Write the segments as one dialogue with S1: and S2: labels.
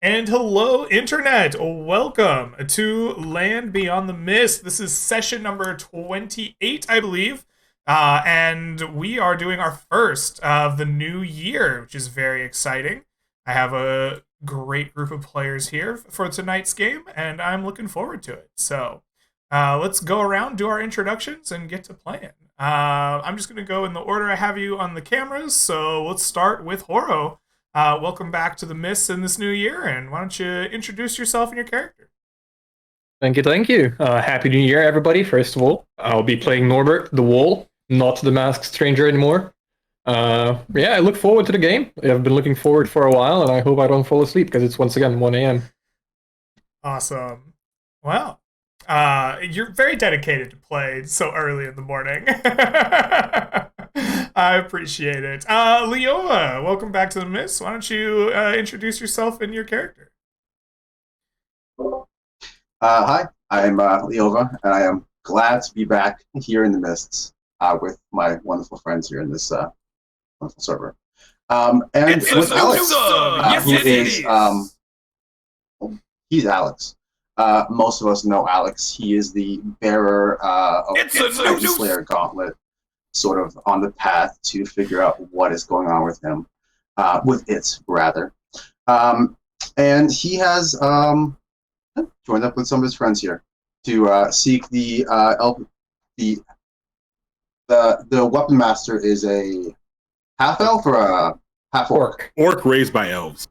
S1: And hello, Internet! Welcome to Land Beyond the Mist. This is session number 28, I believe. And we are doing our first of the new year, which is very exciting. I have a great group of players here for tonight's game, and I'm looking forward to it. So let's go around, do our introductions, and get to playing. I'm just going to go in the order I have you on the cameras. So let's start with Horo. Welcome back to the Mists in this new year, and why don't you introduce yourself and your character?
S2: Thank you, thank you. Happy New Year, everybody. First of all, I'll be playing Norbert, the Wall, not the Masked Stranger anymore. I look forward to the game. I've been looking forward for a while, and I hope I don't fall asleep because it's once again 1 a.m.
S1: Awesome. Well, you're very dedicated to play so early in the morning. I appreciate it. Leola, welcome back to the Mists. Why don't you introduce yourself and your character?
S3: Hi, I'm Leova, and I am glad to be back here in the Mists with my wonderful friends here in this wonderful server. And
S4: It's
S3: with Alex,
S4: yes,
S3: who
S4: it
S3: is,
S4: is.
S3: he's Alex. Most of us know Alex. He is the bearer of
S4: It's
S3: the
S4: a
S3: Titan Slayer Gauntlet, sort of on the path to figure out what is going on with him, with it, rather. And he has joined up with some of his friends here to seek the weapon master is a half elf or a half orc.
S4: Orc raised by elves.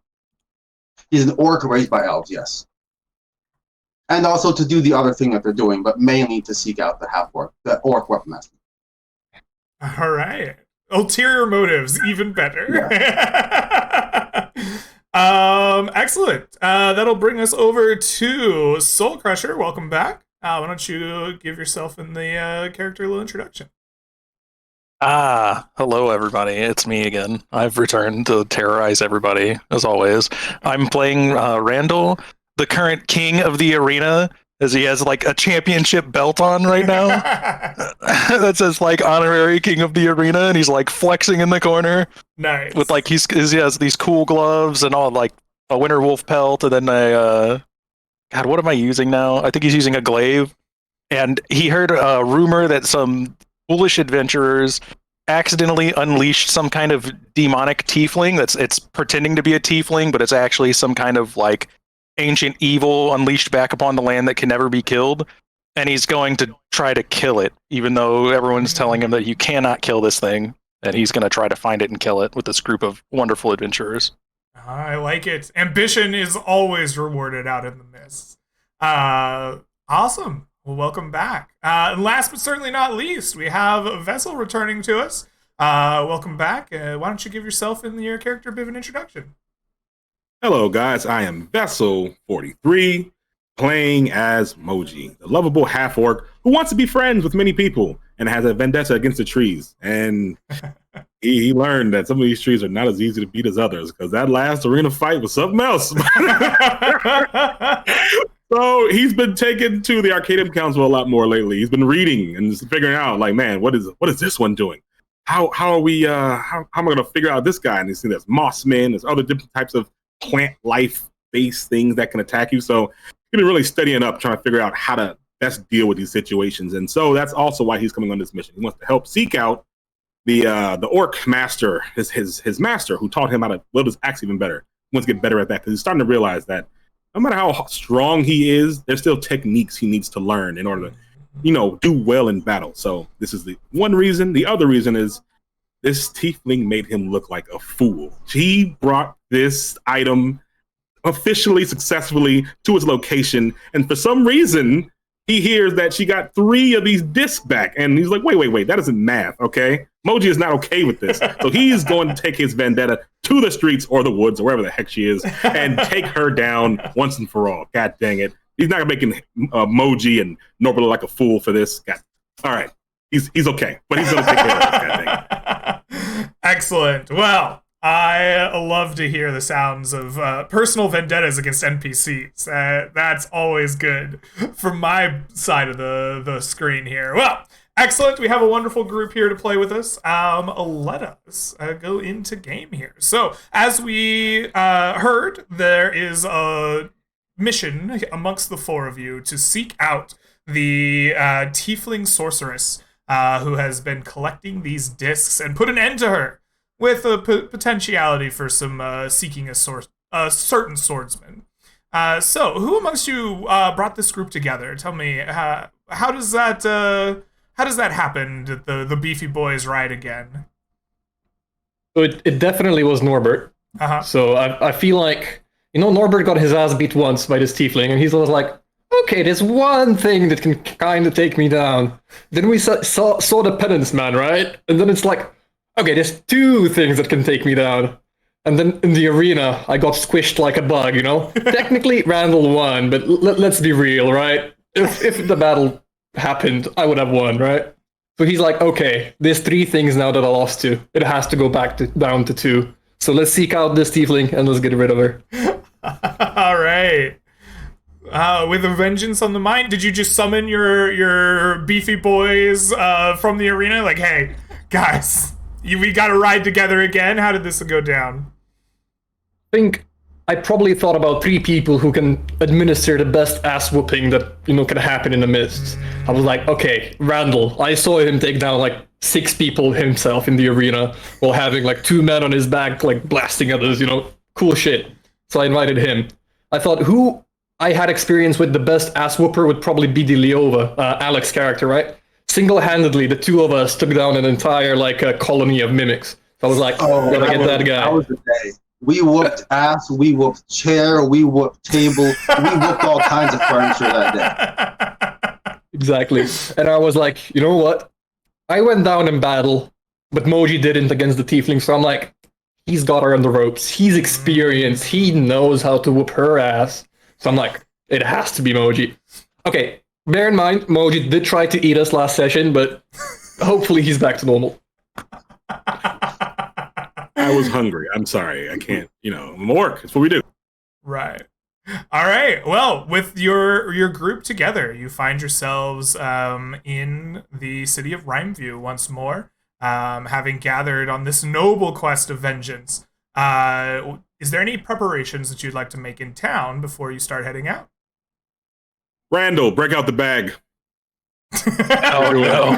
S3: He's an orc raised by elves, yes. And also to do the other thing that they're doing, but mainly to seek out the orc weapon master.
S1: All right. Ulterior motives, even better.
S3: Yeah.
S1: Excellent. That'll bring us over to Soul Crusher. Welcome back. Why don't you give yourself and the character a little introduction?
S5: Hello everybody, it's me again. I've returned to terrorize everybody, as always. I'm playing Randall, the current king of the arena, as he has like a championship belt on right now. That says like honorary king of the arena, and he's like flexing in the corner.
S1: Nice.
S5: With like he has these cool gloves and all, like a winter wolf pelt, and then God, what am I using now? I think he's using a glaive. And he heard a rumor that some foolish adventurers accidentally unleashed some kind of demonic tiefling it's pretending to be a tiefling, but it's actually some kind of like ancient evil unleashed back upon the land that can never be killed. And he's going to try to kill it, even though everyone's telling him that you cannot kill this thing. And he's going to try to find it and kill it with this group of wonderful adventurers.
S1: I like it. Ambition is always rewarded out in the Mist. Awesome. Well, welcome back. And last but certainly not least, we have a Vessel returning to us. Welcome back. Why don't you give yourself and your character a bit of an introduction?
S4: Hello, guys. I am Vessel43, playing as Moji, the lovable half-orc who wants to be friends with many people and has a vendetta against the trees. And he learned that some of these trees are not as easy to beat as others, because that last arena fight was something else. So he's been taken to the Arcadium Council a lot more lately. He's been reading and just figuring out, like, man, what is this one doing? How are we? How am I going to figure out this guy? And you see, there's moss men, there's other different types of plant life-based things that can attack you. So he's been really studying up, trying to figure out how to best deal with these situations. And so that's also why he's coming on this mission. He wants to help seek out the orc master, his master, who taught him how to build his axe even better. He wants to get better at that because he's starting to realize that no matter how strong he is, there's still techniques he needs to learn in order to, do well in battle. So this is the one reason. The other reason is this tiefling made him look like a fool. He brought this item officially, successfully to its location, and for some reason, he hears that she got 3 of these discs back, and he's like, wait, that isn't math, okay? Moji is not okay with this. So he's going to take his vendetta to the streets or the woods or wherever the heck she is and take her down once and for all. God dang it. He's not making Moji and Norbert look like a fool for this. God. All right. He's okay, but he's going to take care of it. God dang
S1: it. Excellent. Well, I love to hear the sounds of personal vendettas against NPCs. That's always good from my side of the screen here. Well, Excellent. We have a wonderful group here to play with us. Let us go into game here. So, as we heard, there is a mission amongst the four of you to seek out the tiefling sorceress who has been collecting these discs and put an end to her with a potentiality for some seeking a certain swordsman. So, who amongst you brought this group together? Tell me, how does that happen? Did the beefy boys ride again?
S2: So it definitely was Norbert. So I feel like, Norbert got his ass beat once by this tiefling, and he's always like, okay, there's one thing that can kind of take me down. Then we saw the penance man, right? And then it's like, okay, there's two things that can take me down. And then in the arena, I got squished like a bug, Technically, Randall won, but let's be real, right? If the battle happened, I would have won, right? So he's like, okay, there's three things now that I lost to. It has to go down to two. So let's seek out this tiefling and let's get rid of her.
S1: All right. With a vengeance on the mind, did you just summon your beefy boys from the arena? Like, hey, guys, we got to ride together again. How did this go down?
S2: I think I probably thought about three people who can administer the best ass whooping that can happen in the mist. I was like, okay, Randall. I saw him take down like 6 people himself in the arena while having like 2 men on his back, like blasting others. Cool shit. So I invited him. I thought who I had experience with the best ass whooper would probably be Diliova, Alex's character, right? Single-handedly, the two of us took down an entire colony of mimics. So I was like, gotta get that guy.
S3: That was the day. We whooped ass, we whooped chair, we whooped table, we whooped all kinds of furniture that day.
S2: Exactly. And I was like, you know what? I went down in battle, but Moji didn't against the tiefling, so I'm like, he's got her on the ropes. He's experienced. He knows how to whoop her ass. So I'm like, it has to be Moji. Okay, bear in mind, Moji did try to eat us last session, but hopefully he's back to normal.
S4: I was hungry. I'm sorry. I can't, work. That's what we do.
S1: Right. All right. Well, with your group together, you find yourselves in the city of Rhymeview once more, having gathered on this noble quest of vengeance. Is there any preparations that you'd like to make in town before you start heading out?
S4: Randall, break out the bag.
S5: Oh no!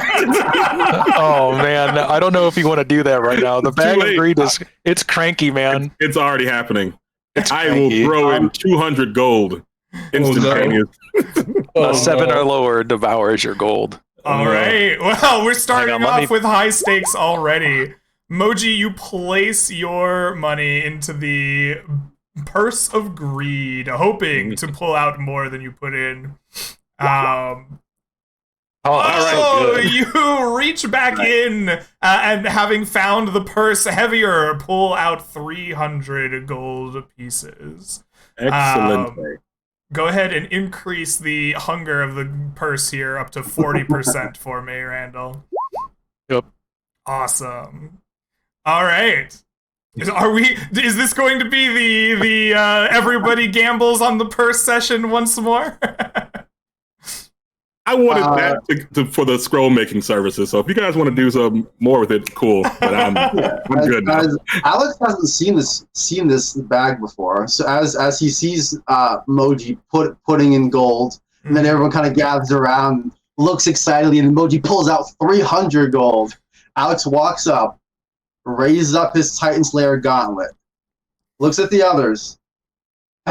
S5: Oh man, I don't know if you want to do that right now. The bag of greed it's cranky, man.
S4: It's already happening.
S5: It's
S4: I
S5: cranky.
S4: will throw in 200 gold instantaneous.
S5: 7 or lower devours your gold.
S1: All right. Well, we're starting off with high stakes already. Moji, you place your money into the purse of greed, hoping to pull out more than you put in. You reach back in and having found the purse heavier, pull out 300 gold pieces.
S4: Excellent.
S1: Go ahead and increase the hunger of the purse here up to 40% for me, Randall.
S5: Yep.
S1: Awesome. All right. Is this going to be the everybody gambles on the purse session once more?
S4: I wanted that for the scroll making services. So if you guys want to do some more with it, cool. But I'm good now.
S3: Alex hasn't seen this bag before. So as he sees Moji putting in gold, and then everyone kind of gathers around, looks excitedly, and Moji pulls out 300 gold. Alex walks up, raises up his Titan Slayer gauntlet, looks at the others.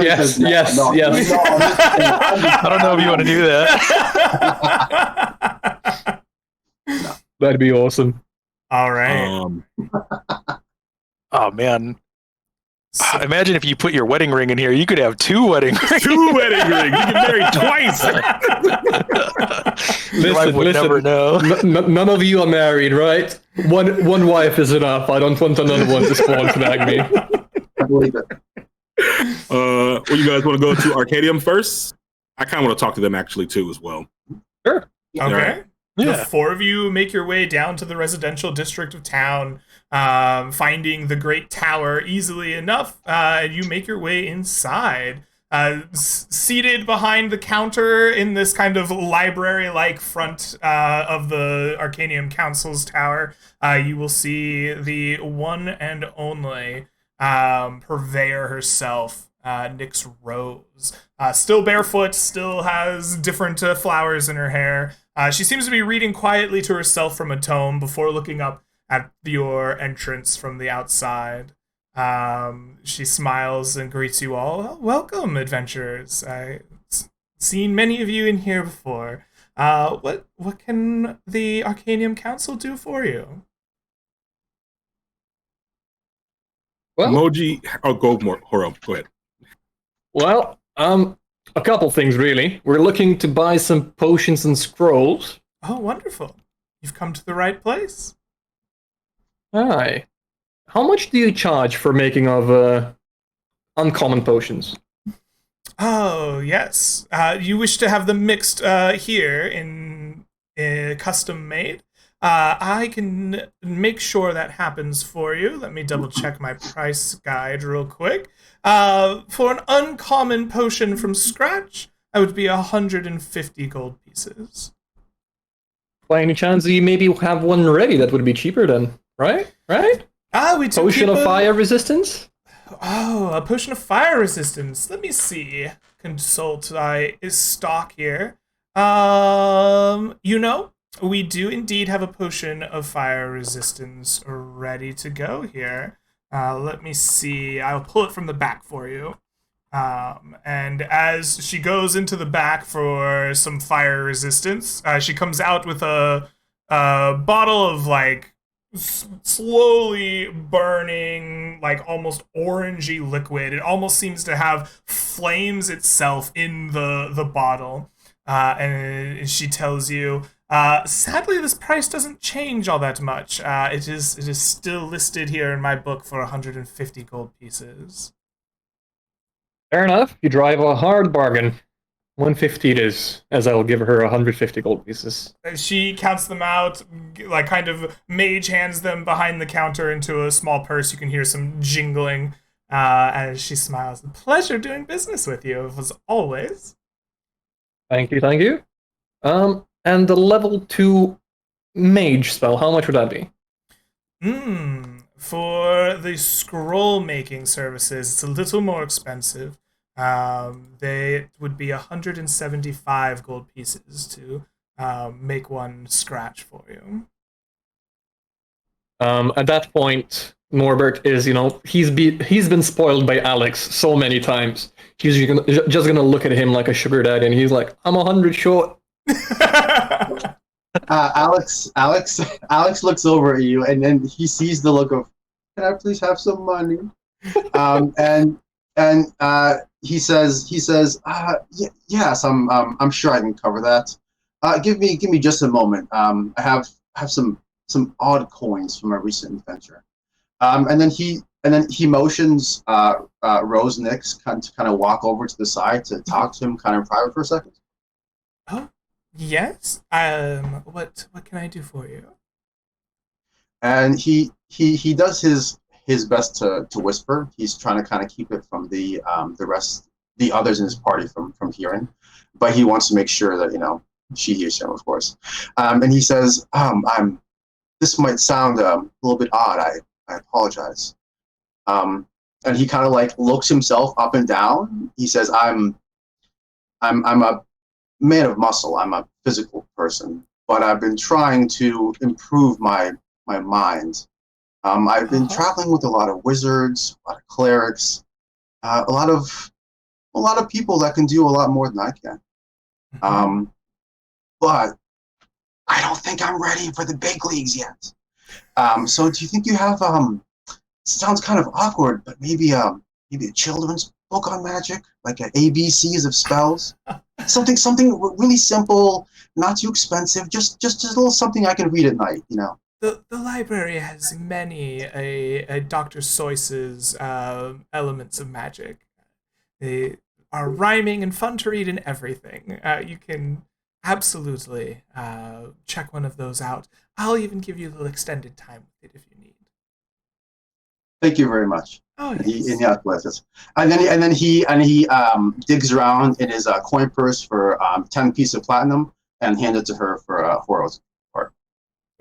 S2: Yes.
S3: I
S5: don't know if you want to do that.
S2: That'd be awesome.
S1: All right.
S5: Oh man. Imagine if you put your wedding ring in here, you could have 2 wedding rings.
S4: 2 wedding rings. You get married twice.
S5: Listen, never know.
S2: None of you are married, right? One wife is enough. I don't want another one to spawn to bag me.
S3: I believe it.
S4: Well, you guys want to go to Arcadium first? I kind of want to talk to them actually too as well.
S2: Sure.
S1: Okay.
S4: Right.
S1: The 4 of you make your way down to the residential district of town, finding the Great Tower easily enough. You make your way inside. seated behind the counter in this kind of library-like front of the Arcanium Council's tower, you will see the one and only purveyor herself, Nyx Rose. Still barefoot, still has different flowers in her hair. She seems to be reading quietly to herself from a tome before looking up at your entrance from the outside. She smiles and greets you all. Welcome, adventurers. I've seen many of you in here before. What can the Arcanium Council do for you?
S2: Well,
S4: Emoji. Oh, go more. Horo, go ahead.
S2: well, a couple things really. We're looking to buy some potions and scrolls.
S1: Oh, wonderful. You've come to the right place.
S2: Aye. How much do you charge for making of uncommon potions?
S1: Oh, yes. You wish to have them mixed here in custom made? I can make sure that happens for you. Let me double check my price guide real quick. For an uncommon potion from scratch, that would be 150 gold pieces.
S2: By any chance, do you maybe have one ready that would be cheaper then? Right? Right?
S1: We do
S2: Potion
S1: keep
S2: of fire resistance?
S1: Oh, a potion of fire resistance. Let me see. Consult is stock here. We do indeed have a potion of fire resistance ready to go here. Let me see. I'll pull it from the back for you. And as she goes into the back for some fire resistance, she comes out with a bottle of like slowly burning, like almost orangey liquid. It almost seems to have flames itself in the bottle. And she tells you, sadly, this price doesn't change all that much. It is still listed here in my book for 150 gold pieces.
S2: Fair enough. You drive a hard bargain. 150 it is, as I will give her 150 gold pieces.
S1: She counts them out, like kind of mage hands them behind the counter into a small purse. You can hear some jingling as she smiles. A pleasure doing business with you, as always.
S2: Thank you, thank you. And the level 2 mage spell, how much would that be?
S1: For the scroll making services, it's a little more expensive. They would be 175 gold pieces to make one scratch for you.
S2: At that point, Norbert is, he's been spoiled by Alex so many times. He's just gonna look at him like a sugar daddy, and he's like, "I'm 100 short."
S3: Alex looks over at you, and then he sees the look of, "Can I please have some money?" And he says, "Yes, I'm sure I can cover that. Give me just a moment. I have some odd coins from a recent adventure." And then he motions Rose Nyx to kind of walk over to the side to talk to him kind of private for a second.
S1: Oh, yes. What can I do for you?
S3: And he does his best to whisper. He's trying to kind of keep it from the others in his party from hearing, but he wants to make sure that she hears him, of course. And he says, This might sound a little bit odd. I apologize." And he kind of like looks himself up and down. He says, I'm a man of muscle. I'm a physical person, but I've been trying to improve my mind. I've been traveling with a lot of wizards, a lot of clerics, a lot of people that can do a lot more than I can. But I don't think I'm ready for the big leagues yet. So do you think you have sounds kind of awkward, but maybe a children's book on magic, like an ABCs of spells? Something really simple, not too expensive, just a little something I can read at night,
S1: The library has many a Dr. Seuss's elements of magic. They are rhyming and fun to read and everything. You can absolutely check one of those out. I'll even give you a little extended time with it if you need.
S3: Thank you very much.
S1: Oh,
S3: And
S1: yes.
S3: he blesses. And then he digs around in his coin purse for 10 pieces of platinum and hands it to her for Horo's part.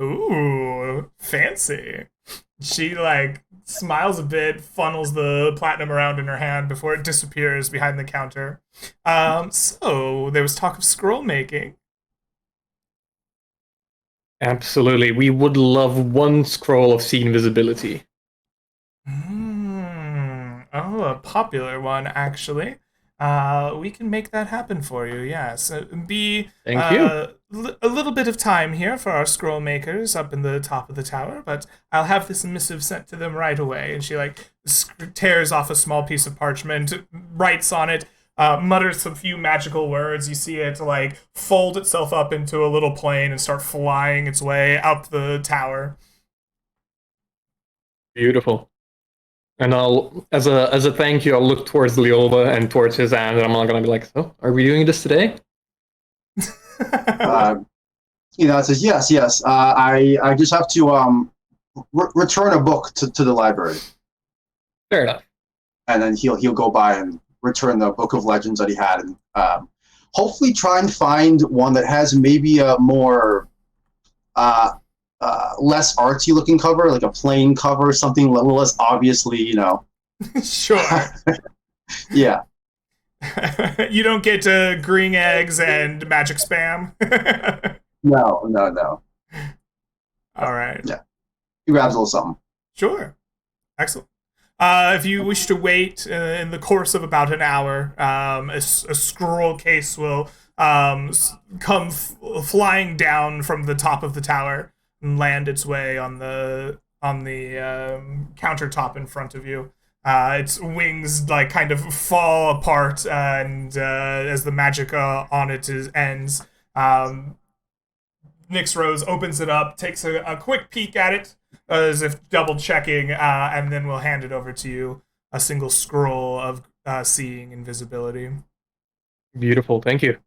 S1: Ooh, fancy. She like smiles a bit, funnels the platinum around in her hand before it disappears behind the counter. So there was talk of scroll making.
S2: Absolutely. We would love one scroll of sea invisibility.
S1: Oh, a popular one, actually. We can make that happen for you, yes. Be
S2: Thank you.
S1: a little bit of time here for our scroll makers up in the top of the tower, but I'll have this missive sent to them right away. And she like tears off a small piece of parchment, writes on it, mutters some few magical words. You see it like fold itself up into a little plane and start flying its way up the tower.
S2: Beautiful. And I'll, as a thank you, I'll look towards Leova and towards his hand, and I'm not gonna be like, "So, are we doing this today?"
S3: It says yes. I just have to return a book to the library,
S2: Fair enough.
S3: and then he'll go by and return the book of legends that he had, and hopefully try and find one that has maybe a more less artsy looking cover, like a plain cover, something a little less obviously,
S1: Sure.
S3: Yeah.
S1: You don't get green eggs and magic spam.
S3: No.
S1: All right.
S3: Yeah. He grabs a little something.
S1: Sure. Excellent. If you wish to wait in the course of about an hour, a scroll case will come flying down from the top of the tower and land its way on the countertop in front of you. Its wings like kind of fall apart, and as the magic on it ends, Nyx Rose opens it up, takes a quick peek at it, as if double checking, and then we'll hand it over to you. A single scroll of seeing invisibility.
S2: Beautiful. Thank you.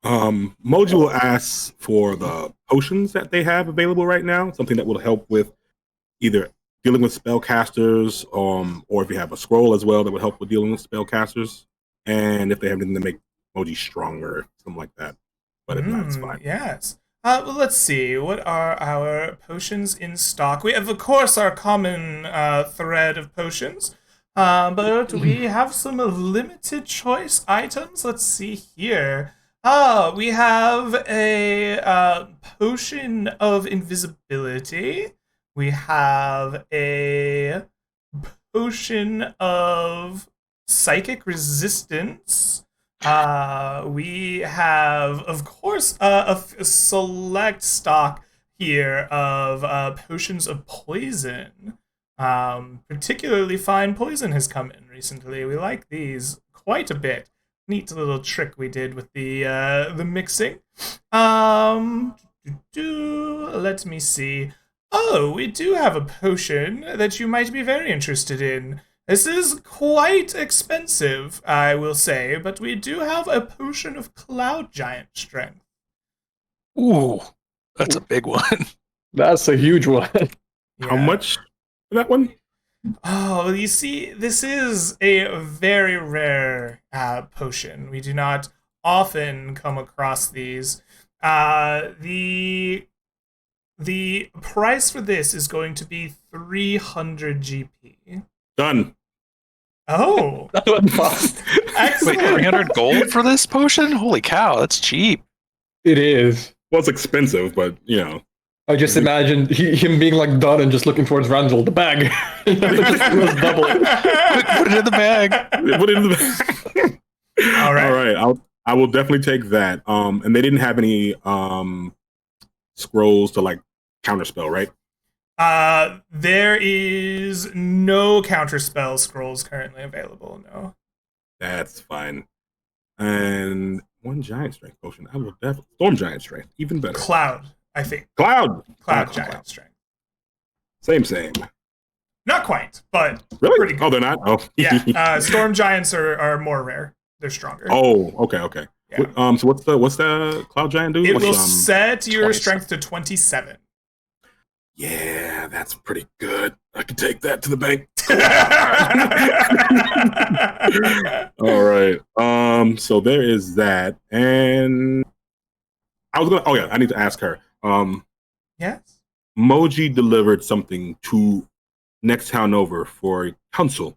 S4: Moji will ask for the potions that they have available right now, something that will help with either dealing with spellcasters, or if you have a scroll as well that would help with dealing with spellcasters, and if they have anything to make Moji stronger, something like that. But if not, it's fine.
S1: Yes. Well, let's see. What are our potions in stock? We have, of course, our common thread of potions, but we have some limited choice items. Let's see here. We have a potion of invisibility. We have a potion of psychic resistance. We have, of course, a select stock here of potions of poison. Particularly fine poison has come in recently. We like these quite a bit. Neat little trick we did with the mixing. Let me see. Oh, we do have a potion that you might be very interested in. This is quite expensive, I will say, but we do have a potion of cloud giant strength.
S5: Ooh, that's a big one.
S2: That's a huge one.
S4: How much for that one?
S1: Oh, you see, this is a very rare potion. We do not often come across these. The price for this is going to be 300 GP.
S4: Done.
S1: Oh,
S2: That went fast.
S1: excellent.
S5: Wait, 300 gold for this potion? Holy cow, that's cheap.
S2: It is.
S4: Well, it's expensive, but
S2: I just imagine him being like done and just looking towards Randall, the bag. Just was double.
S5: Put it in the bag.
S4: Put it in the bag.
S1: All right.
S4: All right. I will definitely take that. And they didn't have any scrolls to like counterspell, right?
S1: There is no counterspell scrolls currently available. No.
S4: That's fine. And one giant strength potion. I will definitely storm giant strength, even better.
S1: Cloud, I think.
S4: Cloud
S1: Giant strength.
S4: Same.
S1: Not quite, but
S4: Really?
S1: pretty good.
S4: Oh, they're not. Oh,
S1: Yeah. Storm giants are more rare. They're stronger.
S4: Oh, okay.
S1: Yeah.
S4: So what's the cloud giant do?
S1: It
S4: What's,
S1: will set your
S5: 27.
S1: strength to 27.
S4: Yeah, that's pretty good. I can take that to the bank. All right. So there is that, and I was gonna. Oh yeah, I need to ask her.
S1: Yes.
S4: Moji delivered something to next town over for a council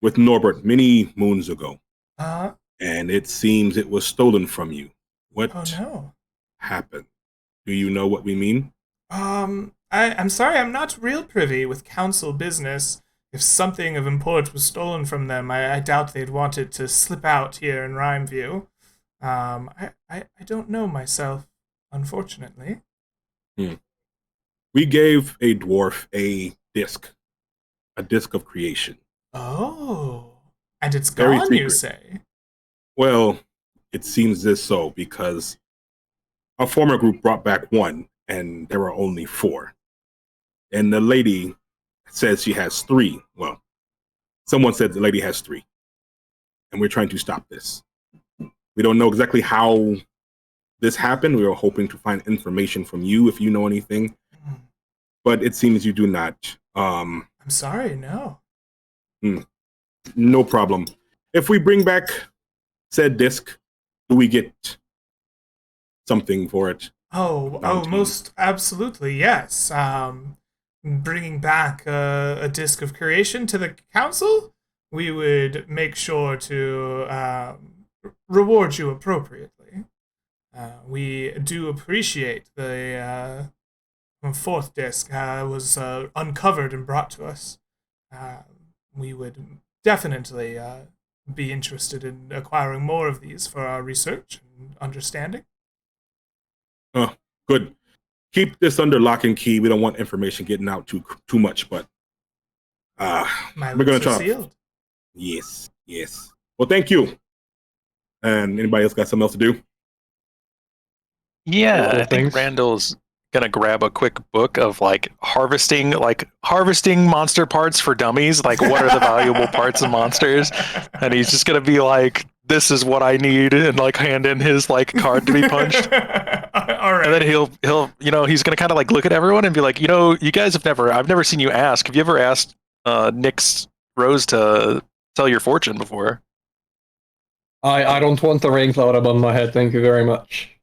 S4: with Norbert many moons ago,
S1: Uh,
S4: and it seems it was stolen from you. What
S1: oh no.
S4: happened? Do you know what we mean?
S1: I'm sorry, I'm not real privy with council business. If something of import was stolen from them, I doubt they'd want it to slip out here in Rhymeview. I don't know myself, unfortunately.
S4: We gave a dwarf a disc of creation.
S1: Oh, and it's
S4: Very
S1: gone, you
S4: secret.
S1: say?
S4: Well, it seems this so because a former group brought back one, and there were only 4. And the lady says she has 3. Well, someone said the lady has 3, and we're trying to stop this. We don't know exactly how this happened. We were hoping to find information from you if you know anything, but it seems you do not.
S1: I'm sorry, no.
S4: No problem. If we bring back said disc, do we get something for it?
S1: Oh,
S4: Bounty.
S1: most absolutely, yes. Bringing back a disc of creation to the council, we would make sure to reward you appropriately. We do appreciate the 4th disc was uncovered and brought to us. We would definitely be interested in acquiring more of these for our research and understanding.
S4: Oh, good. Keep this under lock and key. We don't want information getting out too much, but
S1: My
S4: we're gonna
S1: lips are
S4: try.
S1: sealed.
S4: Yes. Well, thank you. And anybody else got something else to do?
S5: Yeah,
S2: Cool
S5: I think
S2: things.
S5: Randall's gonna grab a quick book of harvesting monster parts for dummies. Like, what are the valuable parts of monsters? And he's just gonna be like, "This is what I need," and hand in his card to be punched.
S1: All right.
S5: And then he'll he's gonna kind of look at everyone and be like, you guys I've never seen you ask. Have you ever asked Nyx Rose to tell your fortune before?
S2: I don't want a rain cloud above my head, thank you very much.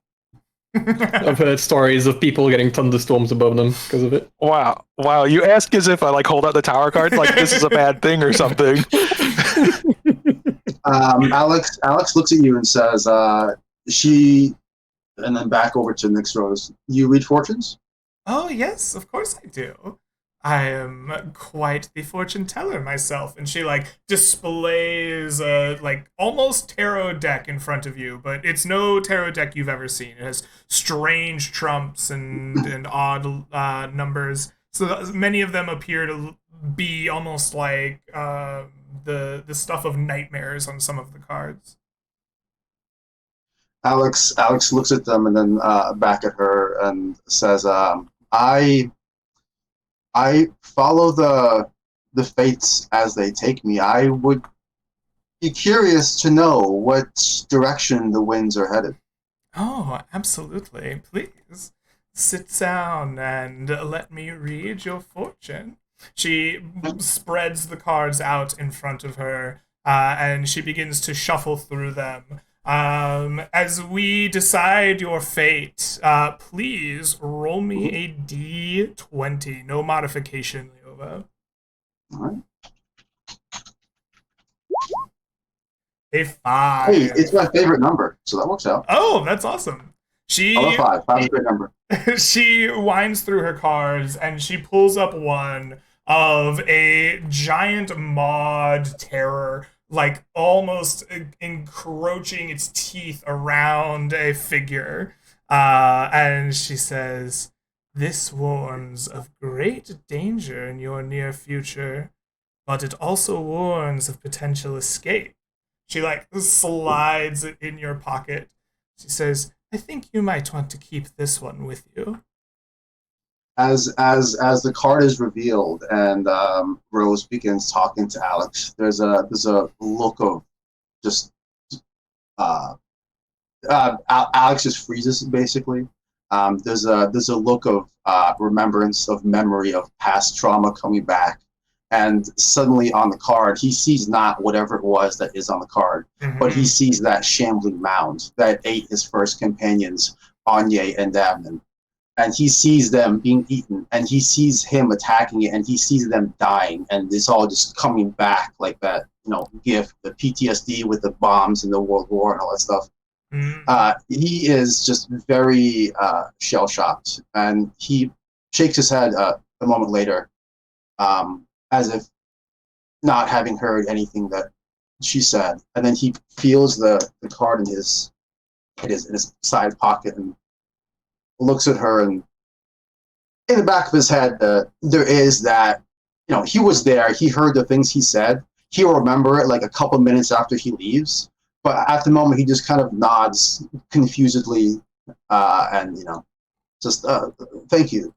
S2: I've heard stories of people getting thunderstorms above them because of it.
S5: Wow, you ask as if I hold out the tower card like this is a bad thing or something.
S3: Alex looks at you and says, she, and then back over to Nyx Rose. You read fortunes?
S1: Oh, yes, of course I do. I am quite the fortune teller myself. And she displays a almost tarot deck in front of you, but it's no tarot deck you've ever seen. It has strange trumps and odd numbers. So many of them appear to be almost like the stuff of nightmares on some of the cards.
S3: Alex looks at them and then back at her and says, I follow the fates as they take me. I would be curious to know what direction the winds are headed.
S1: Oh, absolutely. Please sit down and let me read your fortune. She spreads the cards out in front of her, and she begins to shuffle through them. As we decide your fate, please roll me a d20. No modification, Leova.
S3: All right.
S1: A 5.
S3: Hey, it's my favorite number, so that works out.
S1: Oh, that's awesome.
S3: I love 5. 5 is a great number.
S1: She winds through her cards and she pulls up one of a giant maud terror, almost encroaching its teeth around a figure. And she says, "This warns of great danger in your near future, but it also warns of potential escape." She slides it in your pocket. She says, "I think you might want to keep this one with you."
S3: As the card is revealed and Rose begins talking to Alex, there's a look of just Alex just freezes basically, there's a look of remembrance, of memory, of past trauma coming back. And suddenly on the card, he sees not whatever it was that is on the card, but he sees that shambling mound that ate his first companions, Anye and Damon. And he sees them being eaten, and he sees him attacking it, and he sees them dying, and it's all just coming back like that, GIF, the PTSD with the bombs and the World War and all that stuff. He is just very shell-shocked, and he shakes his head a moment later, as if not having heard anything that she said, and then he feels the card in his side pocket and looks at her, and in the back of his head, there is that, he was there, he heard the things he said, he'll remember it like a couple minutes after he leaves, but at the moment he just kind of nods confusedly, and just thank you.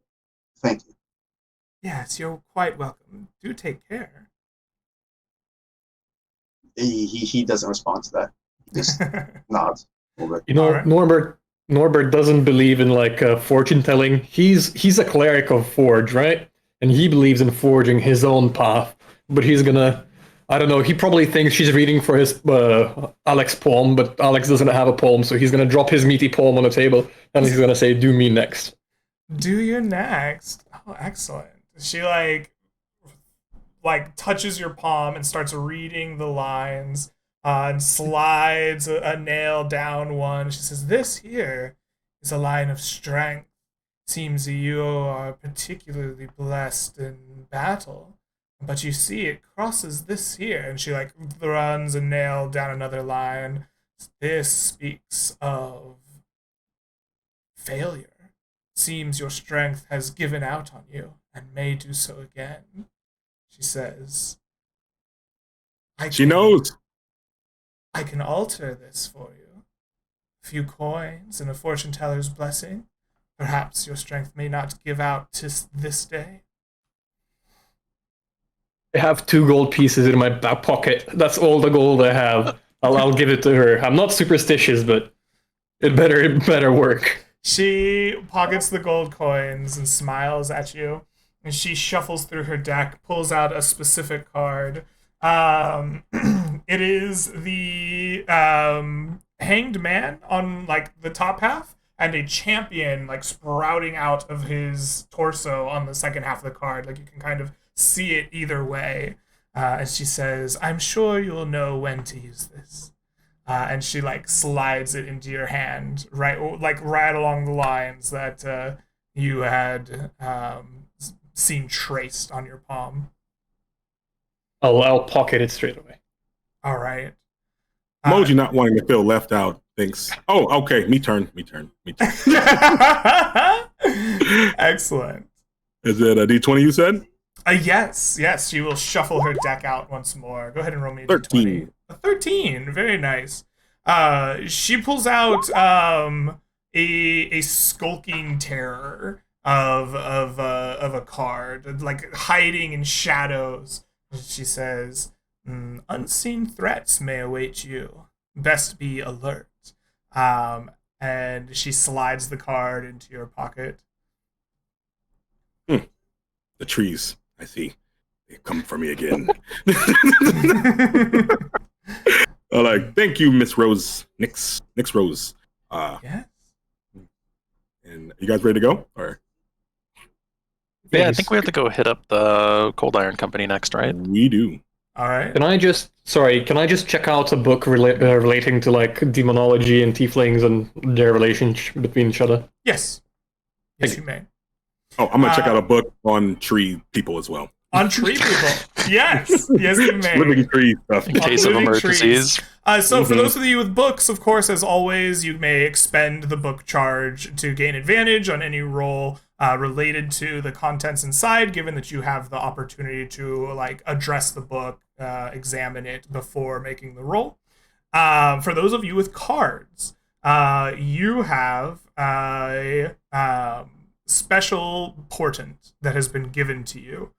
S1: Yes, you're quite welcome. Do take care.
S3: He doesn't respond to that. Just nods over.
S2: Right. Norbert doesn't believe in fortune telling. He's a cleric of Forge, right? And he believes in forging his own path. But he's gonna, I don't know. He probably thinks she's reading for his Alex poem, but Alex doesn't have a poem, so he's gonna drop his meaty poem on the table, and he's gonna say, "Do me next."
S1: Do you next? Oh, excellent. She touches your palm and starts reading the lines, and slides a nail down one. She says, "This here is a line of strength. Seems you are particularly blessed in battle, but you see it crosses this here." And she runs a nail down another line. "This speaks of failure. Seems your strength has given out on you, and may do so again." She says,
S4: She knows.
S1: "I can alter this for you. A few coins and a fortune teller's blessing. Perhaps your strength may not give out this day."
S2: I have 2 gold pieces in my back pocket. That's all the gold I have. I'll give it to her. I'm not superstitious, but it better work.
S1: She pockets the gold coins and smiles at you. And she shuffles through her deck, pulls out a specific card. It is the Hanged Man on the top half, and a champion sprouting out of his torso on the second half of the card. You can kind of see it either way. And she says, "I'm sure you'll know when to use this." And she slides it into your hand, right along the lines that you had seen traced on your palm.
S2: I'll pocket it straight away.
S1: All right.
S4: Moji, not wanting to feel left out, thinks, "Oh, okay, me turn."
S1: Excellent.
S4: Is it a D20 you said?
S1: Yes. She will shuffle her deck out once more. Go ahead and roll me a
S4: 13.
S1: D20. A 13. Very nice. She pulls out a skulking terror of a card, hiding in shadows. She says, "Unseen threats may await you. Best be alert." And she slides the card into your pocket.
S4: The trees, I see. They come for me again. Thank you, Miss Rose. Nix Rose.
S1: Yes.
S4: And you guys ready to go? Or
S5: Yeah, I think we have to go hit up the Cold Iron Company next, right?
S4: we do.
S1: All right.
S2: Can I just check out a book relating to demonology and tieflings and their relationship between each other?
S1: Yes. Yes, you may.
S4: Oh, I'm gonna check out a book on tree people as well.
S1: On tree people. Yes, you may.
S4: Living tree stuff.
S5: In case of
S1: living
S5: emergencies.
S1: So for those of you with books, of course, as always, you may expend the book charge to gain advantage on any roll related to the contents inside, given that you have the opportunity to address the book, examine it before making the roll. For those of you with cards, you have a special portent that has been given to you.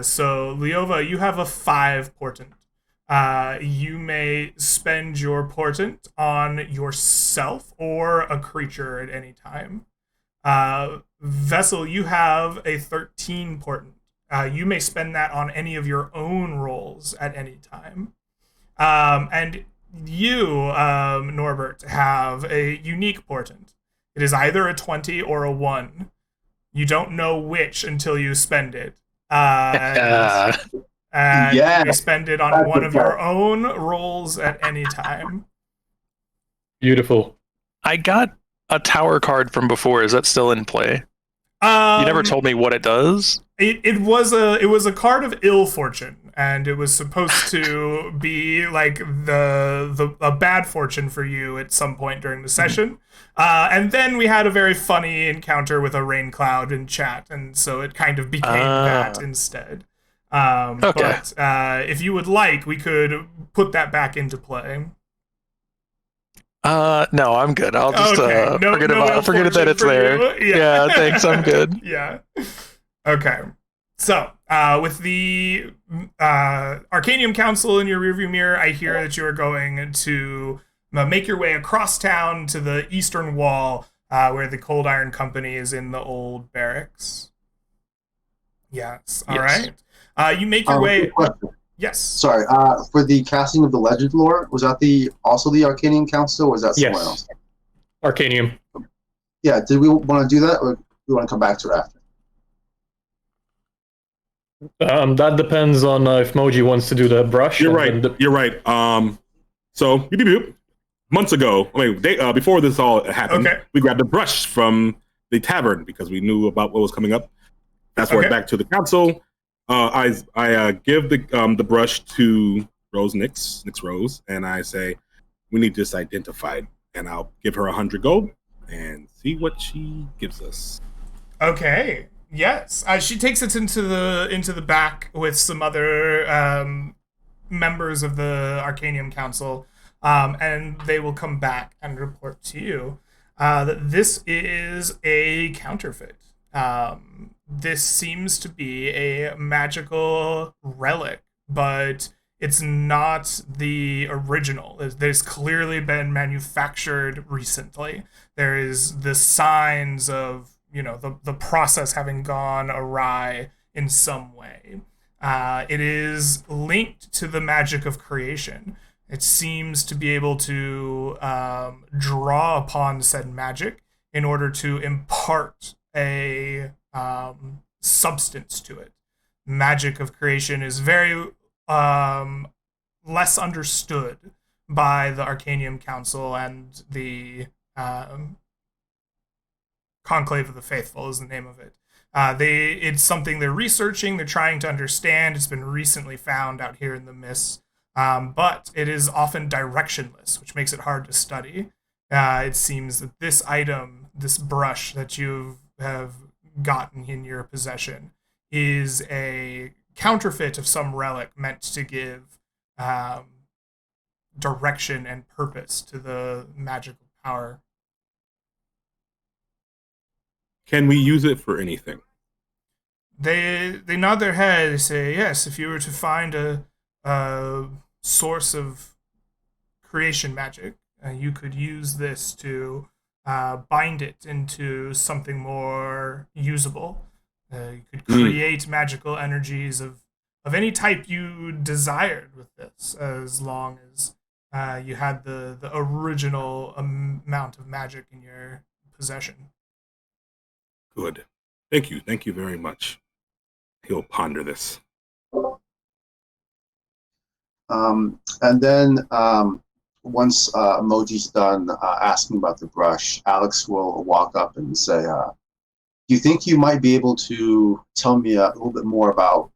S1: So Leova, you have a 5 portent. You may spend your portent on yourself or a creature at any time. Vessel, you have a 13 portent. You may spend that on any of your own rolls at any time. And you, Norbert, have a unique portent. It is either a 20 or a 1. You don't know which until you spend it. And
S3: Yeah.
S1: you may spend it on one of your own rolls at any time.
S2: Beautiful.
S5: I got a tower card from before. Is that still in play? You never told me what it does.
S1: It was a card of ill fortune, and it was supposed to be like a bad fortune for you at some point during the session. And then we had a very funny encounter with a rain cloud in chat, and so it kind of became that instead.
S5: Okay.
S1: But if you would like, we could put that back into play.
S5: No, I'm good. I'll just
S1: Okay.
S5: forget that it's there.
S1: You.
S5: Yeah, thanks. I'm good.
S1: Yeah. Okay. So, with the Arcanium Council in your rearview mirror, I hear that you are going to make your way across town to the eastern wall, where the Cold Iron Company is in the old barracks. Yes. All right. You make your way. Yes.
S3: Sorry. For the casting of the legend lore, was that also the Arcanium Council, or was that someone else?
S2: Arcanium.
S3: Yeah. Did we want to do that, or do we want to come back to it after?
S2: That depends on if Moji wants to do the brush.
S4: You're right. You're right. So months ago, before this all happened, we grabbed a brush from the tavern because we knew about what was coming up. Fast forward back to the council. I give the brush to Nix Rose, and I say, we need this identified, and I'll give her 100 gold and see what she gives us.
S1: Okay. Yes. She takes it into the back with some other members of the Arcanium Council, and they will come back and report to you that this is a counterfeit. This seems to be a magical relic, but it's not the original. There's clearly been manufactured recently. There is the signs of, the process having gone awry in some way. It is linked to the magic of creation. It seems to be able to draw upon said magic in order to impart a substance to it. Magic of creation is very less understood by the Arcanium Council, and the Conclave of the Faithful is the name of it. It's something they're researching, they're trying to understand. It's been recently found out here in the mists, but it is often directionless, which makes it hard to study. It seems that this item, this brush that you have gotten in your possession, is a counterfeit of some relic meant to give direction and purpose to the magical power.
S4: Can we use it for anything?
S1: They nod their head. They say, yes, if you were to find a source of creation magic, you could use this to bind it into something more usable. You could create magical energies of any type you desired with this, as long as you had the original amount of magic in your possession.
S4: Good. Thank you very much. He'll ponder this.
S3: And then once Moji's done asking about the brush, Alex will walk up and say, do you think you might be able to tell me a little bit more about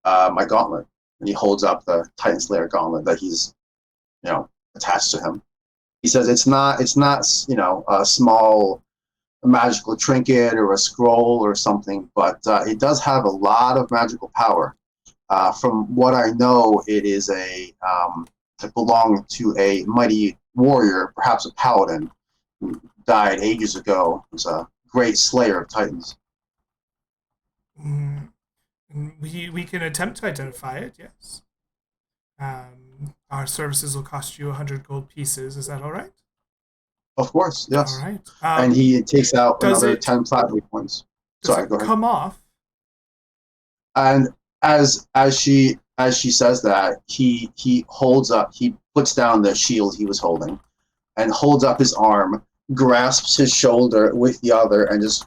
S3: my gauntlet? And he holds up the Titan Slayer gauntlet that he's, attached to him. He says it's not a small magical trinket or a scroll or something, but it does have a lot of magical power. From what I know, it is it belonged to a mighty warrior, perhaps a paladin, who died ages ago. He was a great slayer of titans.
S1: We can attempt to identify it, yes. Our services will cost you 100 gold pieces. Is that all right?
S3: Of course,
S1: All
S3: yes.
S1: right.
S3: And he takes out
S1: does
S3: another
S1: it-
S3: 10 platinum coins.
S1: Does
S3: Sorry,
S1: it
S3: go ahead.
S1: come off?
S3: And as she says that, he puts down the shield he was holding and holds up his arm, grasps his shoulder with the other, and just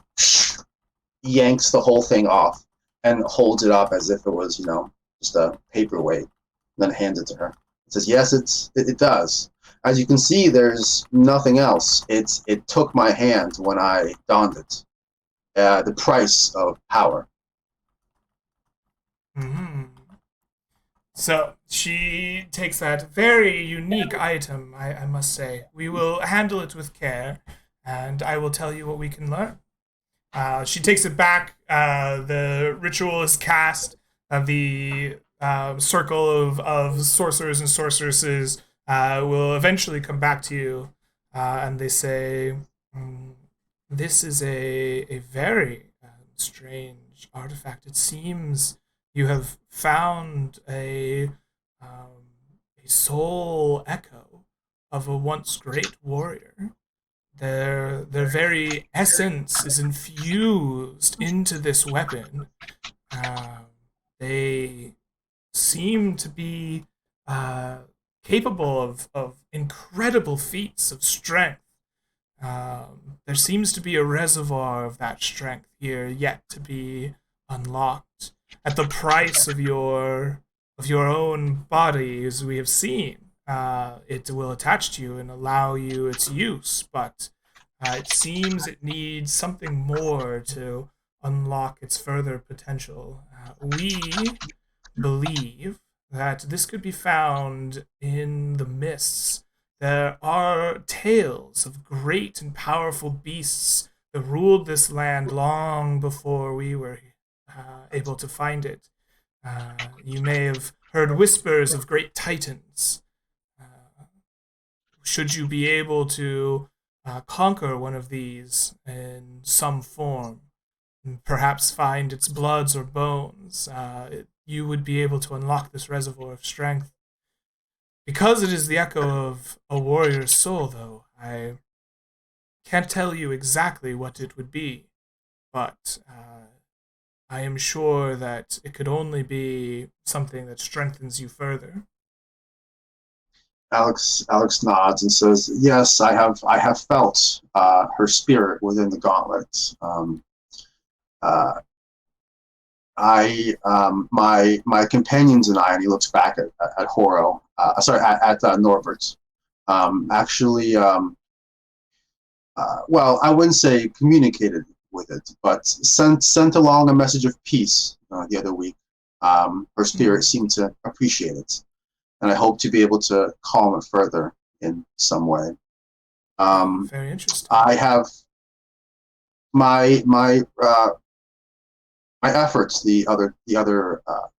S3: yanks the whole thing off and holds it up as if it was, just a paperweight, then hands it to her. It says, yes, it does. As you can see, there's nothing else. It took my hand when I donned it. The price of power.
S1: Mm-hmm. So she takes that very unique item, I must say. We will handle it with care, and I will tell you what we can learn. She takes it back. The ritual is cast. The circle of sorcerers and sorceresses will eventually come back to you, and they say, "This is a very strange artifact. It seems you have found a soul echo of a once great warrior. Their very essence is infused into this weapon. They seem to be capable of incredible feats of strength. There seems to be a reservoir of that strength here yet to be unlocked at the price of your own body, as we have seen. It will attach to you and allow you its use, but it seems it needs something more to unlock its further potential. We believe that this could be found in the mists. There are tales of great and powerful beasts that ruled this land long before we were able to find it. You may have heard whispers of great titans. Should you be able to conquer one of these in some form, and perhaps find its bloods or bones, you would be able to unlock this reservoir of strength. Because it is the echo of a warrior's soul, though, I can't tell you exactly what it would be, but I am sure that it could only be something that strengthens you further.
S3: Alex nods and says, "Yes, I have felt her spirit within the gauntlet. My companions and I," and he looks back at Horo, at Norbert. Actually, well, I wouldn't say communicated with it, but sent along a message of peace the other week. Her spirit seemed to appreciate it, and I hope to be able to calm it further in some way.
S1: Very interesting.
S3: I have my efforts.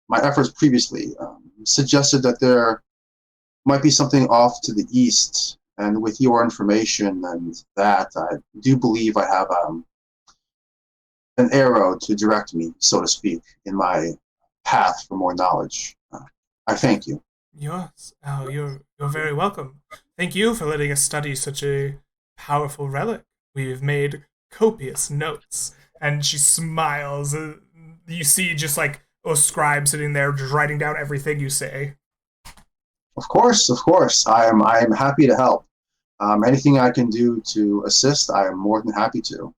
S3: My efforts previously suggested that there might be something off to the east, and with your information and that, I do believe I have an arrow to direct me, so to speak, in my path for more knowledge. I thank you.
S1: Yes, you're very welcome. Thank you for letting us study such a powerful relic. We've made copious notes. And she smiles. You see just like a scribe sitting there just writing down everything you say.
S3: Of course. I am happy to help. Anything I can do to assist, I am more than happy to.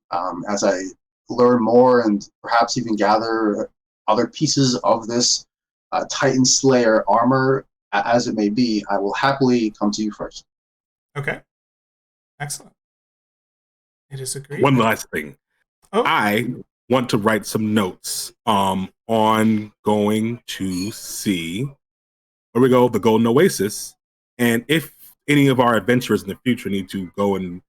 S3: As I learn more and perhaps even gather other pieces of this Titan Slayer armor, as it may be, I will happily come to you first.
S1: Okay. Excellent. It is agreed.
S4: One last thing.
S1: Oh.
S4: I want to write some notes on going to see, where we go, the Golden Oasis, and if any of our adventurers in the future need to go and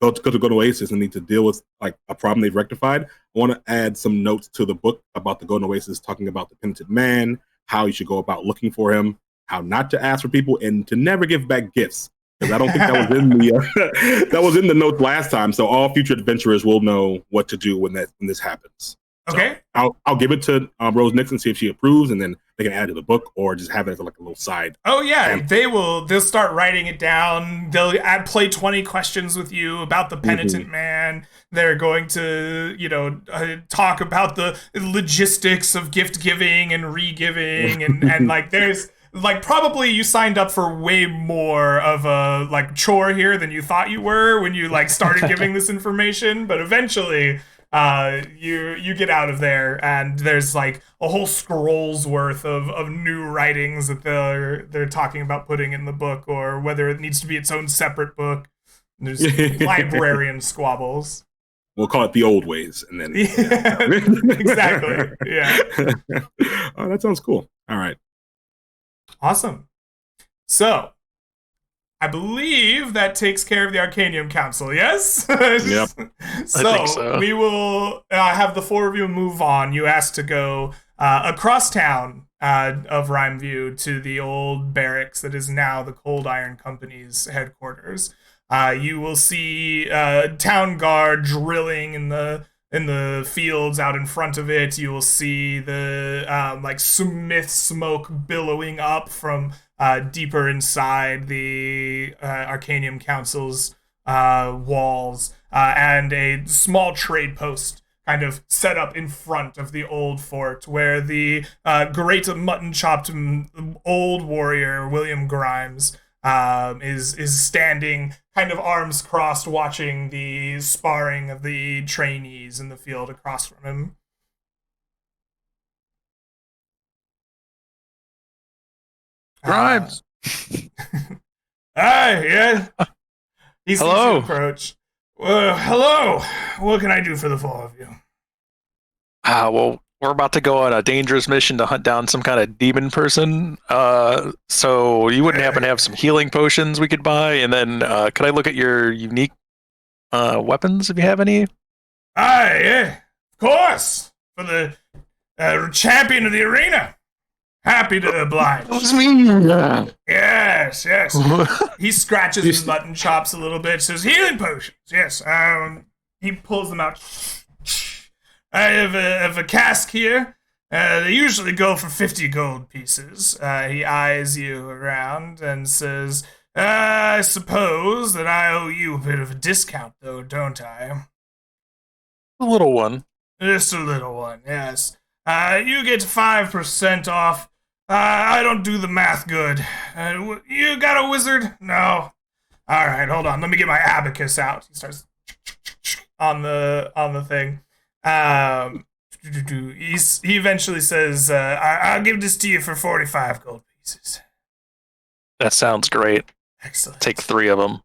S4: go to Golden Oasis and need to deal with like a problem they've rectified, I want to add some notes to the book about the Golden Oasis, talking about the penitent man, how you should go about looking for him, how not to ask for people, and to never give back gifts. Because I don't think that was in the that was in the notes last time. So all future adventurers will know what to do when this happens.
S1: Okay.
S4: So I'll give it to Rose Nixon, see if she approves, and then they can add to the book, or just have it as like a little side?
S1: Oh yeah,
S4: And-
S1: they'll start writing it down. They'll play 20 questions with you about the penitent man. They're going to, talk about the logistics of gift giving and re-giving and like there's like probably you signed up for way more of a like chore here than you thought you were when you like started giving this information, but eventually you get out of there and there's like a whole scroll's worth of new writings that they're talking about putting in the book, or whether it needs to be its own separate book. There's librarian squabbles.
S4: We'll call it the old ways, and then
S1: exactly. Yeah.
S4: Oh, that sounds cool. All right.
S1: Awesome. So I believe that takes care of the Arcanium Council, yes?
S4: Yep.
S5: So.
S1: We will have the four of you move on. You asked to go across town of Rhymeview to the old barracks that is now the Cold Iron Company's headquarters. You will see town guard drilling in the fields out in front of it. You will see the like smith smoke billowing up from deeper inside the Arcanium Council's walls, and a small trade post kind of set up in front of the old fort, where the great mutton-chopped old warrior William Grimes is standing, kind of arms crossed, watching the sparring of the trainees in the field across from him.
S5: Grimes.
S1: Hi, yeah. He sees
S5: Hello.
S1: you approach. Hello. What can I do for the four of you?
S5: Well, we're about to go on a dangerous mission to hunt down some kind of demon person. So you wouldn't happen to have some healing potions we could buy? And then could I look at your unique weapons if you have any?
S1: Yeah. Of course. For the champion of the arena. Happy to oblige.
S5: That was me.
S1: Yes. He scratches his mutton chops a little bit, says, healing potions. Yes. He pulls them out. I have a cask here. They usually go for 50 gold pieces. He eyes you around and says, I suppose that I owe you a bit of a discount, though, don't I?
S5: A little one.
S1: Just a little one, yes. You get 5% off. I don't do the math good. You got a wizard? No. All right, hold on. Let me get my abacus out. He starts on the thing. He eventually says, I'll give this to you for 45 gold pieces.
S5: That sounds great.
S1: Excellent.
S5: Take 3 of them.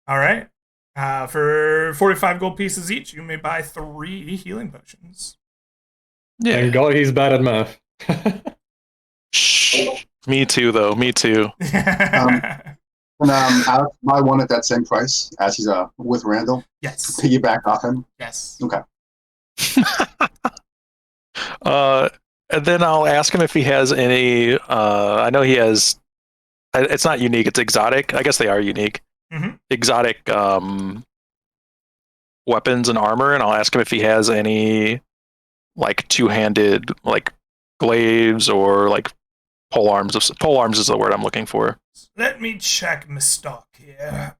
S1: All right. For 45 gold pieces each, you may buy 3 healing potions.
S5: Yeah.
S2: Thank God he's bad at math.
S5: Shh. Me too, though. Me too.
S3: And Alex buy one at that same price as he's with Randall.
S1: Yes.
S3: Piggyback off him.
S1: Yes.
S3: Okay.
S5: And then I'll ask him if he has any. I know he has. It's not unique. It's exotic. I guess they are unique.
S1: Mm-hmm.
S5: Exotic weapons and armor, and I'll ask him if he has any like two-handed like glaives or like pole arms. Pole arms is the word I'm looking for.
S1: Let me check my stock here.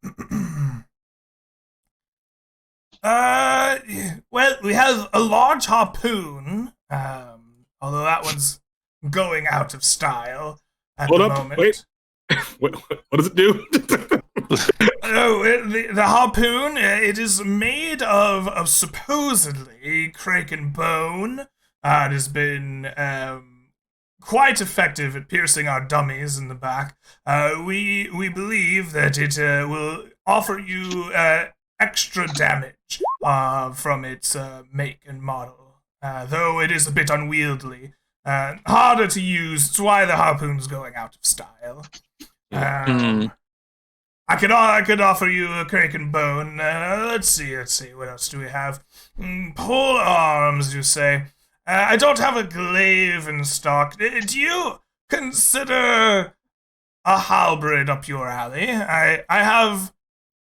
S1: Well, we have a large harpoon, although that one's going out of style at
S4: Hold
S1: the
S4: up,
S1: moment.
S4: wait. What does it do?
S1: The harpoon, it is made of supposedly kraken bone. It has been quite effective at piercing our dummies in the back. We believe that it will offer you extra damage from its make and model, though it is a bit unwieldy. Harder to use. It's why the harpoon's going out of style. I could offer you a kraken bone. Let's see. What else do we have? Pole arms, you say? I don't have a glaive in stock. Do you consider a halberd up your alley? I have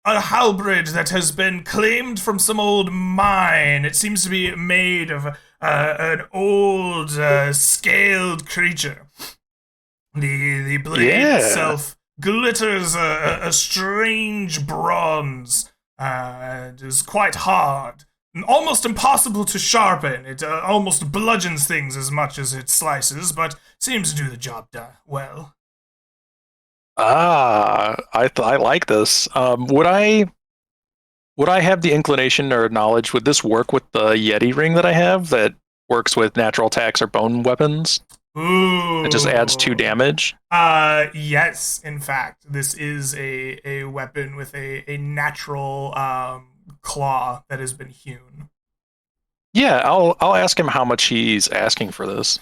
S1: a halberd that has been claimed from some old mine. It seems to be made of an old scaled creature. The blade itself glitters a strange bronze. It is quite hard, almost impossible to sharpen. It almost bludgeons things as much as it slices, but seems to do the job well.
S5: I like this. Would I have the inclination or knowledge? Would this work with the Yeti ring that I have that works with natural attacks or bone weapons?
S1: Ooh.
S5: It just adds 2 damage.
S1: Yes, in fact, this is a weapon with a natural claw that has been hewn.
S5: Yeah, I'll ask him how much he's asking for this.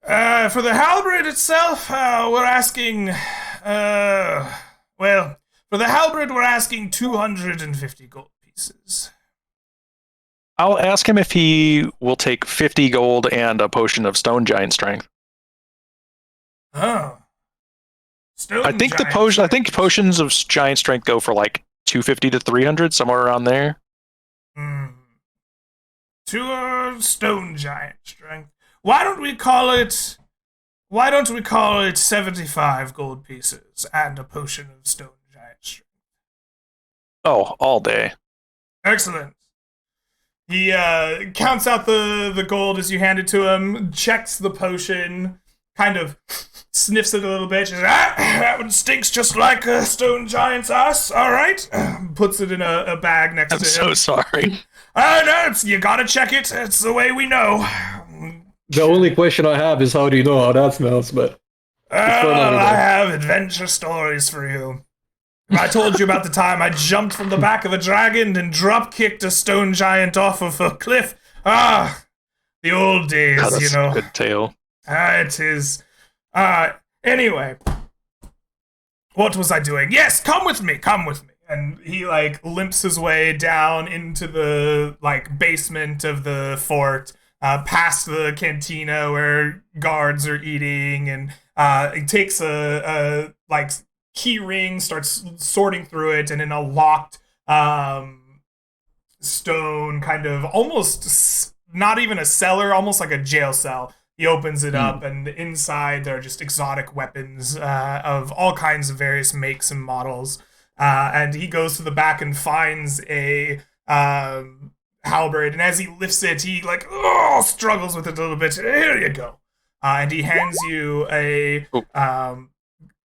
S1: For the halberd itself, we're asking, for the halberd, we're asking 250 gold pieces.
S5: I'll ask him if he will take 50 gold and a potion of stone giant strength.
S1: Oh.
S5: I think potions of giant strength go for like 250 to 300, somewhere around there.
S1: To stone giant strength. Why don't we call it 75 gold pieces and a potion of stone giant strength?
S5: Oh, all day.
S1: Excellent. He counts out the gold as you hand it to him, checks the potion, kind of sniffs it a little bit. Says, that one stinks just like a stone giant's ass. All right. Puts it in a bag next to him.
S5: I'm so sorry.
S1: No, you gotta check it. It's the way we know.
S2: The only question I have is how do you know how that smells, but...
S1: I have adventure stories for you. I told you about the time I jumped from the back of a dragon and drop-kicked a stone giant off of a cliff. The old days,
S5: that's a good tale.
S1: It is. Anyway. What was I doing? Yes, come with me. And he, limps his way down into the, basement of the fort, past the cantina where guards are eating, and he takes a key ring, starts sorting through it, and in a locked stone kind of almost not even a cellar, almost like a jail cell. He opens it up, and inside there are just exotic weapons of all kinds of various makes and models. And he goes to the back and finds a halberd, and as he lifts it, he struggles with it a little bit. Here you go. And he hands you a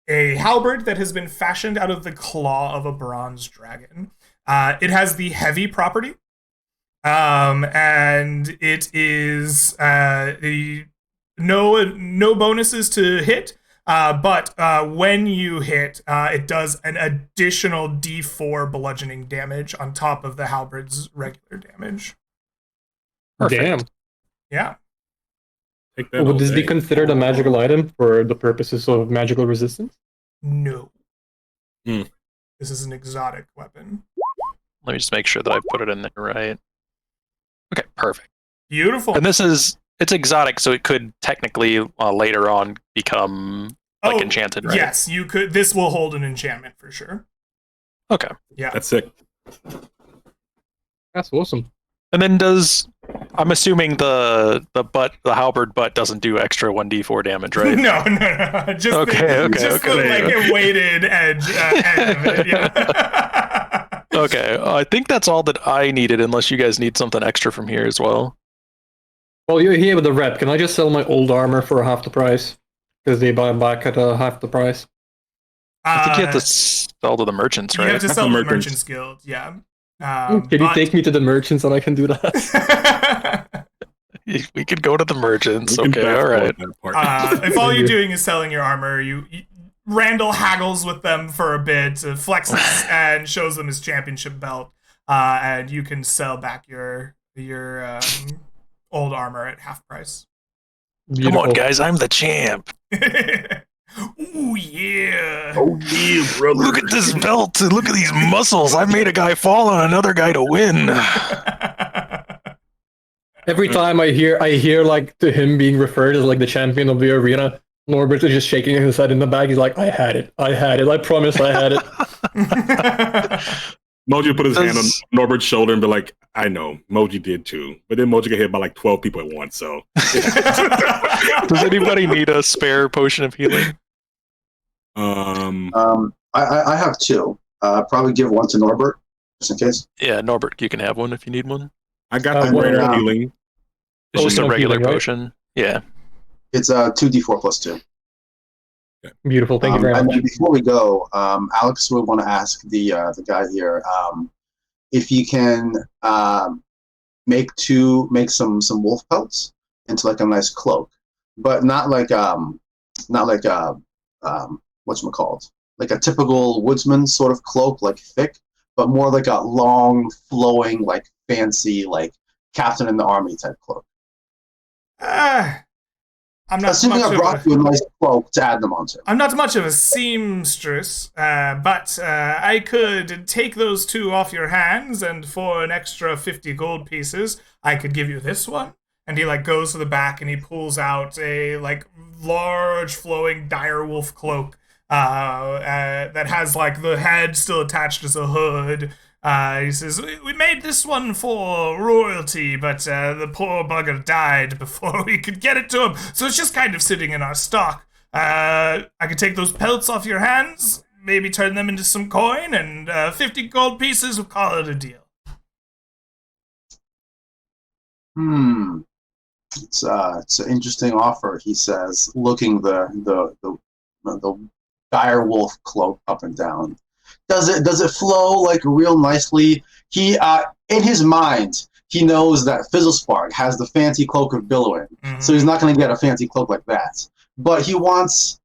S1: halberd that has been fashioned out of the claw of a bronze dragon. It has the heavy property, and it is no bonuses to hit. But when you hit, it does an additional D4 bludgeoning damage on top of the halberd's regular damage.
S5: Perfect.
S2: Damn.
S1: Yeah.
S2: Would this be considered a magical item for the purposes of magical resistance?
S1: No. This is an exotic weapon.
S5: Let me just make sure that I put it in there right. Okay, perfect.
S1: Beautiful.
S5: And it's exotic, so it could technically later on become enchanted, right?
S1: Yes, you could. This will hold an enchantment for sure.
S5: Okay.
S1: Yeah.
S4: That's sick.
S2: That's awesome.
S5: And then I'm assuming the halberd butt doesn't do extra 1d4 damage, right?
S1: No. Just the weighted edge end of it. Yeah.
S5: Okay. I think that's all that I needed, unless you guys need something extra from here as well.
S2: Well, you're here with the rep. Can I just sell my old armor for half the price? Because they buy back at half the price.
S5: I think you have to sell to the merchants, right?
S1: You have to sell to the Merchants Guild, yeah.
S2: Can you take me to the merchants and I can do that?
S5: We could go to the merchants. Okay, all right.
S1: If all you're doing is selling your armor, Randall haggles with them for a bit, flexes and shows them his championship belt, and you can sell back your old armor at half price.
S5: Beautiful. Come on, guys, I'm the champ.
S1: Ooh, yeah.
S4: Oh, yeah, brother.
S5: Look at this belt. Look at these muscles. I made a guy fall on another guy to win.
S2: Every time I hear to him being referred as the champion of the arena, Norbert is just shaking his head in the back. He's like, I had it. I promise I had it.
S4: Moji put his hand on Norbert's shoulder and be like, I know, Moji did too. But then Moji got hit by like 12 people at once, so.
S5: Does anybody need a spare potion of healing?
S3: I have 2. Probably give one to Norbert, just in case.
S5: Yeah, Norbert, you can have one if you need one.
S4: I got the
S3: one,
S4: rare healing.
S5: It's just a
S2: Potion of
S5: regular
S2: healing, right?
S5: potion. Yeah.
S3: It's 2d4 plus 2.
S2: Beautiful. Thank you very
S3: And
S2: much.
S3: then before we go, Alex would want to ask the guy here if he can make some wolf pelts into like a nice cloak, but not like whatchamacallit, like a typical woodsman sort of cloak, like thick, but more like a long, flowing, like fancy, like captain in the army type cloak.
S1: I'm not
S3: Assuming
S1: much
S3: I
S1: of
S3: brought you a nice cloak to add them onto.
S1: I'm not much of a seamstress, but I could take those 2 off your hands, and for an extra 50 gold pieces, I could give you this one. And he like goes to the back and he pulls out a like large flowing direwolf cloak that has like the head still attached as a hood. He says, we made this one for royalty, but the poor bugger died before we could get it to him, so it's just kind of sitting in our stock. I could take those pelts off your hands, maybe turn them into some coin, and 50 gold pieces, we'll call it a deal.
S3: It's an interesting offer, he says, looking the dire wolf cloak up and down. Does it flow like real nicely? He in his mind he knows that Fizzlespark has the fancy cloak of billowing, so he's not going to get a fancy cloak like that. But he wants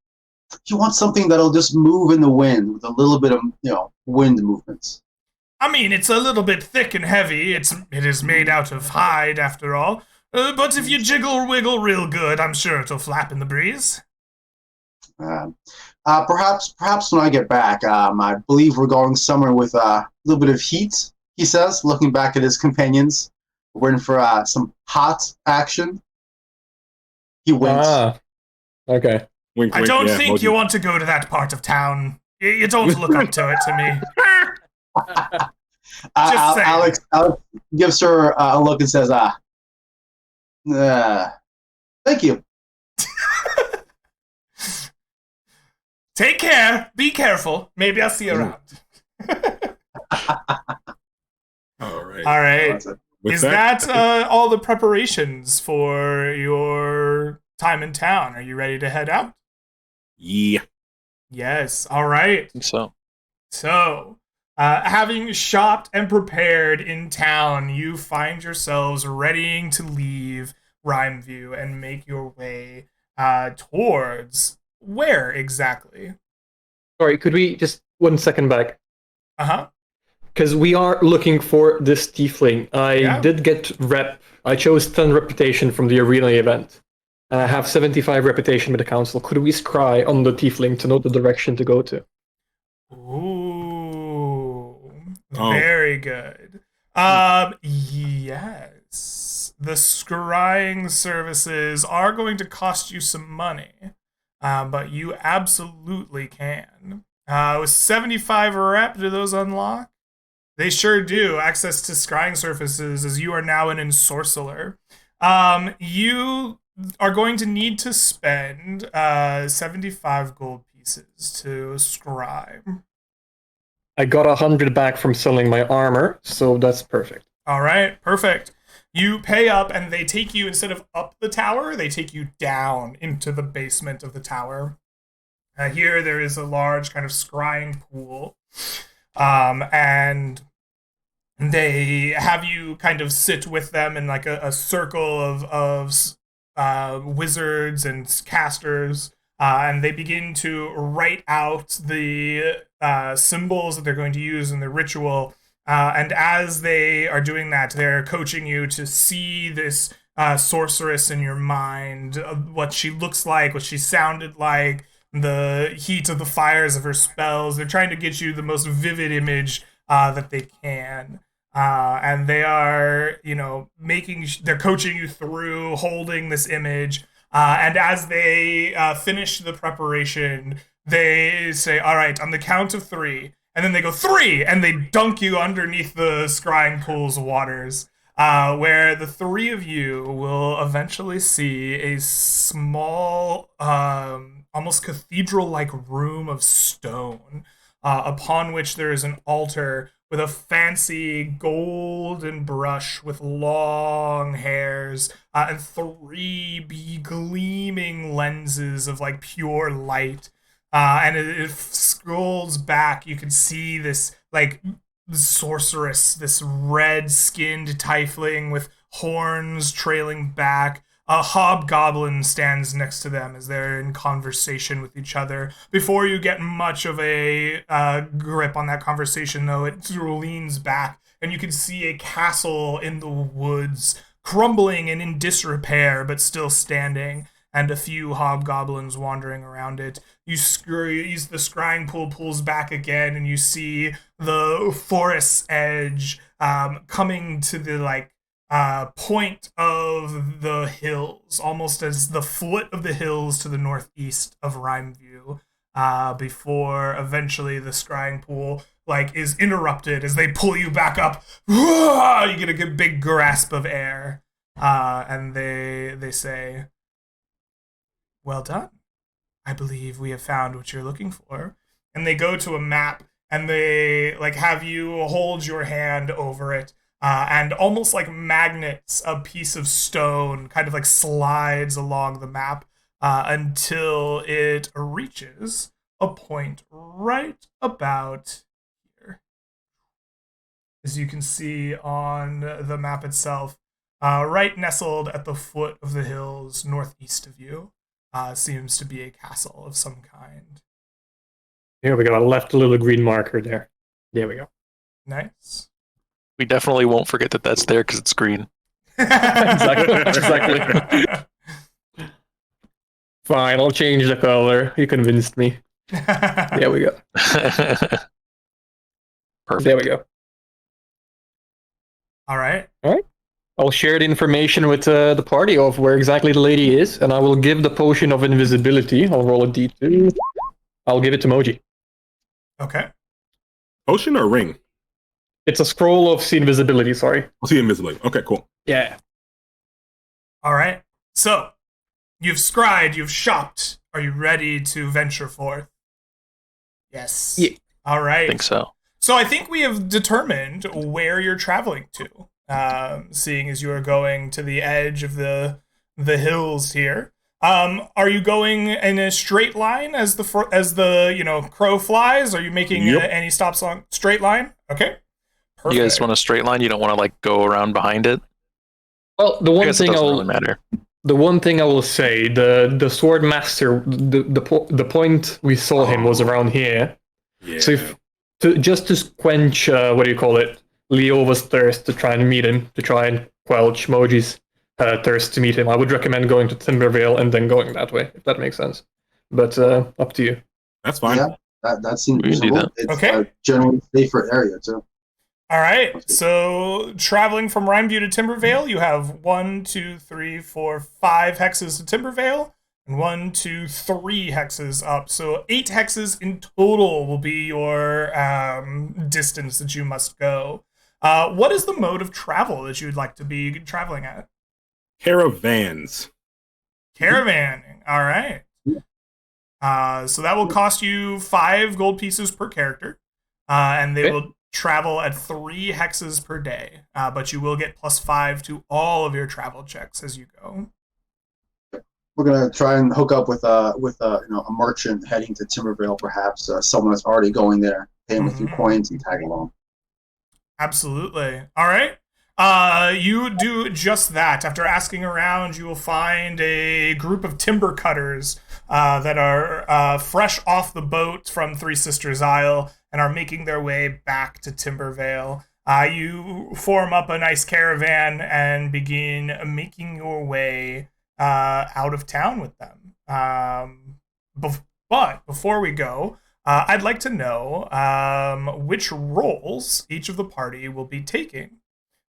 S3: something that'll just move in the wind with a little bit of wind movements.
S1: I mean, it's a little bit thick and heavy. It is made out of hide, after all. But if you jiggle or wiggle real good, I'm sure it'll flap in the breeze.
S3: Perhaps when I get back, I believe we're going somewhere with a little bit of heat, he says, looking back at his companions. We're in for some hot action. He winks.
S2: Okay.
S4: Wink,
S1: I
S4: wink,
S1: don't
S4: yeah,
S1: think
S4: Moji.
S1: you want to go to that part of town. You don't look up to it to me. Just saying.
S3: Alex gives her a look and says, thank you.
S1: Take care. Be careful. Maybe I'll see you around.
S4: All right.
S1: All right.
S4: With
S1: Is that all the preparations for your time in town? Are you ready to head out?
S4: Yeah.
S1: Yes. All right.
S5: So,
S1: having shopped and prepared in town, you find yourselves readying to leave Rhymeview and make your way towards where exactly?
S2: Sorry, could we just 1 second back?
S1: Uh-huh.
S2: Because we are looking for this tiefling. I did get rep. I chose 10 reputation from the arena event. And I have 75 reputation with the council. Could we scry on the tiefling to know the direction to go to?
S1: Ooh.
S4: Oh.
S1: Very good. Yes. The scrying services are going to cost you some money. But you absolutely can. With 75 rep, do those unlock? They sure do. Access to scrying surfaces, as you are now an ensorceler. You are going to need to spend 75 gold pieces to scry.
S2: I got 100 back from selling my armor, so that's perfect.
S1: All right, perfect. You pay up, and they take you, instead of up the tower, they take you down into the basement of the tower. Here, there is a large kind of scrying pool. And they have you kind of sit with them in like a circle of wizards and casters, and they begin to write out the symbols that they're going to use in the ritual. And as they are doing that, they're coaching you to see this sorceress in your mind, what she looks like, what she sounded like, the heat of the fires of her spells. They're trying to get you the most vivid image that they can. And they are, they're coaching you through holding this image. And as they finish the preparation, they say, all right, on the count of 3, And then they go 3, and they dunk you underneath the scrying pool's waters, where the 3 of you will eventually see a small, almost cathedral-like room of stone, upon which there is an altar with a fancy golden brush with long hairs, and 3 gleaming lenses of like pure light. And it scrolls back. You can see this like sorceress, this red-skinned tiefling with horns trailing back. A hobgoblin stands next to them as they're in conversation with each other. Before you get much of a grip on that conversation, though, it leans back, and you can see a castle in the woods, crumbling and in disrepair, but still standing, and a few hobgoblins wandering around it. The scrying pool pulls back again, and you see the forest's edge coming to the point of the hills, almost as the foot of the hills to the northeast of Rhymeview, before eventually the scrying pool is interrupted as they pull you back up. You get a good big grasp of air, and they say, "Well done. I believe we have found what you're looking for." And they go to a map, and they have you hold your hand over it. And almost like magnets, a piece of stone kind of slides along the map until it reaches a point right about here. As you can see on the map itself, right nestled at the foot of the hills northeast of you, seems to be a castle of some kind.
S2: Here we go. I left a little green marker there. There we go.
S1: Nice.
S5: We definitely won't forget that that's there because it's green.
S2: Exactly. Fine, I'll change the color. You convinced me. There we go.
S5: Perfect.
S2: There we go.
S1: All right.
S2: I'll share the information with the party of where exactly the lady is, and I will give the potion of invisibility. I'll roll a d2. I'll give it to Moji.
S1: Okay.
S4: Potion or ring?
S2: It's a scroll of see invisibility, sorry.
S4: I'll see invisibility. Okay, cool.
S2: Yeah.
S1: All right. So, you've scryed, you've shopped. Are you ready to venture forth? Yes.
S2: Yeah.
S1: All right.
S5: I think so.
S1: So I think we have determined where you're traveling to, seeing as you are going to the edge of the hills here. Are you going in a straight line as the crow flies? Are you making any stops on straight line? Okay. Perfect.
S5: You guys want a straight line? You don't want to go around behind it?
S2: Well,
S5: I guess it doesn't really matter.
S2: The one thing I will say, the sword master, the point we saw him was around here.
S4: Yeah.
S2: So just to quench Leova's thirst to try and meet him, to try and quench Moji's thirst to meet him, I would recommend going to Timbervale and then going that way, if that makes sense. But up to you.
S4: That's fine.
S3: Yeah, that seems
S5: We can do
S3: reasonable.
S5: that.
S3: It's
S1: Okay.
S3: a generally safer area too.
S1: All right. So traveling from Rhymeview to Timbervale, you have 1, 2, 3, 4, 5 hexes to Timbervale, and 1, 2, 3 hexes up. So 8 hexes in total will be your distance that you must go. What is the mode of travel that you would like to be traveling at?
S4: Caravans.
S1: Caravanning. All right. So that will cost you 5 gold pieces per character, and they will travel at 3 hexes per day. But you will get +5 to all of your travel checks as you go.
S3: We're gonna try and hook up with a merchant heading to Timbervale, perhaps someone that's already going there, pay him a few coins and tag along.
S1: Absolutely. All right. You do just that. After asking around, you will find a group of timber cutters that are fresh off the boat from Three Sisters Isle and are making their way back to Timbervale. You form up a nice caravan and begin making your way out of town with them. But before we go, I'd like to know which roles each of the party will be taking.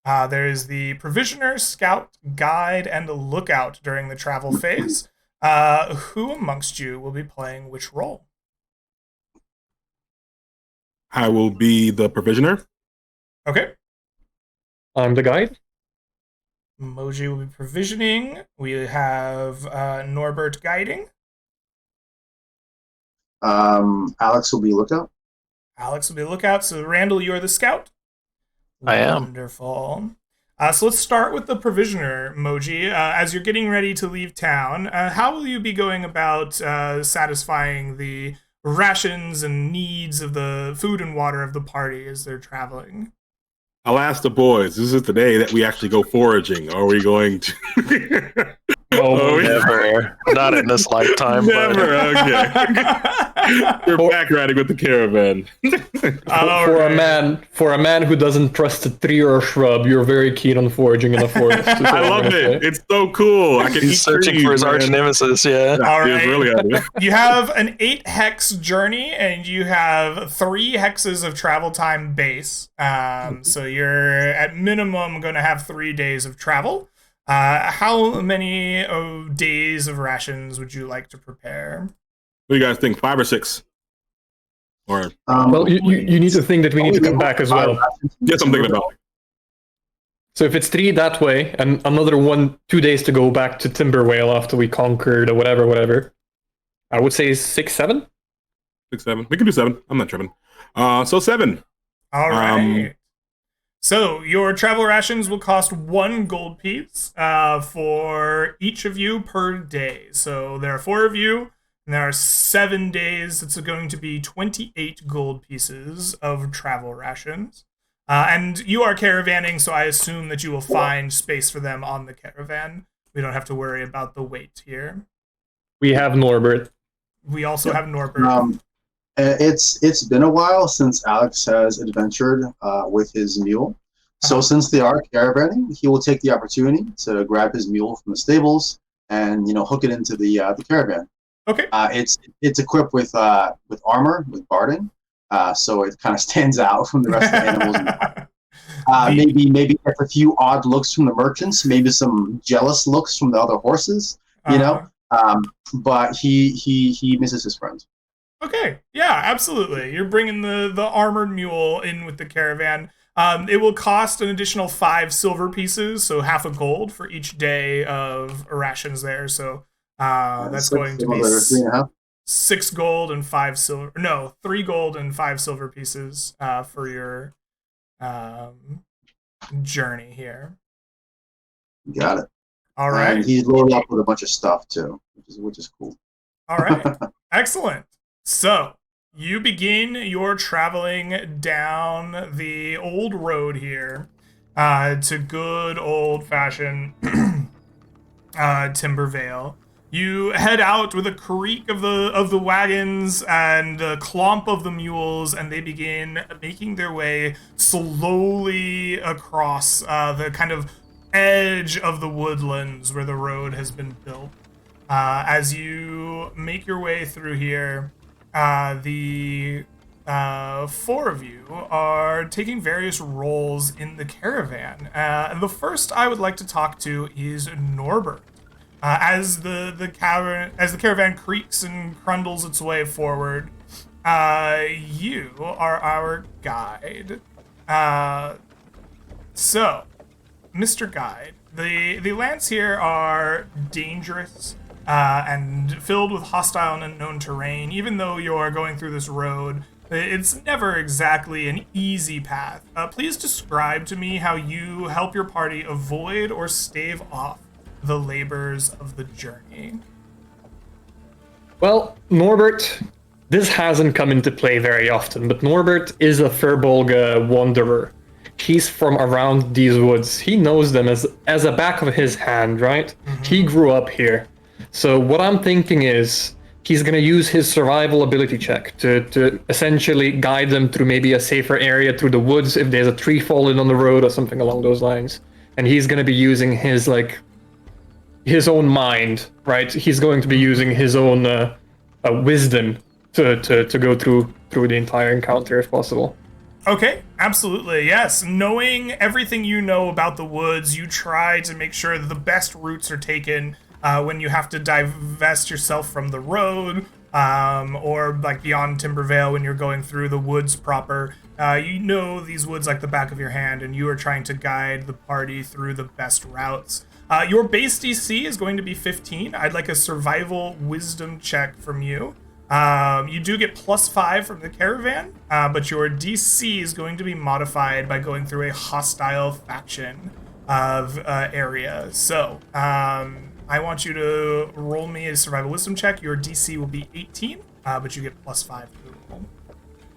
S1: There is the provisioner, scout, guide, and lookout during the travel phase. Who amongst you will be playing which role?
S4: I will be the provisioner.
S1: Okay.
S2: I'm the guide.
S1: Moji will be provisioning. We have Norbert guiding.
S3: Alex will be lookout.
S1: Alex will be lookout. So Randall, you are the scout.
S5: I am.
S1: Wonderful. So let's start with the provisioner, Moji. As you're getting ready to leave town, how will you be going about satisfying the rations and needs of the food and water of the party as they're traveling?
S4: I'll ask the boys, is this the day that we actually go foraging? Are we going to...
S2: Oh,
S5: Never. Not in this lifetime.
S4: Never, okay. We're back riding with the caravan.
S2: For a man who doesn't trust a tree or a shrub, you're very keen on foraging in the forest.
S4: I love it. It's so cool. I can
S5: He's
S4: eat
S5: searching
S4: trees,
S5: for his
S4: man.
S5: arch nemesis, yeah.
S1: All
S4: He was
S1: right.
S4: really out of it.
S1: You have an 8 hex journey, and you have 3 hexes of travel time base. So you're at minimum going to have 3 days of travel. How many days of rations would you like to prepare?
S4: What do you guys think? 5 or 6? Or
S2: Well, you need to think that we need to come back as well.
S4: yes, I'm thinking about it.
S2: So if it's 3 that way, and another 2 days to go back to Timberwhale after we conquered or whatever, I would say 6, 7.
S4: 6, 7. We can do 7. I'm not tripping. So 7.
S1: All right. So your travel rations will cost 1 gold piece for each of you per day. So there are 4 of you, and there are 7 days. It's going to be 28 gold pieces of travel rations. And you are caravanning, so I assume that you will find space for them on the caravan. We don't have to worry about the weight here.
S2: We have Norbert.
S1: We also have Norbert.
S3: It's been a while since Alex has adventured with his mule. So since they are caravanning, he will take the opportunity to grab his mule from the stables and hook it into the caravan.
S1: Okay.
S3: It's equipped with armor, with barding, so it kind of stands out from the rest of the animals. Maybe gets a few odd looks from the merchants, maybe some jealous looks from the other horses, but he misses his friends.
S1: Okay, yeah, absolutely. You're bringing the armored mule in with the caravan. It will cost an additional 5 silver pieces, so half a gold for each day of rations there. So that's going to be 6 gold and 5 silver. No, 3 gold and 5 silver pieces for your journey here.
S3: Got it.
S1: All right.
S3: And he's loaded up with a bunch of stuff too, which is cool.
S1: All right. Excellent. So you begin your traveling down the old road here to good old-fashioned Timbervale. You head out with a creak of the wagons and a clomp of the mules, and they begin making their way slowly across the kind of edge of the woodlands where the road has been built. As you make your way through here, the 4 of you are taking various roles in the caravan. And the first I would like to talk to is Norbert. As the caravan creaks and crundles its way forward, you are our guide. So, Mr. Guide, the lands here are dangerous and filled with hostile and unknown terrain. Even though you're going through this road, it's never exactly an easy path. Please describe to me how you help your party avoid or stave off the labors of the journey.
S2: Well, Norbert, this hasn't come into play very often, but Norbert is a Furbolga wanderer. He's from around these woods. He knows them as a back of his hand, right? Mm-hmm. He grew up here. So what I'm thinking is he's going to use his survival ability check to essentially guide them through maybe a safer area through the woods if there's a tree falling on the road or something along those lines. And he's going to be using his own mind, right? He's going to be using his own wisdom to go through the entire encounter if possible.
S1: Okay, absolutely, yes. Knowing everything you know about the woods, you try to make sure that the best routes are taken when you have to divest yourself from the road, or like beyond Timbervale when you're going through the woods proper. You know these woods like the back of your hand, and you are trying to guide the party through the best routes. Your base DC is going to be 15. I'd like a survival wisdom check from you. You do get +5 from the caravan, but your DC is going to be modified by going through a hostile faction of area. So, I want you to roll me a survival wisdom check. Your DC will be 18, but you get +5 to the roll.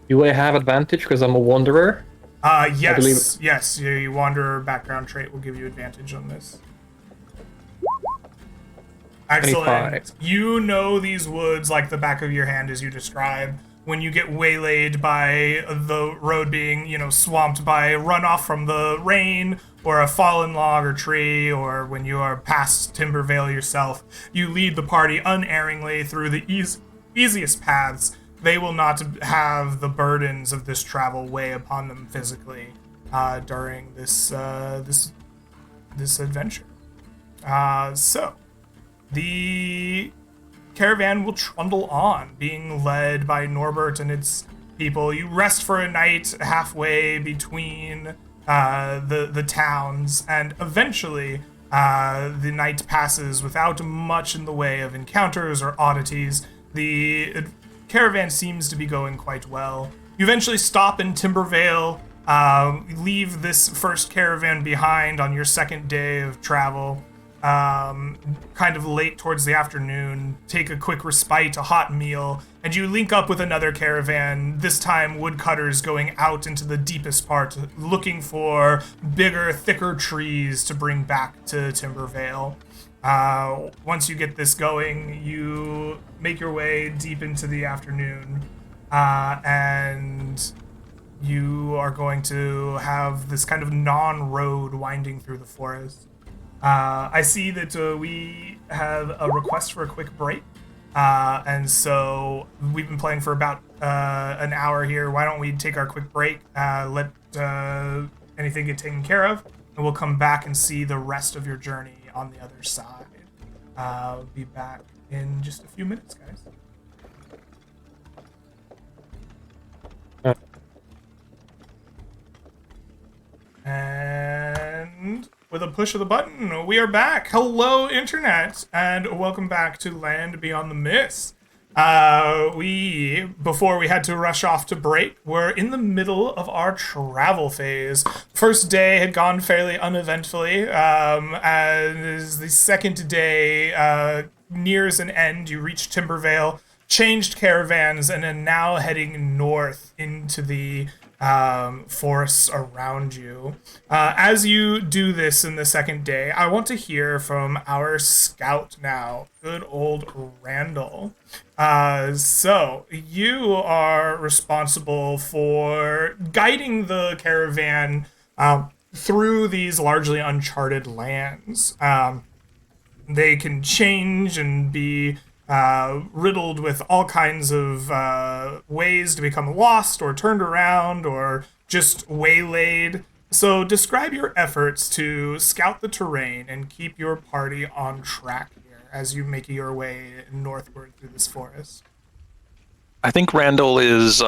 S2: Do I have advantage because I'm a wanderer?
S1: Yes, yes. Your wanderer background trait will give you advantage on this. Excellent.
S2: 25.
S1: You know these woods like the back of your hand, as you describe. When you get waylaid by the road being, swamped by runoff from the rain or a fallen log or tree, or when you are past Timbervale yourself, you lead the party unerringly through the easiest paths. They will not have the burdens of this travel weigh upon them physically during this adventure. So the caravan will trundle on, being led by Norbert and its people. You rest for a night halfway between the towns, and eventually the night passes without much in the way of encounters or oddities. The caravan seems to be going quite well. You eventually stop in Timbervale, leave this first caravan behind on your second day of travel. Kind of late towards the afternoon, take a quick respite, a hot meal, and you link up with another caravan, this time woodcutters going out into the deepest part, looking for bigger, thicker trees to bring back to Timbervale. Once you get this going, you make your way deep into the afternoon, and you are going to have this kind of non-road winding through the forest. I see that we have a request for a quick break, and so we've been playing for about an hour here. Why don't we take our quick break, let anything get taken care of, and we'll come back and see the rest of your journey on the other side. I'll be back in just a few minutes, guys. And with a push of the button, we are back. Hello, Internet, and welcome back to Land Beyond the Mist. Before we had to rush off to break, we're in the middle of our travel phase. First day had gone fairly uneventfully, as the second day nears an end. You reach Timbervale, changed caravans, and are now heading north into the forests around you. As you do this in the second day, I want to hear from our scout now, good old Randall. So you are responsible for guiding the caravan through these largely uncharted lands. They can change and be riddled with all kinds of ways to become lost or turned around or just waylaid. So describe your efforts to scout the terrain and keep your party on track here as you make your way northward through this forest.
S5: I think Randall is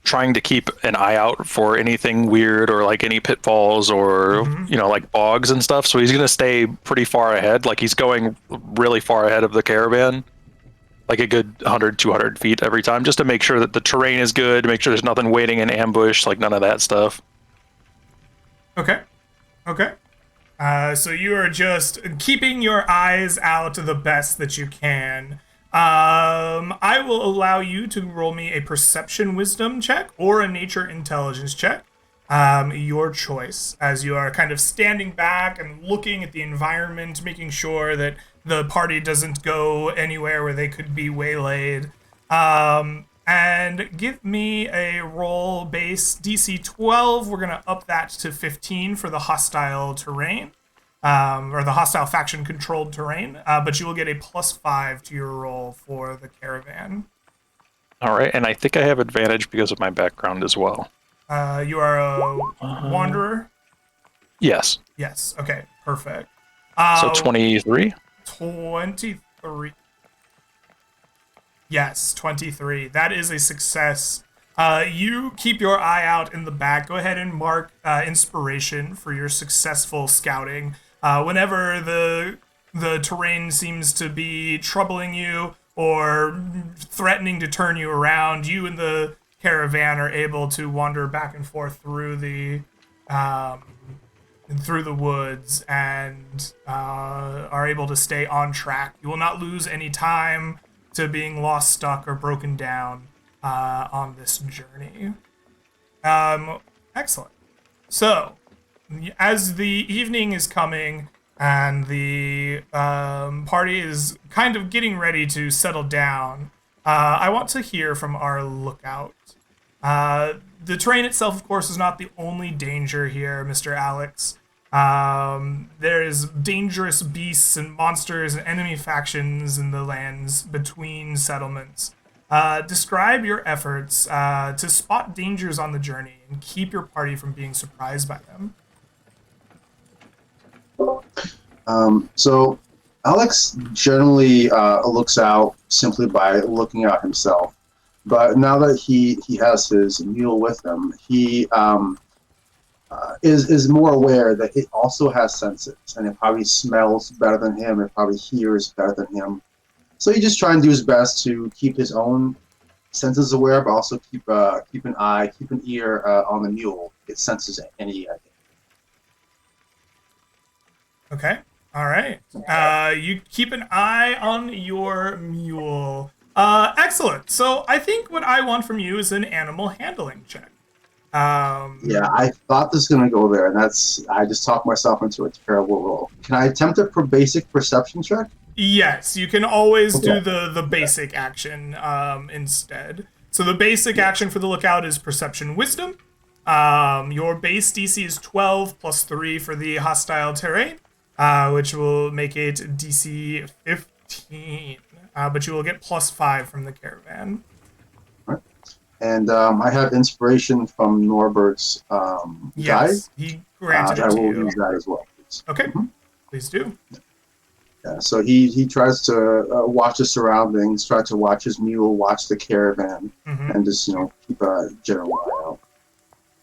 S5: trying to keep an eye out for anything weird or like any pitfalls or, like bogs and stuff. So he's going to stay pretty far ahead. Like he's going really far ahead of the caravan. Like a good 100, 200 feet every time, just to make sure that the terrain is good, make sure there's nothing waiting in ambush, like none of that stuff.
S1: Okay. So you are just keeping your eyes out the best that you can. I will allow you to roll me a perception wisdom check or a nature intelligence check. Your choice, as you are kind of standing back and looking at the environment, making sure that the party doesn't go anywhere where they could be waylaid. And give me a roll base DC 12. We're going to up that to 15 for the hostile terrain, or the hostile faction controlled terrain. But you will get a +5 to your roll for the caravan.
S5: All right, and I think I have advantage because of my background as well.
S1: You are a wanderer?
S5: Yes.
S1: Yes. Okay, perfect.
S5: So 23?
S1: 23. Yes, 23. That is a success. You keep your eye out in the back. Go ahead and mark inspiration for your successful scouting. Whenever the terrain seems to be troubling you or threatening to turn you around, you and the caravan are able to wander back and forth um, through the woods and are able to stay on track. You will not lose any time to being lost, stuck, or broken down on this journey. Excellent. So, as the evening is coming and the party is kind of getting ready to settle down, I want to hear from our lookout. The terrain itself, of course, is not the only danger here, Mr. Alex. There is dangerous beasts and monsters and enemy factions in the lands between settlements. Describe your efforts to spot dangers on the journey and keep your party from being surprised by them.
S3: So Alex generally looks out simply by looking out himself. But now that he has his mule with him, he is more aware that it also has senses, and it probably smells better than him, it probably hears better than him. So he just try and do his best to keep his own senses aware, but also keep an eye, keep an ear on the mule. It senses any.
S1: Okay. All right. You keep an eye on your mule. Excellent. So I think what I want from you is an animal handling check.
S3: Yeah, I thought this was going to go there, and I just talked myself into a terrible roll. Can I attempt it for basic perception check?
S1: Yes, you can always do the basic action instead. So the basic action for the lookout is perception wisdom. Your base DC is 12 plus 3 for the hostile terrain, which will make it DC 15. But you will get plus 5 from the caravan.
S3: And I have inspiration from Norbert's guide.
S1: Yes, he granted it to
S3: I will
S1: you.
S3: use that as well, please.
S1: Okay, please do.
S3: Yeah, so he tries to watch the surroundings, try to watch his mule, watch the caravan, and just keep a general eye out.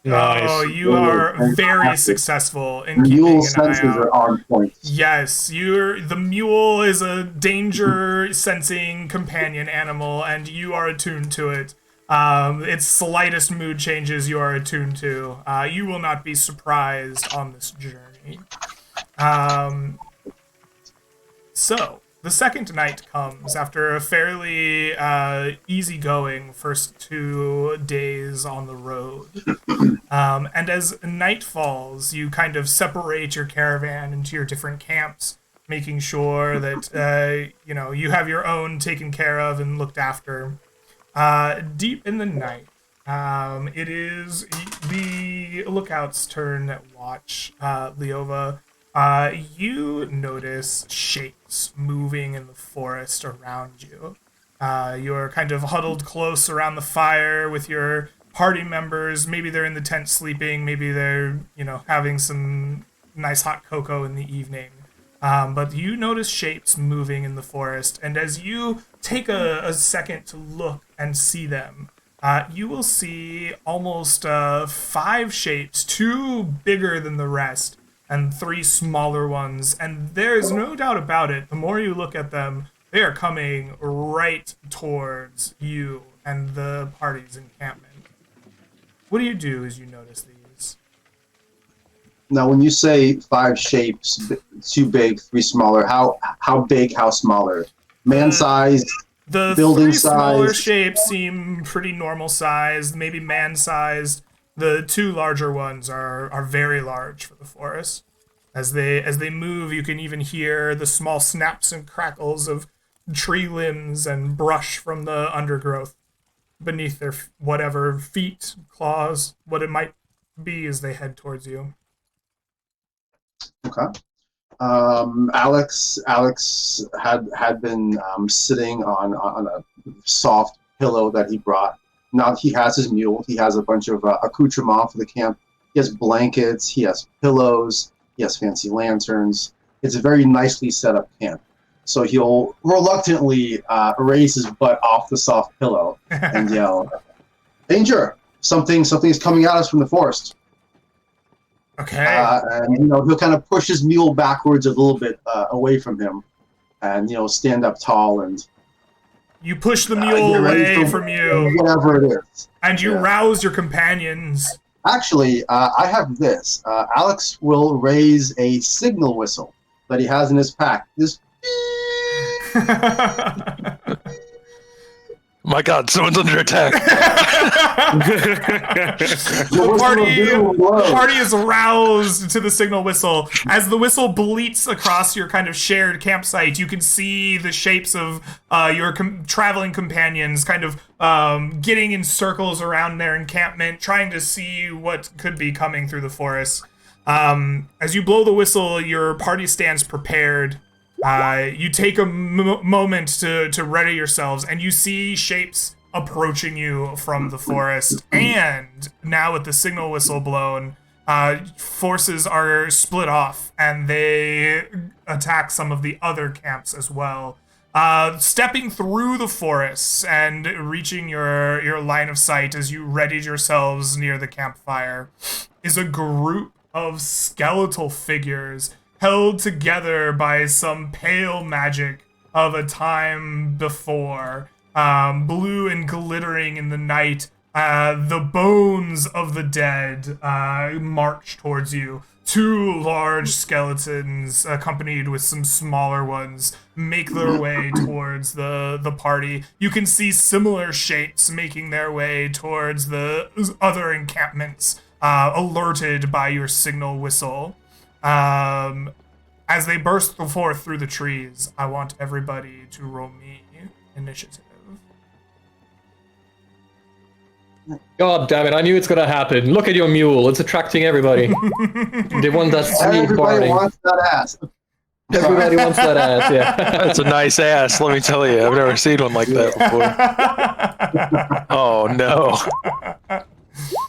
S2: Nice.
S1: Oh, you are very successful in
S3: The
S1: keeping
S3: mule
S1: an eye
S3: senses
S1: out.
S3: are on point.
S1: Yes, the mule is a danger-sensing companion animal, and you are attuned to it. Its slightest mood changes you are attuned to. You will not be surprised on this journey. So, the second night comes after a fairly easygoing first 2 days on the road. And as night falls, you kind of separate your caravan into your different camps, making sure that you have your own taken care of and looked after. Deep in the night, it is the lookout's turn at watch. Leova, you notice shapes moving in the forest around you. You're kind of huddled close around the fire with your party members. Maybe they're in the tent sleeping. Maybe they're, having some nice hot cocoa in the evening. But you notice shapes moving in the forest, and as you take a second to look and see them, you will see almost 5 shapes, 2 bigger than the rest, and 3 smaller ones. And there's no doubt about it, the more you look at them, they are coming right towards you and the party's encampment. What do you do as you notice these?
S3: Now, when you say 5 shapes, 2 big, 3 smaller, how big, how smaller? Man-sized,
S1: The
S3: building
S1: 3 smaller
S3: size?
S1: shapes seem pretty normal sized, maybe man-sized. The 2 larger ones are very large for the forest. As they move, you can even hear the small snaps and crackles of tree limbs and brush from the undergrowth beneath their whatever feet, claws, what it might be as they head towards you.
S3: Okay. Alex had been sitting on a soft pillow that he brought. Now he has his mule. He has a bunch of accoutrements for the camp. He has blankets. He has pillows. He has fancy lanterns. It's a very nicely set up camp. So he'll reluctantly raise his butt off the soft pillow and yell, "Danger! Something's coming at us from the forest."
S1: Okay.
S3: And he'll kind of push his mule backwards a little bit away from him, and stand up tall and
S1: You push the mule
S3: get ready
S1: away
S3: for
S1: from you,
S3: whatever it is.
S1: and you rouse your companions.
S3: Actually, I have this. Alex will raise a signal whistle that he has in his pack. This.
S5: My God, someone's under attack.
S1: The party is roused to the signal whistle. As the whistle bleats across your kind of shared campsite, you can see the shapes of your traveling companions kind of getting in circles around their encampment, trying to see what could be coming through the forest. As you blow the whistle, your party stands prepared. You take a moment to ready yourselves, and you see shapes approaching you from the forest. And now with the signal whistle blown, forces are split off, and they attack some of the other camps as well. Stepping through the forests and reaching your line of sight as you readied yourselves near the campfire is a group of skeletal figures held together by some pale magic of a time before. Blue and glittering in the night, the bones of the dead march towards you. Two large skeletons, accompanied with some smaller ones, make their way towards the party. You can see similar shapes making their way towards the other encampments, alerted by your signal whistle. As they burst forth through the trees, I want everybody to roll me initiative.
S2: God damn it, I knew it's gonna happen. Look at your mule, it's attracting everybody. They want that sweet
S3: Everybody
S2: party.
S3: wants that ass.
S2: Everybody wants that ass, yeah.
S5: That's a nice ass, let me tell you. I've never seen one like that before. Oh, no.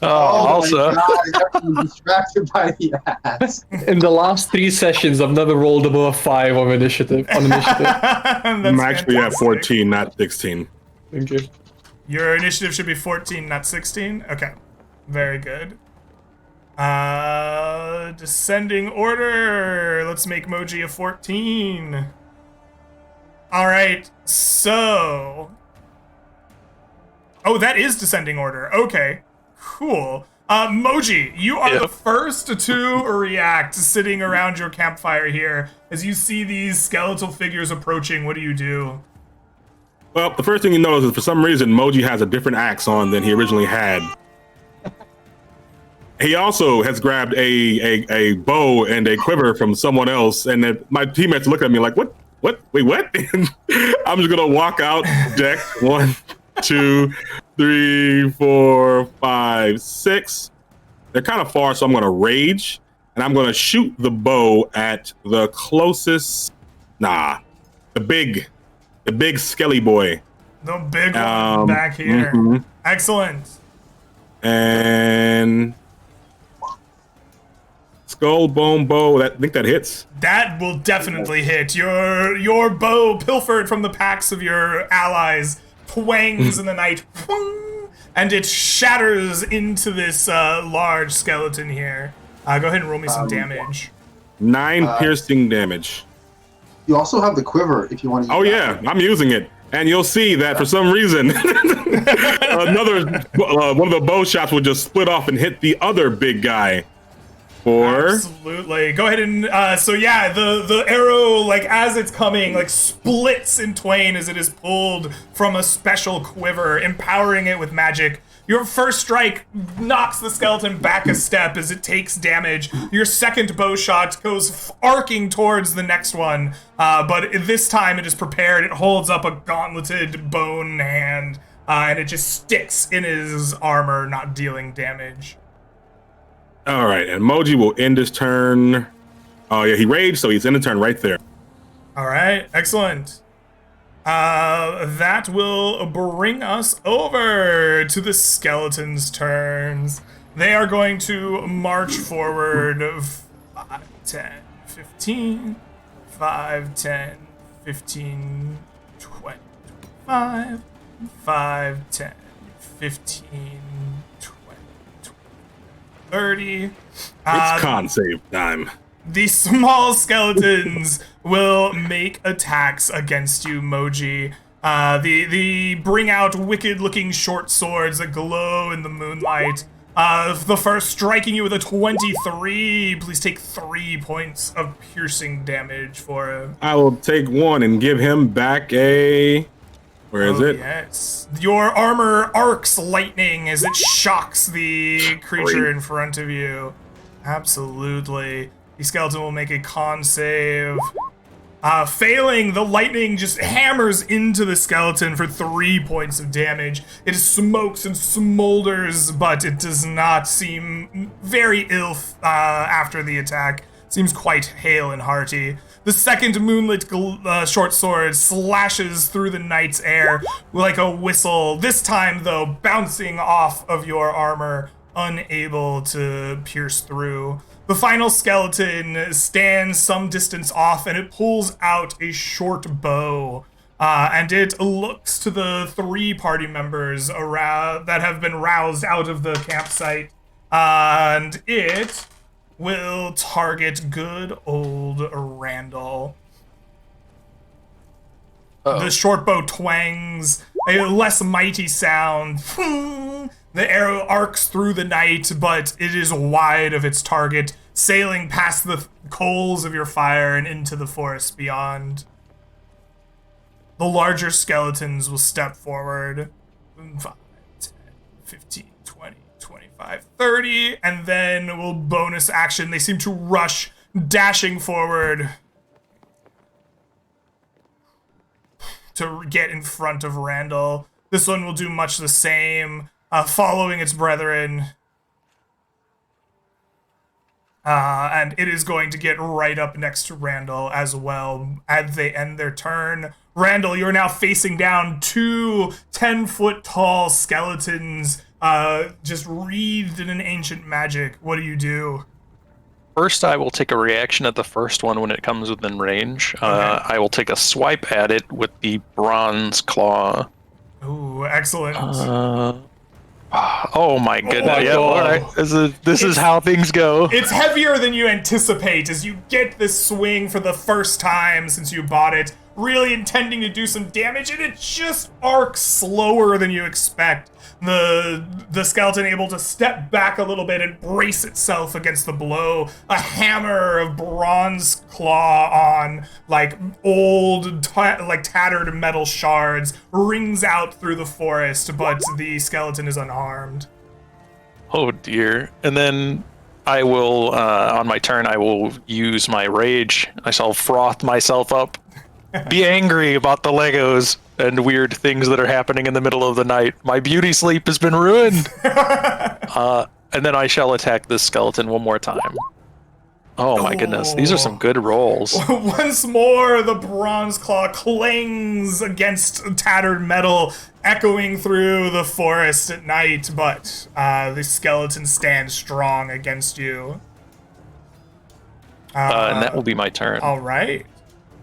S5: Oh, also.
S3: My God, everyone's distracted by the ass.
S2: In the last 3 sessions, I've never rolled above 5 on initiative.
S4: I'm actually at 14, not 16.
S2: Thank you.
S1: Your initiative should be 14, not 16? Okay. Very good. Descending order. Let's make Moji a 14. Alright, so... Oh, that is descending order. Okay. Cool. Moji, you are the first to react sitting around your campfire here. As you see these skeletal figures approaching, what do you do?
S4: Well, the first thing you notice is for some reason Moji has a different axe on than he originally had. He also has grabbed a bow and a quiver from someone else, and then my teammates look at me like, what? Wait, what? I'm just gonna walk out deck 1, 2, 3, 4, 5, 6. They're kind of far, so I'm gonna rage, and I'm gonna shoot the bow at the closest. The big skelly boy.
S1: The big one back here.
S4: Mm-hmm.
S1: Excellent.
S4: And skull, bone, bow. I think that hits.
S1: That will definitely hit. Your bow, pilfered from the packs of your allies, twangs in the night, and it shatters into this large skeleton here. Go ahead and roll me some damage.
S4: 9 piercing damage.
S3: You also have the quiver if you want to use
S4: Yeah, I'm using it. And you'll see that for some reason, another one of the bow shots will just split off and hit the other big guy.
S1: Absolutely. Go ahead and the arrow, like as it's coming, like splits in twain as it is pulled from a special quiver, empowering it with magic. Your first strike knocks the skeleton back a step as it takes damage. Your second bow shot goes arcing towards the next one, but this time it is prepared. It holds up a gauntleted bone hand, and it just sticks in his armor, not dealing damage.
S4: All right, and Moji will end his turn. Oh yeah, he raged, so he's in the turn right there.
S1: All right, excellent. That will bring us over to the skeletons' turns. They are going to march forward 5, 10, 15, 5, 10, 15, 20, 25, 5, 10, 15, 20, 30.
S4: It's con save time.
S1: The small skeletons will make attacks against you, Moji. The bring out wicked-looking short swords that glow in the moonlight. The first striking you with a 23. Please take 3 points of piercing damage for him.
S4: I will take one and give him back a... Where is it?
S1: Yes. Your armor arcs lightning as it shocks the creature in front of you. Absolutely. The skeleton will make a con save. Failing, the lightning just hammers into the skeleton for 3 points of damage. It smokes and smolders, but it does not seem very ill after the attack. Seems quite hale and hearty. The second moonlit short sword slashes through the night's air like a whistle, this time, though, bouncing off of your armor, unable to pierce through. The final skeleton stands some distance off, and it pulls out a short bow. And it looks to the 3 party members around that have been roused out of the campsite. And it will target good old Randall. The short bow twangs, a less mighty sound. The arrow arcs through the night, but it is wide of its target, sailing past the coals of your fire and into the forest beyond. The larger skeletons will step forward. 5, 10, 15, 20, 25, 30, and then will bonus action. They seem to rush, dashing forward to get in front of Randall. This one will do much the same. Following its brethren. And it is going to get right up next to Randall as well as they end their turn. Randall, you're now facing down 2 10-foot tall skeletons just wreathed in an ancient magic. What do?
S5: First, I will take a reaction at the first one when it comes within range.
S1: Okay.
S5: I will take a swipe at it with the bronze claw.
S1: Ooh, excellent.
S5: Oh my goodness!
S1: my
S5: Yeah, all right. This is how things go.
S1: It's heavier than you anticipate as you get this swing for the first time since you bought it, really intending to do some damage, and it just arcs slower than you expect. The skeleton able to step back a little bit and brace itself against the blow. A hammer of bronze claw on like old, tattered metal shards rings out through the forest, but the skeleton is unharmed.
S5: Oh dear! And then I will, on my turn, I will use my rage. I shall froth myself up, be angry about the Legos and weird things that are happening in the middle of the night. My beauty sleep has been ruined. And then I shall attack this skeleton one more time. Oh my goodness, these are some good rolls.
S1: Once more, the bronze claw clangs against tattered metal, echoing through the forest at night, but the skeleton stands strong against you.
S5: And that will be my turn.
S1: All right.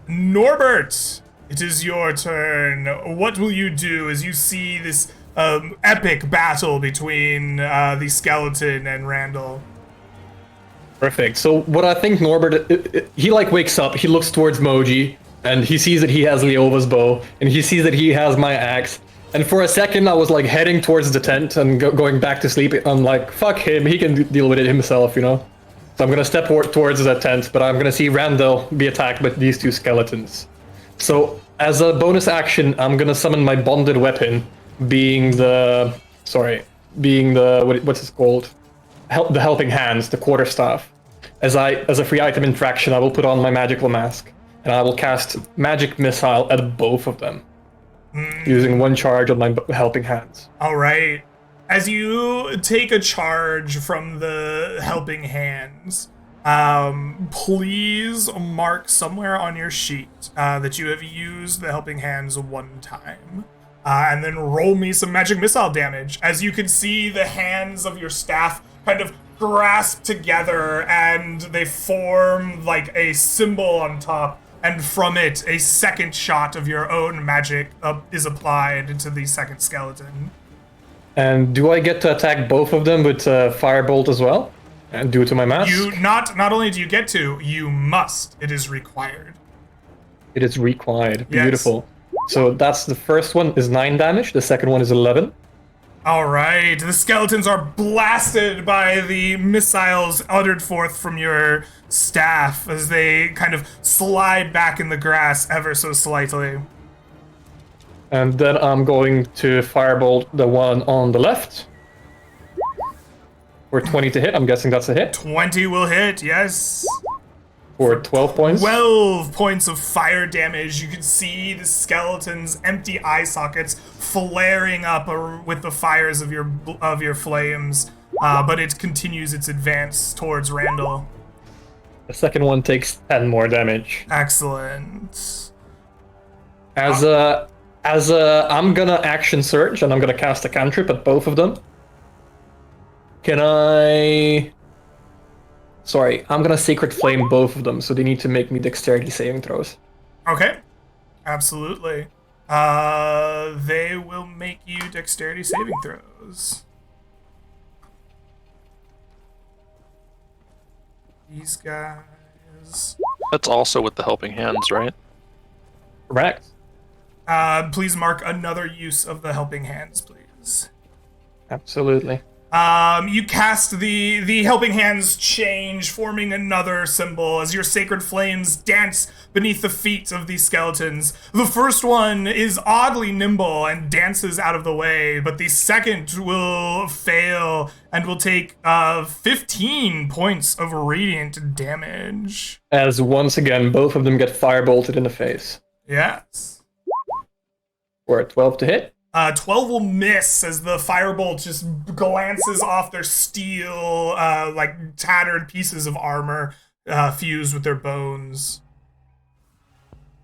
S1: Norbert, it is your turn. What will you do as you see this epic battle between the skeleton and Randall?
S2: Perfect. So what I think Norbert, he like wakes up, he looks towards Moji, and he sees that he has Leova's bow, and he sees that he has my axe. And for a second, I was like heading towards the tent and going back to sleep. I'm like, fuck him, he can deal with it himself, you know? So I'm gonna step towards the tent, but I'm gonna see Randall be attacked by these 2 skeletons. So as a bonus action, I'm gonna summon my bonded weapon, being the what's it called? The helping hands, the quarterstaff. As a free item interaction, I will put on my magical mask, and I will cast magic missile at both of them, using 1 charge on my helping hands.
S1: All right. As you take a charge from the helping hands, please mark somewhere on your sheet that you have used the helping hands 1 time. And then roll me some magic missile damage. As you can see, the hands of your staff kind of grasp together and they form like a symbol on top and from it, a second shot of your own magic is applied into the second skeleton.
S2: And do I get to attack both of them with Firebolt as well? And due to my mask?
S1: You not only do you get to, you must. It is required.
S2: It is required.
S1: Yes.
S2: Beautiful. So that's the first one is 9 damage. The second one is 11.
S1: All right, the skeletons are blasted by the missiles uttered forth from your staff as they kind of slide back in the grass ever so slightly.
S2: And then I'm going to Firebolt the one on the left. For 20 to hit. I'm guessing that's a hit.
S1: 20 will hit, yes.
S2: For 12 points.
S1: 12 points of fire damage. You can see the skeleton's empty eye sockets flaring up with the fires of your flames, but it continues its advance towards Randall.
S2: The second one takes 10 more damage.
S1: Excellent.
S2: As I'm gonna action surge and I'm gonna cast a cantrip at both of them. Can I? Sorry, I'm gonna Sacred Flame both of them, so they need to make me dexterity saving throws.
S1: Okay. Absolutely. They will make you dexterity saving throws. These guys.
S5: That's also with the helping hands, right?
S2: Correct.
S1: Please mark another use of the helping hands, please.
S2: Absolutely.
S1: You cast the helping hands change, forming another symbol as your sacred flames dance beneath the feet of these skeletons. The first one is oddly nimble and dances out of the way, but the second will fail and will take 15 points of radiant damage.
S2: As once again, both of them get firebolted in the face.
S1: Yes.
S2: For a 12 to hit.
S1: 12 will miss as the firebolt just glances off their steel, like tattered pieces of armor fused with their bones.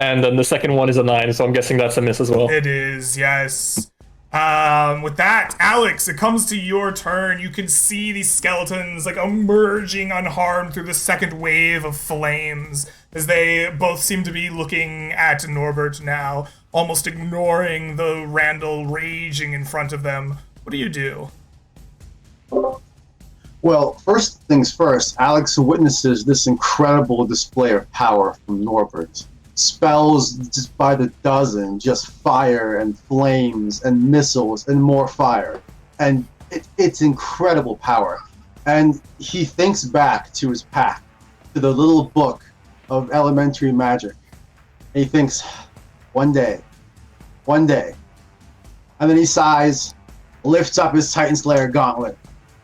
S2: And then the second one is a 9, so I'm guessing that's a miss as well.
S1: It is, yes. With that, Alex, it comes to your turn. You can see these skeletons like emerging unharmed through the second wave of flames as they both seem to be looking at Norbert now, almost ignoring the Randall raging in front of them. What do you do?
S3: Well, first things first, Alex witnesses this incredible display of power from Norbert. Spells just by the dozen, just fire and flames and missiles and more fire. And it's incredible power. And he thinks back to his pack, to the little book of elementary magic. And he thinks, one day. And then he sighs, lifts up his Titan Slayer gauntlet,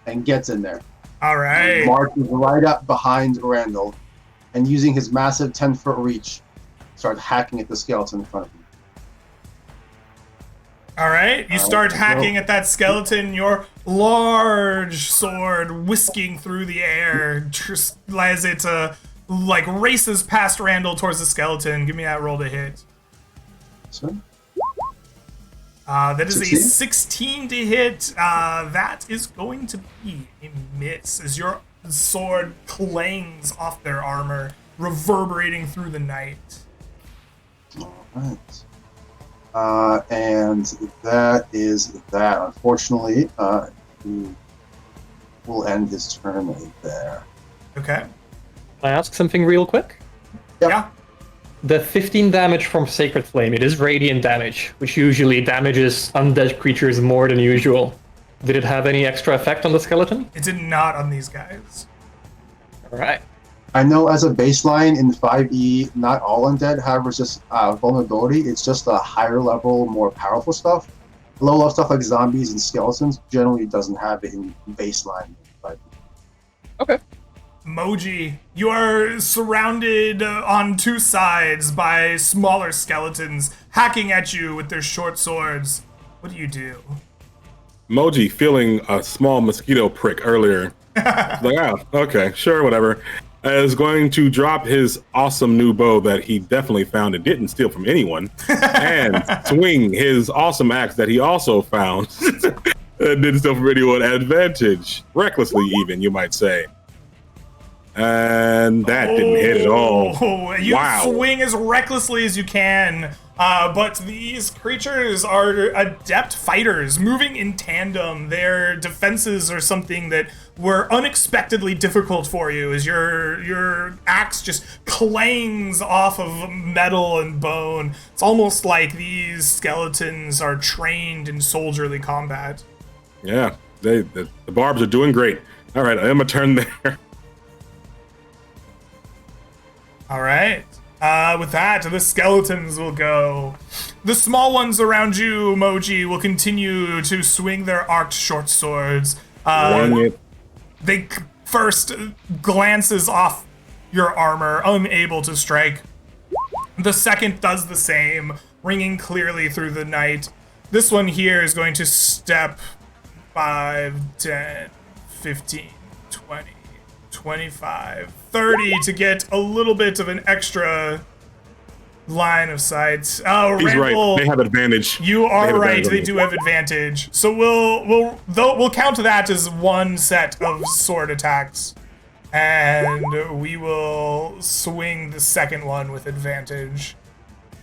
S3: and gets in there.
S1: All right.
S3: Marches right up behind Randall, and using his massive 10-foot reach, start hacking at the skeleton in front of him.
S1: All right. You start hacking at that skeleton, your large sword whisking through the air just as it like races past Randall towards the skeleton. Give me that roll to hit.
S3: So,
S1: that is
S3: 16?
S1: a 16 to hit. That is going to be a miss as your sword clangs off their armor, reverberating through the night.
S3: all right. And that is that. Unfortunately, he will end his turn right there.
S1: Okay.
S2: Can I ask something real quick?
S3: Yep.
S1: Yeah.
S2: The 15 damage from Sacred Flame, it is radiant damage, which usually damages undead creatures more than usual. Did it have any extra effect on the skeleton?
S1: It did not on these guys.
S2: Alright.
S3: I know as a baseline in 5e, not all undead have just vulnerability. It's just a higher level, more powerful stuff. Low level stuff like zombies and skeletons generally doesn't have it in baseline.
S2: Okay.
S1: Moji, you are surrounded on two sides by smaller skeletons hacking at you with their short swords. What do you do?
S4: Moji, feeling a small mosquito prick earlier, like, oh, okay, sure, whatever, is going to drop his awesome new bow that he definitely found and didn't steal from anyone, and swing his awesome axe that he also found and didn't steal from anyone at advantage, recklessly even, you might say. And that didn't hit at all.
S1: You
S4: Wow.
S1: swing as recklessly as you can, but these creatures are adept fighters, moving in tandem. Their defenses are something that were unexpectedly difficult for you, as your axe just clangs off of metal and bone. It's almost like these skeletons are trained in soldierly combat.
S4: Yeah, the barbs are doing great. All right, I am a turn there.
S1: All right. With that, the skeletons will go. The small ones around you, Moji, will continue to swing their arced short swords.
S4: Dang it.
S1: They first glances off your armor, unable to strike. The second does the same, ringing clearly through the night. This one here is going to step 5, 10, 15, 20, 25, 30 to get a little bit of an extra line of sight. Oh,
S4: He's
S1: Randall,
S4: right. They have advantage.
S1: you are
S4: have
S1: right.
S4: advantage on
S1: They
S4: me.
S1: do have advantage. So we'll count that as one set of sword attacks, and we will swing the second one with advantage.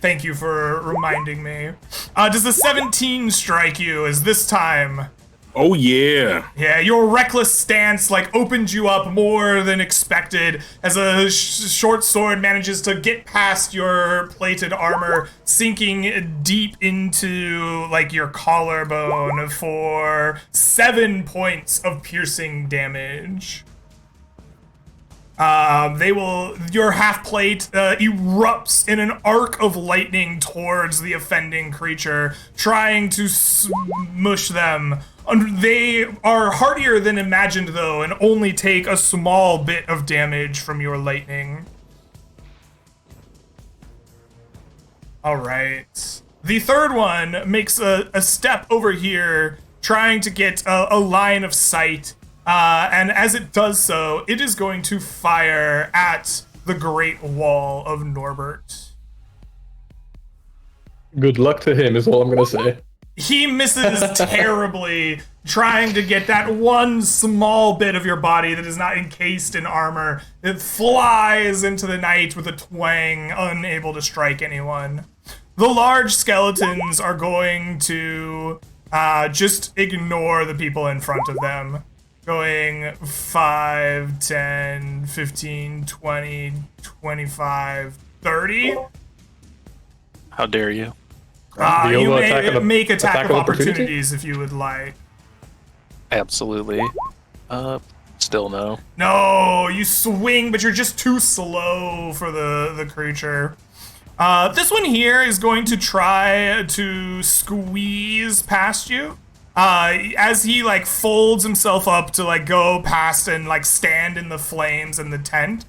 S1: Thank you for reminding me. Does the 17 strike you? As this time?
S4: Oh yeah.
S1: Yeah, your reckless stance opened you up more than expected as a short sword manages to get past your plated armor, sinking deep into your collarbone for 7 points of piercing damage. Your half plate erupts in an arc of lightning towards the offending creature, trying to smush them. They are hardier than imagined, though, and only take a small bit of damage from your lightning. All right. The third one makes a step over here, trying to get a line of sight. And as it does so, it is going to fire at the Great Wall of Norbert.
S2: Good luck to him is all I'm gonna say.
S1: He misses terribly, trying to get that one small bit of your body that is not encased in armor. It flies into the night with a twang, unable to strike anyone. The large skeletons are going to just ignore the people in front of them. Going 5, 10, 15, 20, 25, 30.
S5: How dare you?
S1: You may
S2: attack of-
S1: make attack of
S2: opportunity?
S1: opportunities if you would like.
S5: Absolutely. Still no.
S1: No, you swing, but you're just too slow for the creature. This one here is going to try to squeeze past you. As he folds himself up to go past and stand in the flames in the tent.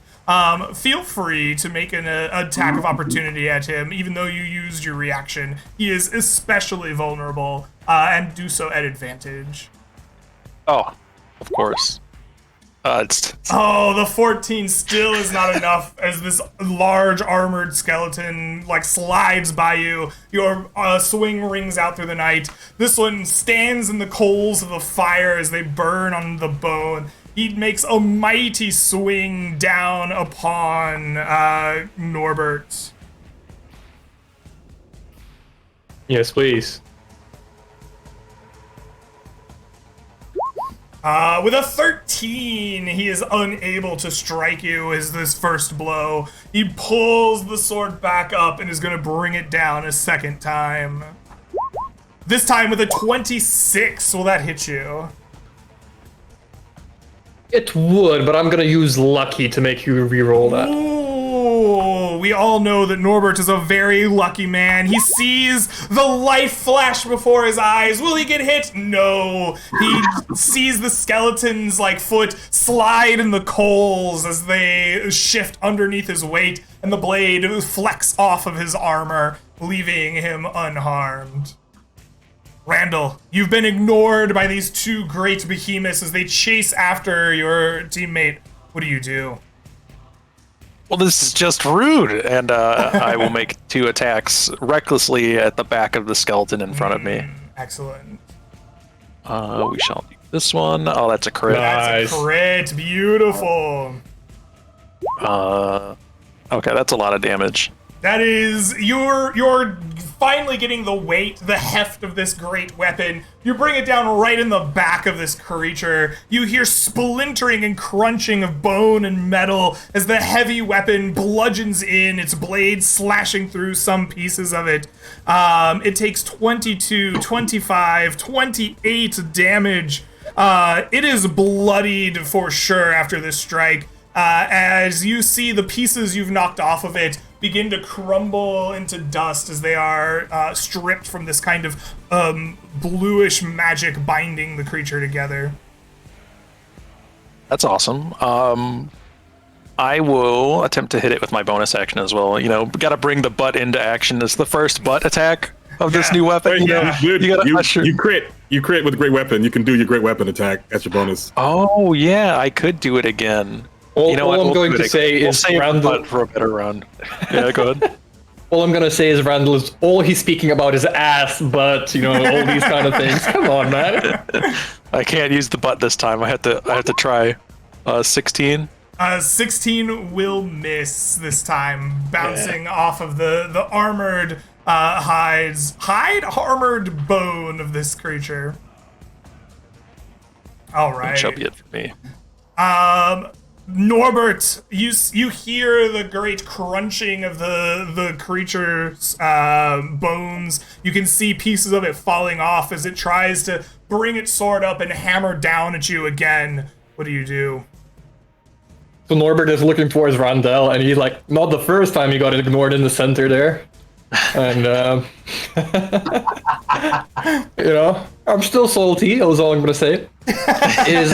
S1: Feel free to make an attack of opportunity at him, even though you used your reaction. He is especially vulnerable, and do so at advantage.
S5: Oh, of course.
S1: Oh, the 14 still is not enough as this large armored skeleton slides by you. Your swing rings out through the night. This one stands in the coals of the fire as they burn on the bone. He makes a mighty swing down upon Norbert.
S2: Yes, please.
S1: With a 13, he is unable to strike you as this first blow. He pulls the sword back up and is going to bring it down a second time. This time with a 26, will that hit you?
S2: It would, but I'm gonna use lucky to make you re-roll that.
S1: Ooh, we all know that Norbert is a very lucky man. He sees the life flash before his eyes. Will he get hit? No. He sees the skeleton's foot slide in the coals as they shift underneath his weight, and the blade flecks off of his armor, leaving him unharmed. Randall, you've been ignored by these two great behemoths as they chase after your teammate. What do you do?
S5: Well, this is just rude, and I will make 2 attacks recklessly at the back of the skeleton in front of me.
S1: Excellent.
S5: We shall do this one. Oh, that's a crit.
S2: Nice.
S1: That's a crit. Beautiful.
S5: Okay, that's a lot of damage.
S1: That is, you're finally getting the weight, the heft of this great weapon. You bring it down right in the back of this creature. You hear splintering and crunching of bone and metal as the heavy weapon bludgeons in, its blade slashing through some pieces of it. It takes 22, 25, 28 damage. It is bloodied for sure after this strike. As you see the pieces you've knocked off of it begin to crumble into dust as they are stripped from this kind of bluish magic binding the creature together.
S5: That's awesome. I will attempt to hit it with my bonus action as well. You know, got to bring the butt into action as the first butt attack of this new weapon. You know,
S4: Dude,
S5: you gotta usher.
S4: you crit with a great weapon. You can do your great weapon attack. That's your bonus.
S5: Oh yeah, I could do it again.
S2: All,
S5: you know
S2: all
S5: what?
S2: I'm
S5: We'll
S2: going
S5: do
S2: to
S5: it
S2: say
S5: again.
S2: is
S5: We'll save the
S2: Randall.
S5: butt for a better round. Yeah, go ahead.
S2: All I'm gonna say is Randall is all he's speaking about is ass, butt, you know, all these kind of things. Come on, man.
S5: I can't use the butt this time. I have to try. 16.
S1: 16 will miss this time, bouncing off of the armored hide armored bone of this creature. All right.
S5: That shall be it for me.
S1: Norbert, you hear the great crunching of the creature's bones. You can see pieces of it falling off as it tries to bring its sword up and hammer down at you again. What do you do?
S2: So Norbert is looking for his Randall, and he's like, not the first time he got ignored in the center there. And, you know, I'm still salty, is all I'm going to say. is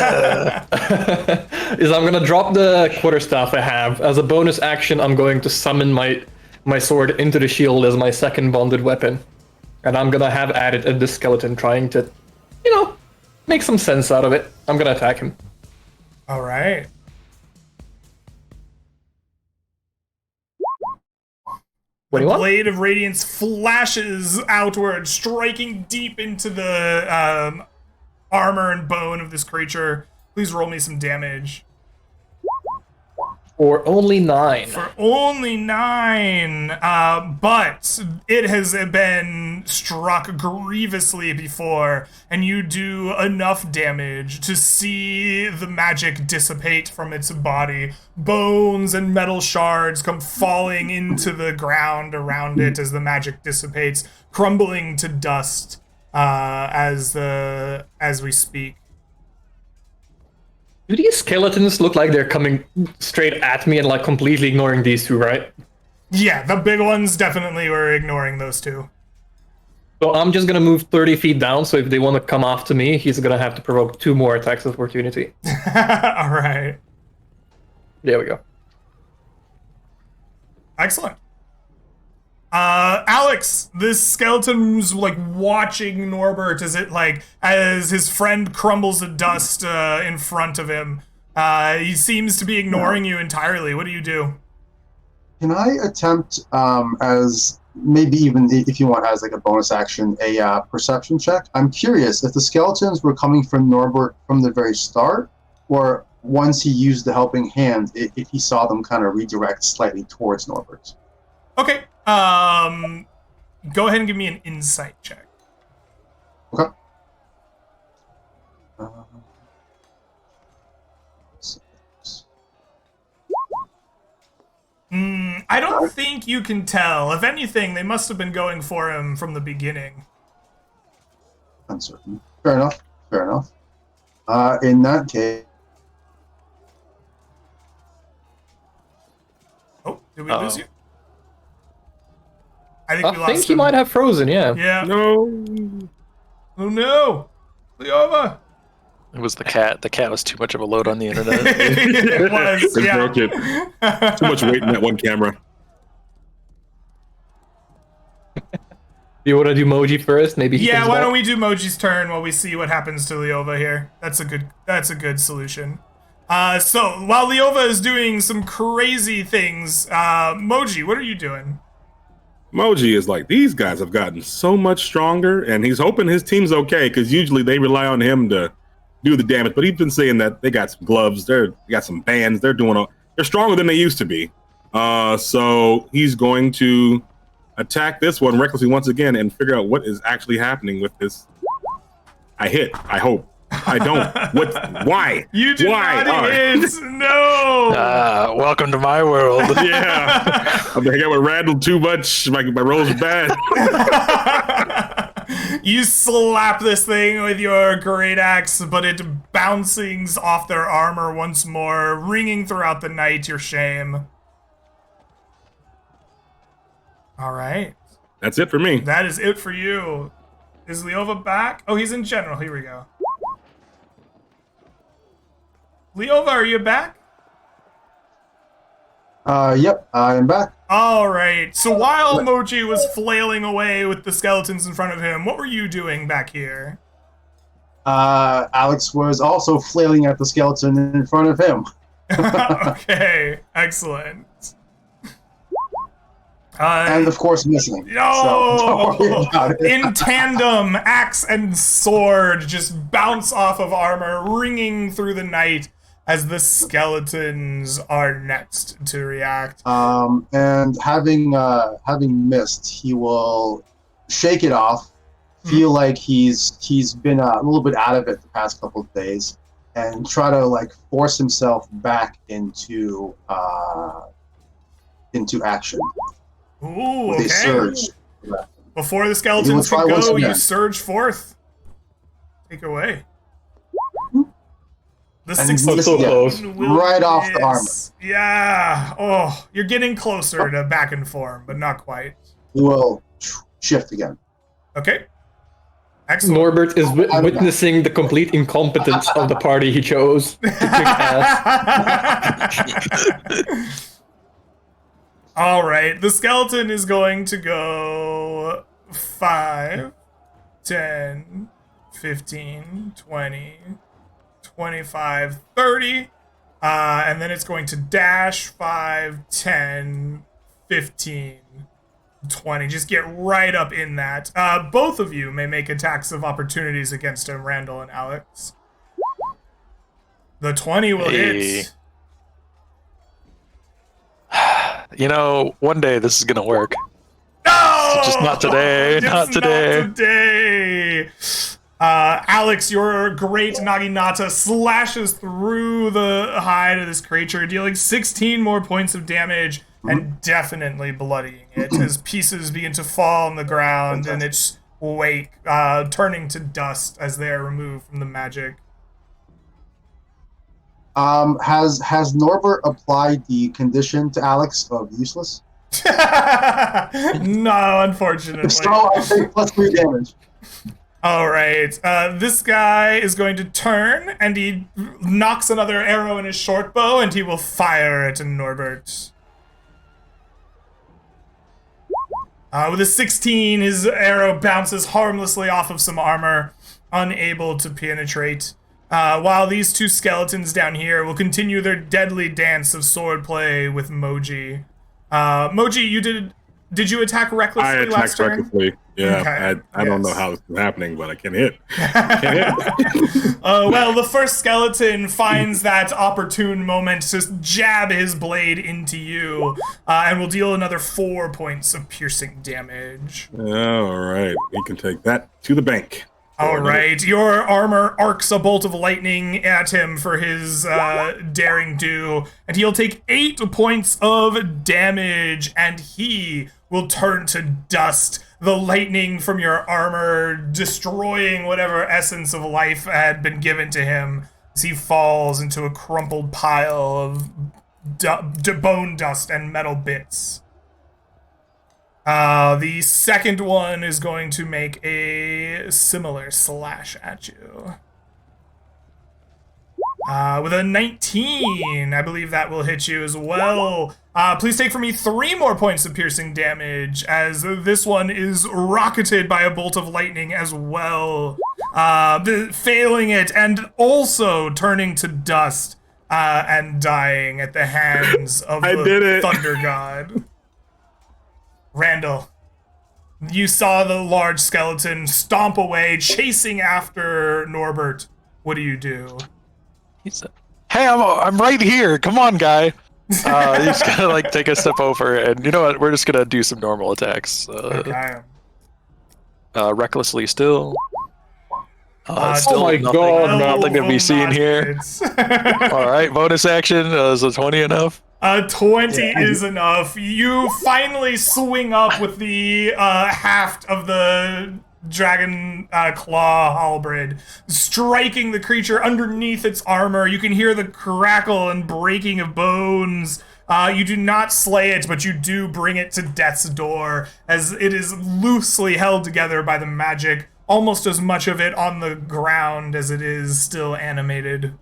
S2: I'm going to drop the quarterstaff I have. As a bonus action, I'm going to summon my sword into the shield as my second bonded weapon. And I'm going to have at it at the skeleton, trying to, you know, make some sense out of it. I'm going to attack him.
S1: All right. The
S2: 21?
S1: blade of radiance flashes outward, striking deep into the armor and bone of this creature. Please roll me some damage.
S2: For only 9.
S1: For only 9, but it has been struck grievously before, and you do enough damage to see the magic dissipate from its body. Bones and metal shards come falling into the ground around it as the magic dissipates, crumbling to dust as we speak.
S2: Do these skeletons look like they're coming straight at me and like completely ignoring these two, right?
S1: Yeah, the big ones definitely were ignoring those two.
S2: So I'm just gonna move 30 feet down, so if they want to come after me, he's gonna have to provoke 2 more attacks of opportunity.
S1: All right.
S2: There we go.
S1: Excellent. Alex, this skeleton's like watching Norbert as his friend crumbles to dust in front of him. He seems to be ignoring you entirely. What do you do?
S3: Can I attempt, as maybe even if you want as like a bonus action, a perception check? I'm curious if the skeletons were coming from Norbert from the very start, or once he used the helping hand, if he saw them kind of redirect slightly towards Norbert.
S1: Okay. Go ahead and give me an insight check.
S3: Okay.
S1: I don't think you can tell. If anything, they must have been going for him from the beginning.
S3: Uncertain. Fair enough. Fair enough. In that case.
S1: Oh, did we lose you? I think
S2: I
S1: we lost
S2: think he
S1: him.
S2: might have frozen, yeah.
S1: Yeah.
S4: No.
S1: Oh no, Leova.
S5: It was the cat. The cat was too much of a load on the internet.
S1: It was.
S4: They
S1: Yeah.
S4: broke it. Too much weight in that one camera.
S2: Do you want to do Moji first? Maybe he
S1: Yeah.
S2: comes
S1: Why
S2: back?
S1: don't we do Moji's turn while we see what happens to Leova here? That's a good solution. So while Leova is doing some crazy things, Moji, what are you doing?
S4: Moji is like, these guys have gotten so much stronger, and he's hoping his team's okay, because usually they rely on him to do the damage. But he's been saying that they got some gloves, they got some bands, they're they're stronger than they used to be. So he's going to attack this one recklessly once again and figure out what is actually happening with this. I hit. I hope. I don't. What? Why?
S1: You did
S4: Why?
S1: not hit. No.
S5: Welcome to my world.
S4: Yeah. I think I would rattle too much. My rolls are bad.
S1: You slap this thing with your great axe, but it bouncings off their armor once more, ringing throughout the night your shame. All right.
S4: That's it for me.
S1: That is it for you. Is Leova back? Oh, he's in general. Here we go. Leova, are you back?
S3: Yep, I am back.
S1: All right. So while Moji was flailing away with the skeletons in front of him, what were you doing back here?
S3: Alex was also flailing at the skeleton in front of him.
S1: Okay, excellent.
S3: And of course missing.
S1: No!
S3: So don't worry about it.
S1: In tandem, axe and sword just bounce off of armor, ringing through the night as the skeletons are next to react.
S3: And having missed, he will shake it off, feel like he's been a little bit out of it the past couple of days, and try to like force himself back into action.
S1: Ooh,
S3: With
S1: okay.
S3: a surge.
S1: Before the skeletons
S3: try
S1: can
S3: once
S1: go, you
S3: again.
S1: surge forth. Take away. The
S3: And
S1: 16
S2: so close.
S1: will
S3: Right off the
S1: miss. Yeah. Oh, you're getting closer to back in form, but not quite.
S3: He will shift again.
S1: Okay. Excellent.
S2: Norbert is witnessing the complete incompetence of the party he chose to kick ass.
S1: All right. The skeleton is going to go 5, 10, 15, 20, 25, 30. And then it's going to dash 5, 10, 15, 20. Just get right up in that. Both of you may make attacks of opportunities against him, Randall and Alex. The 20 will hit.
S5: You know, one day this is gonna work.
S1: No!
S5: Just not today.
S1: Just
S5: Not today.
S1: Not today. Alex, your great Naginata slashes through the hide of this creature, dealing 16 more points of damage and definitely bloodying it as pieces begin to fall on the ground and its wake, turning to dust as they are removed from the magic.
S3: Has Norbert applied the condition to Alex of useless?
S1: No, unfortunately.
S3: If so, I'll take +3 damage.
S1: All right. This guy is going to turn, and he knocks another arrow in his short bow, and he will fire at Norbert. With a 16, his arrow bounces harmlessly off of some armor, unable to penetrate. While these two skeletons down here will continue their deadly dance of swordplay with Moji. Moji, you did you attack recklessly
S4: I
S1: last
S4: attacked
S1: turn?
S4: recklessly. Yeah,
S1: Okay,
S4: I don't know
S1: yes.
S4: how this is happening, but I can hit. I
S1: Well, the first skeleton finds that opportune moment to jab his blade into you, and will deal another 4 points of piercing damage.
S4: All right, he can take that to the bank.
S1: All right, your armor arcs a bolt of lightning at him for his daring do, and he'll take 8 points of damage, and he will turn to dust. The lightning from your armor destroying whatever essence of life had been given to him as he falls into a crumpled pile of bone dust and metal bits. The second one is going to make a similar slash at you. With a 19, I believe that will hit you as well. Please take from me 3 more points of piercing damage, as this one is rocketed by a bolt of lightning as well. Failing it, and also turning to dust and dying at the hands of the Thunder God. Randall, you saw the large skeleton stomp away, chasing after Norbert. What do you do?
S5: Hey, I'm right here. Come on, guy. He's gonna like take a step over, and you know what? We're just gonna do some normal attacks.
S1: Okay.
S5: Recklessly still.
S1: Oh
S5: Still
S2: my
S5: nothing,
S2: God, no.
S5: nothing to be seen here. All right, bonus action. Is a 20 enough?
S1: 20 is enough. You finally swing up with the haft of the dragon claw halberd, striking the creature underneath its armor. You can hear the crackle and breaking of bones. You do not slay it, but you do bring it to death's door, as it is loosely held together by the magic, almost as much of it on the ground as it is still animated.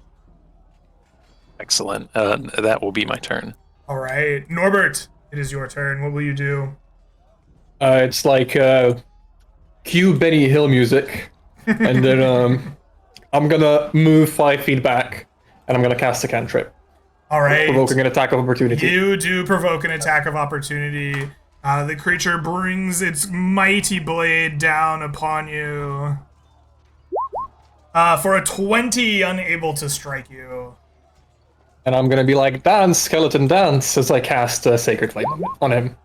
S5: Excellent. That will be my turn.
S1: All right, Norbert, it is your turn. What will you do?
S2: It's like cue Benny Hill music, and then I'm gonna move 5 feet back, and I'm gonna cast a cantrip,
S1: All right.
S2: provoking an attack of opportunity.
S1: You do provoke an attack of opportunity. The creature brings its mighty blade down upon you. For a 20, unable to strike you.
S2: And I'm gonna be like, dance, skeleton, dance, as I cast Sacred Flame on him.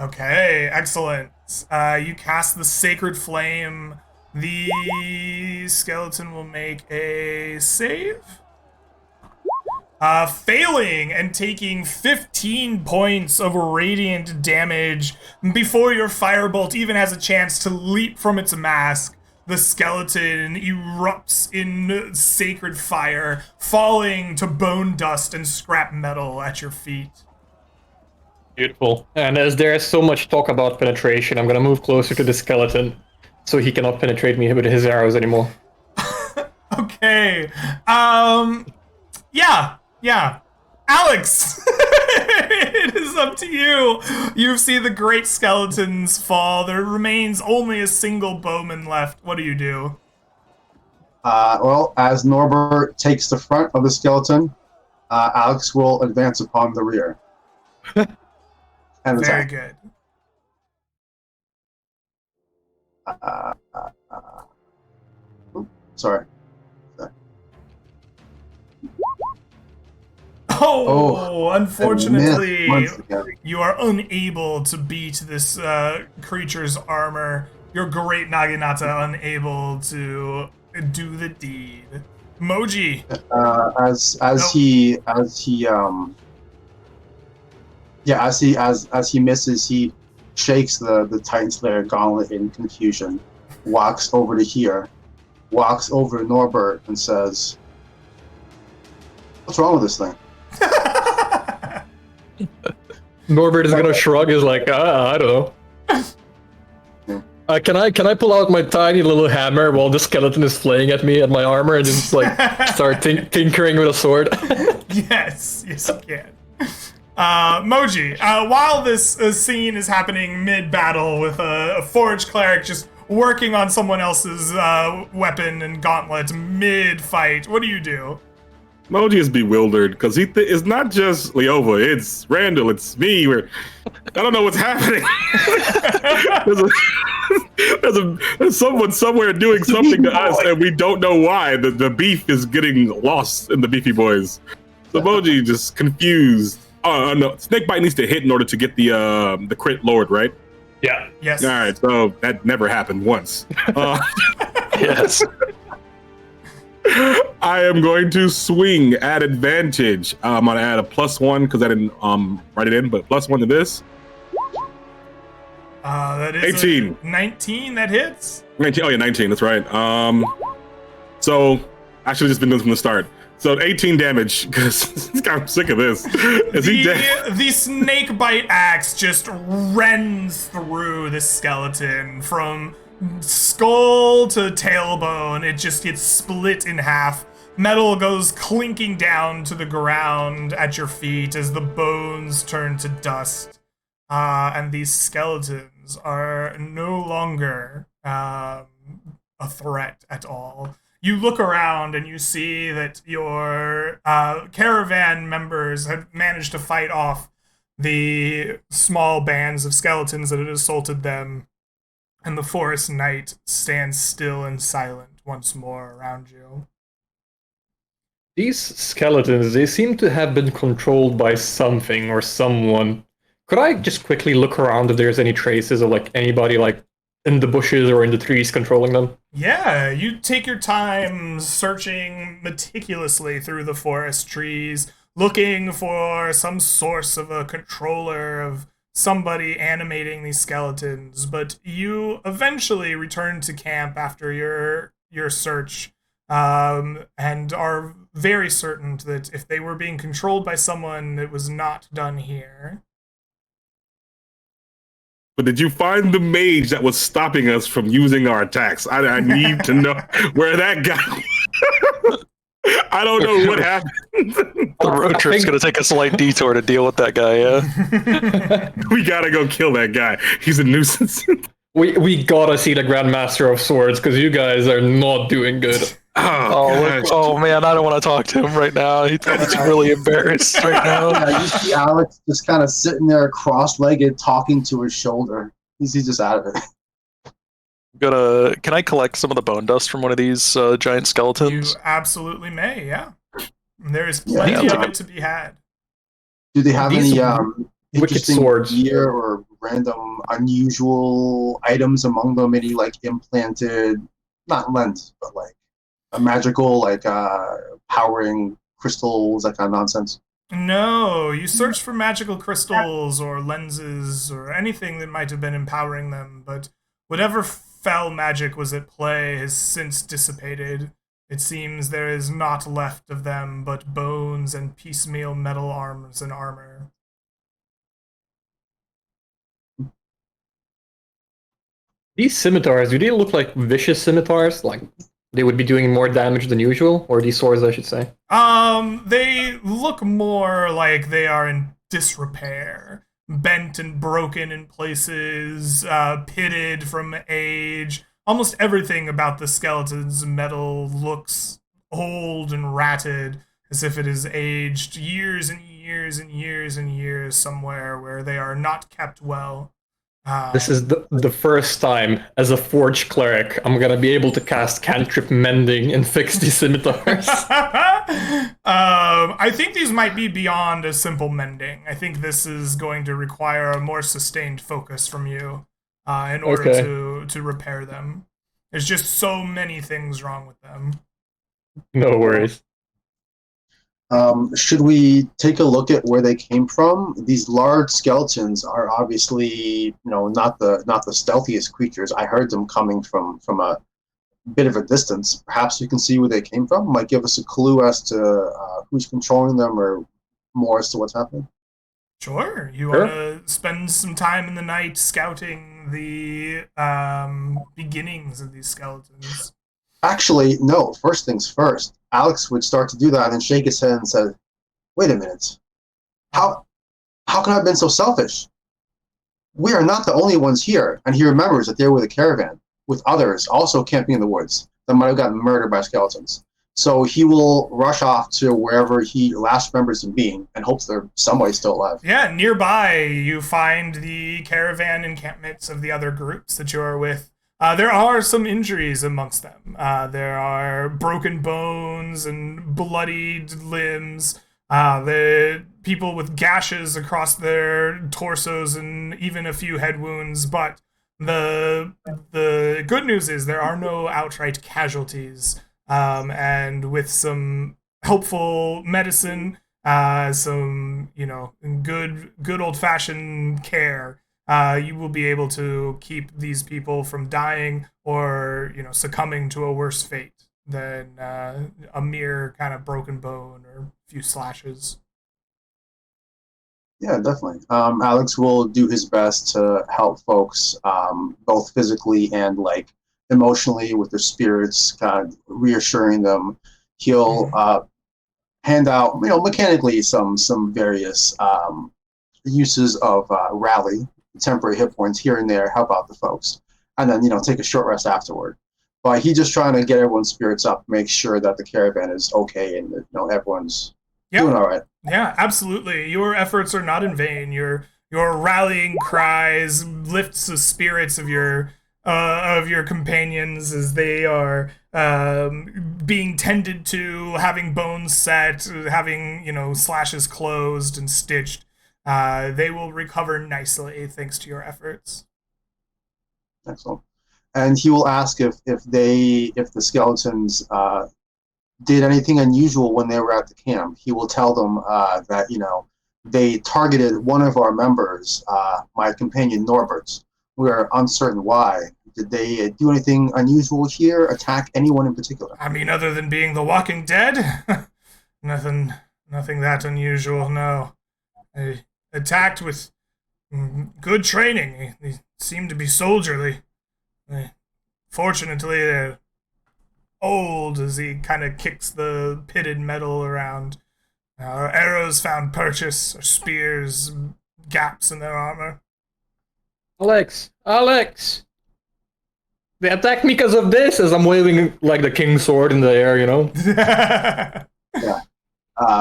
S1: Okay, excellent. You cast the Sacred Flame. The skeleton will make a save. Failing and taking 15 points of radiant damage before your firebolt even has a chance to leap from its mask. The skeleton erupts in sacred fire, falling to bone dust and scrap metal at your feet.
S2: Beautiful. And as there is so much talk about penetration, I'm gonna move closer to the skeleton so he cannot penetrate me with his arrows anymore.
S1: Okay. Yeah. Alex, it is up to you. You see the great skeletons fall. There remains only a single bowman left. What do you do?
S3: Well, as Norbert takes the front of the skeleton, Alex will advance upon the rear. And
S1: Very
S3: attack.
S1: good.
S3: Sorry.
S1: Oh, unfortunately,
S3: Once again.
S1: you are unable to beat this creature's armor. Your great Naginata unable to do the deed. Moji.
S3: As he misses, he shakes the Titan Slayer gauntlet in confusion, walks over to here, walks over to Norbert and says, "What's wrong with this thing?"
S2: Norbert is gonna shrug, is like, I don't know. Can I pull out my tiny little hammer while the skeleton is flaying at me at my armor and just like start tinkering with a sword?
S1: Yes, you can. Moji, while this scene is happening mid-battle with a forged cleric just working on someone else's weapon and gauntlet mid-fight, what do you do?
S4: Moji is bewildered because it's not just Leova, it's Randall, it's me. I don't know what's happening. there's someone somewhere doing something to us, and we don't know why. The beef is getting lost in the Beefy Boys. So Moji just confused. Oh no, Snakebite needs to hit in order to get the crit lowered, right?
S2: Yeah.
S1: Yes.
S4: All right, so that never happened once.
S5: Yes.
S4: I am going to swing at advantage. I'm gonna add a +1 because I didn't write it in, but +1 to this.
S1: That is
S4: 18.
S1: 19. That hits.
S4: 19. Oh yeah, 19. That's right. So I should have just been doing from the start. So 18 damage because I'm sick of this. Is he dead?
S1: The snake bite axe just rends through the skeleton from skull to tailbone. It just gets split in half. Metal goes clinking down to the ground at your feet as the bones turn to dust. And these skeletons are no longer a threat at all. You look around and you see that your caravan members have managed to fight off the small bands of skeletons that had assaulted them. And the forest night stands still and silent once more around you.
S2: These skeletons, they seem to have been controlled by something or someone. Could I just quickly look around if there's any traces of like anybody like in the bushes or in the trees controlling them?
S1: Yeah, you take your time searching meticulously through the forest trees, looking for some source of a controller of somebody animating these skeletons, but you eventually return to camp after your search, and are very certain that if they were being controlled by someone, it was not done here.
S4: But did you find the mage that was stopping us from using our attacks? I need to know where that guy. I don't know what happened.
S5: The road trip's going to take a slight detour to deal with that guy, yeah.
S4: We gotta go kill that guy. He's a nuisance.
S2: We gotta see the Grandmaster of Swords because you guys are not doing good.
S5: Oh man, I don't want to talk to him right now. He's really embarrassed right now.
S3: Yeah, you see Alex just kind of sitting there cross-legged talking to his shoulder. He's just out of it.
S5: Can I collect some of the bone dust from one of these giant
S1: You
S5: skeletons?
S1: absolutely may, yeah. There is plenty of it to be had.
S3: Do they have
S2: These
S3: any
S2: wicked
S3: interesting
S2: swords.
S3: gear or random unusual items among them? Any like implanted, not lens, but like a magical, like powering crystals, that kind of nonsense?
S1: No, you search for magical crystals or lenses or anything that might have been empowering them, but whatever foul magic was at play has since dissipated. It seems there is not left of them but bones and piecemeal metal arms and armor.
S2: These scimitars, do they look like vicious scimitars? Like they would be doing more damage than usual? Or these swords, I should say?
S1: They look more like they are in disrepair, bent and broken in places, pitted from age. Almost everything about the skeleton's metal looks old and ratted, as if it has aged years and years and years and years somewhere where they are not kept well.
S2: This is the first time, as a Forge Cleric, I'm gonna be able to cast Cantrip Mending and fix these scimitars.
S1: I think these might be beyond a simple mending. I think this is going to require a more sustained focus from you in order to repair them. There's just so many things wrong with them.
S2: No worries.
S3: Should we take a look at where they came from? These large skeletons are obviously, not the stealthiest creatures. I heard them coming from a bit of a distance. Perhaps we can see where they came from. Might give us a clue as to who's controlling them, or more as to what's happening.
S1: Sure. You want to spend some time in the night scouting the beginnings of these skeletons?
S3: Actually, no. First things first. Alex would start to do that and then shake his head and say, "Wait a minute. How can I have been so selfish? We are not the only ones here." And he remembers that they were the caravan with others also camping in the woods that might have gotten murdered by skeletons. So he will rush off to wherever he last remembers them being and hopes there's somebody still alive.
S1: Yeah, nearby you find the caravan encampments of the other groups that you are with. There are some injuries amongst them. There are broken bones and bloodied limbs. The people with gashes across their torsos and even a few head wounds. But the good news is there are no outright casualties. And with some helpful medicine, some good old-fashioned care, you will be able to keep these people from dying or succumbing to a worse fate than a mere kind of broken bone or a few slashes.
S3: Yeah, definitely. Alex will do his best to help folks, both physically and like emotionally with their spirits, kind of reassuring them. He'll hand out, mechanically some various uses of rally, temporary hit points here and there, help out the folks, and then take a short rest afterward. But he's just trying to get everyone's spirits up, make sure that the caravan is okay and everyone's doing all right.
S1: Yeah, absolutely. Your efforts are not in vain. Your rallying cries lifts the spirits of your of your companions as they are being tended to, having bones set, having, slashes closed and stitched. They will recover nicely thanks to your efforts.
S3: Excellent. And he will ask if the skeletons did anything unusual when they were at the camp. He will tell them that they targeted one of our members, my companion Norbert. We are uncertain why. Did they do anything unusual here? Attack anyone in particular?
S1: I mean, other than being the Walking Dead, nothing that unusual. No, they attacked with good training. They seem to be soldierly. Fortunately, they're old, as he kind of kicks the pitted metal around. Arrows found purchase, or spears, gaps in their armor.
S2: Alex! They attacked me because of this, as I'm waving like the king's sword in the air,
S3: Yeah.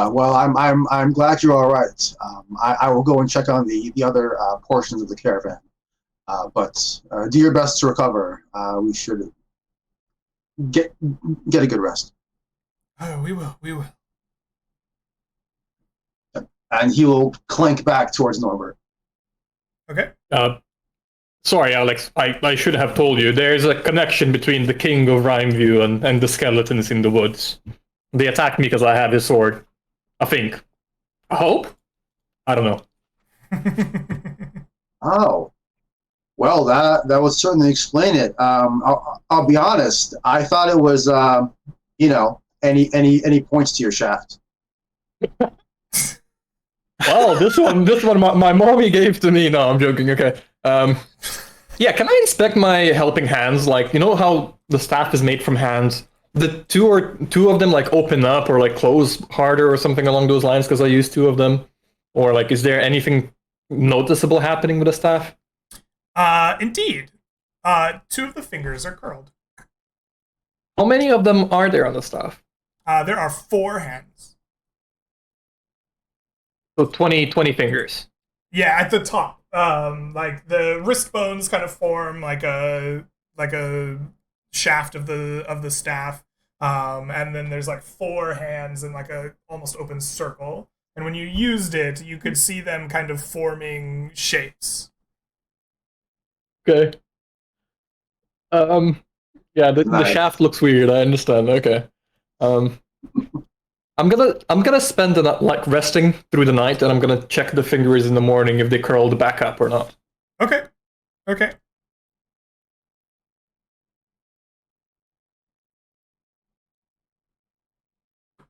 S3: Well, I'm glad you're all right. I will go and check on the other portions of the caravan. But do your best to recover. We should get a good rest.
S1: Oh, we will.
S3: And he will clank back towards Norbert.
S1: Okay.
S2: Sorry, Alex. I should have told you. There's a connection between the king of Rhymeview and the skeletons in the woods. They attacked me because I have his sword. I think. I hope? I don't know.
S3: Oh. Well, that would certainly explain it. I'll be honest. I thought it was, any points to your shaft.
S2: Well, this one, my mommy gave to me. No, I'm joking. Okay. Yeah, can I inspect my helping hands? Like, you know how the staff is made from hands? The two of them like open up or like close harder or something along those lines because I used two of them. Or like, is there anything noticeable happening with the staff?
S1: Indeed. Two of the fingers are curled.
S2: How many of them are there on the staff?
S1: There are 4 hands.
S2: So 20 fingers.
S1: Yeah, at the top. Like the wrist bones kind of form like a shaft of the staff. And then there's like 4 hands in like a almost open circle. And when you used it, you could see them kind of forming shapes.
S2: Okay. Yeah, the shaft looks weird. I understand. Okay. I'm gonna spend the night like resting through the night, and I'm gonna check the fingers in the morning if they curled back up or not.
S1: Okay.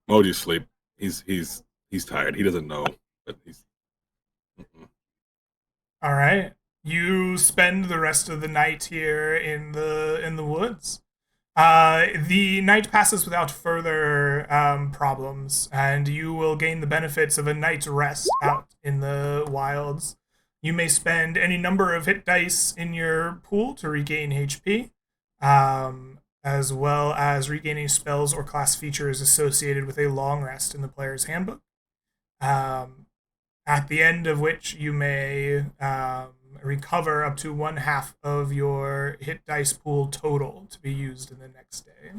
S4: Moji's asleep. He's tired. He doesn't know, but he's.
S1: All right. You spend the rest of the night here in the woods. The night passes without further problems, and you will gain the benefits of a night's rest out in the wilds. You may spend any number of hit dice in your pool to regain HP, as well as regaining spells or class features associated with a long rest in the player's handbook. At the end of which you may recover up to 1/2 of your hit dice pool total to be used in the next day.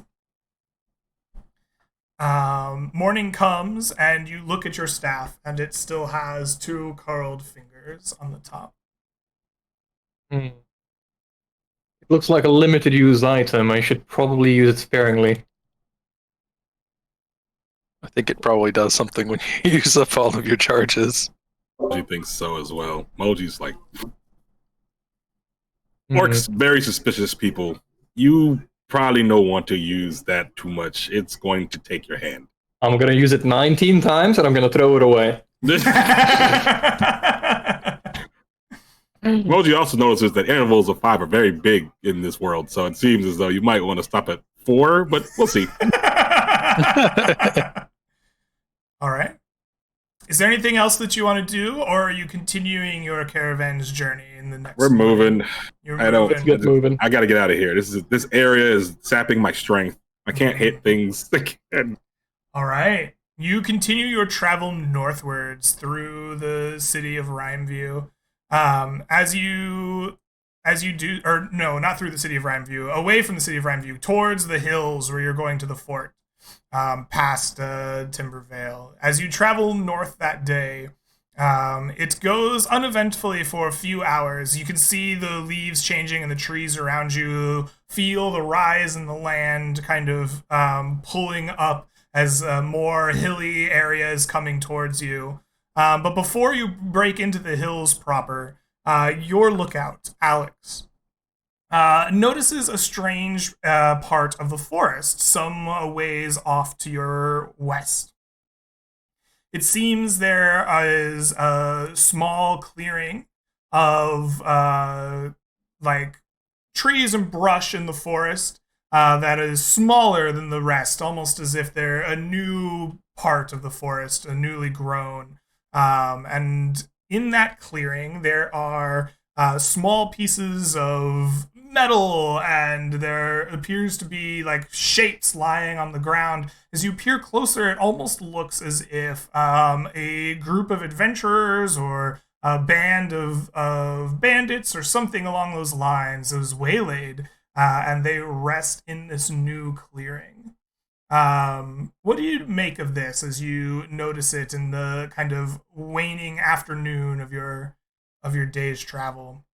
S1: Morning comes and you look at your staff and it still has 2 curled fingers on the top.
S2: It looks like a limited use item. I should probably use it sparingly.
S5: I think it probably does something when you use up all of your charges.
S4: Moji thinks so as well. Moji's like orcs, very suspicious people. You probably don't want to use that too much. It's going to take your hand.
S2: I'm gonna use it 19 times and I'm gonna throw it away.
S4: Moji also notices that intervals of 5 are very big in this world, so it seems as though you might want to stop at 4, but we'll see.
S1: All right. Is there anything else that you want to do, or are you continuing your caravan's journey in the next?
S4: We're moving.
S2: Let's get moving.
S4: I got to get out of here. This area is sapping my strength. I can't hit things again.
S1: All right. You continue your travel northwards through the city of Rhymeview. As you as you do, or no, not through the city of Rhymeview, away from the city of Rhymeview, towards the hills where you're going to the fort, past Timbervale. As you travel north that day, it goes uneventfully for a few hours. You can see the leaves changing and the trees around you, feel the rise in the land kind of pulling up as more hilly area is coming towards you. But before you break into the hills proper, your lookout, Alex, notices a strange part of the forest some ways off to your west. It seems there is a small clearing of like trees and brush in the forest that is smaller than the rest, almost as if they're a new part of the forest, a newly grown. And in that clearing, there are small pieces of metal, and there appears to be like shapes lying on the ground. As you peer closer, it almost looks as if a group of adventurers or a band of bandits or something along those lines was waylaid, and they rest in this new clearing. What do you make of this as you notice it in the kind of waning afternoon of your day's travel?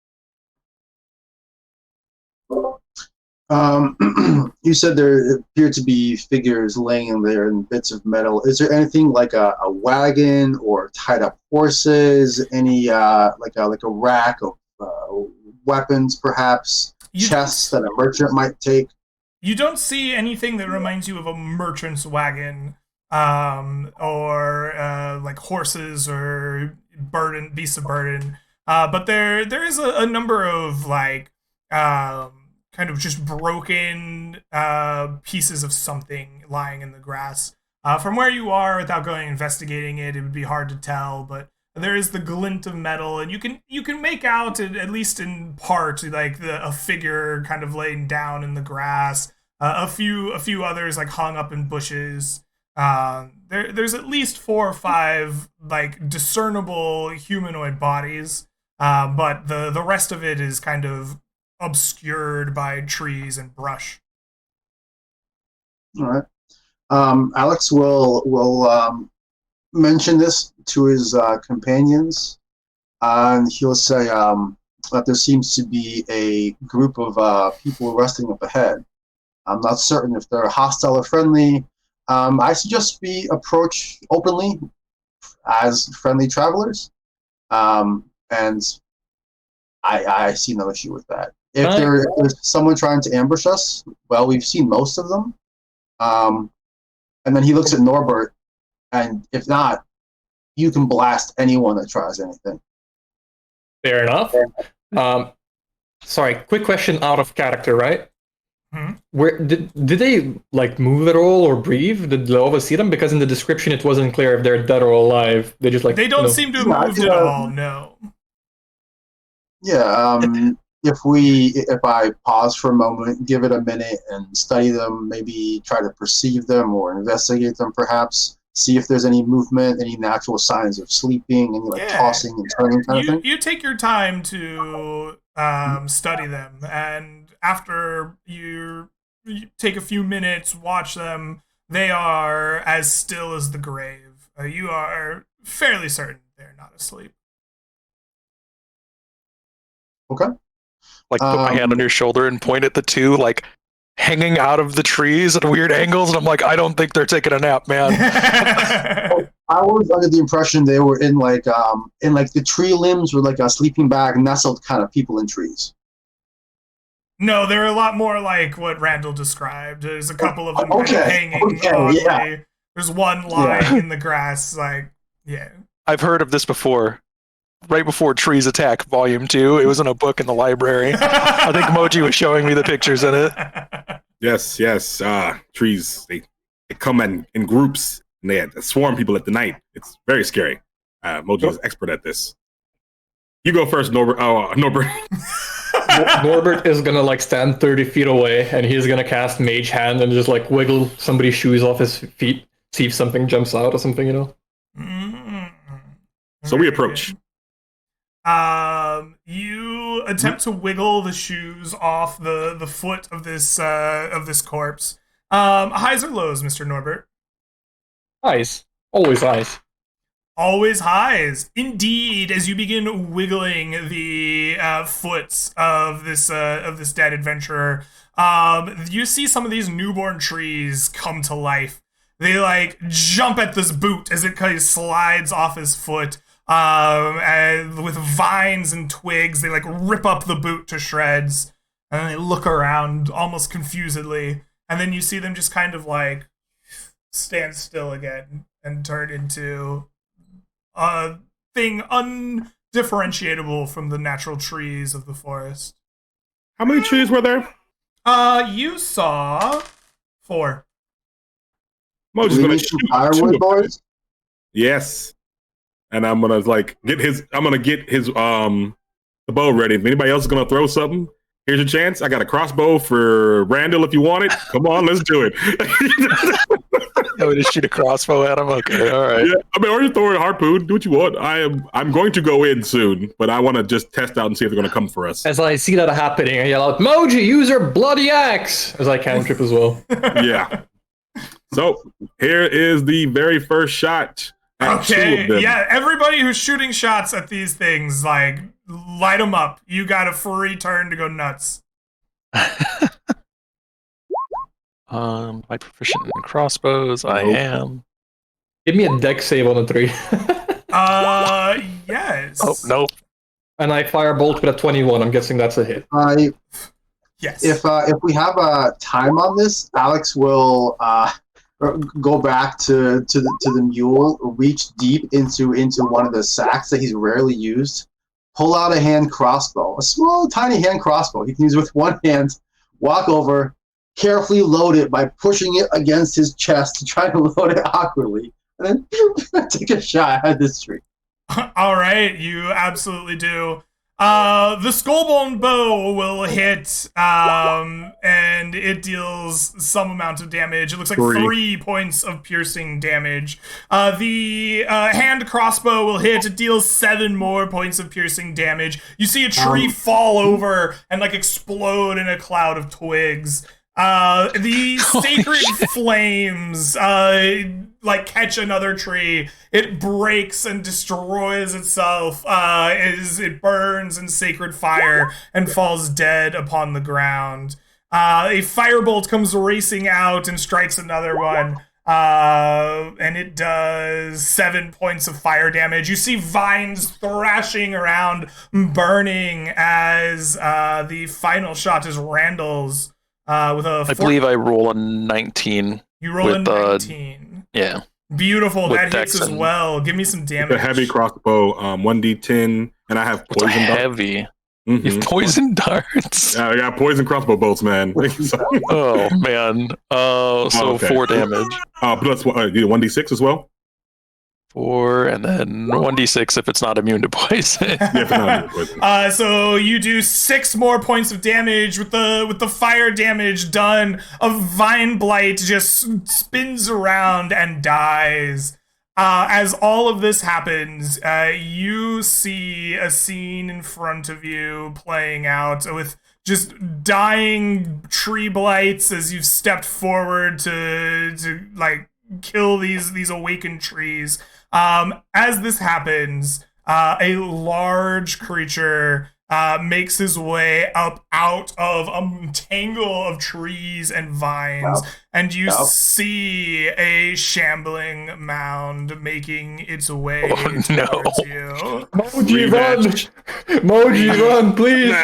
S3: You said there appeared to be figures laying there in bits of metal. Is there anything like a wagon or tied up horses? Any like a rack of weapons, perhaps chests that a merchant might take?
S1: You don't see anything that reminds you of a merchant's wagon, or like horses or beasts of burden. But there is a number of like kind of just broken pieces of something lying in the grass. From where you are, without going investigating it, it would be hard to tell, but there is the glint of metal, and you can make out, at least in part, like a figure kind of laying down in the grass. A few others like hung up in bushes. There's at least 4 or 5 like discernible humanoid bodies, but the rest of it is kind of obscured by trees and brush.
S3: All right. Alex will mention this to his companions, and he'll say that there seems to be a group of people resting up ahead. I'm not certain if they're hostile or friendly. I suggest we approach openly as friendly travelers, and I see no issue with that. If there's someone trying to ambush us, well, we've seen most of them. And then he looks at Norbert, and if not, you can blast anyone that tries anything.
S2: Fair enough. Sorry, quick question out of character, right? Where did they like move at all or breathe? Did Lova see them? Because in the description it wasn't clear if they're dead or alive. They just like
S1: they don't seem to have moved at all. No.
S3: Yeah. If I pause for a moment, give it a minute, and study them, maybe try to perceive them or investigate them, perhaps see if there's any movement, any natural signs of sleeping, any like tossing and turning kind of thing.
S1: You take your time to study them, and after you take a few minutes, watch them, they are as still as the grave. You are fairly certain they're not asleep.
S3: Okay.
S5: Like put my hand on your shoulder and point at the two, like hanging out of the trees at weird angles, and I'm like, I don't think they're taking a nap, man.
S3: I was under the impression they were in like the tree limbs were like a sleeping bag nestled kind of people in trees.
S1: No, they're a lot more like what Randall described. There's a couple of them kind of hanging oddly. Yeah. There's one lying in the grass, like, yeah.
S5: I've heard of this before. Right before Trees Attack Volume 2, it was in a book in the library. I think Moji was showing me the pictures in it.
S4: Yes. Trees, they come in groups, and they swarm people at the night. It's very scary. Moji is expert at this. You go first, Norbert. Norbert.
S2: Norbert is gonna like stand 30 feet away, and he's gonna cast Mage Hand and just like wiggle somebody's shoes off his feet, see if something jumps out or something, you know?
S4: So we approach.
S1: You attempt to wiggle the shoes off the foot of this corpse. Highs or lows, Mr. Norbert?
S2: Highs. Always highs.
S1: Always highs. Indeed, as you begin wiggling the foots of this dead adventurer, you see some of these newborn trees come to life. They like jump at this boot as it kind of slides off his foot. And with vines and twigs, they like rip up the boot to shreds, and they look around almost confusedly, and then you see them just kind of like stand still again and turn into a thing undifferentiable from the natural trees of the forest.
S4: How many trees were there?
S1: You saw 4.
S4: Mo's
S3: We
S4: gonna
S3: need
S4: shoot
S3: some
S4: 2
S3: firewood,
S4: of them.
S3: boys.
S4: Yes. And I'm gonna get his the bow ready. If anybody else is gonna throw something, here's your chance. I got a crossbow for Randall if you want it. Come on, let's do it.
S5: Oh, just shoot a crossbow at him? Okay, all right.
S4: Yeah, I mean, or you throw a harpoon, do what you want. I'm going to go in soon, but I want to just test out and see if they're gonna come for us.
S2: As I see that happening, I yell out, Moji, use your bloody axe! As I cantrip as well.
S4: Yeah. So here is the very first shot. At 2
S1: Okay,
S4: of them.
S1: yeah, everybody who's shooting shots at these things, like, light them up. You got a free turn to go nuts.
S5: Am I proficient in crossbows? I
S4: Nope.
S5: am.
S2: Give me a deck save on a 3.
S1: Yes.
S5: Oh, nope.
S2: And I firebolt with a 21. I'm guessing that's a hit.
S1: Yes.
S3: If we have time on this, Alex will go back to the mule, reach deep into one of the sacks that he's rarely used, pull out a hand crossbow, a small, tiny hand crossbow he can use with one hand, walk over, carefully load it by pushing it against his chest to try to load it awkwardly, and then take a shot at this tree.
S1: All right, you absolutely do. The skullbone bow will hit, and it deals some amount of damage. It looks like 3 points of piercing damage. The hand crossbow will hit. It deals 7 more points of piercing damage. You see a tree fall over and like explode in a cloud of twigs. The sacred flames like catch another tree. It breaks and destroys itself as it burns in sacred fire and falls dead upon the ground. A firebolt comes racing out and strikes another one. And it does 7 points of fire damage. You see vines thrashing around, burning as the final shot is Randall's. With a
S5: I believe I roll a 19.
S1: You roll a
S5: with,
S1: 19.
S5: Yeah.
S1: Beautiful.
S5: With
S1: That hits
S5: Dex
S1: as
S5: and-
S1: well. Give me some damage.
S4: The heavy crossbow, 1d10, and I have
S5: What's a
S4: poison.
S5: heavy?
S4: Mm-hmm.
S5: You've poison darts.
S4: I got poison crossbow bolts, man.
S5: Oh man. So
S4: Okay.
S5: 4 damage.
S4: Plus 1d6 as well.
S5: 4 and then 1d6 if it's not immune to poison.
S4: Yeah, if not poison.
S1: So you do 6 more points of damage with the fire damage done. A vine blight just spins around and dies. As all of this happens, you see a scene in front of you playing out with just dying tree blights as you've stepped forward to like kill these awakened trees. As this happens, a large creature makes his way up out of a tangle of trees and vines, and you see a shambling mound making its way towards you.
S2: Moji, run! Moji, run, please!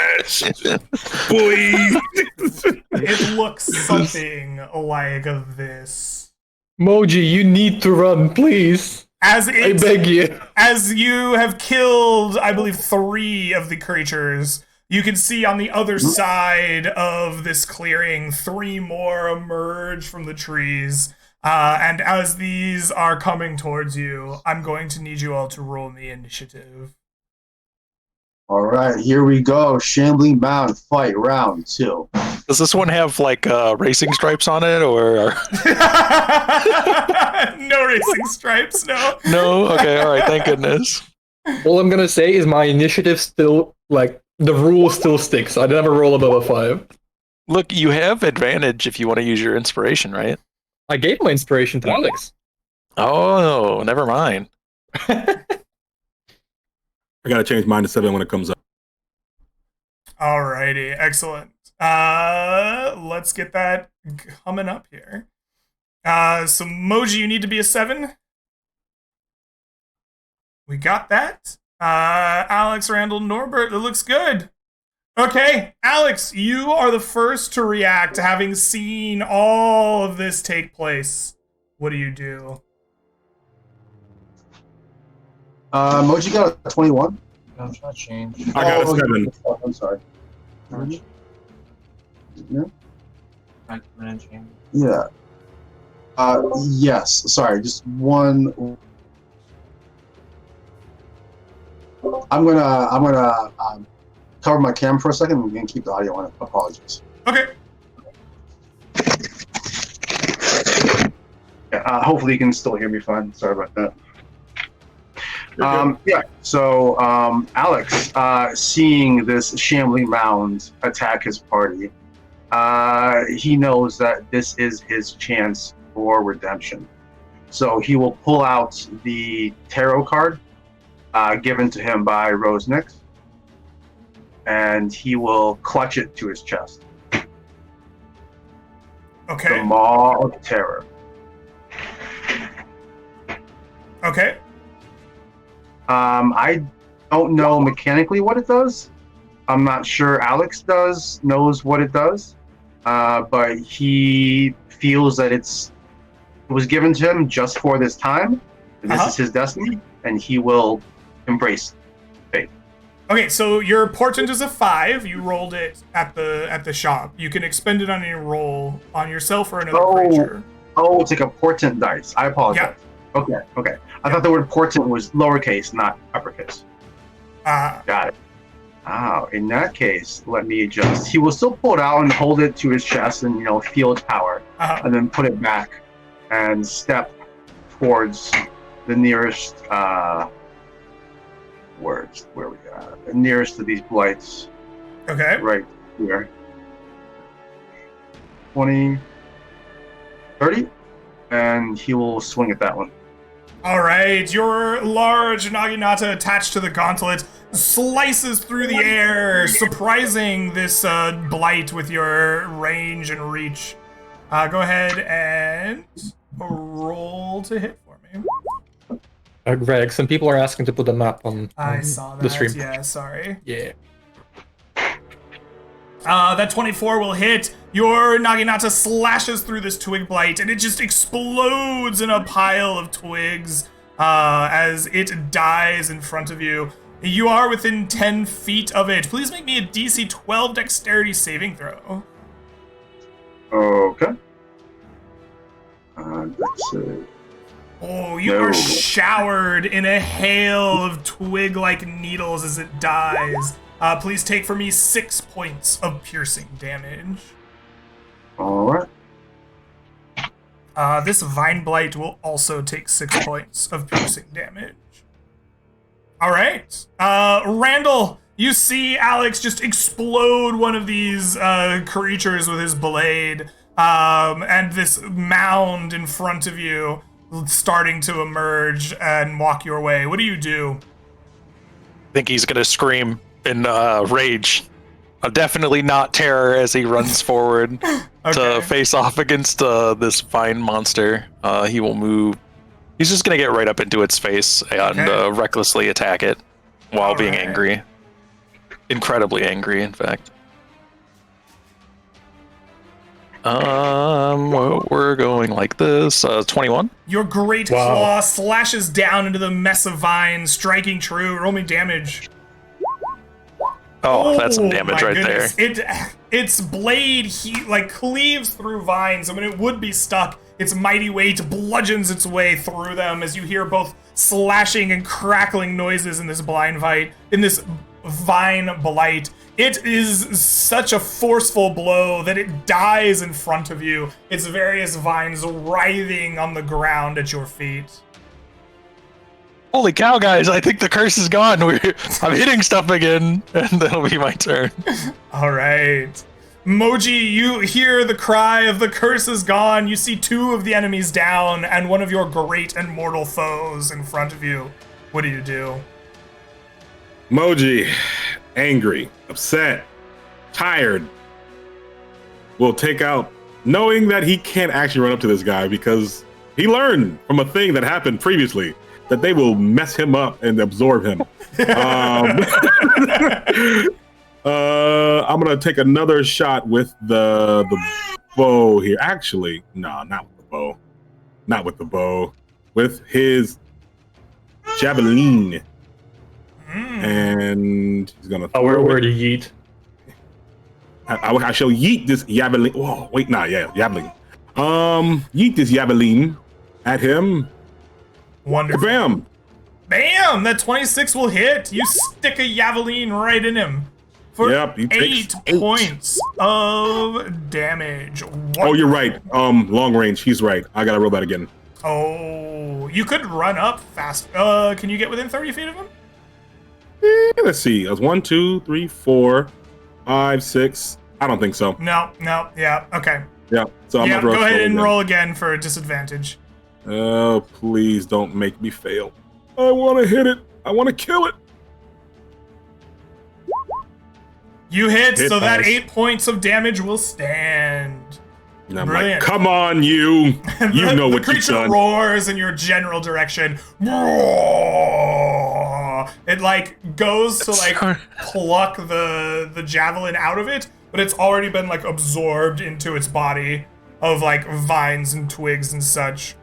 S1: It looks something like this.
S2: Moji, you need to run, please. I beg you.
S1: As you have killed, I believe, 3 of the creatures, you can see on the other side of this clearing 3 more emerge from the trees. And as these are coming towards you, I'm going to need you all to roll me initiative.
S3: All right, here we go. Shambling Mound fight round 2.
S5: Does this one have like racing stripes on it or?
S1: No racing stripes, no.
S5: No? Okay, all right, thank goodness.
S2: All I'm gonna say is my initiative still like the rule still sticks. I never roll above a 5.
S5: Look, you have advantage if you want to use your inspiration, right?
S2: I gave my inspiration to Alex.
S5: Oh, never mind.
S4: I gotta change mine to 7 when it comes up.
S1: Alrighty, excellent. Let's get that coming up here. So Moji, you need to be a 7. We got that. Alex, Randall, Norbert, it looks good. Okay, Alex, you are the first to react, having seen all of this take place. What do you do?
S3: Moji got a 21.
S6: I'm trying to change.
S4: I got a 7.
S3: I'm sorry. Yeah.
S6: I can change.
S3: Yeah. Yes. Sorry. Just one. I'm gonna cover my camera for a second and keep the audio on. Apologies.
S1: Okay.
S3: Yeah, hopefully you can still hear me fine. Sorry about that. Yeah. So Alex, seeing this shambling mound attack his party, he knows that this is his chance for redemption. So he will pull out the tarot card given to him by Rose Nix, and he will clutch it to his chest.
S1: Okay.
S3: The Maw of Terror.
S1: Okay.
S3: I don't know mechanically what it does. I'm not sure Alex knows what it does, but he feels that it was given to him just for this time. And this is his destiny, and he will embrace fate.
S1: Okay, so your portent is a 5. You rolled it at the shop. You can expend it on any roll on yourself or another creature.
S3: Oh, it's like a portent dice. I apologize. Yeah. Okay. I thought the word portent was lowercase, not uppercase. Got it. Oh, in that case, let me adjust. He will still pull it out and hold it to his chest and, feel its power. And then put it back and step towards the nearest words. Where we got the nearest to these blights.
S1: Okay.
S3: Right here. 20, 30, and he will swing at that one.
S1: All right, your large Naginata attached to the gauntlet slices through the air, surprising this blight with your range and reach. Go ahead and roll to hit for me.
S2: Greg, some people are asking to put the map on
S1: I saw that.
S2: the stream.
S1: Yeah, sorry.
S2: Yeah.
S1: That 24 will hit. Your Naginata slashes through this twig blight, and it just explodes in a pile of twigs as it dies in front of you. You are within 10 feet of it. Please make me a DC 12 dexterity saving throw.
S3: Okay. Let's see.
S1: Oh, you are showered in a hail of twig-like needles as it dies. Please take for me 6 points of piercing damage.
S3: All right.
S1: This Vine Blight will also take 6 points of piercing damage. All right. Randall, you see Alex just explode one of these creatures with his blade, and this mound in front of you starting to emerge and walk your way. What do you do?
S5: I think he's gonna scream in rage. Definitely not terror as he runs forward to face off against this vine monster. He will move. He's just gonna get right up into its face and recklessly attack it while being angry. Incredibly angry, in fact. We're going like this. 21.
S1: Your great claw slashes down into the mess of vines, striking true. Roll me damage.
S5: Oh, that's some damage right there.
S1: Its blade cleaves through vines, and when it would be stuck, its mighty weight bludgeons its way through them as you hear both slashing and crackling noises in this vine blight. It is such a forceful blow that it dies in front of you, its various vines writhing on the ground at your feet.
S5: Holy cow, guys! I think the curse is gone. I'm hitting stuff again, and that'll be my turn.
S1: All right. Moji, you hear the cry of the curse is gone. You see 2 of the enemies down and one of your great and mortal foes in front of you. What do?
S4: Moji, angry, upset, tired, will take out, knowing that he can't actually run up to this guy because he learned from a thing that happened previously that they will mess him up and absorb him. I'm gonna take another shot with the bow here. Actually, no, not with the bow. Not with the bow. With his javelin. And he's gonna throw
S2: where to yeet?
S4: I shall yeet this javelin. Oh, wait, nah, yeah, javelin. Yeet this javelin at him.
S1: Wonderful.
S4: Bam!
S1: Bam! That 26 will hit. You stick a javelin right in him. For
S4: Yep, he takes
S1: 8 points of damage.
S4: Oh, you're right. Long range. He's right. I gotta roll that again.
S1: Oh, you could run up fast. Can you get within 30 feet of him?
S4: Let's see. It was 1, 2, 3, 4, 5, 6. I don't think so.
S1: No. Yeah. Okay.
S4: Yeah. So I'm
S1: Yeah.
S4: gonna
S1: Go ahead and
S4: again.
S1: roll again for a disadvantage.
S4: Oh, please don't make me fail. I want to hit it. I want to kill it.
S1: You hit,
S4: Hit,
S1: so that
S4: nice.
S1: 8 points of damage will stand.
S4: And I'm
S1: Brilliant.
S4: like, come on, you. You know
S1: The
S4: what you've
S1: creature
S4: done.
S1: roars in your general direction. It like goes to like pluck the javelin out of it, but it's already been like absorbed into its body of like vines and twigs and such.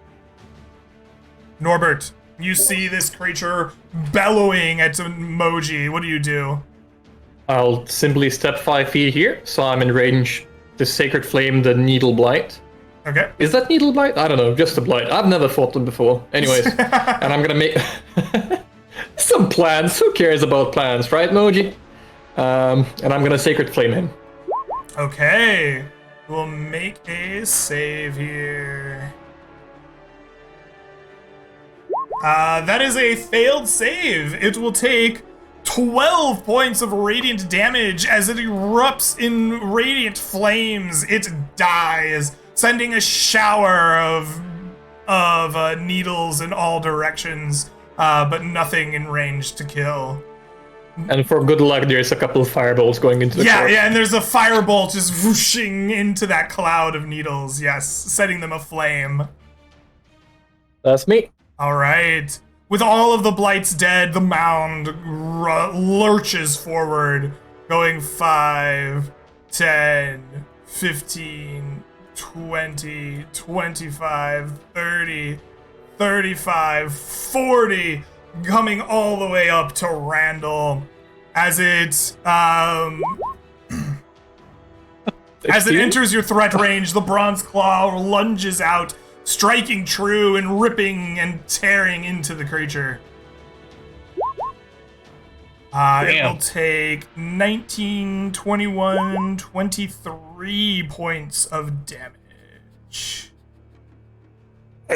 S1: Norbert, you see this creature bellowing at Moji. What do?
S2: I'll simply step 5 feet here, so I'm in range. The Sacred Flame, the Needle Blight.
S1: Okay.
S2: Is that Needle Blight? I don't know, just a blight. I've never fought them before. Anyways, and I'm gonna make some plans. Who cares about plans, right, Moji? And I'm gonna Sacred Flame him.
S1: Okay. We'll make a save here. That is a failed save. It will take 12 points of radiant damage as it erupts in radiant flames. It dies, sending a shower of needles in all directions, but nothing in range to kill.
S2: And for good luck, there's a couple of fireballs going into the corpse.
S1: Yeah, and there's a firebolt just whooshing into that cloud of needles, yes, setting them aflame.
S2: That's me.
S1: All right. With all of the blights dead, the mound lurches forward, going 5, 10, 15, 20, 25, 30, 35, 40, coming all the way up to Randall as it enters your threat range. The bronze claw lunges out, striking true and ripping and tearing into the creature. It will take 19, 21, 23 points of damage.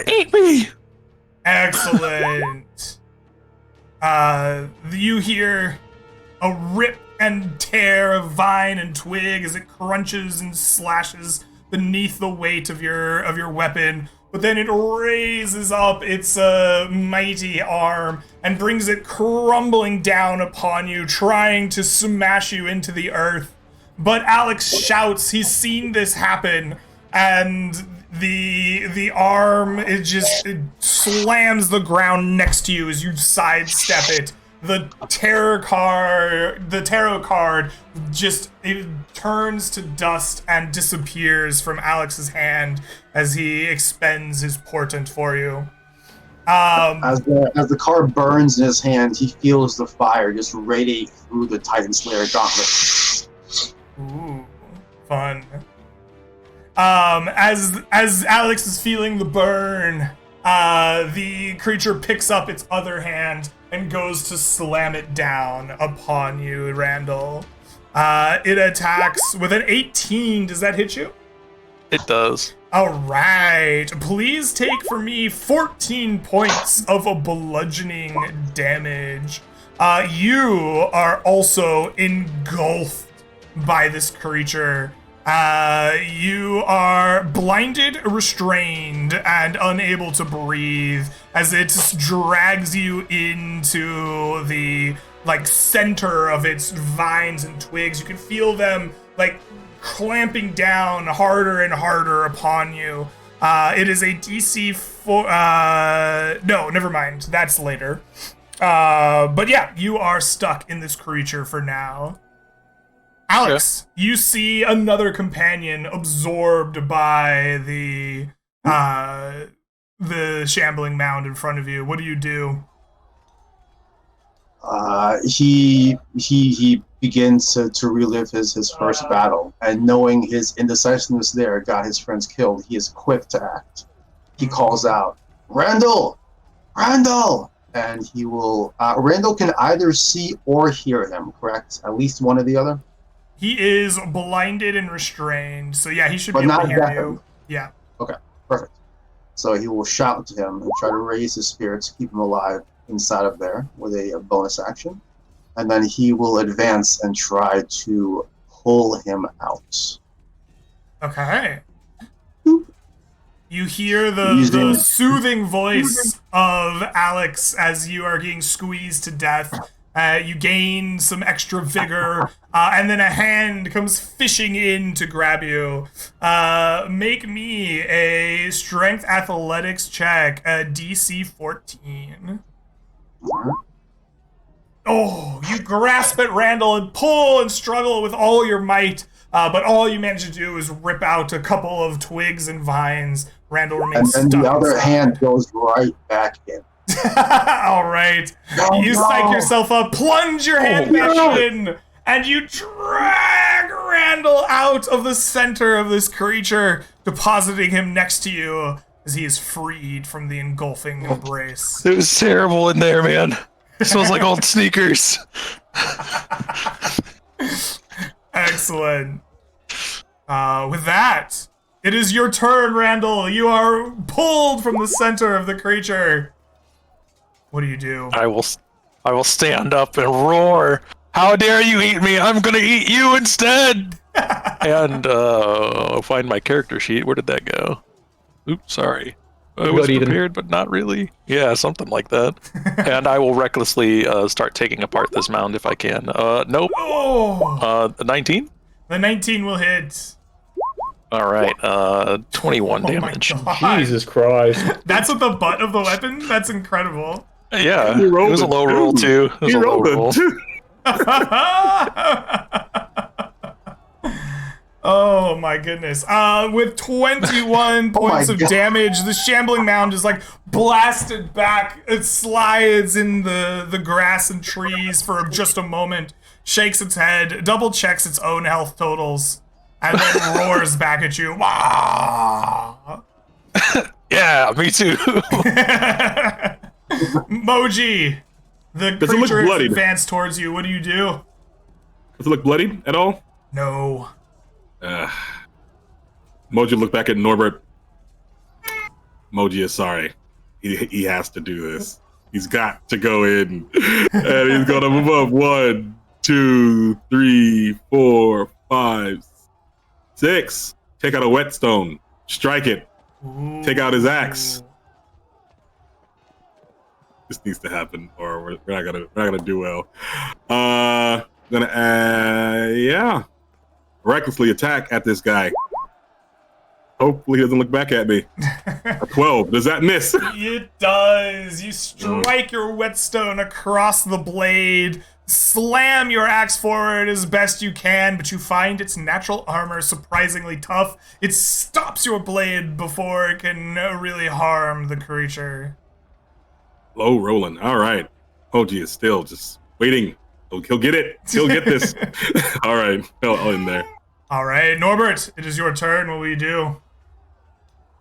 S5: Eat me!
S1: Excellent. You hear a rip and tear of vine and twig as it crunches and slashes beneath the weight of your weapon. But then it raises up its mighty arm and brings it crumbling down upon you, trying to smash you into the earth. But Alex shouts, he's seen this happen, and the arm, it slams the ground next to you as you sidestep it. The tarot card just, it turns to dust and disappears from Alex's hand as he expends his portent for you.
S3: As the card burns in his hand, he feels the fire just radiate through the Titan Slayer gauntlet.
S1: Ooh, fun. As Alex is feeling the burn, the creature picks up its other hand and goes to slam it down upon you, Randall. It attacks with an 18. Does that hit you?
S5: It does.
S1: All right. Please take for me 14 points of a bludgeoning damage. You are also engulfed by this creature. You are blinded, restrained, and unable to breathe as it drags you into the center of its vines and twigs. You can feel them clamping down harder and harder upon you. It is a DC 4. No, never mind. That's later. But yeah, you are stuck in this creature for now. Alex, you see another companion absorbed by the shambling mound in front of you. What do you do?
S3: He begins to relive his first battle, and knowing his indecisiveness there got his friends killed, he is quick to act. He calls out, "Randall! Randall!" And he will. Randall can either see or hear him, correct? At least one or the other?
S1: He is blinded and restrained, so yeah, he should
S3: But
S1: be able
S3: not
S1: to hear
S3: deafened.
S1: you. Yeah.
S3: Okay, perfect. So he will shout to him and try to raise his spirits, keep him alive inside of there with a bonus action. And then he will advance and try to pull him out.
S1: Okay. You hear the soothing voice of Alex as you are getting squeezed to death. You gain some extra vigor, and then a hand comes fishing in to grab you. Make me a strength athletics check, DC 14. Oh, you grasp at Randall and pull and struggle with all your might, but all you manage to do is rip out a couple of twigs and vines. Randall remains
S3: and
S1: stuck
S3: the other
S1: inside.
S3: hand goes right back in.
S1: All right. You psych yourself up, plunge your hand back in, and you drag Randall out of the center of this creature, depositing him next to you as he is freed from the engulfing embrace.
S5: It was terrible in there, man. It smells like old sneakers.
S1: Excellent. With that, it is your turn, Randall. You are pulled from the center of the creature. What do you do?
S5: I will stand up and roar. How dare you eat me? I'm gonna eat you instead. And find my character sheet. Where did that go? Oops, sorry. I was prepared, but not really. Yeah, something like that. And I will recklessly start taking apart this mound if I can. Nope.
S1: Oh!
S5: 19?
S1: The 19 will hit.
S5: All right. 21 damage.
S1: My God.
S2: Jesus Christ.
S1: That's with the butt of the weapon? That's incredible.
S5: Yeah,
S4: He
S5: it
S4: rolled
S5: was a
S4: a
S5: low roll
S4: two.
S5: too. It was
S4: He
S5: a low
S4: rolled
S5: roll.
S4: a 2.
S1: Oh my goodness. With 21 points of
S3: God.
S1: damage, the shambling mound is blasted back. It slides in the grass and trees for just a moment, shakes its head, double checks its own health totals, and then roars back at you. Wah!
S5: Yeah, me too.
S1: Moji, the
S4: Does it look
S1: creature has
S4: bloodied?
S1: advanced towards you. What do you do?
S4: Does it look bloody at all?
S1: No.
S4: Moji looked back at Norbert. Moji is sorry. He has to do this. He's got to go in. And he's gonna move up 1, 2, 3, 4, 5, 6. Take out a whetstone. Strike it. Take out his axe. This needs to happen, or we're not gonna do well. Yeah, recklessly attack at this guy. Hopefully, he doesn't look back at me. A 12. Does that miss?
S1: It does. You strike your whetstone across the blade, slam your axe forward as best you can, but you find its natural armor surprisingly tough. It stops your blade before it can really harm the creature.
S4: Low rolling. All right. Moji is still just waiting. He'll get it. He'll get this. All right. I'll in there.
S1: All right, Norbert, it is your turn. What will you do?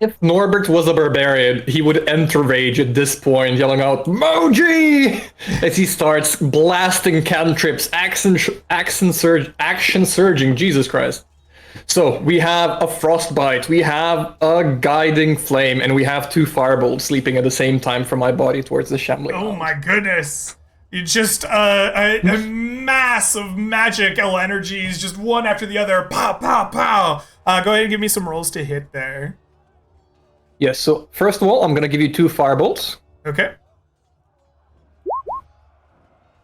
S2: If Norbert was a barbarian, he would enter rage at this point, yelling out, "Moji!" as he starts blasting cantrips, action surging, Jesus Christ. So we have a frostbite, we have a guiding flame, and we have 2 firebolts leaping at the same time from my body towards the shambling
S1: Oh
S2: hound.
S1: my goodness. You just a mass of magical energies, just one after the other. Pow, pow, pow. Go ahead and give me some rolls to hit there.
S2: Yes, so first of all, I'm going to give you 2 firebolts.
S1: Okay.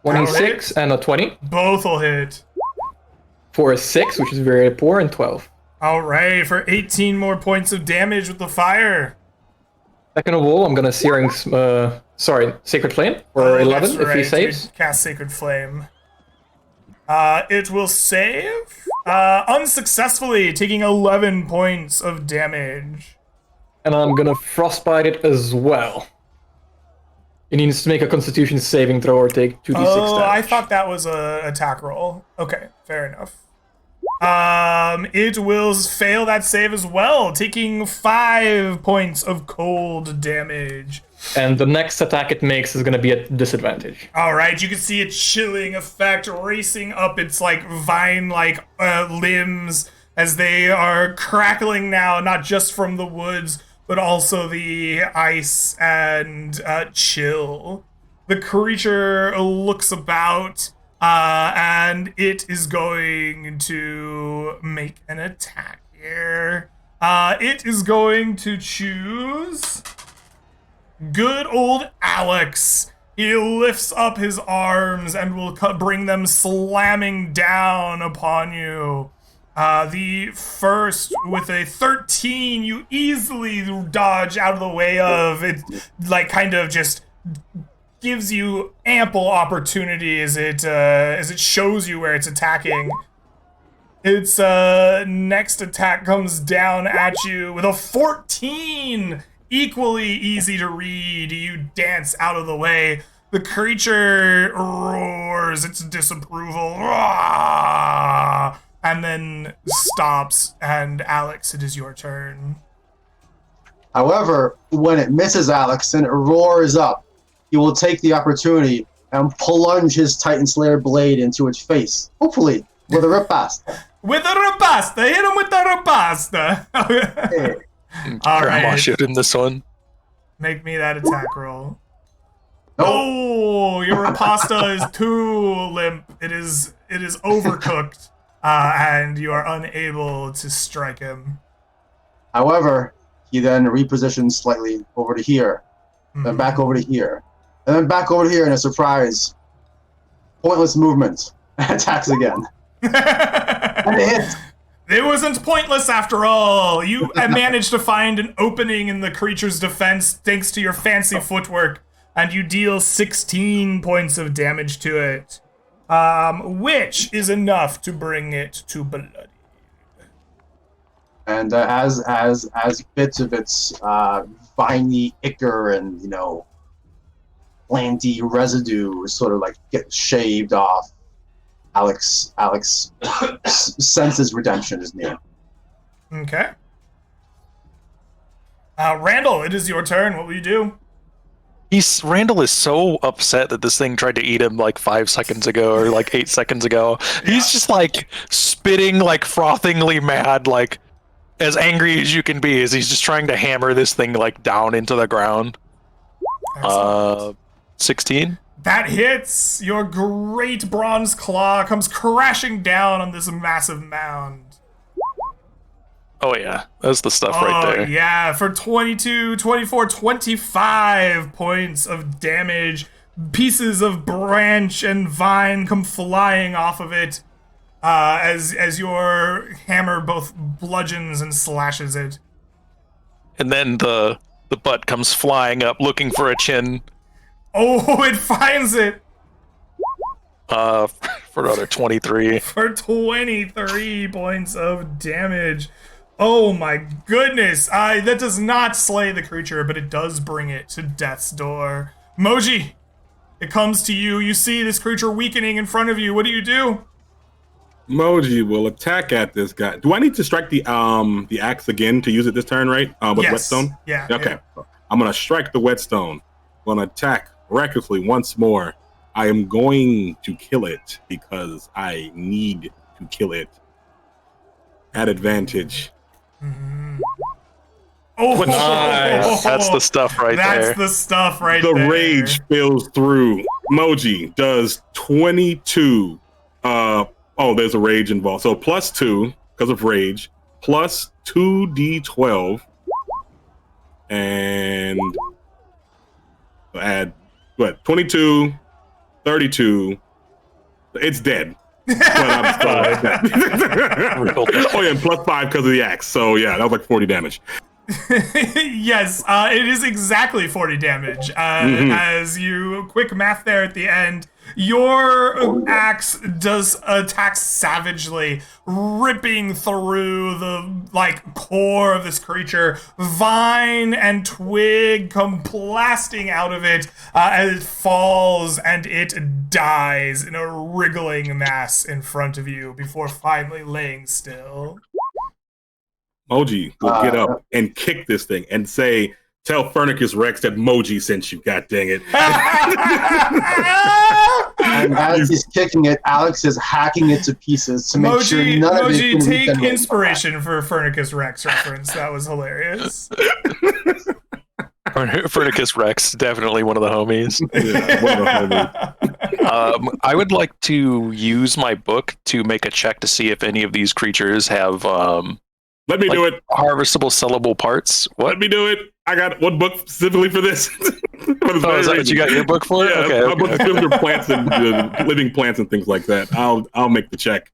S2: 26 and a 20.
S1: Both will hit.
S2: For a 6, which is very poor, and 12.
S1: All right, for 18 more points of damage with the fire.
S2: Second of all, I'm going to Sacred Flame for 11
S1: That's
S2: if he
S1: right,
S2: saves.
S1: you cast Sacred Flame. It will save unsuccessfully, taking 11 points of damage.
S2: And I'm going to Frostbite it as well. It needs to make a Constitution saving throw or take 2d6 damage.
S1: Oh, I thought that was a attack roll. Okay, fair enough. It will fail that save as well, taking 5 points of cold damage.
S2: And the next attack it makes is going to be at disadvantage.
S1: All right, you can see a chilling effect racing up its like vine-like limbs as they are crackling now, not just from the woods, but also the ice and chill. The creature looks about, and it is going to make an attack here. It is going to choose good old Alex. He lifts up his arms and will bring them slamming down upon you. The first, with a 13, you easily dodge out of the way of it, like kind of just gives you ample opportunity as it shows you where it's attacking. Its next attack comes down at you with a 14, equally easy to read. You dance out of the way. The creature roars its disapproval. Roar! And then stops, and Alex, it is your turn.
S3: However, when it misses Alex and it roars up, he will take the opportunity and plunge his Titan Slayer blade into its face, hopefully with a riposte.
S1: With a riposte! Hit him with the riposte! All
S5: Grandma
S1: right,
S5: shooting this one.
S1: make me that attack roll.
S3: Nope.
S1: Oh, your riposta is too limp. It is overcooked, and you are unable to strike him.
S3: However, he then repositions slightly over to here, then back over to here, and then back over to here in a surprise, pointless movement, and attacks again. And it hits.
S1: It wasn't pointless after all. You managed to find an opening in the creature's defense thanks to your fancy footwork, and you deal 16 points of damage to it, which is enough to bring it to bloody.
S3: And as bits of its viney ichor and planty residue sort of like get shaved off, Alex senses redemption is near.
S1: Okay. Randall, it is your turn. What will you do?
S5: Randall is so upset that this thing tried to eat him like 5 seconds ago or like 8 seconds ago. He's just like spitting, like frothingly mad, like as angry as you can be, as he's just trying to hammer this thing like down into the ground.
S1: Excellent.
S5: 16.
S1: That hits. Your great bronze claw comes crashing down on this massive mound.
S5: Oh yeah, that's the stuff right there.
S1: Yeah, for 22, 24, 25 points of damage. Pieces of branch and vine come flying off of it as your hammer both bludgeons and slashes it.
S5: And then the butt comes flying up looking for a chin.
S1: Oh, it finds it!
S5: For another 23.
S1: For 23 points of damage. Oh my goodness. That does not slay the creature, but it does bring it to death's door. Moji, it comes to you. You see this creature weakening in front of you. What do you do?
S4: Moji will attack at this guy. Do I need to strike the axe again to use it this turn, right? With
S1: Yes.
S4: whetstone?
S1: Yeah.
S4: Okay. I'm gonna strike the whetstone. I'm gonna attack recklessly once more. I am going to kill it because I need to kill it. at advantage.
S1: Oh,
S2: Nice.
S5: That's the stuff right
S1: That's
S5: there.
S1: the stuff right
S4: The
S1: there.
S4: rage fills through. Moji does 22. There's a rage involved. So +2 because of rage, plus 2d12, and add what? 22, 32. It's dead. But I'm still dead. Oh yeah, and +5 because of the axe. So yeah, that was like 40 damage.
S1: Yes, it is exactly 40 damage. As you quick math there at the end, your axe does attack savagely, ripping through the core of this creature. Vine and twig come blasting out of it as it falls, and it dies in a wriggling mass in front of you before finally laying still.
S4: Moji will get up and kick this thing and say, "Tell Furnicus Rex that Moji sent you, god dang it."
S3: And as he's kicking it, Alex is hacking it to pieces to make sure none of it
S1: Moji,
S3: can
S1: take
S3: regenerate.
S1: inspiration for Furnicus Rex reference. That was hilarious.
S5: Furnicus Rex, definitely one of the homies.
S4: Yeah, one of the homies.
S5: I would like to use my book to make a check to see if any of these creatures have
S4: Let me do it.
S5: harvestable, sellable parts. What?
S4: Let me do it. I got one book specifically for this. For this
S5: Oh,
S4: very
S5: is that what
S4: reason.
S5: you got your book for?
S4: Yeah,
S5: Okay,
S4: my
S5: okay,
S4: book is
S5: okay.
S4: for plants and living plants and things like that. I'll make the check.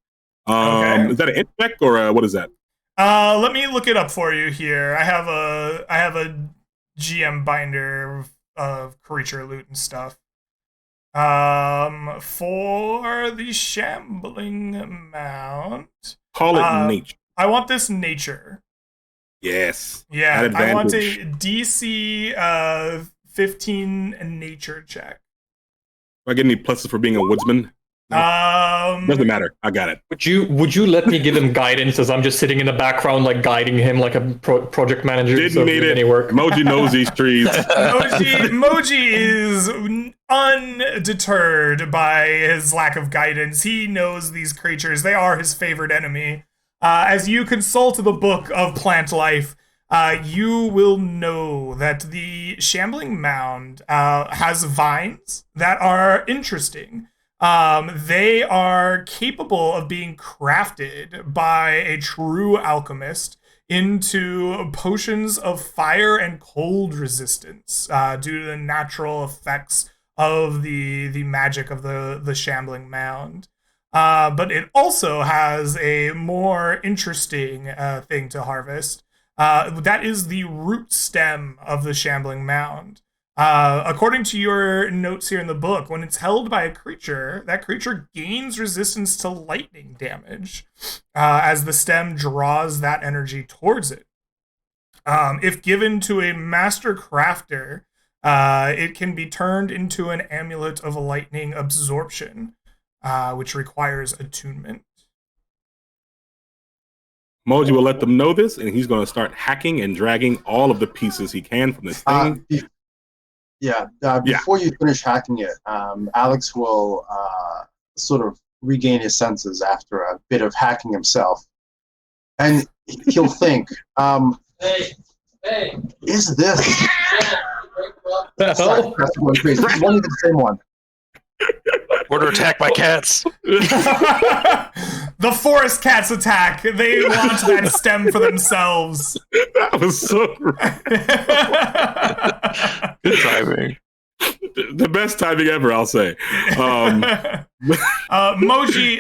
S1: Okay.
S4: Is that an int check or what is that?
S1: Let me look it up for you here. I have a GM binder of creature loot and stuff. For the shambling mound,
S4: Call it nature.
S1: I want this nature.
S4: Yes.
S1: Yeah,
S4: At
S1: I want a
S4: advantage.
S1: DC 15 nature check.
S4: Do I get any pluses for being a woodsman? Doesn't matter. I got it.
S2: Would you let me give him guidance as I'm just sitting in the background, like guiding him like a project manager?
S4: Didn't need it.
S2: Any work?
S4: Moji knows these trees.
S1: Moji is undeterred by his lack of guidance. He knows these creatures. They are his favorite enemy. As you consult the book of plant life, you will know that the shambling mound has vines that are interesting. They are capable of being crafted by a true alchemist into potions of fire and cold resistance due to the natural effects of the magic of the shambling mound. But it also has a more interesting thing to harvest. That is the root stem of the shambling mound. According to your notes here in the book, when it's held by a creature, that creature gains resistance to lightning damage as the stem draws that energy towards it. If given to a master crafter, it can be turned into an amulet of lightning absorption, which requires attunement.
S4: Moji will let them know this, and he's going to start hacking and dragging all of the pieces he can from this thing.
S3: Before you finish hacking it, Alex will sort of regain his senses after a bit of hacking himself. And he'll think, is this... Sorry, that's going crazy. It's only the same one.
S5: Order attack by cats.
S1: The forest cats attack. They launch that stem for themselves.
S4: That was so
S5: Good timing.
S4: the best timing ever, I'll say.
S1: Moji,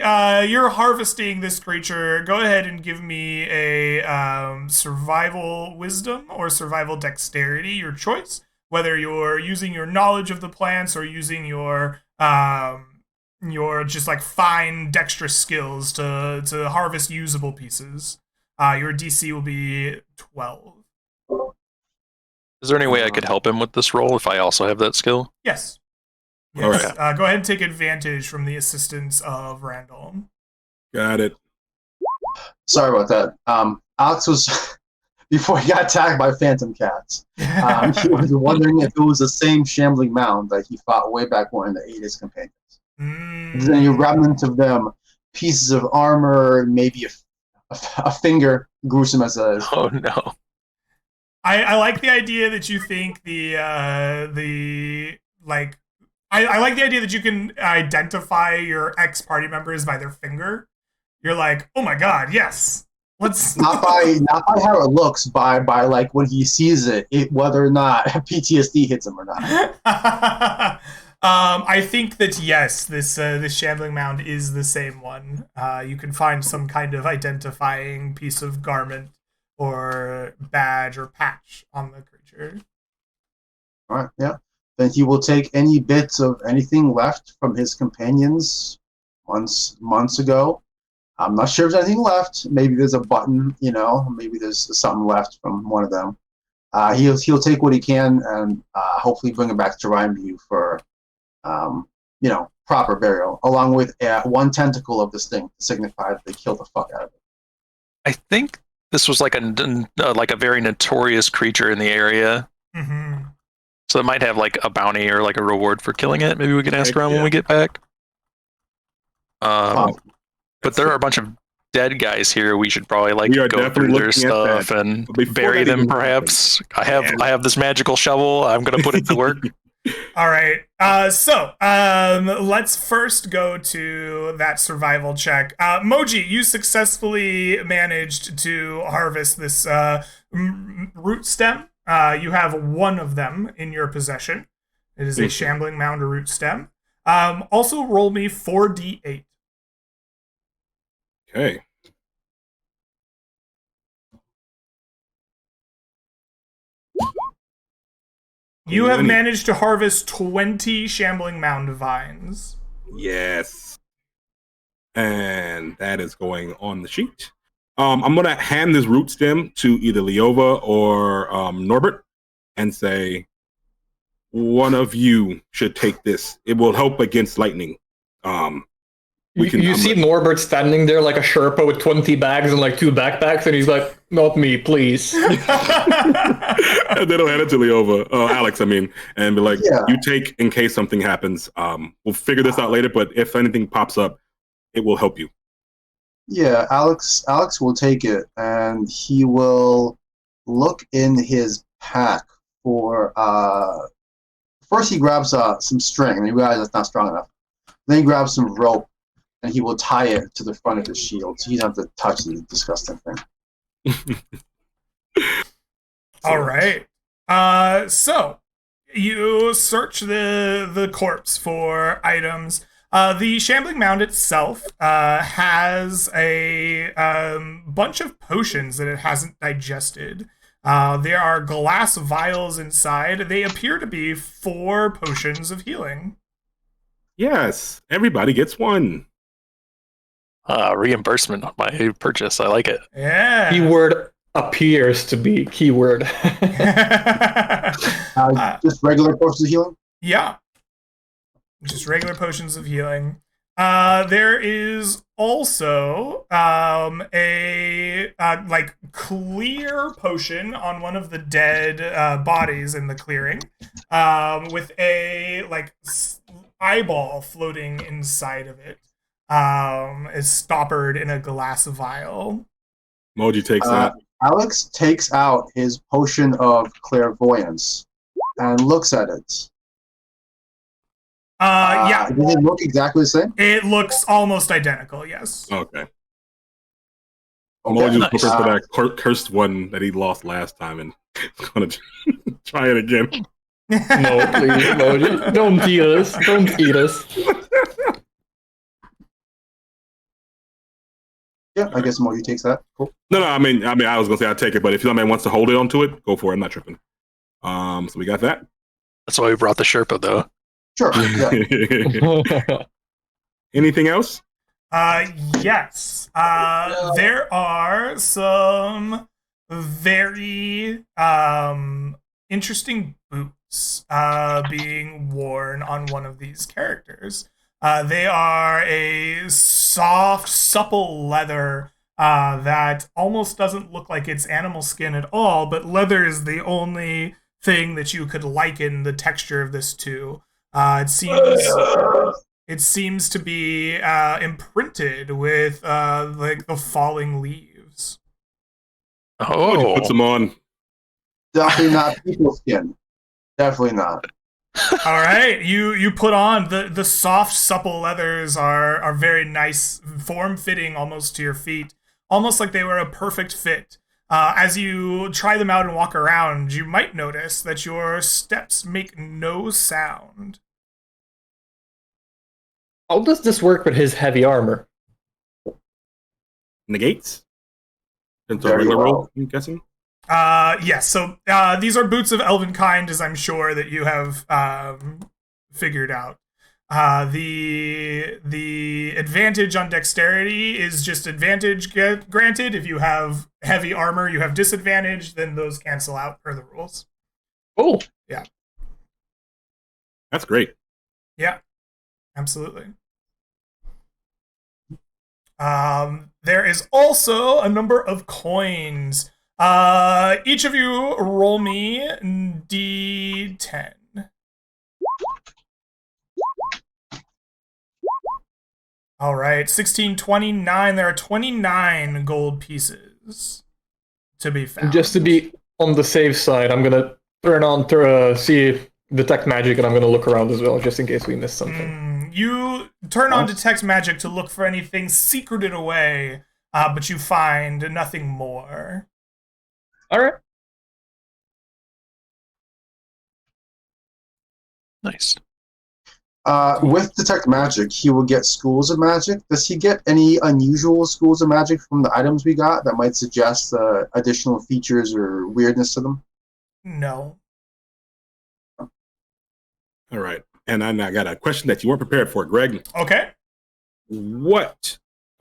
S1: you're harvesting this creature. Go ahead and give me a survival wisdom or survival dexterity, your choice. Whether you're using your knowledge of the plants or using your just like fine dexterous skills to harvest usable pieces. Your DC will be 12.
S5: Is there any way I could help him with this roll if I also have that skill?
S1: Yes.
S4: All
S1: Yes. Go ahead and take advantage from the assistance of Randall.
S4: Got it.
S3: Sorry about that. Alex was, before he got attacked by phantom cats, he was wondering if it was the same shambling mound that he fought way back when that ate his companions. There's any remnant of them, pieces of armor, maybe a a finger, gruesome as it is.
S5: Oh no.
S1: I like the idea that you think like I like the idea that you can identify your ex party members by their finger. You're like, oh my god, yes. Let's
S3: not by how it looks, by like when he sees it, whether or not PTSD hits him or not.
S1: I think that yes, this shambling mound is the same one. You can find some kind of identifying piece of garment or badge or patch on the creature.
S3: All right, yeah. Then he will take any bits of anything left from his companions months ago. I'm not sure if there's anything left. Maybe there's a button, maybe there's something left from one of them. He'll take what he can and hopefully bring it back to Rhineview for, proper burial, along with one tentacle of this thing to signify that they killed the fuck out of it.
S5: I think this was like a very notorious creature in the area.
S1: Mm-hmm.
S5: So it might have like a bounty or like a reward for killing it. Maybe we can ask around when we get back. But there are a bunch of dead guys here. We should probably go through their stuff and bury them. Perhaps I have this magical shovel. I'm gonna put it to work.
S1: All right. So let's first go to that survival check. Moji, you successfully managed to harvest this root stem. You have one of them in your possession. It is a shambling mound or root stem. Also, roll me 4d8.
S4: Okay.
S1: You have managed to harvest 20 shambling mound vines.
S4: Yes. And that is going on the sheet. I'm going to hand this root stem to either Leova or Norbert and say, one of you should take this. It will help against lightning.
S2: You see Norbert standing there like a Sherpa with 20 bags and like 2 backpacks, and he's like, not me, please.
S4: And then I'll hand it to Leova, Alex, and be like, you take in case something happens. We'll figure this out later, but if anything pops up, it will help you.
S3: Yeah, Alex will take it, and he will look in his pack for, first he grabs some string, and he realizes it's not strong enough. Then he grabs some rope, and he will tie it to the front of his shield, so he doesn't have to touch the disgusting thing.
S1: All right. So you search the corpse for items. The shambling mound itself has a bunch of potions that it hasn't digested. There are glass vials inside. They appear to be 4 potions of healing.
S4: Yes, everybody gets one.
S5: Reimbursement on my purchase. I like it.
S1: Yeah.
S2: Keyword appears to be keyword.
S3: Just regular potions of healing?
S1: Yeah. Just regular potions of healing. There is also a clear potion on one of the dead bodies in the clearing, with a eyeball floating inside of it. Is stoppered in a glass vial.
S4: Moji takes that.
S3: Alex takes out his potion of clairvoyance and looks at it.
S1: Yeah.
S3: Does it look exactly the same?
S1: It looks almost identical, yes.
S4: Okay.
S3: Okay.
S4: Moji's looking for that cursed one that he lost last time and going to try it again.
S2: No, please, Moji. Don't eat us. Don't eat us.
S3: Yeah, I guess Moji takes that. Cool.
S4: No, I mean, I was gonna say I'd take it, but if somebody wants to hold it onto it, go for it. I'm not tripping. So we got that.
S5: That's why we brought the Sherpa, though.
S3: Sure. Yeah.
S4: Anything else?
S1: Yes. There are some very interesting boots being worn on one of these characters. They are a soft, supple leather that almost doesn't look like it's animal skin at all, but leather is the only thing that you could liken the texture of this to. It seems to be imprinted with the falling leaves.
S5: Oh,
S4: Put some on.
S3: Definitely not people skin. Definitely not.
S1: All right, you put on the soft, supple leathers are very nice, form fitting, almost to your feet, almost like they were a perfect fit. As you try them out and walk around, you might notice that your steps make no sound.
S2: How does this work with his heavy armor?
S4: Negates? Since a
S3: Very
S4: regular
S3: well.
S4: roll, I'm guessing.
S1: Yes. So these are boots of elven kind, as I'm sure that you have figured out. The advantage on dexterity is just advantage granted. If you have heavy armor, you have disadvantage. Then those cancel out per the rules.
S2: Oh,
S4: That's great.
S1: Yeah, absolutely. There is also a number of coins. Each of you roll me D10. All right, 16, 29. There are 29 gold pieces to be found.
S2: just to be on the safe side, I'm gonna turn on to see detect magic, and I'm gonna look around as well, just in case we missed something.
S1: You turn on detect magic to look for anything secreted away, but you find nothing more.
S2: All right.
S5: nice.
S3: With detect magic, he will get schools of magic. Does he get any unusual schools of magic from the items we got that might suggest additional features or weirdness to them?
S1: No.
S4: All right. And I got a question that you weren't prepared for, Greg.
S1: Okay.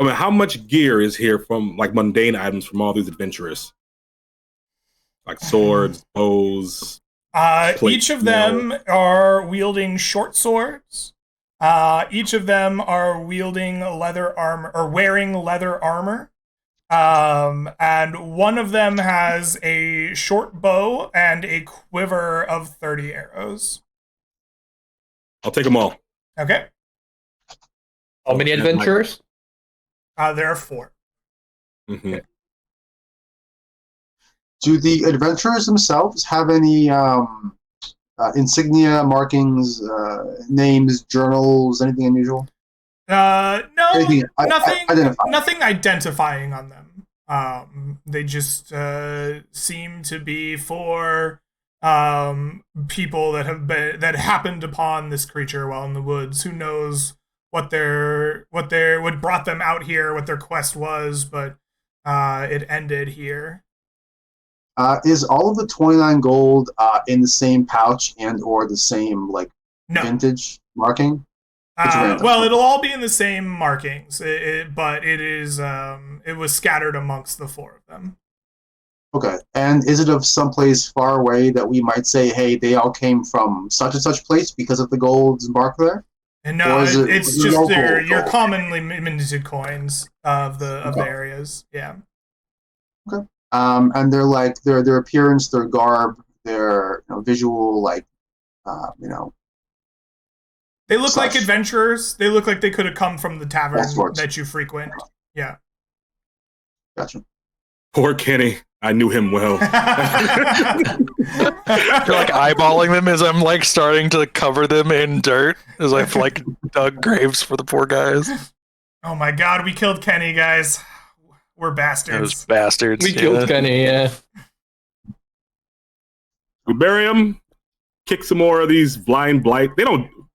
S4: How much gear is here from like mundane items from all these adventurers? Like swords, bows.
S1: Each of them are wielding short swords. Each of them are wielding leather armor or wearing leather armor. And one of them has a short bow and a quiver of 30 arrows.
S4: I'll take them all.
S1: Okay.
S2: How many adventurers?
S1: There are 4.
S4: Mm-hmm.
S3: Do the adventurers themselves have any insignia, markings, names, journals, anything unusual?
S1: No,
S3: Anything
S1: nothing identifying on them. They just seem to be for people that that happened upon this creature while in the woods. Who knows what brought them out here, what their quest was, but it ended here.
S3: Is all of the 29 gold in the same pouch and or the same vintage marking?
S1: Well, it'll all be in the same markings, but it is it was scattered amongst the 4 of them.
S3: Okay, and is it of someplace far away that we might say, hey, they all came from such and such place because of the gold's mark there?
S1: And no, it's just your commonly minted coins of the areas. Yeah.
S3: Okay. And they're like their appearance, their garb, their visual,
S1: They look like adventurers. They look like they could have come from the tavern that you frequent. Yeah.
S3: Gotcha.
S4: Poor Kenny. I knew him well.
S5: You're like eyeballing them as I'm like starting to cover them in dirt as I've like dug graves for the poor guys.
S1: Oh my god, we killed Kenny, guys. We're bastards.
S5: Those bastards.
S2: We killed Kenny, yeah.
S4: We bury him, kick some more of these blind blight.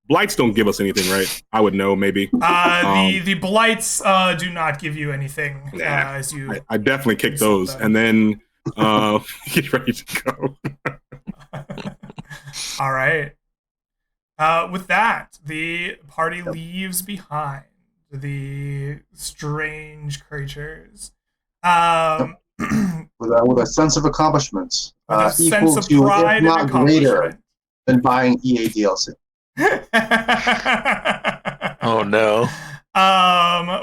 S4: Blights don't give us anything, right? I would know, maybe.
S1: The blights do not give you anything. As you,
S4: I definitely kick those, and then get ready to go.
S1: All right. With that, the party leaves behind the strange creatures.
S3: With a sense of accomplishment,
S1: With a sense
S3: equal
S1: of
S3: to,
S1: pride
S3: if not
S1: and
S3: greater,
S1: accomplishment.
S3: than buying EA DLC.
S5: Oh no.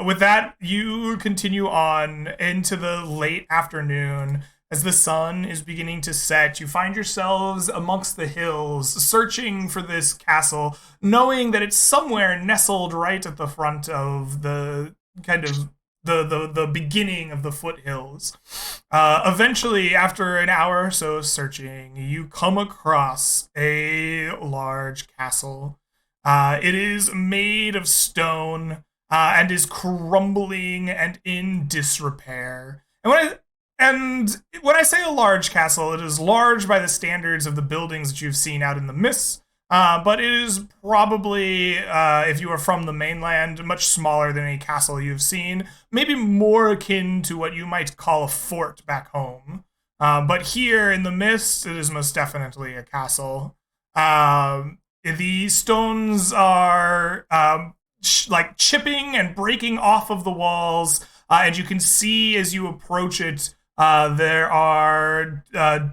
S1: With that, you continue on into the late afternoon. As the sun is beginning to set, you find yourselves amongst the hills, searching for this castle, knowing that it's somewhere nestled right at the front of the kind of the beginning of the foothills. Eventually, after an hour or so of searching, you come across a large castle. It is made of stone and is crumbling and in disrepair. And when I say a large castle, it is large by the standards of the buildings that you've seen out in the mists. But it is probably, if you are from the mainland, much smaller than any castle you've seen. Maybe more akin to what you might call a fort back home. But here in the mist, it is most definitely a castle. The stones are like chipping and breaking off of the walls, and you can see as you approach it, there are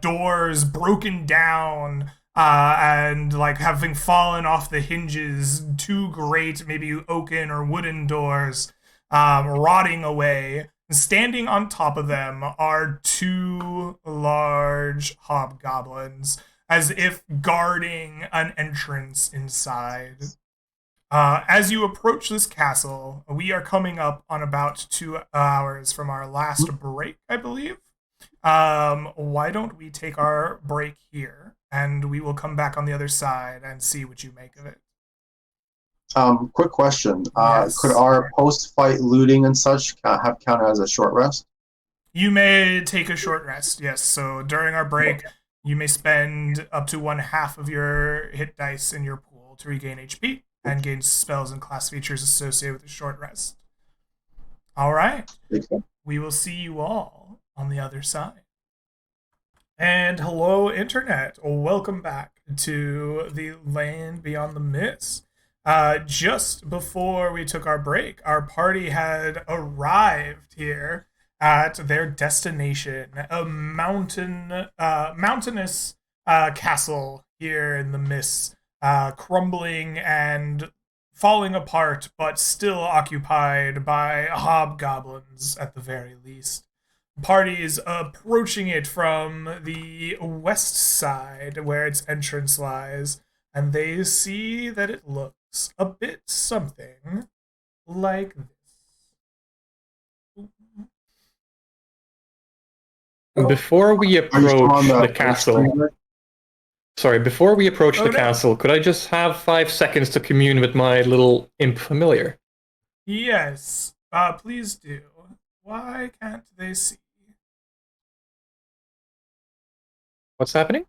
S1: doors broken down. And like having fallen off the hinges, two great, maybe oaken or wooden doors, rotting away. Standing on top of them are two large hobgoblins, as if guarding an entrance inside. As you approach this castle, we are coming up on about 2 hours from our last break, I believe. Why don't we take our break here, and we will come back on the other side and see what you make of it.
S3: Quick question.
S1: Yes.
S3: Could our post-fight looting and such have counted as a short rest?
S1: You may take a short rest, yes. So during our break, you may spend up to 1/2 of your hit dice in your pool to regain HP and gain spells and class features associated with a short rest. All right. We will see you all on the other side. And hello, Internet. Welcome back to the Land Beyond the Mist. Just before we took our break, our party had arrived here at their destination, a mountainous castle here in the mists, crumbling and falling apart, but still occupied by hobgoblins at the very least. Party is approaching it from the west side, where its entrance lies, and they see that it looks a bit something like this.
S2: Before we approach the castle, before we approach the castle, could I just have 5 seconds to commune with my little imp familiar?
S1: Yes, please do. Why can't they see?
S2: What's happening?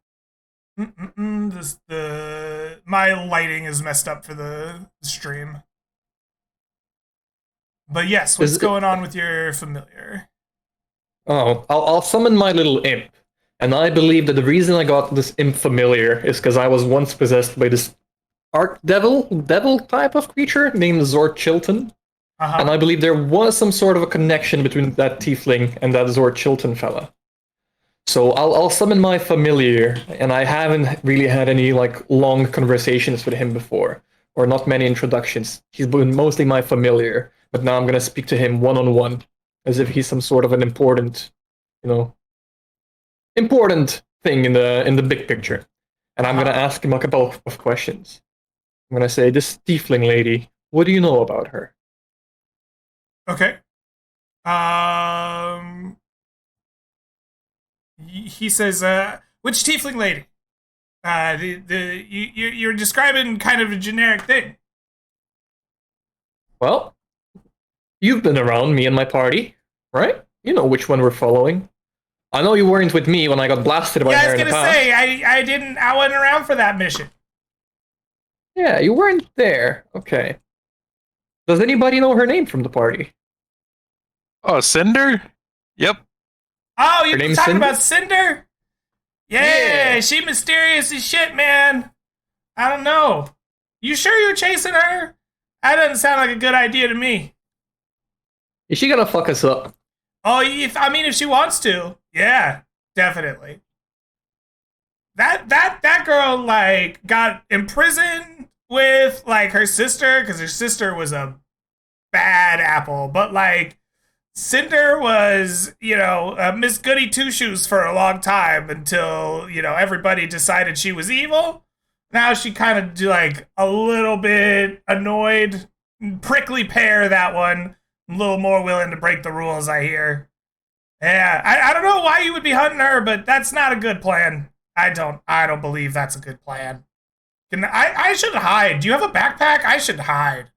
S1: My lighting is messed up for the stream. But yes, what's going on with your familiar?
S2: Oh, I'll summon my little imp. And I believe that the reason I got this imp familiar is because I was once possessed by this devil type of creature named Zord Chilton. And I believe there was some sort of a connection between that tiefling and that Zord Chilton fella. So I'll summon my familiar, and I haven't really had any like long conversations with him before, or not many introductions. He's been mostly my familiar, but now I'm gonna speak to him one-on-one, as if he's some sort of an important thing in the big picture. And I'm gonna ask him a couple of questions. I'm gonna say, this tiefling lady, what do you know about her?
S1: Okay. He says, which tiefling lady? You're describing kind of a generic thing.
S2: Well, you've been around me and my party, right? You know which one we're following. I know you weren't with me when I got blasted by her in the past.
S1: I wasn't around for that mission.
S2: Yeah, you weren't there. Okay. Does anybody know her name from the party?
S5: Oh, Cinder? Yep.
S1: Oh, you're talking about Cinder? Yeah, she mysterious as shit, man. I don't know. You sure you're chasing her? That doesn't sound like a good idea to me.
S2: Is she gonna fuck us up?
S1: Oh, if she wants to, yeah, definitely. That girl like got imprisoned with like her sister because her sister was a bad apple, but like Cinder was, Miss Goody Two Shoes for a long time until, everybody decided she was evil. Now she kind of like a little bit annoyed, prickly pear, that one. I'm a little more willing to break the rules, I hear. Yeah, I don't know why you would be hunting her, but that's not a good plan. I don't believe that's a good plan. I should hide. Do you have a backpack? I should hide.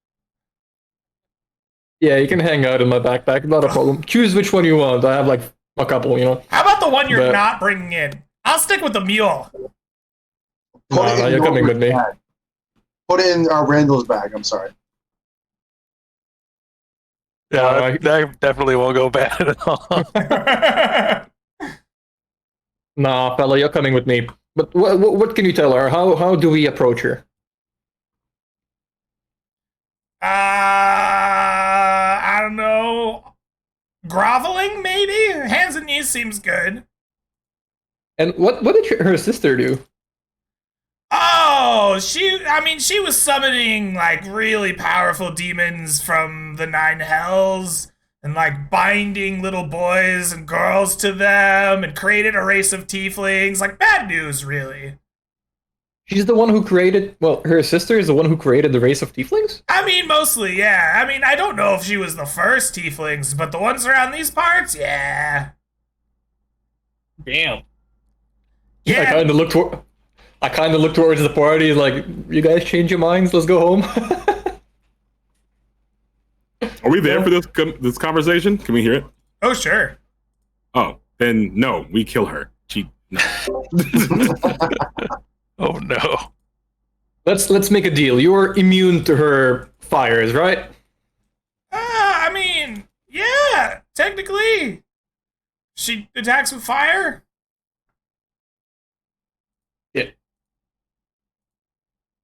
S2: Yeah, you can hang out in my backpack, not a problem. Choose which one you want. I have like a couple, you know.
S1: How about the one you're
S2: But-
S1: not bringing in? I'll stick with the mule.
S3: Put it
S2: No,
S3: in
S2: you're coming with me.
S3: Norbert's bag. Put it in Randall's bag. I'm sorry.
S5: Yeah, that definitely won't go bad at all.
S2: Nah, fella, you're coming with me. But what can you tell her? How do we approach her?
S1: I don't know. Groveling, maybe? Hands and knees seems good.
S2: And what did her sister do?
S1: Oh, she was summoning like really powerful demons from the nine hells and like binding little boys and girls to them and created a race of tieflings. Like bad news, really.
S2: She's the one who created. Well, her sister is the one who created the race of tieflings.
S1: I mean, mostly, yeah. I mean, I don't know if she was the first tieflings, but the ones around these parts, yeah.
S2: Damn.
S1: Yeah.
S2: I kind of look towards the party, like, you guys change your minds. Let's go home.
S4: Are we there for this conversation? Can we hear it?
S1: Oh, sure.
S4: Oh, then no, we kill her. No.
S5: Oh no.
S2: Let's make a deal. You're immune to her fires, right?
S1: I mean, yeah, technically. She attacks with fire?
S2: Yeah.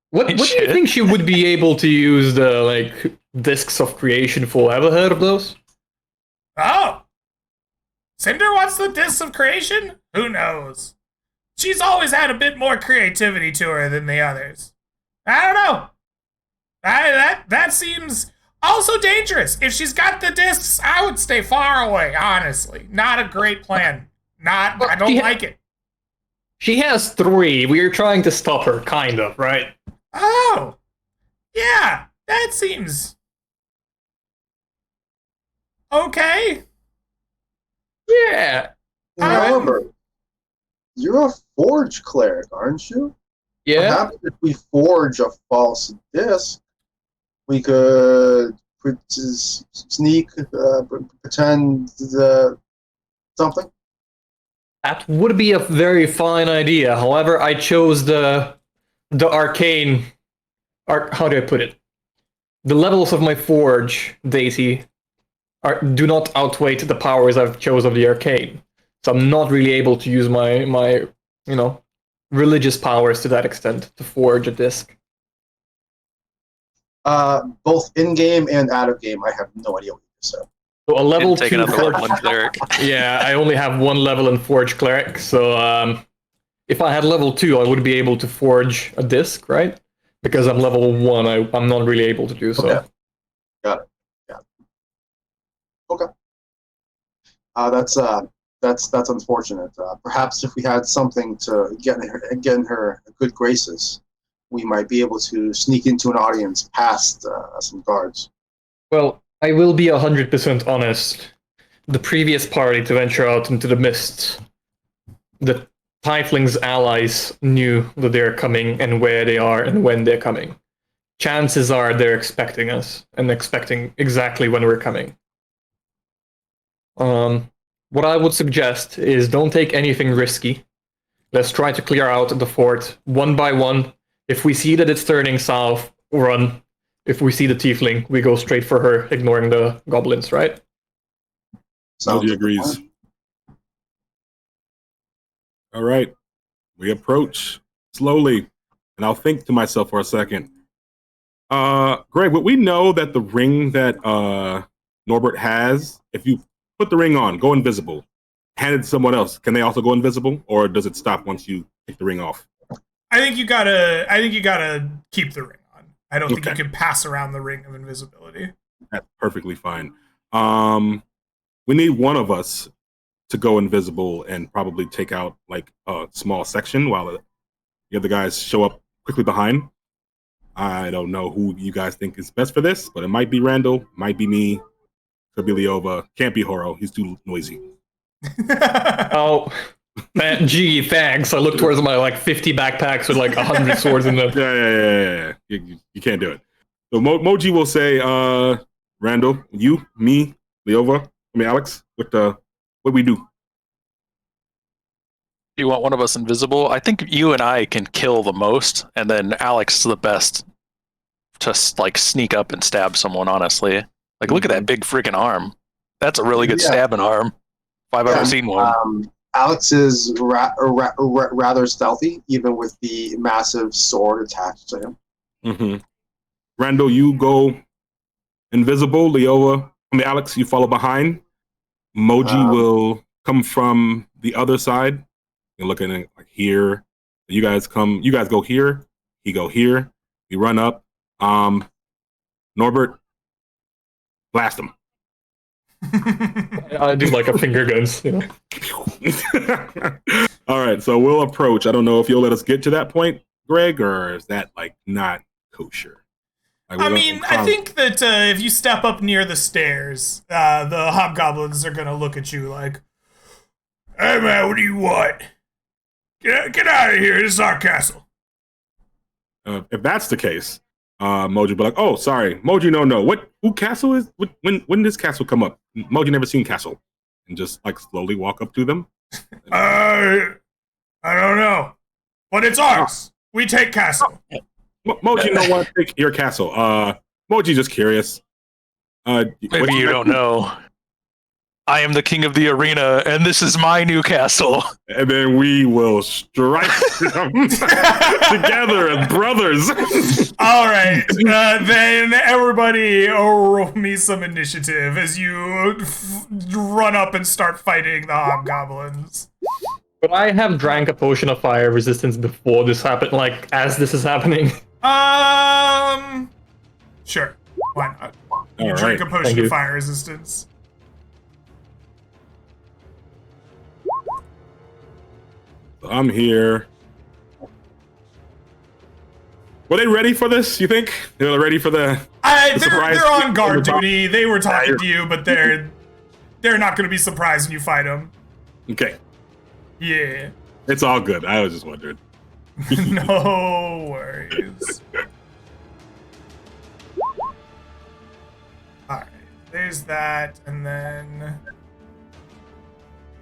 S2: What do you
S5: Shit.
S2: think she would be able to use the like discs of creation for? Ever heard of those?
S1: Oh. Cinder wants the discs of creation? Who knows? She's always had a bit more creativity to her than the others. I don't know. That seems also dangerous. If she's got the discs, I would stay far away, honestly. Not a great plan. I don't like it.
S2: She has 3. We are trying to stop her, kind of, right?
S1: Oh. Yeah, that seems okay.
S2: Yeah.
S3: Remember, you're a forge cleric, aren't you?
S2: Yeah.
S3: Perhaps if we forge a false disc, we could sneak, pretend something.
S2: That would be a very fine idea. However, I chose the arcane. How do I put it? The levels of my forge, Daisy, do not outweigh the powers I've chose of the arcane. So I'm not really able to use my religious powers to that extent to forge a disc.
S3: Both in game and out of game, I have no idea what you said.
S2: So a level
S5: Taking
S2: 2
S5: up the
S2: forge.
S5: level in cleric.
S2: Yeah, I only have 1 level in forge cleric. So if I had level 2, I would be able to forge a disc, right? Because I'm level 1, I'm not really able to do so.
S3: Okay. Got it. Okay. That's unfortunate. Perhaps if we had something to get in her good graces, we might be able to sneak into an audience past some guards.
S2: Well, I will be 100% honest. The previous party to venture out into the mists, the Tieflings' allies knew that they're coming and where they are and when they're coming. Chances are they're expecting us and expecting exactly when we're coming. What I would suggest is don't take anything risky. Let's try to clear out the fort one by one. If we see that it's turning south, run. If we see the tiefling, we go straight for her, ignoring the goblins, right?
S3: Sounds
S4: Nobody
S3: like a
S4: agrees.
S3: plan.
S4: All right. We approach slowly, and I'll think to myself for a second. Greg, would we know that the ring that Norbert has, if you put the ring on, go invisible, hand it to someone else, can they also go invisible, or does it stop once you take the ring off?
S1: I think you gotta keep the ring on. I don't think
S4: Okay.
S1: you can pass around the ring of invisibility.
S4: That's perfectly fine. We need one of us to go invisible and probably take out like a small section while the other guys show up quickly behind. I don't know who you guys think is best for this, but it might be Randall, might be me. Could be Leova. Can't be Horo. He's too noisy.
S2: Oh, man, gee, thanks. I look towards my like 50 backpacks with like 100 swords in them.
S4: Yeah. You can't do it. So Moji will say, Randall, you, me, Leova, Alex, what we do?
S5: You want one of us invisible? I think you and I can kill the most, and then Alex is the best to like sneak up and stab someone. Honestly, like look at that big freaking arm. That's a really good stabbing arm. If I've ever seen one.
S3: Alex is rather stealthy, even with the massive sword attached to him.
S4: Mm-hmm. Randall, you go invisible. Alex, you follow behind. Moji will come from the other side. You're looking at like here. You guys go here. He go here. We run up. Norbert, blast him.
S2: I do like a finger guns. You know?
S4: All right, so we'll approach. I don't know if you'll let us get to that point, Greg, or is that like not kosher? Like,
S1: I think that if you step up near the stairs, the hobgoblins are gonna look at you like, "Hey man, what do you want? Get out of here! This is our castle."
S4: If that's the case, Moji will be like, "Oh, sorry, Moji, no. Who castle is? When did this castle come up? Moji never seen castle," and just like slowly walk up to them.
S1: I don't know, but it's ours. We take castle.
S4: Moji, no one take your castle. Moji, just curious.
S5: Maybe you don't know. I am the king of the arena, and this is my new castle.
S4: And then we will strike them together as brothers.
S1: All right, then everybody roll me some initiative as you run up and start fighting the hobgoblins.
S2: But I have drank a potion of fire resistance before this happened, like as this is happening.
S1: Sure. Why not? You
S4: All
S1: drink
S4: right.
S1: a potion of fire resistance.
S4: I'm here. Were they ready for this, you think? They're ready for the surprise?
S1: They're on guard duty. They were talking to you, but they're not going to be surprised when you fight them.
S4: Okay.
S1: Yeah.
S4: It's all good. I was just wondering.
S1: No worries. Alright, there's that, and then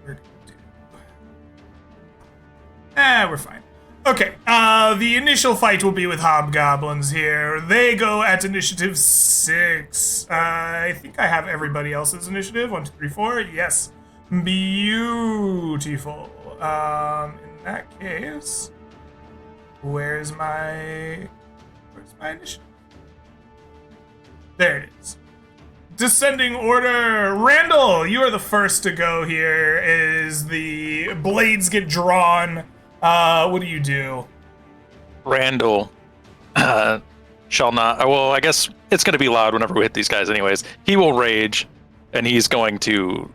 S1: we're gonna do... we're fine. Okay, the initial fight will be with hobgoblins here. They go at initiative 6. I think I have everybody else's initiative. 1, 2, 3, 4. Yes. Beautiful. In that case... Where's my initiative? There it is. Descending order. Randall, you are the first to go here as the blades get drawn. What do you do?
S5: Randall shall not. Well, I guess it's going to be loud whenever we hit these guys anyways. He will rage, and he's going to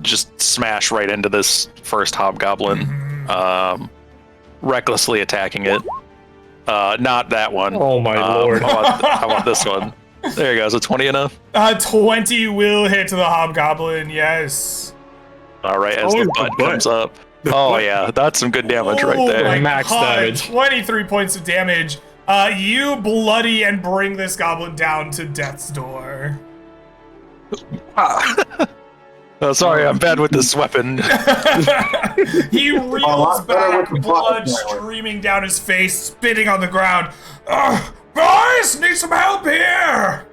S5: just smash right into this first hobgoblin.
S1: Mm-hmm.
S5: Recklessly attacking it. Not that one.
S2: Oh my lord.
S5: I want this one. There you go. Is it 20 enough?
S1: 20 will hit the hobgoblin, yes.
S5: All right, as the butt comes up. Oh yeah, that's some good damage right there.
S1: My
S2: Max
S1: God,
S2: damage.
S1: 23 points of damage. You bloody and bring this goblin down to death's door.
S5: Oh, sorry, I'm bad with this weapon.
S1: He reels back, blood streaming down his face, spitting on the ground. Boys, need some help here!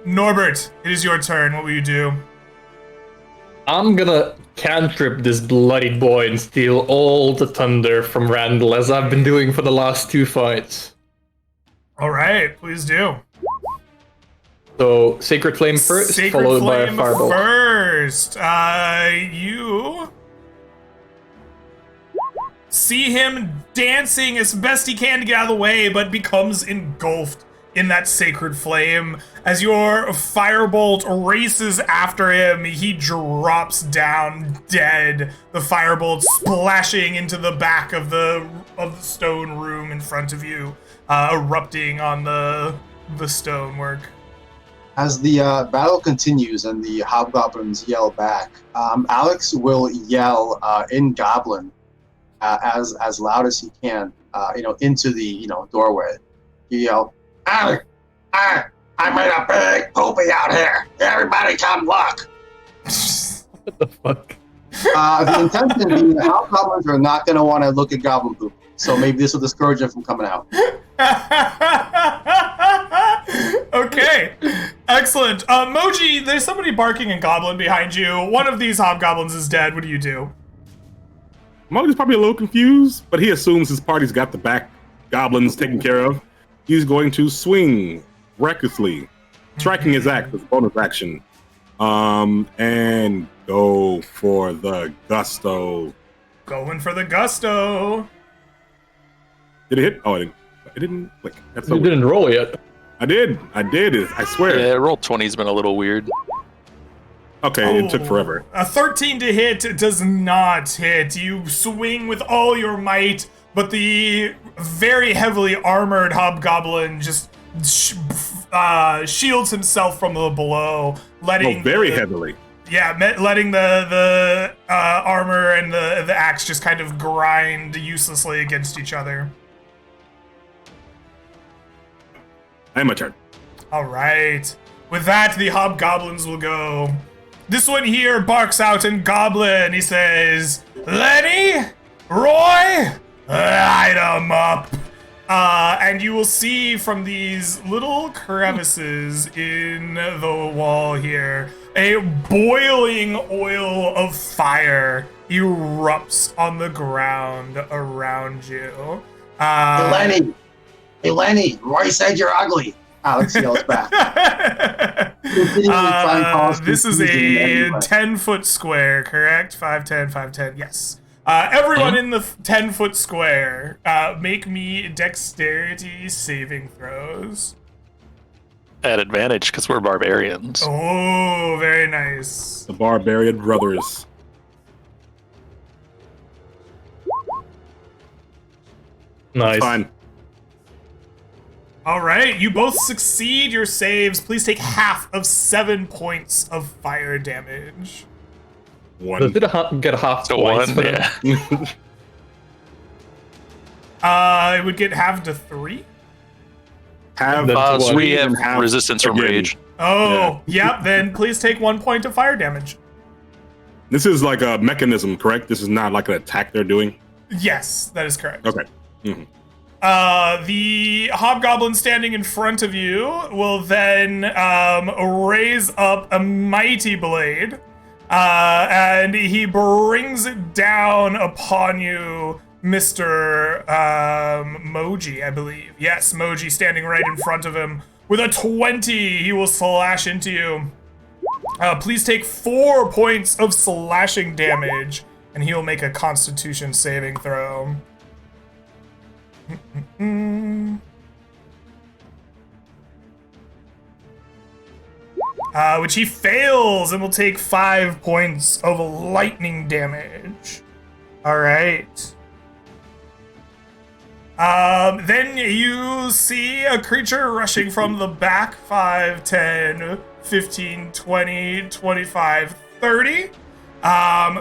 S1: Norbert, it is your turn. What will you do?
S2: I'm gonna cantrip this bloodied boy and steal all the thunder from Randall, as I've been doing for the last 2 fights.
S1: Alright, please do.
S2: So, Sacred Flame first,
S1: Sacred
S2: followed
S1: Flame
S2: by a Fireball.
S1: first. You see him dancing as best he can to get out of the way, but becomes engulfed in that Sacred Flame. As your Firebolt races after him, he drops down dead. The Firebolt splashing into the back of the stone room in front of you, erupting on the stonework.
S3: As the battle continues and the hobgoblins yell back, Alex will yell in Goblin as loud as he can, into the doorway. You yell, Alex, I made a big poopy out here. Everybody come look.
S2: What the fuck?
S3: The intention being the hobgoblins are not going to want to look at goblin poop, so maybe this will discourage them from coming out.
S1: Okay, excellent. Moji, there's somebody barking in Goblin behind you. One of these hobgoblins is dead. What do you do?
S4: Moji's probably a little confused, but he assumes his party's got the back goblins taken care of. He's going to swing recklessly, striking his axe as a bonus action, and go for the gusto.
S1: Going for the gusto.
S4: Did it hit? Oh, it didn't. Like that's so
S2: You
S4: weird.
S2: didn't roll yet.
S4: I did. I swear.
S5: Yeah, roll 20's been a little weird.
S4: Okay, it took forever.
S1: A 13 to hit does not hit. You swing with all your might, but the very heavily armored hobgoblin just shields himself from the blow, letting
S4: Very heavily.
S1: Yeah, letting the armor and the axe just kind of grind uselessly against each other.
S4: I am my turn.
S1: All right. With that, the hobgoblins will go. This one here barks out in Goblin. He says, Lenny, Roy, light 'em up. And you will see from these little crevices in the wall here, a boiling oil of fire erupts on the ground around you.
S3: Hey, Lenny, Roy said you're ugly. Alex yells back.
S1: This is a 10-foot square, correct? 5'10", 5'10", yes. Everyone in the 10-foot square, make me dexterity saving throws.
S5: At advantage, because we're barbarians.
S1: Oh, very nice.
S4: The Barbarian Brothers.
S2: Nice.
S4: Fine.
S1: All right, you both succeed your saves. Please take half of 7 points of fire damage.
S2: Does it get half
S5: So
S2: twice?
S5: one,
S2: for that?
S5: yeah.
S1: It would get halved to 3.
S4: Have
S5: So we have
S4: have
S5: resistance from
S4: again.
S5: rage.
S1: Oh, yep, then please take 1 point of fire damage.
S4: This is like a mechanism, correct? This is not like an attack they're doing.
S1: Yes, that is correct.
S4: Okay. Mhm.
S1: The hobgoblin standing in front of you will then raise up a mighty blade, and he brings it down upon you, Mr. Moji, I believe. Yes, Moji standing right in front of him. With a 20, he will slash into you. Please take 4 points of slashing damage, and he'll make a Constitution saving throw. Which he fails and will take 5 points of lightning damage. All right. Then you see a creature rushing from the back, 5, 10, 15, 20, 25, 30,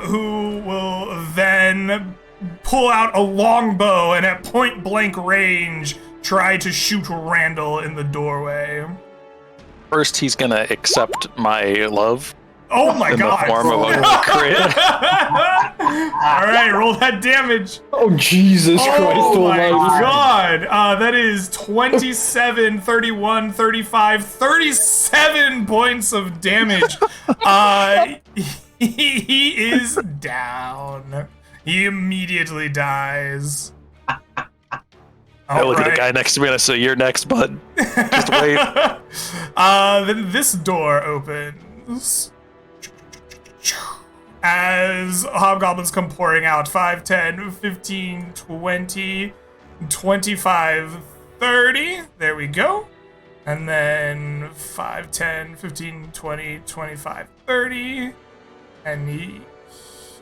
S1: who will then pull out a longbow and at point blank range try to shoot Randall in the doorway.
S5: First, he's gonna accept my love
S1: Oh my
S5: in the
S1: god.
S5: form of a crit.
S1: Alright, roll that damage.
S2: Oh, Jesus Christ
S1: Oh my
S2: almighty.
S1: god. That is 27, 31, 35, 37 points of damage. He is down. He immediately dies.
S5: I look at the guy next to me and I say, "You're next, bud." Just wait.
S1: Then this door opens as hobgoblins come pouring out. 5, 10, 15, 20, 25, 30. There we go. And then 5, 10, 15, 20, 25, 30. And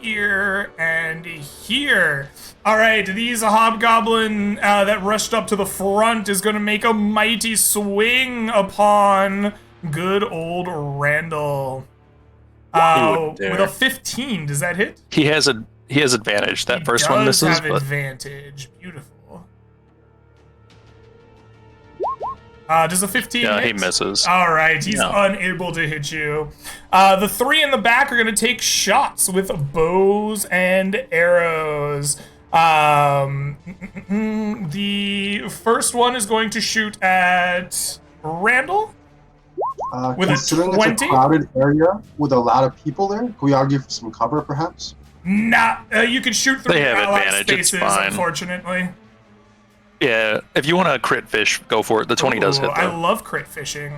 S1: here and here. All right, these hobgoblin that rushed up to the front is going to make a mighty swing upon Good old Randall.
S5: wouldn't
S1: With
S5: dare.
S1: a 15, does that hit?
S5: He has advantage. That
S1: He
S5: first one
S1: does
S5: misses,
S1: have
S5: but
S1: advantage. Beautiful. Does a 15
S5: yeah,
S1: hit?
S5: he misses.
S1: All right, he's
S5: No.
S1: unable to hit you. The three in the back are going to take shots with bows and arrows. The first one is going to shoot at Randall. With a
S3: Considering
S1: 20?
S3: it's a crowded area with a lot of people there, can we argue for some cover, perhaps?
S1: Nah, you can shoot through
S5: They have
S1: ally
S5: advantage, it's
S1: spaces,
S5: fine.
S1: unfortunately.
S5: Yeah, if you want to crit fish, go for it. The 20 does
S1: Ooh,
S5: hit
S1: I
S5: though.
S1: love crit fishing.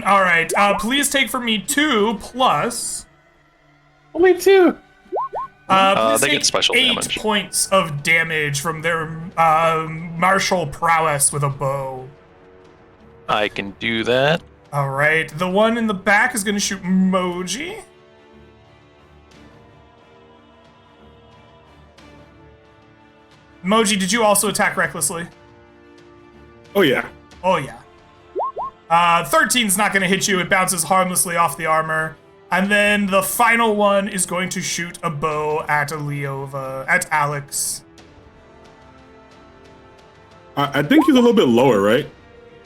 S1: All right, please take from me 2 plus.
S2: Only 2.
S1: Please
S5: they
S1: take
S5: get special
S1: 8
S5: damage.
S1: points of damage from their martial prowess with a bow.
S5: I can do that.
S1: All right, the one in the back is going to shoot Moji. Moji, did you also attack recklessly?
S4: Oh yeah.
S1: Oh, yeah. 13's not going to hit you. It bounces harmlessly off the armor. And then the final one is going to shoot a bow at at Alex.
S4: I think he's a little bit lower, right?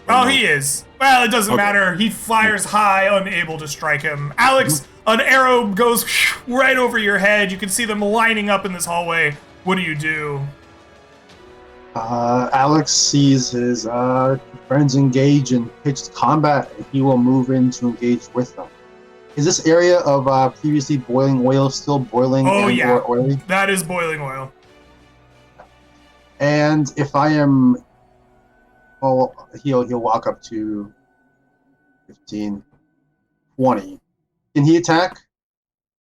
S1: Oh, he is. Well, it doesn't
S4: Okay.
S1: matter. He fires high, unable to strike him. Alex, an arrow goes right over your head. You can see them lining up in this hallway. What do you do?
S3: Alex sees his friends engage in pitched combat, and he will move in to engage with them. Is this area of previously boiling oil still boiling
S1: Oh,
S3: and
S1: yeah.
S3: or oily?
S1: That is boiling oil.
S3: And if I am, well, he'll walk up to 15, 20. Can he attack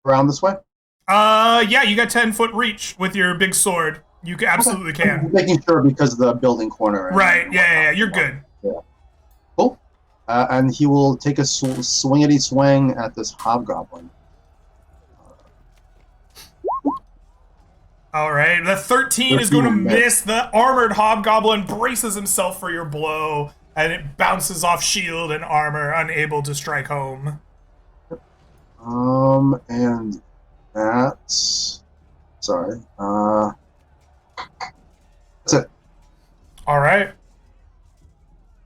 S3: around this way?
S1: Yeah, you got 10-foot reach with your big sword. You absolutely
S3: I'm
S1: can.
S3: making sure because of the building corner. and
S1: Right, yeah,
S3: whatnot.
S1: you're good.
S3: Cool. And he will take a swingity swing at this hobgoblin.
S1: All right, the 13 is going to
S3: 13
S1: miss. The armored hobgoblin braces himself for your blow, and it bounces off shield and armor, unable to strike home.
S3: And that's sorry. That's it.
S1: All right.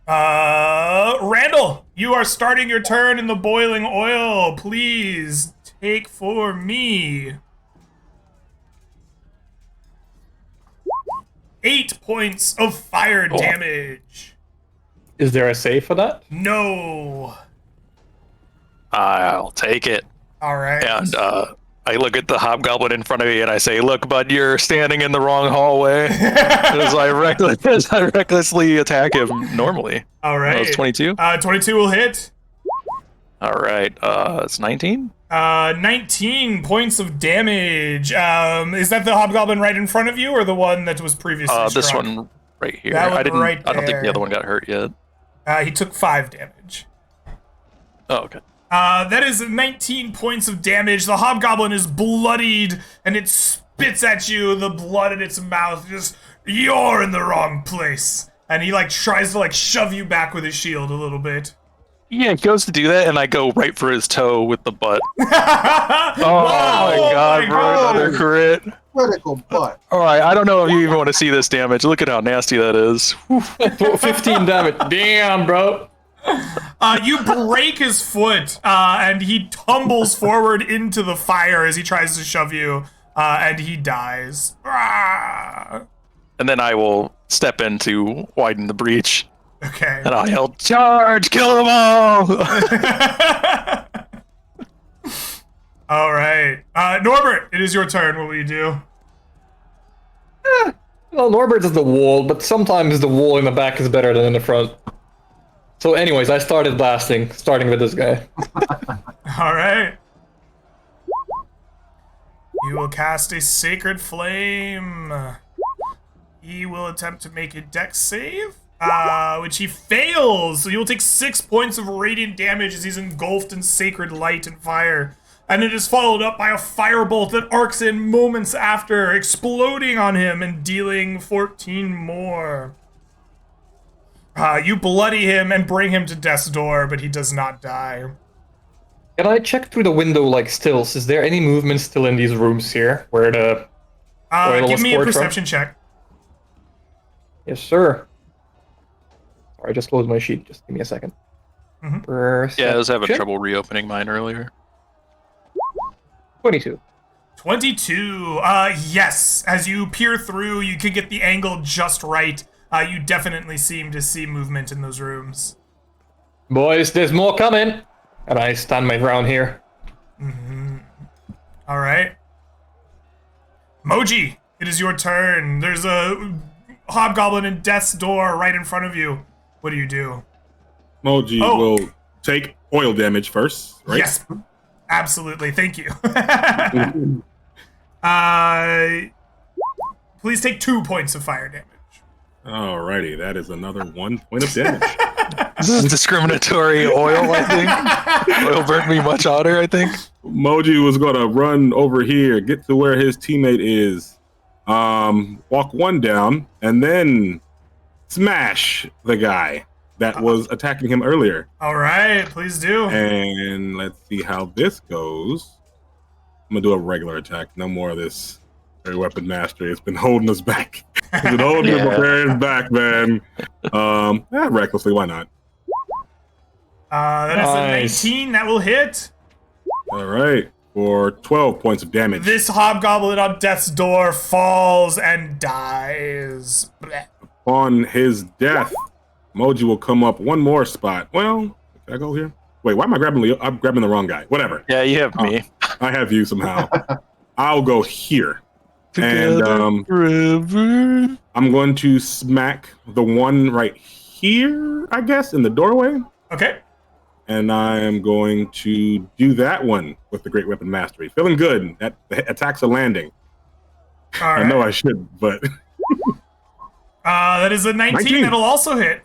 S1: Randall, you are starting your turn in the boiling oil. Please take for me 8 points of fire damage.
S2: Is there a save for that?
S1: No.
S5: I'll take it.
S1: All right.
S5: And I look at the hobgoblin in front of me and I say, "Look, bud, you're standing in the wrong hallway." As I recklessly attack him normally.
S1: All right.
S5: That was 22.
S1: 22 will hit.
S5: All right. It's 19.
S1: 19 points of damage. Is that the hobgoblin right in front of you, or the one that was previously
S5: This
S1: struck?
S5: one right here.
S1: That one
S5: I didn't.
S1: right
S5: I don't think
S1: there.
S5: the other one got hurt yet.
S1: He took 5 damage.
S5: Oh, okay.
S1: That is 19 points of damage. The hobgoblin is bloodied, and it spits at you, the blood in its mouth. Just, you're in the wrong place. And he tries to shove you back with his shield a little bit.
S5: Yeah, he goes to do that, and I go right for his toe with the butt.
S1: Oh
S5: my god, bro! Another crit.
S3: Critical butt.
S5: All right, I don't know if you even want to see this damage. Look at how nasty that is.
S2: 15 damage. Damn, bro.
S1: You break his foot, and he tumbles forward into the fire as he tries to shove you, and he dies. Ah.
S5: And then I will step in to widen the breach,
S1: Okay.
S5: and I'll yell, "Charge! Kill them all!"
S1: All right. Norbert, it is your turn. What will you do?
S2: Well, Norbert is the wall, but sometimes the wall in the back is better than in the front. So anyways, I started blasting, starting with this guy.
S1: All right. You will cast a Sacred Flame. He will attempt to make a dex save, which he fails. So you will take 6 points of radiant damage as he's engulfed in sacred light and fire. And it is followed up by a firebolt that arcs in moments after, exploding on him and dealing 14 more. You bloody him and bring him to death's door, but he does not die.
S2: Can I check through the window like stills? Is there any movement still in these rooms here where the oil
S1: Give
S2: was
S1: me a
S2: poured
S1: perception
S2: from?
S1: check.
S2: Yes, sir. Sorry, I just closed my sheet. Just give me a second.
S5: Yeah, I was having
S2: Perception?
S5: trouble reopening mine earlier.
S2: 22.
S1: 22. Yes. As you peer through, you could get the angle just right. You definitely seem to see movement in those rooms.
S2: Boys, there's more coming. And I stand my ground here.
S1: All right. Moji, it is your turn. There's a hobgoblin in death's door right in front of you. What do you do?
S4: Moji will take oil damage first, right?
S1: Yes, absolutely. Thank you. Please take 2 points of fire damage.
S4: Alrighty, that is another 1 point of damage.
S5: This is discriminatory oil, I think. Oil burned me much hotter, I think.
S4: Moji was gonna run over here, get to where his teammate is, walk one down, and then smash the guy that was attacking him earlier.
S1: All right, please do.
S4: And let's see how this goes. I'm gonna do a regular attack. No more of this. Very weapon mastery. It's been holding us back. It's been holding the barbarians back, man. Recklessly, why not?
S1: That is
S2: Nice.
S1: a 19. That will hit.
S4: All right, for 12 points of damage.
S1: This hobgoblin on death's door falls and dies. Blech.
S4: On his death, Moji will come up one more spot. Well, can I go here? Wait, why am I grabbing Leo? I'm grabbing the wrong guy. Whatever.
S5: Yeah, you have me.
S4: I have you somehow. I'll go here. And
S5: Forever.
S4: I'm going to smack the one right here, I guess, in the doorway.
S1: Okay.
S4: And I am going to do that one with the Great Weapon Mastery. Feeling good. That attacks are landing.
S1: All right.
S4: I know I should, but
S1: that is a 19. That'll also hit.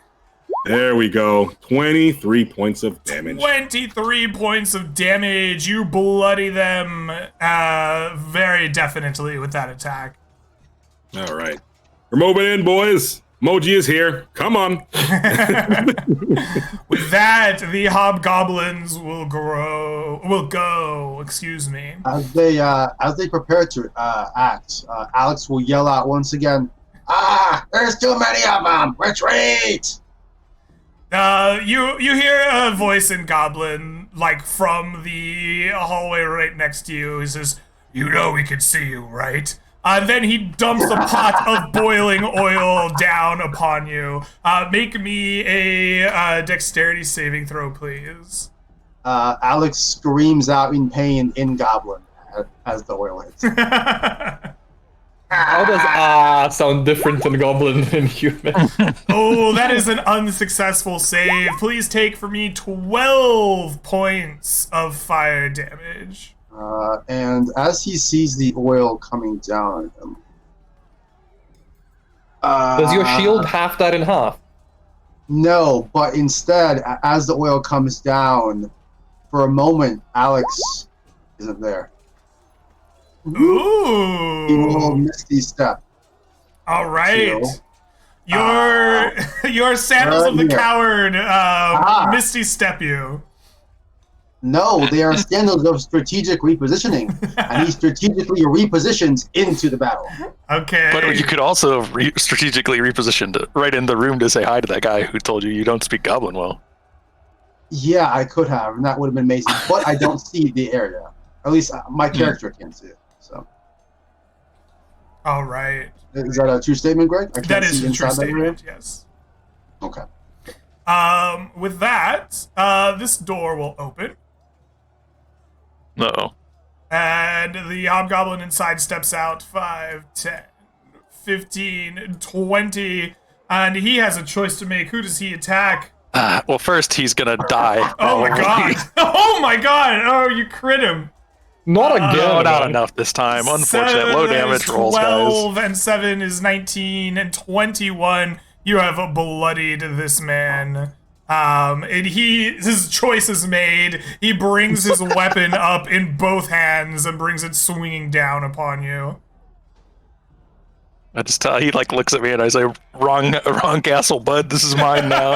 S4: there we go. 23 points of damage.
S1: 23 points of damage. You bloody them very definitely with that attack.
S4: All right. We're moving in, boys. Moji is here. Come on.
S1: With that, the hobgoblins will go. Excuse me.
S3: As they prepare to act, Alex will yell out once again, there's too many of them! Retreat!
S1: You hear a voice in Goblin, like from the hallway right next to you. He says, "You know we can see you, right?" Then he dumps a pot of boiling oil down upon you. Make me a dexterity saving throw, please.
S3: Alex screams out in pain in Goblin as the oil hits.
S2: How does sound different in goblin and human?
S1: Oh, that is an unsuccessful save. Please take for me 12 points of fire damage.
S3: And as he sees the oil coming down on him,
S2: Does your shield half that in half?
S3: no, but instead, as the oil comes down, for a moment, Alex isn't there. He will
S1: Ooh.
S3: Misty Step.
S1: All right.
S3: Chill.
S1: Your sandals of the
S3: here.
S1: coward misty step you.
S3: No, they are standards of strategic repositioning, and he strategically repositions into the battle.
S1: Okay.
S5: But you could also have strategically repositioned it right in the room to say hi to that guy who told you don't speak Goblin well.
S3: Yeah, I could have, and that would have been amazing. But I don't see the area. At least my character can't see it. So,
S1: All right.
S3: is that a true statement, Greg? I can't
S1: That is
S3: see
S1: a true
S3: inside that area?
S1: statement. Yes.
S3: Okay.
S1: With that, this door will open,
S5: No.
S1: and the hobgoblin inside steps out 5, 10, 15, 20, and he has a choice to make. Who does he attack?
S5: Well, first he's gonna die.
S1: Oh my god! Oh my god! Oh, you crit him.
S2: Not again.
S5: No, not
S2: man.
S5: enough this time. Unfortunate. Low
S1: That
S5: damage
S1: is
S5: rolls, guys.
S1: 12 and 7 is 19 and 21. You have bloodied this man. And his choice is made. He brings his weapon up in both hands and brings it swinging down upon you.
S5: I just tell he like looks at me and I say, "Wrong castle, bud. This is mine now."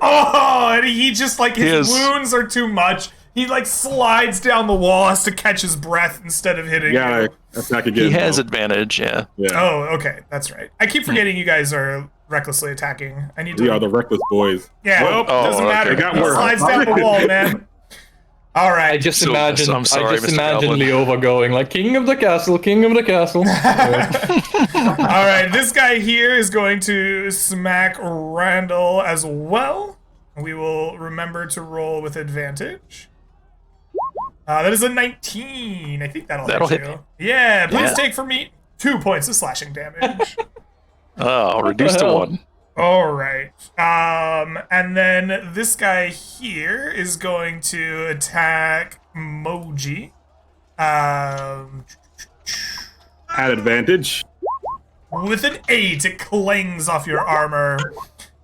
S1: Oh, and he just like his
S5: He is-
S1: wounds are too much. He like slides down the wall, has to catch his breath instead of hitting
S4: Yeah,
S1: you.
S4: attack again.
S5: He has
S4: though.
S5: advantage. Yeah.
S4: Yeah,
S1: Oh, okay, that's right. I keep forgetting you guys are recklessly attacking. I need to.
S4: we are the reckless boys.
S1: Yeah,
S4: Well,
S1: doesn't
S5: okay.
S1: matter.
S4: It got
S1: He
S4: worse.
S1: slides down the wall, man. All
S2: I
S1: right.
S2: just
S5: So-
S2: imagine,
S5: I'm sorry,
S2: I just
S5: Mr.
S2: imagine
S5: Goblin.
S2: Leova going like king of the castle, king of the castle.
S1: All right, this guy here is going to smack Randall as well. We will remember to roll with advantage. That is a 19. I think that'll hit
S5: hit
S1: you. Yeah, please
S5: Yeah.
S1: take from me 2 points of slashing damage.
S5: Oh, reduced to
S2: hell?
S5: 1.
S1: All right. And then this guy here is going to attack Moji.
S4: At advantage.
S1: With an 8, it clings off your armor.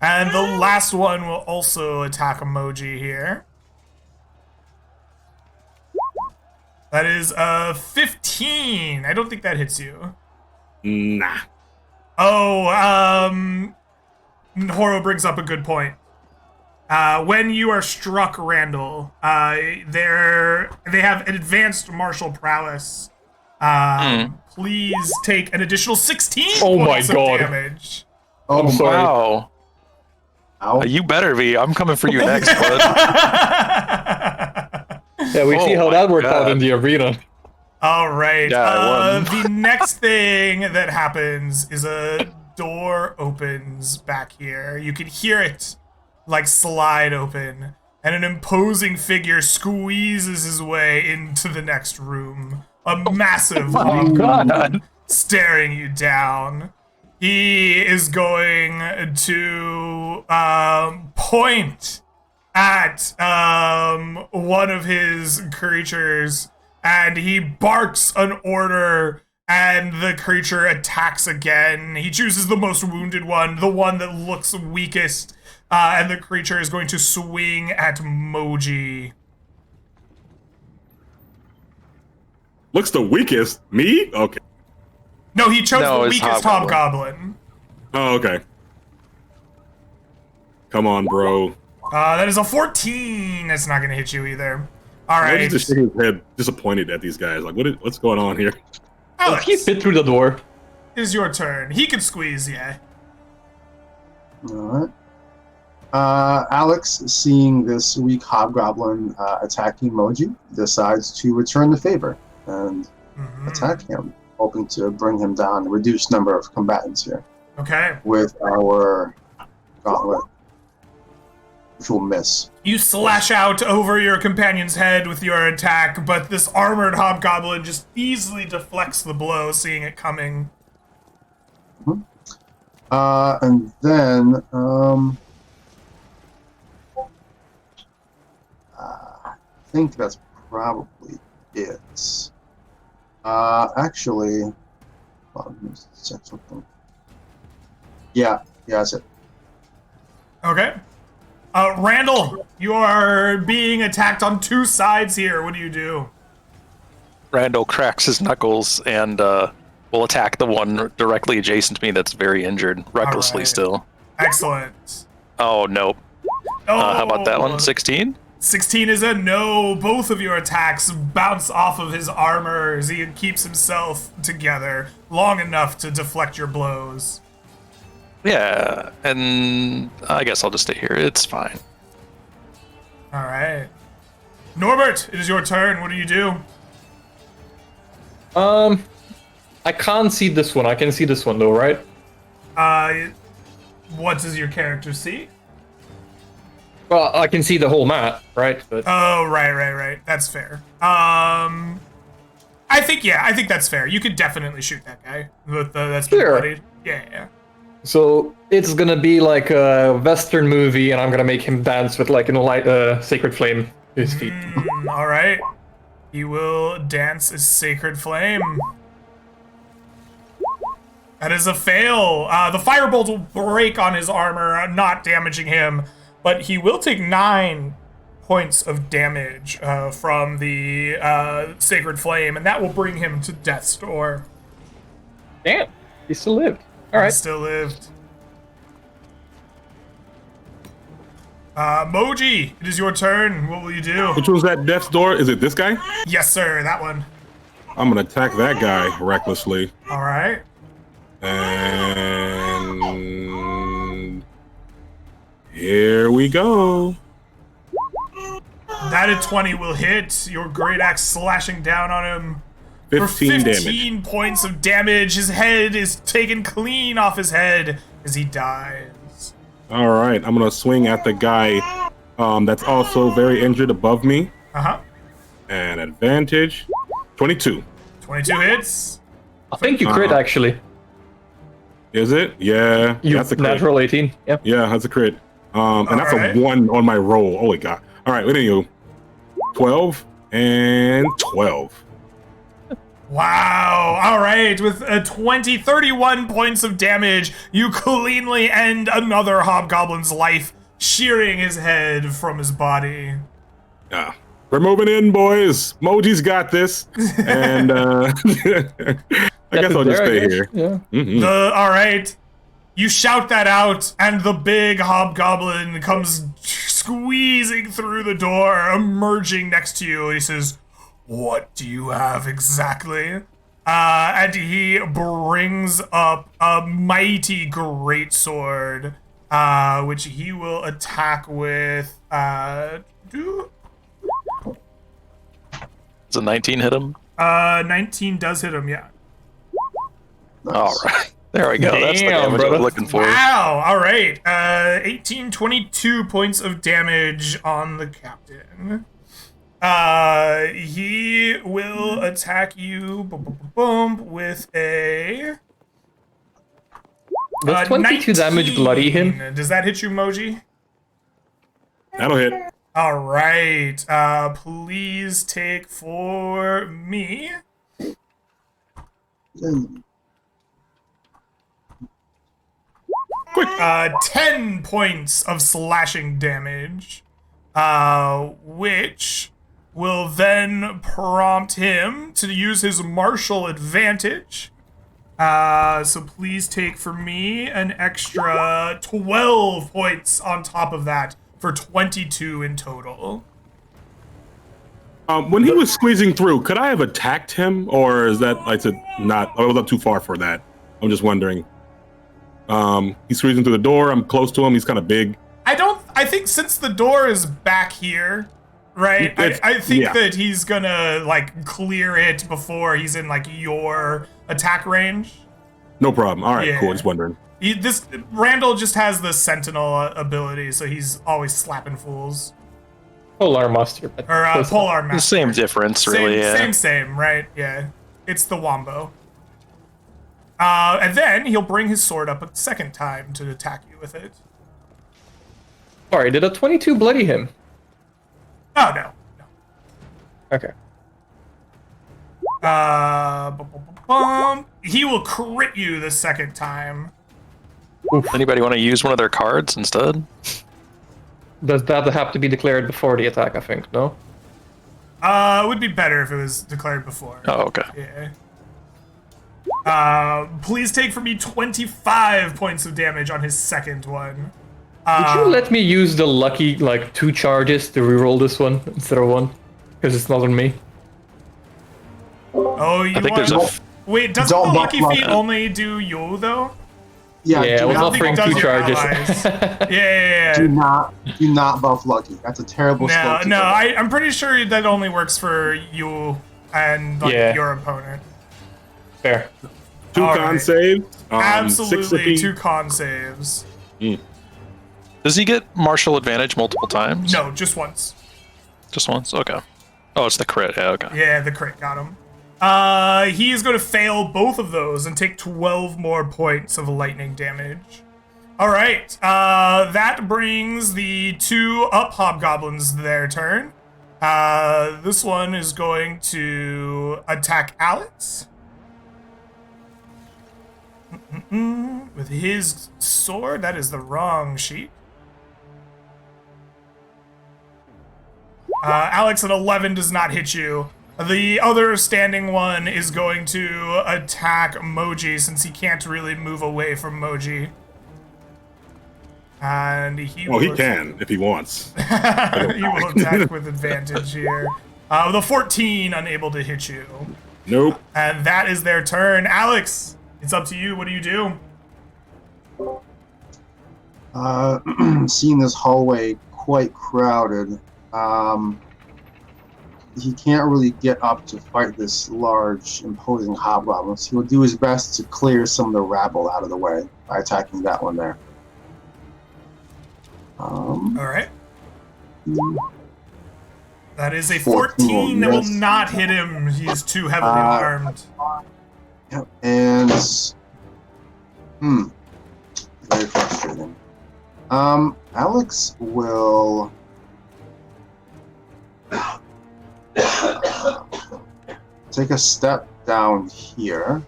S1: And the last one will also attack Emoji here. That is 15. I don't think that hits you.
S4: Nah.
S1: Oh, Horo brings up a good point. When you are struck, Randall, they have advanced martial prowess. Please take an additional 16
S2: Oh my
S1: points of
S2: God.
S1: damage.
S3: Oh,
S2: I'm sorry.
S5: Wow.
S3: Ow.
S5: You better be. I'm coming for you next, bud.
S2: Yeah, we see
S5: Oh
S2: how
S5: my
S2: that worked out
S5: God.
S2: in the arena.
S1: All right.
S5: Yeah, I won.
S1: The next thing that happens is a door opens back here. You can hear it like slide open, and an imposing figure squeezes his way into the next room. A massive
S5: Oh God.
S1: staring you down. He is going to point at one of his creatures, and he barks an order, and the creature attacks again. He chooses the most wounded one, the one that looks weakest, and the creature is going to swing at Moji.
S4: Looks the weakest. Me? Okay.
S1: No, he chose
S5: No,
S1: the
S5: it's
S1: weakest hobgoblin.
S4: Oh, okay. Come on, bro.
S1: That is a 14. That's not going to hit you either. All
S4: Why
S1: right.
S4: just shaking his head, disappointed at these guys? Like, what's going on here?
S1: Alex,
S2: He fit through the door.
S1: it is your turn. He can squeeze, yeah.
S3: All right. Alex, seeing this weak hobgoblin attacking Moji, decides to return the favor and
S1: Mhm.
S3: attack him, hoping to bring him down, reduce number of combatants here
S1: Okay.
S3: with our gauntlet, which will miss.
S1: You slash out over your companion's head with your attack, but this armored hobgoblin just easily deflects the blow, seeing it coming.
S3: And then I think that's probably it. Actually, hold on, let me check something. Yeah, that's it.
S1: Okay. Randall, you are being attacked on two sides here. What do you do?
S5: Randall cracks his knuckles and will attack the one directly adjacent to me that's very injured, recklessly
S1: right.
S5: still.
S1: Excellent.
S5: Oh, nope.
S1: Oh,
S5: How about that one? 16?
S1: 16 is a no. Both of your attacks bounce off of his armor as he keeps himself together long enough to deflect your blows.
S5: Yeah, and I guess I'll just stay here. It's fine.
S1: All right. Norbert, it is your turn. What do you do?
S2: I can't see this one. I can see this one though, right?
S1: What does your character see?
S2: Well, I can see the whole map, right? But
S1: Oh, right. That's fair. I think that's fair. You could definitely shoot that guy. That's been
S2: Sure.
S1: bloodied. Yeah.
S2: so it's gonna be like a Western movie, and I'm gonna make him dance with like a light, sacred flame to his feet.
S1: All right. He will dance a sacred flame. That is a fail. The firebolt will break on his armor, not damaging him, but he will take 9 points of damage from the sacred flame, and that will bring him to death's door.
S2: Damn, he still lived. All
S1: He
S2: right.
S1: still lived. Moji, it is your turn. What will you do?
S4: Which one's that death's door? Is it this guy?
S1: Yes, sir. That one.
S4: I'm gonna attack that guy recklessly.
S1: All right.
S4: And here we go.
S1: That at 20 will hit. Your great axe slashing down on him. For
S4: 15 damage.
S1: 15 points of damage. His head is taken clean off his head as he dies.
S4: All right, I'm gonna swing at the guy that's also very injured above me.
S1: Uh-huh.
S4: And advantage, 22.
S1: 22 hits.
S2: I think you crit actually.
S4: Is it? Yeah,
S2: You
S4: that's a crit.
S2: natural 18. Yep.
S4: Yeah, that's a crit. And that's
S1: Alright.
S4: a 1 on my roll. Holy God. All right, what do you? 12 and 12.
S1: Wow. All right. With 31 points of damage, you cleanly end another hobgoblin's life, shearing his head from his body.
S4: Yeah. We're moving in, boys. Moji's got this. And I guess I'll just stay here.
S2: Yeah.
S4: Mhm.
S1: All right. You shout that out, and the big hobgoblin comes squeezing through the door, emerging next to you. He says, "What do you have exactly?" And he brings up a mighty greatsword, which he will attack with.
S5: Does a 19 hit him?
S1: 19 does hit him, yeah.
S5: All right. There we go. That's the
S2: Damn,
S5: damage I
S2: brother.
S5: was looking for.
S1: Wow, all right. 18, 22 points of damage on the captain. He will attack you with a
S2: Does 22 damage bloody him?
S1: 19. Does that hit you, Moji?
S4: That'll hit.
S1: All right. Please take for me.
S4: Quick.
S1: 10 points of slashing damage, which will then prompt him to use his martial advantage. So please take for me an extra 12 points on top of that for 22 in total.
S4: When he was squeezing through, could I have attacked him, or is that like not? I was up too far for that. I'm just wondering. He's squeezing through the door. I'm close to him. He's kind of big.
S1: I think since the door is back here, right? I think
S4: yeah.
S1: that he's gonna like clear it before he's in like your attack range.
S4: No problem. All right,
S1: Yeah.
S4: cool. Just wondering.
S1: Randall just has the sentinel ability, so he's always slapping fools.
S2: Polar Master. but
S1: Or
S2: close
S1: Polar
S5: The
S1: Master.
S5: same difference, really.
S1: Same, right? Yeah. It's the Wombo. And then he'll bring his sword up a second time to attack you with it.
S2: enough. Sorry, did a 22 bloody him?
S1: Oh, no.
S2: Okay.
S1: He will crit you the second time.
S5: Anybody want to use one of their cards instead?
S2: Does that have to be declared before the attack, I think, no?
S1: It would be better if it was declared before.
S5: Oh, okay.
S1: Yeah. Please take for me 25 points of damage on his second one.
S2: Would you let me use the lucky, like, 2 charges to reroll this one instead of 1? Because it's not on me.
S1: Oh, you
S5: I think
S1: want...
S5: there's a.
S1: Wait, doesn't
S3: Don't
S1: the lucky
S3: buff
S1: feat
S3: lucky.
S1: only do you, though?
S3: Yeah,
S2: Yeah, I
S3: do
S2: was
S3: not,
S1: think it
S2: offering
S1: does
S2: 2
S1: your
S2: charges.
S1: allies. Yeah.
S3: do not buff Lucky. That's a terrible
S1: No,
S3: slope to
S1: no,
S3: go.
S1: I'm pretty sure that only works for you and like,
S2: Yeah.
S1: your opponent.
S2: Fair.
S4: 2
S1: All
S4: con
S1: right.
S4: saves. 6 if
S1: Absolutely,
S4: he-
S1: 2 con saves.
S5: Does he get martial advantage multiple times?
S1: No, just once.
S5: Just once? Okay. Oh, it's the crit. Yeah, okay.
S1: Yeah, the crit got him. He is going to fail both of those and take 12 more points of lightning damage. All right, that brings the 2 up hobgoblins their turn. This one is going to attack Alex. With his sword. That is the wrong sheet. Alex, an 11 does not hit you. The other standing one is going to attack Moji since he can't really move away from Moji. And he
S4: He can if he wants.
S1: he will attack with advantage here. With a 14, unable to hit you.
S4: Nope.
S1: And that is their turn. Alex, it's up to you. What do you do?
S3: Seeing this hallway quite crowded, he can't really get up to fight this large, imposing hobgoblin. So he'll do his best to clear some of the rabble out of the way by attacking that one there.
S1: All right. That is a
S3: 14
S1: 14 that will
S3: miss.
S1: not hit him. He is too heavily armed.
S3: Yep. And very frustrating. Alex will take a step down here.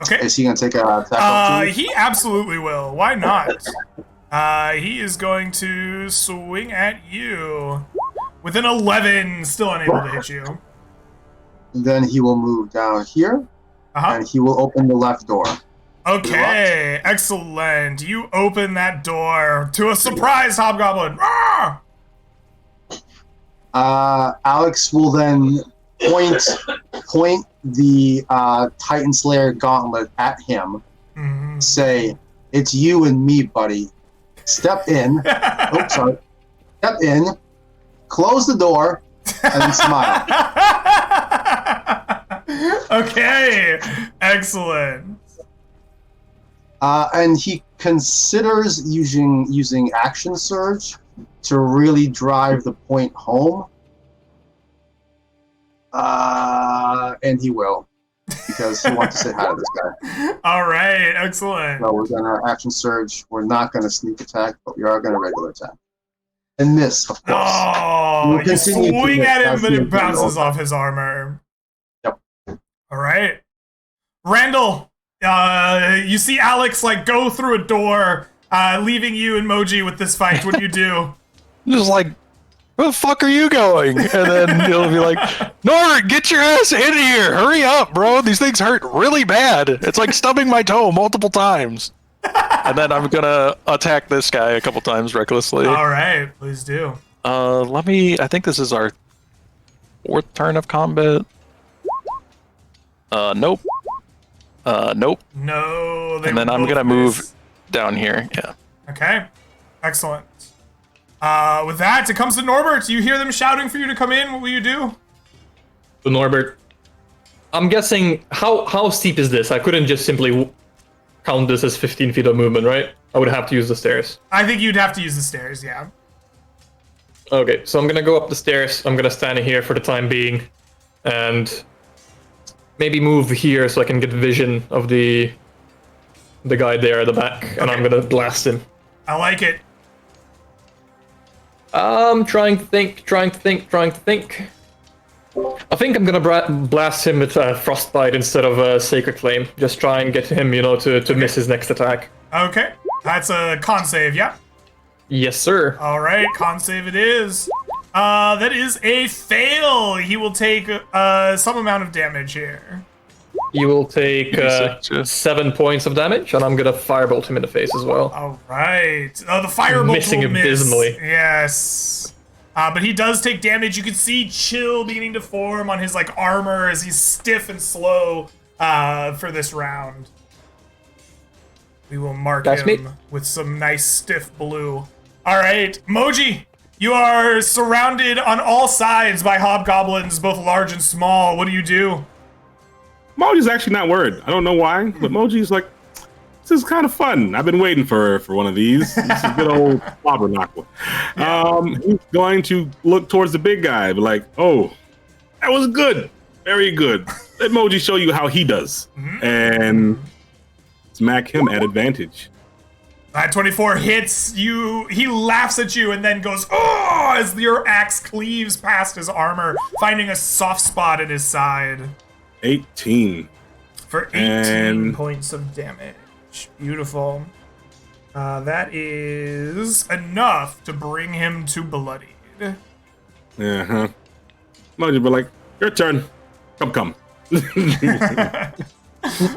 S1: Okay.
S3: Is he gonna take a attack opportunity?
S1: He absolutely will. Why not? He is going to swing at you with an 11, still unable to hit you.
S3: Then he will move down here, and he will open the left door.
S1: Okay, excellent. You open that door to a surprise hobgoblin. Ah!
S3: Alex will then point the Titan Slayer gauntlet at him. Say, "It's you and me, buddy. Step in." Sorry. Step in, close the door, and then smile.
S1: Okay, excellent.
S3: And he considers using action surge to really drive the point home. And he will, because he wants to say hi to this guy.
S1: All right, excellent.
S3: So we're gonna action surge. We're not gonna sneak attack, but we are gonna regular attack. And miss, of course.
S1: Oh,
S3: We'll
S1: you
S3: continue to
S1: swing
S3: miss.
S1: at him,
S3: That's
S1: but
S3: the
S1: it bounces
S3: result.
S1: off his armor.
S3: Yep.
S1: All right. Randall, you see Alex like go through a door, leaving you and Moji with this fight. What do you do?
S5: Just like, where the fuck are you going? And then he'll be like, Norbert, get your ass in here. Hurry up, bro. These things hurt really bad. It's like stubbing my toe multiple times. And then I'm gonna attack this guy a couple times recklessly.
S1: All right, please do.
S5: I think this is our 4th turn of combat. Nope. Nope.
S1: No, they
S5: And then
S1: will
S5: I'm
S1: both
S5: gonna
S1: miss.
S5: move down here. Yeah.
S1: Okay, excellent. With that, it comes to Norbert. You hear them shouting for you to come in. What will you do?
S2: So Norbert, I'm guessing, how steep is this? I couldn't just simply count this as 15 feet of movement, right? I would have to use the stairs.
S1: I think you'd have to use the stairs, yeah.
S2: Okay, so I'm gonna go up the stairs. I'm gonna stand here for the time being, and maybe move here so I can get vision of the guy there at the back, and I'm gonna blast him.
S1: I like it.
S2: Trying to think. I think I'm gonna blast him with Frostbite instead of Sacred Flame. Just try and get him, to miss his next attack.
S1: Okay, that's a con save, yeah?
S2: Yes, sir.
S1: All right, con save it is. That is a fail. He will take some amount of damage here.
S2: You will take
S5: 86,
S2: 7 points of damage, and I'm gonna firebolt him in the face as well.
S1: All right. The firebolt
S2: Missing
S1: will miss.
S2: abysmally.
S1: Yes. But he does take damage. You can see chill beginning to form on his armor as he's stiff and slow for this round. We will mark
S2: That's
S1: him
S2: me.
S1: with some nice stiff blue. All right, Moji, you are surrounded on all sides by hobgoblins, both large and small. What do you do?
S4: Moji's actually not worried. I don't know why, but Moji's like, this is kind of fun. I've been waiting for one of these. This is a good old slobber knocker. He's going to look towards the big guy, be like, oh, that was good. Very good. Let Moji show you how he does. And smack him at advantage.
S1: 24 hits you. He laughs at you and then goes, oh, as your axe cleaves past his armor, finding a soft spot at his side.
S4: 18.
S1: For 18
S4: And-
S1: points of damage. Beautiful. That is enough to bring him to bloodied.
S4: Uh-huh. Moji be like, your turn. Come.
S2: Bad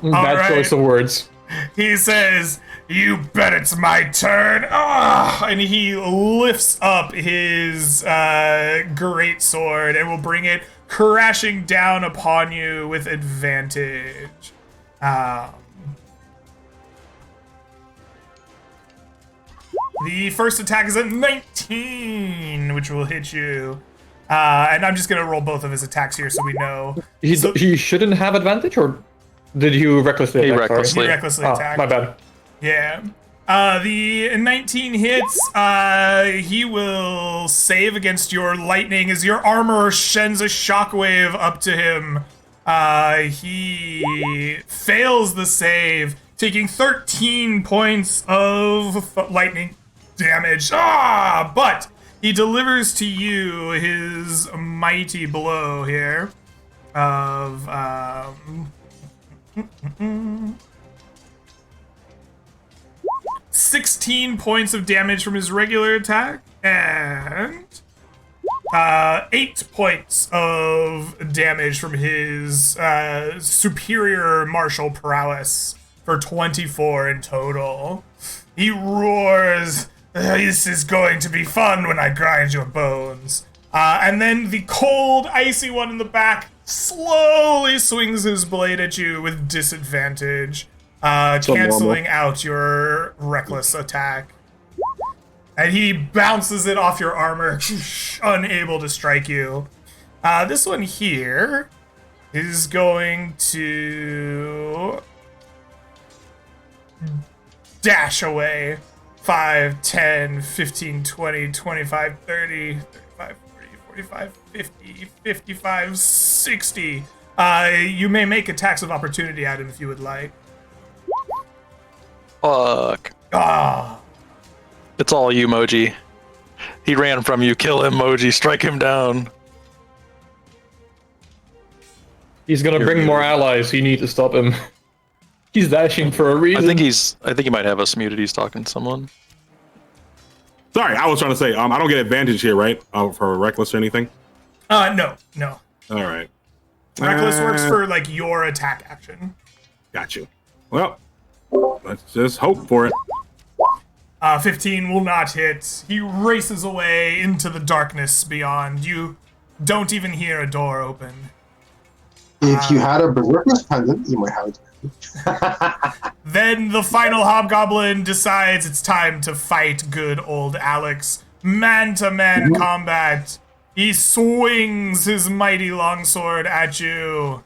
S1: right.
S2: choice of words.
S1: He says, "You bet it's my turn." And he lifts up his great sword and will bring it crashing down upon you with advantage. The first attack is a 19, which will hit you. And I'm just going to roll both of his attacks here so we know.
S2: He shouldn't have advantage, or did you recklessly attack?
S5: recklessly.
S1: He recklessly attacked.
S2: My bad.
S1: Yeah. The 19 hits, he will save against your lightning as your armor sends a shockwave up to him. He fails the save, taking 13 points of lightning damage. But he delivers to you his mighty blow here of 16 points of damage from his regular attack, and 8 points of damage from his superior martial prowess for 24 in total. He roars, "This is going to be fun when I grind your bones." And then the cold, icy one in the back slowly swings his blade at you with disadvantage, canceling out your reckless attack. And he bounces it off your armor, unable to strike you. This one here is going to dash away 5, 10, 15, 20, 25, 30, 35, 40, 45, 50, 55, 60. You may make attacks of opportunity at him if you would like.
S5: Fuck. It's all you, Moji. He ran from you. Kill him, Moji. Strike him down.
S2: He's gonna bring more allies. You need to stop him. He's dashing for a reason.
S5: I think he might have us muted. He's talking to someone.
S4: Sorry, I was trying to say, I don't get advantage here, right? For reckless or anything?
S1: No.
S4: All right.
S1: Reckless works for, like, your attack action.
S4: Got you. Well, let's just hope for it.
S1: 15 will not hit. He races away into the darkness beyond. You don't even hear a door open.
S3: If you had a berserker's pendant, you might have it.
S1: Then the final hobgoblin decides it's time to fight good old Alex. Man-to-man combat. He swings his mighty longsword at you.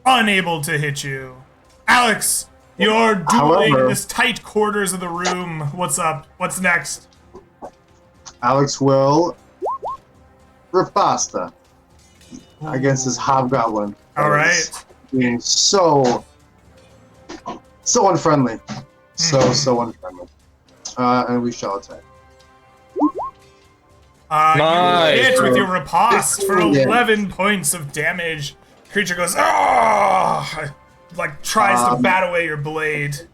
S1: Unable to hit you. Alex, you're dueling
S3: However,
S1: this tight quarters of the room. What's up? What's next?
S3: Alex will riposta against this hobgoblin.
S1: All
S3: that
S1: right.
S3: is Being so unfriendly. So unfriendly. And we shall attack.
S2: Nice.
S1: You hit with your riposte for
S3: Yeah.
S1: 11 points of damage. Creature goes, "Ah!" Like tries to bat away your blade.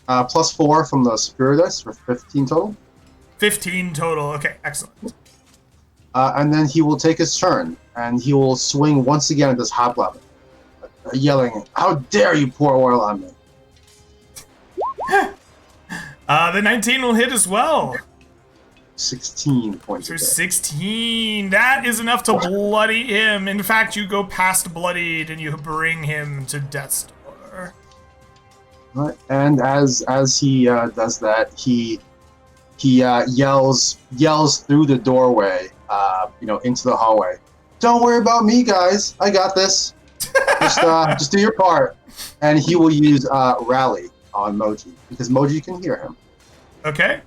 S3: +4 from the superior dice for 15 total.
S1: 15 total. Okay, excellent.
S3: And then he will take his turn, and he will swing once again at this hobgoblin, yelling, "How dare you pour oil on me!"
S1: The 19 will hit as well.
S3: 16 points.
S1: For
S3: of damage.
S1: 16. That is enough to bloody him. In fact, you go past bloodied and you bring him to death's door.
S3: Right. And as he does that, he yells through the doorway, into the hallway. "Don't worry about me, guys. I got this. Just do your part." And he will use rally on Moji because Moji can hear him.
S1: Okay.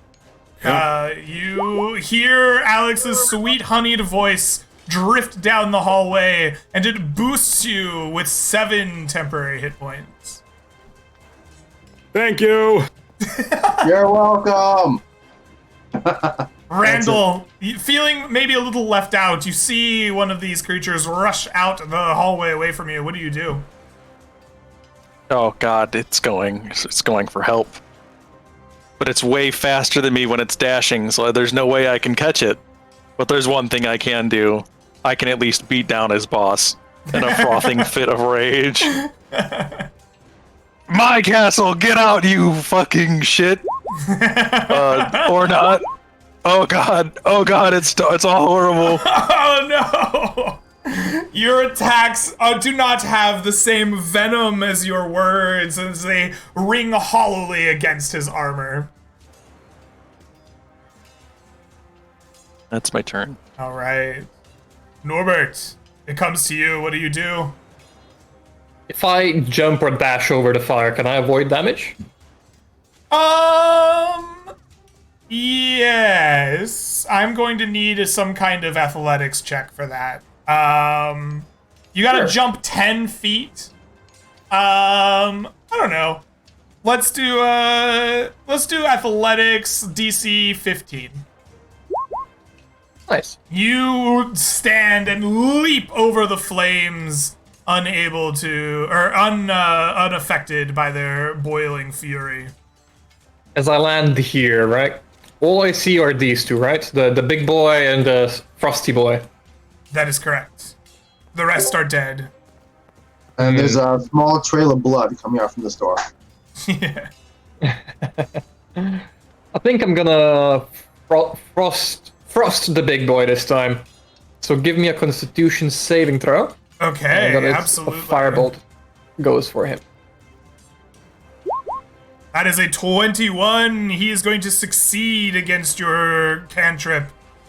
S1: You hear Alex's sweet honeyed voice drift down the hallway, and it boosts you with 7 temporary hit points.
S4: Thank you.
S3: You're welcome.
S1: Randall, feeling maybe a little left out, you see one of these creatures rush out the hallway away from you. What do you do?
S5: Oh God, it's going for help. But it's way faster than me when it's dashing, so there's no way I can catch it. But there's one thing I can do. I can at least beat down his boss in a frothing fit of rage. My castle, get out, you fucking shit! Or not. Oh god, it's all horrible.
S1: Oh no! Your attacks do not have the same venom as your words as they ring hollowly against his armor.
S5: That's my turn.
S1: All right. Norbert, it comes to you. What do you do?
S2: If I jump or dash over the fire, can I avoid damage?
S1: Yes. I'm going to need some kind of athletics check for that. You gotta
S2: Sure.
S1: jump 10 feet. I don't know. Let's do athletics DC 15.
S2: Nice.
S1: You stand and leap over the flames, unable to, or unaffected by their boiling fury.
S2: As I land here, right? All I see are these two, right? The big boy and the frosty boy.
S1: That is correct. The rest are dead.
S3: And there's a small trail of blood coming out from this door.
S1: Yeah.
S2: I think I'm gonna frost the big boy this time. So give me a Constitution saving throw.
S1: Okay,
S2: And then it's
S1: absolutely.
S2: A firebolt goes for him.
S1: That is a 21. He is going to succeed against your cantrip.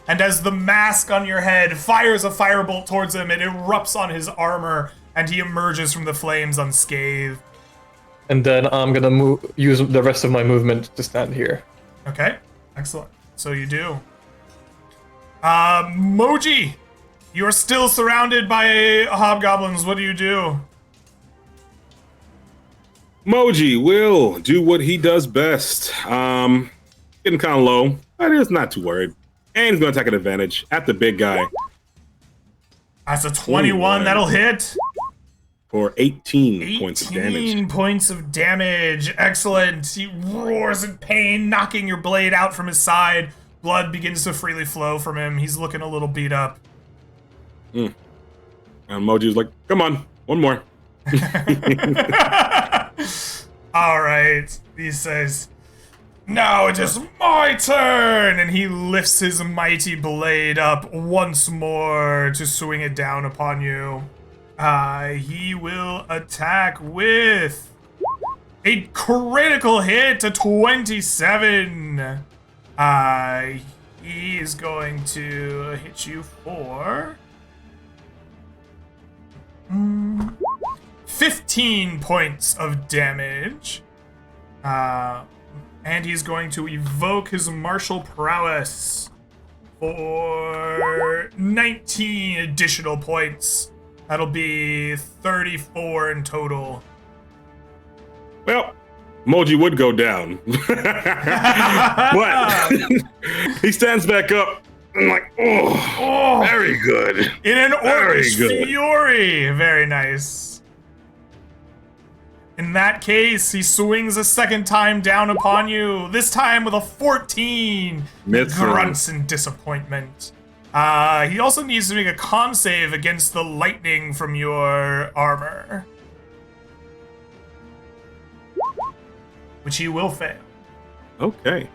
S1: And as the mask on your head fires a firebolt towards him, it erupts on his armor, and he emerges from the flames unscathed.
S2: And then I'm gonna use the rest of my movement to stand here.
S1: Okay, excellent. So you do. Moji, you are still surrounded by hobgoblins. What do you do?
S4: Moji will do what he does best. Getting kind of low, but he's not too worried. And he's going to attack an advantage at the big guy
S1: That's a 21. That'll hit.
S4: for 18 points of
S1: 18
S4: damage.
S1: points of damage. Excellent. He roars in pain, knocking your blade out from his side. Blood begins to freely flow from him. He's looking a little beat up.
S4: And Moji's like, come on, one more.
S1: All right. He says, now it is my turn. And he lifts his mighty blade up once more to swing it down upon you. He will attack with a critical hit, a 27. He is going to hit you for 15 points of damage. And he's going to evoke his martial prowess for 19 additional points. That'll be 34 in total.
S4: Well, Moji would go down. But he stands back up. I'm like, oh, very good.
S1: In an
S4: Very
S1: orcish
S4: good.
S1: fury. Very nice. In that case, he swings a second time down upon you, this time with a 14.
S4: Missing.
S1: Grunts in disappointment. He also needs to make a con save against the lightning from your armor, which he will fail.
S4: Okay.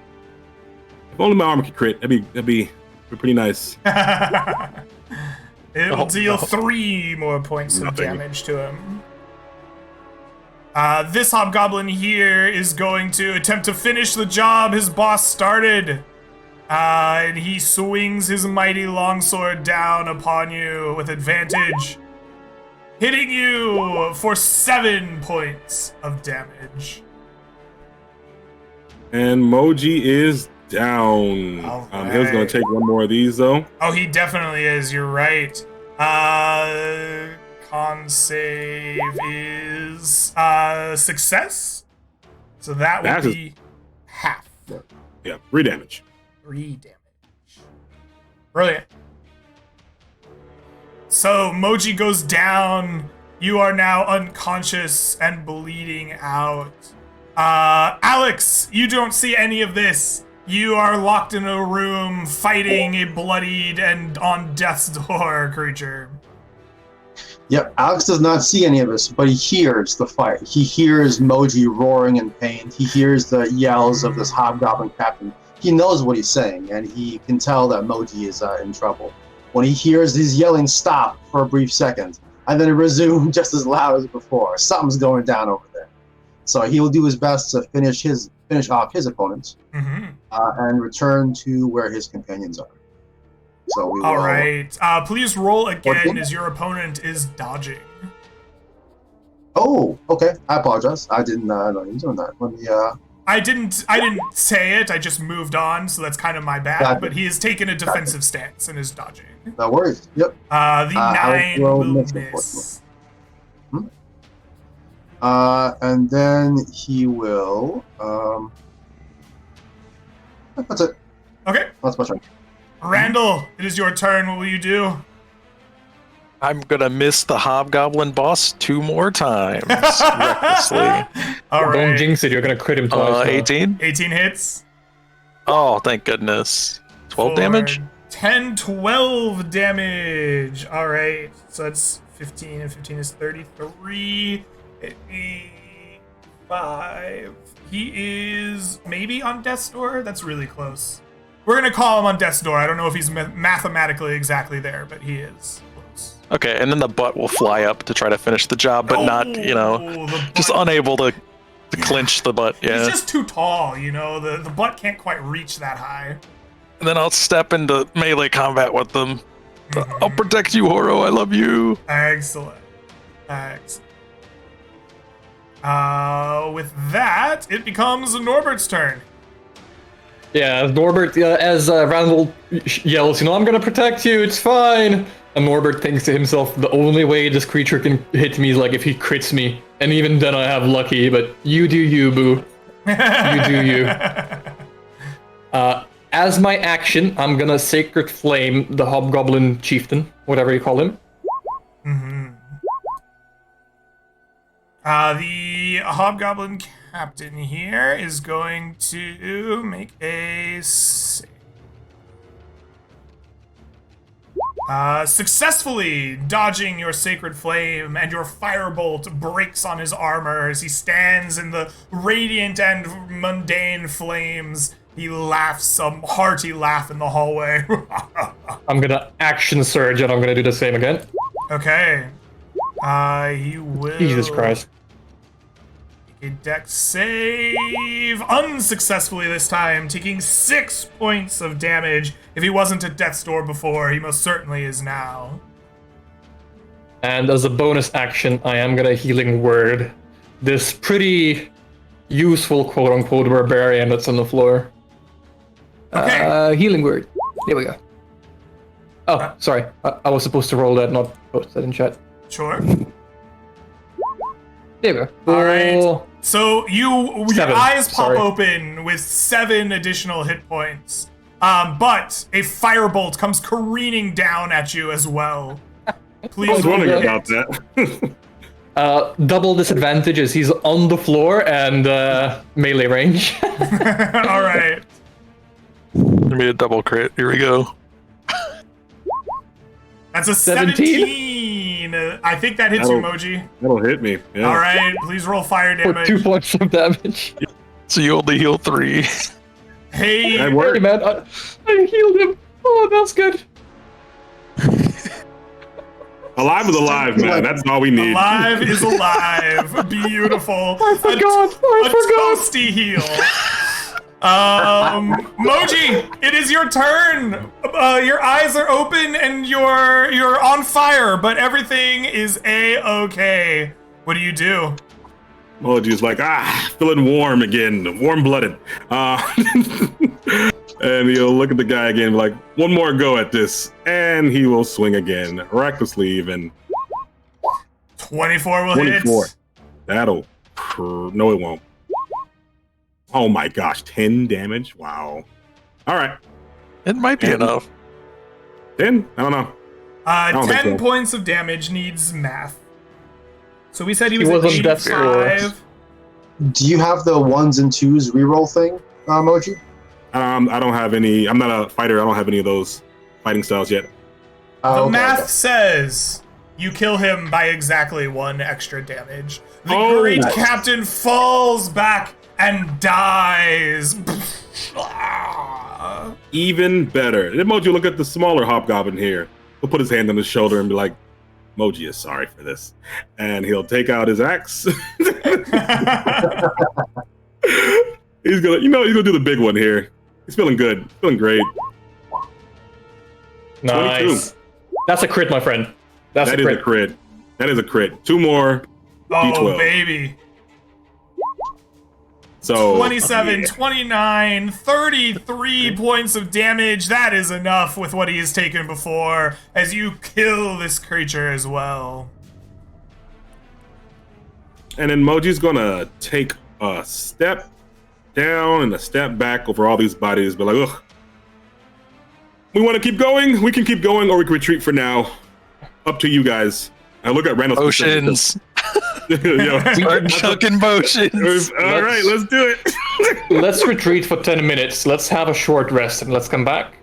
S4: If only my armor could crit, that'd be pretty nice.
S1: It'll
S5: Oh,
S1: deal
S5: no.
S1: 3 more points of
S4: Nothing.
S1: damage to him. This hobgoblin here is going to attempt to finish the job his boss started. And he swings his mighty longsword down upon you with advantage, hitting you for 7 points of damage.
S4: And Moji is down.
S1: All
S4: Hill's gonna
S1: right.
S4: take one more of these though.
S1: Oh, he definitely is. You're right. Con save is success. So that would
S4: That is-
S1: be half.
S4: Yeah, 3 damage.
S1: 3 damage. Brilliant. So Moji goes down. You are now unconscious and bleeding out. Alex, you don't see any of this. You are locked in a room fighting a bloodied and on death's door creature.
S3: Yep, Alex does not see any of this, but he hears the fight. He hears Moji roaring in pain. He hears the yells of this hobgoblin captain. He knows what he's saying, and he can tell that Moji is in trouble. When he hears his yelling stop for a brief second, and then resume just as loud as before, something's going down over there. So he will do his best to finish off his opponents and return to where his companions are. So we will.
S1: All right. Please roll again as your opponent is dodging.
S3: Oh, okay. I apologize. I didn't know you were doing that. Let me.
S1: I didn't say it. I just moved on, so that's kind of my bad.
S3: Gotcha.
S1: But he has taken a defensive stance and is dodging.
S3: No worries. Yep.
S1: The 9 will miss.
S3: And then he will. That's it.
S1: Okay.
S3: That's my turn.
S1: Randall, it is your turn. What will you do?
S5: I'm gonna miss the hobgoblin boss 2 more times recklessly.
S1: All
S2: Don't
S1: right.
S2: jinx it. You're gonna crit him twice. now.
S5: 18.
S1: 18 hits.
S5: Oh, thank goodness. 12
S1: For
S5: damage.
S1: 10, 12 damage. All right. So that's 15, and 15 is 33. 5. He is maybe on death's door. That's really close. We're gonna call him on death's door. I don't know if he's mathematically exactly there, but he is close.
S5: Okay, and then the butt will fly up to try to finish the job, but not,
S1: the
S5: just
S1: butt.
S5: unable to clinch the butt.
S1: He's
S5: Yeah.
S1: just too tall, the butt can't quite reach that high.
S5: And then I'll step into melee combat with them. I'll protect you, Horo. I love you.
S1: Excellent. With that, it becomes Norbert's turn.
S2: Yeah, as Norbert, as Randall yells, I'm gonna protect you, it's fine. And Norbert thinks to himself, the only way this creature can hit me is like if he crits me. And even then I have lucky, but you do you, boo. You do you. As my action, I'm gonna Sacred Flame the Hobgoblin Chieftain, whatever you call him.
S1: The Hobgoblin Captain here is going to make a save. Successfully dodging your Sacred Flame, and your Firebolt breaks on his armor as he stands in the radiant and mundane flames. He laughs some hearty laugh in the hallway.
S2: I'm gonna Action Surge and I'm gonna do the same again.
S1: Okay. He will...
S2: Jesus Christ.
S1: A dex save unsuccessfully this time, taking 6 points of damage. If he wasn't at death's door before, he most certainly is now.
S2: And as a bonus action, I am gonna Healing Word this pretty useful quote-unquote barbarian that's on the floor.
S1: Okay.
S2: Healing Word. There we go. Oh, sorry. I was supposed to roll that, not post that in chat.
S1: Sure.
S2: There we go.
S1: All right.
S2: Oh.
S1: So your
S2: 7,
S1: eyes pop
S2: sorry.
S1: open with 7 additional hit points. But a firebolt comes careening down at you as well.
S4: I
S1: Please
S4: was
S1: roll
S4: wondering
S1: it.
S4: about that.
S2: Double disadvantage is he's on the floor and melee range.
S1: All right.
S5: Give me a double crit. Here we go.
S1: That's a 17. I think that hits you, Moji.
S4: That'll hit me. Yeah.
S1: All right. Please roll fire
S2: For
S1: damage.
S2: 2 points of damage.
S5: So you only heal 3.
S1: Hey.
S4: That
S2: Hey
S4: worked.
S2: man, I healed him. Oh, that's good.
S4: Alive is alive, man. That's all we need.
S1: Alive is alive. Beautiful.
S2: I forgot. I
S1: a
S2: forgot.
S1: toasty heal. Moji, it is your turn. Your eyes are open and you're on fire, but everything is a-okay. What do you do?
S4: Moji's like, feeling warm again, warm-blooded. And he'll look at the guy again, and be like, one more go at this, and he will swing again, recklessly even.
S1: 24 will
S4: 24.
S1: hit.
S4: That'll, no, it won't. Oh my gosh, 10 damage? Wow. All right,
S5: It might be enough.
S4: 10? I don't know. don't think
S1: 10
S4: so.
S1: points of damage needs math. So we said he was
S2: was
S1: at
S2: on death's door.
S1: 85.
S3: Do you have the 1s and 2s reroll thing, Moji?
S4: I don't have any. I'm not a fighter. I don't have any of those fighting styles yet.
S1: The math says you kill him by exactly 1 extra damage. The great
S3: nice.
S1: captain falls back and dies.
S4: Even better. Then Moji will look at the smaller hobgoblin here. He'll put his hand on his shoulder and be like, Moji is sorry for this. And he'll take out his axe. He's gonna do the big one here. He's feeling good. He's feeling great.
S2: Nice.
S4: 22.
S2: That's a crit, my friend. That's
S4: That
S2: a
S4: is
S2: crit.
S4: a crit. That is a crit. 2 more.
S1: Oh,
S4: D12.
S1: baby.
S4: So
S1: 27,
S4: yeah.
S1: 29, 33 points of damage. That is enough with what he has taken before as you kill this creature as well.
S4: And then Moji's gonna take a step down and a step back over all these bodies, but like, ugh. We want to keep going. We can keep going, or we can retreat for now. Up to you guys. I look at Randall's
S5: Potions.
S4: Yeah.
S5: Start chucking potions.
S4: All right, let's do it.
S2: Let's retreat for 10 minutes. Let's have a short rest and let's come back.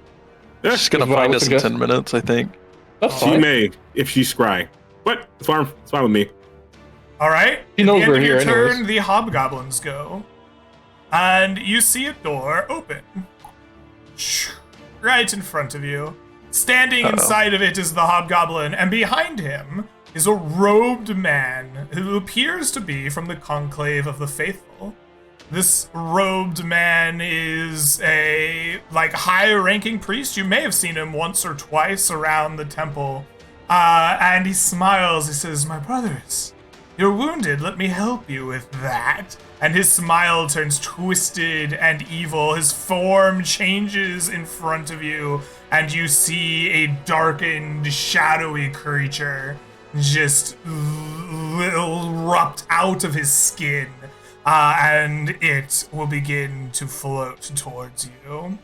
S4: Yeah,
S5: She's gonna
S2: Is what I
S5: find
S2: would
S5: us in
S2: suggest.
S5: 10 minutes, I think.
S2: That's
S4: she
S2: fine.
S4: may if she's scry, but it's fine. It's fine with me.
S1: All right.
S2: He knows
S1: At the
S2: we're
S1: end of
S2: here
S1: your turn,
S2: anyways.
S1: the hobgoblins go, and you see a door open right in front of you. Standing inside of it is the hobgoblin, and behind him is a robed man who appears to be from the conclave of the faithful. This robed man is a high-ranking priest. You may have seen him once or twice around the temple, and he smiles. He says, "My brothers, you're wounded. Let me help you with that." And his smile turns twisted and evil. His form changes in front of you, and you see a darkened, shadowy creature just erupt out of his skin, and it will begin to float towards you.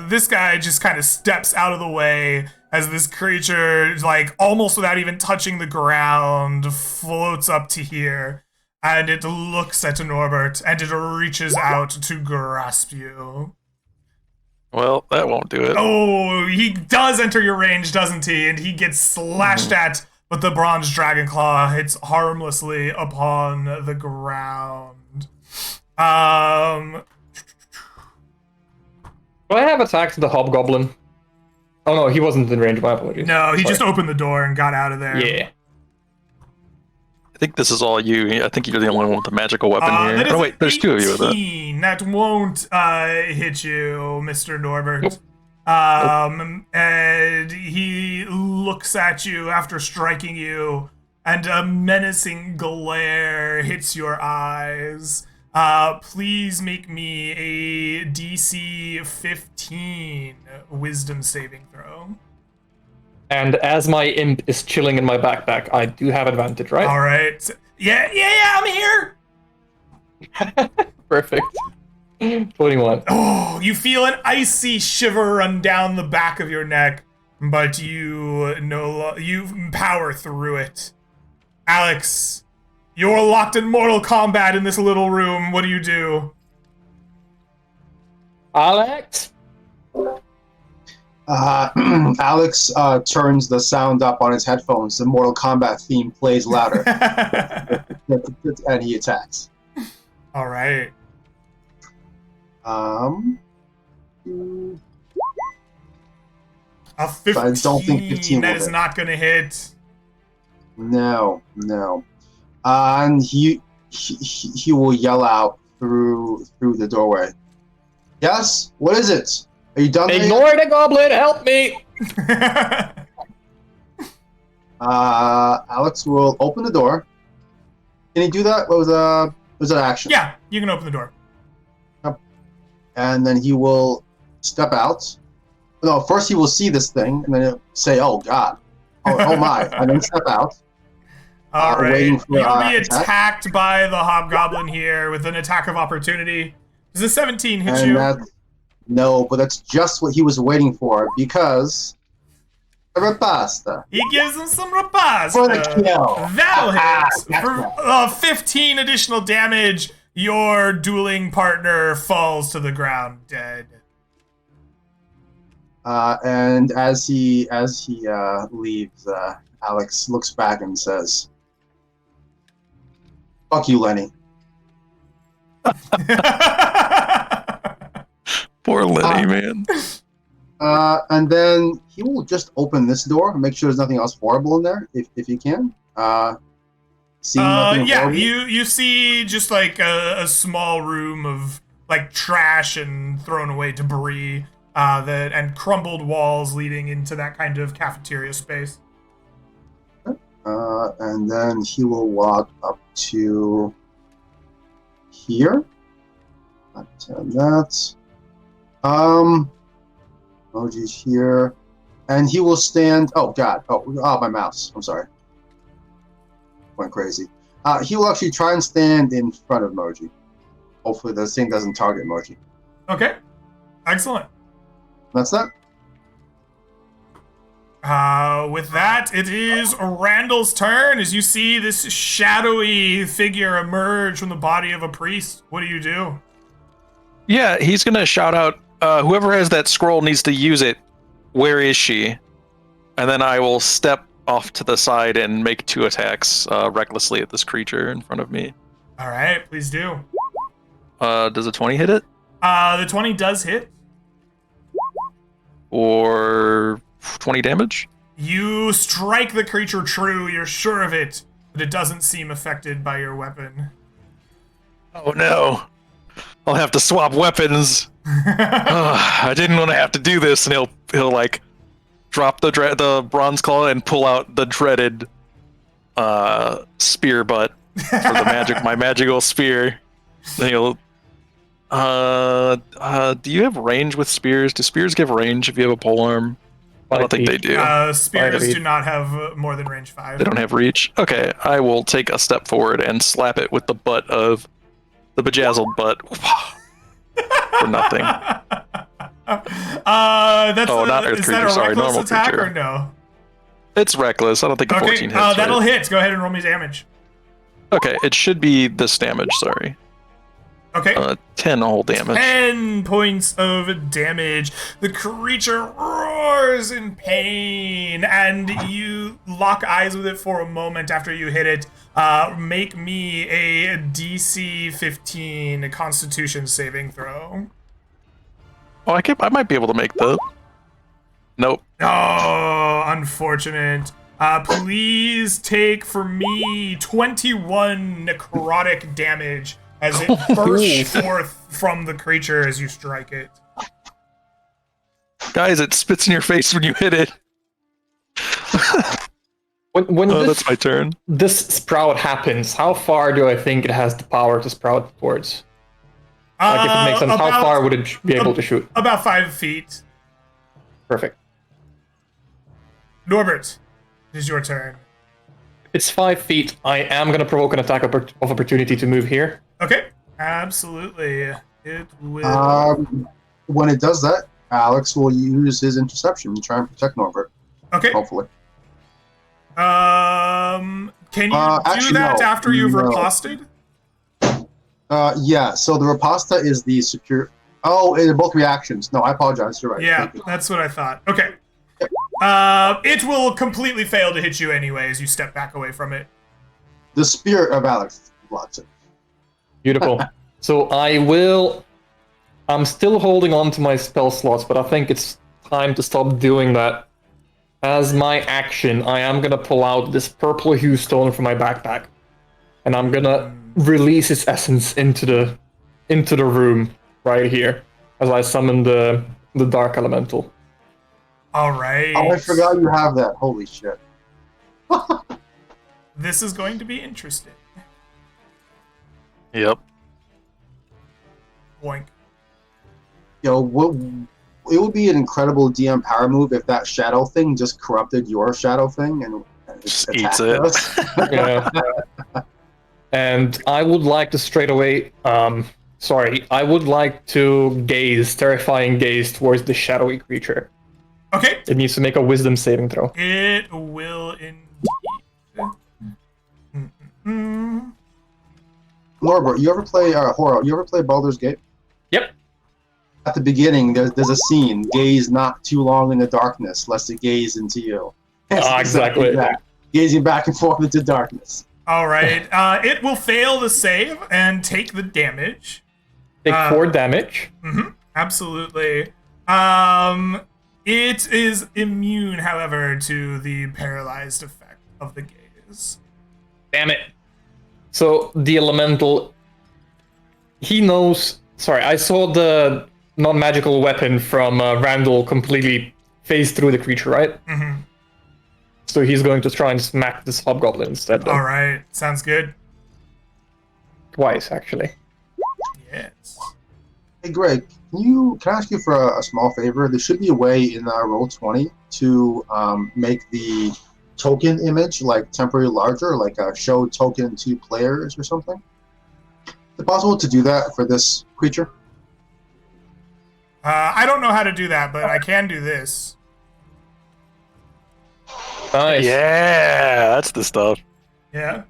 S1: This guy just kind of steps out of the way as this creature, almost without even touching the ground, floats up to here, and it looks at Norbert, and it reaches out to grasp you.
S5: Well, that won't do it.
S1: Oh, he does enter your range, doesn't he? And he gets slashed at, but the bronze dragon claw hits harmlessly upon the ground.
S2: Do I have attacks to the hobgoblin? Oh no, he wasn't in range. My apologies.
S1: No, he
S2: Sorry.
S1: just opened the door and got out of there.
S2: Yeah.
S5: I think this is all you. I think you're the only one with the magical weapon
S1: That
S5: here.
S1: is
S5: Oh wait, there's 2 of you with it.
S1: 18. That won't hit you, Mr. Norbert.
S2: Nope.
S1: And he looks at you after striking you, and a menacing glare hits your eyes. Please make me a DC 15 wisdom saving throw.
S2: And as my imp is chilling in my backpack, I do have advantage, right?
S1: All right. Yeah, I'm here.
S2: Perfect. 21.
S1: Oh, you feel an icy shiver run down the back of your neck, but you power through it. Alex, you're locked in mortal combat in this little room. What do you do?
S2: Alex?
S3: Alex turns the sound up on his headphones. The Mortal Kombat theme plays louder, and he attacks.
S1: All right.
S3: I
S1: A 15.
S3: don't think 15
S1: That
S3: will
S1: is
S3: hit.
S1: not going to hit.
S3: No. And he will yell out through the doorway. Yes. What is it? Are you done?
S2: Ignore the goblin, help me!
S3: Alex will open the door. Can he do that? What was that action?
S1: Yeah, you can open the door.
S3: And then he will step out. No, first he will see this thing, and then he'll say, "Oh God, oh my," and then step out.
S1: All
S3: waiting
S1: right.
S3: for,
S1: You'll be
S3: attack.
S1: attacked by the hobgoblin here with an attack of opportunity. Does a 17 hit
S3: And
S1: you?
S3: no, but that's just what he was waiting for because Repasta
S1: He gives him some rapaz.
S3: for the kill.
S1: That'll
S3: Ah,
S1: hit. For 15 additional damage, your dueling partner falls to the ground dead.
S3: And as he leaves, Alex looks back and says, "Fuck you, Lenny."
S5: Poor Lenny, man.
S3: And then he will just open this door and make sure there's nothing else horrible in there, if he can. Seeing nothing horrible.
S1: You see just like a small room of like trash and thrown away debris, and crumbled walls leading into that kind of cafeteria space.
S3: And then he will walk up to here. That. Emoji's here. And he will stand. Oh, God. Oh, my mouse. I'm sorry. Went crazy. He will actually try and stand in front of Moji. Hopefully, this thing doesn't target Moji.
S1: Okay. Excellent.
S3: That's that.
S1: With that, it is Randall's turn as you see this shadowy figure emerge from the body of a priest. What do you do?
S5: Yeah, he's gonna shout out, whoever has that scroll needs to use it. Where is she? And then I will step off to the side and make 2 attacks recklessly at this creature in front of me.
S1: All right, please do.
S5: Does a 20 hit it?
S1: The 20 does hit.
S5: Or 20 damage?
S1: You strike the creature true, you're sure of it, but it doesn't seem affected by your weapon.
S5: Oh no. I'll have to swap weapons. I didn't want to have to do this, and he'll like drop the bronze claw and pull out the dreaded spear butt for my magical spear. Then he'll do you have range with spears? Do spears give range if you have a polearm? I don't think they do.
S1: Spears do not have more than range 5.
S5: They don't have reach. Okay, I will take a step forward and slap it with the butt of the bejazzled butt. For nothing.
S1: That's
S5: not earth
S1: is
S5: creature,
S1: that a
S5: sorry,
S1: reckless
S5: normal
S1: attack
S5: creature.
S1: or no?
S5: It's reckless. I don't think a 14 hits.
S1: That'll
S5: right?
S1: hit. Go ahead and roll me damage.
S5: Okay, it should be this damage, sorry.
S1: Okay.
S5: 10 whole damage.
S1: 10 points of damage. The creature roars in pain, and you lock eyes with it for a moment after you hit it. Make me a DC 15 Constitution saving throw.
S5: Oh, I might be able to make that. Nope.
S1: Oh, unfortunate. Please take for me 21 necrotic damage as it bursts forth from the creature as you strike it.
S5: Guys, it spits in your face when you hit it.
S2: When
S5: that's my turn.
S2: This sprout happens, how far do I think it has the power to sprout towards? Like, if it makes sense, how far would it be able to shoot?
S1: About 5 feet.
S2: Perfect.
S1: Norbert, it is your turn.
S2: It's 5 feet. I am going to provoke an attack of opportunity to move here.
S1: Okay, absolutely. It will.
S3: When it does that, Alex will use his interception to try and protect Norbert.
S1: Okay.
S3: Hopefully.
S1: Can you do that after you've riposted?
S3: Yeah, so the riposta is the secure... Oh, they're both reactions. No, I apologize. You're right.
S1: Yeah, that's what I thought. Okay. It will completely fail to hit you anyway as you step back away from it.
S3: The spirit of Alex blocks it.
S2: Beautiful. So I'm still holding on to my spell slots, but I think it's time to stop doing that. As my action, I am going to pull out this purple hue stone from my backpack. And I'm going to release its essence into the room right here as I summon the dark elemental.
S1: All right.
S3: Oh, I forgot you have that. Holy shit.
S1: This is going to be interesting.
S5: Yep.
S1: Boink.
S3: Yo, it would be an incredible DM power move if that shadow thing just corrupted your shadow thing and
S5: Just
S3: attacked
S5: eats it.
S3: us.
S2: Yeah. And I would like to straight away, I would like to terrifying gaze towards the shadowy creature.
S1: Okay.
S2: It needs to make a wisdom saving throw.
S1: It will indeed.
S3: Norbert, you ever play horror? You ever play Baldur's Gate?
S2: Yep.
S3: At the beginning, there's a scene: gaze not too long in the darkness, lest it gaze into you. It's
S2: Exactly.
S3: that. Gazing back and forth into darkness.
S1: All right. It will fail the save and take the damage.
S2: Take 4 damage.
S1: Absolutely. It is immune, however, to the paralyzed effect of the gaze.
S2: Damn it. So the elemental, he knows. Sorry, I saw the non-magical weapon from Randall completely phase through the creature, right?
S1: Mm-hmm.
S2: So he's going to try and smack this hobgoblin instead. Then.
S1: All right. Sounds good.
S2: Twice, actually.
S1: Yes.
S3: Hey, Greg, can I ask you for a small favor? There should be a way in Roll20 to make the token image like temporarily larger, like show token to players or something. Is it possible to do that for this creature?
S1: I don't know how to do that, but I can do this.
S2: Nice.
S5: Yeah, that's the stuff.
S1: Yeah.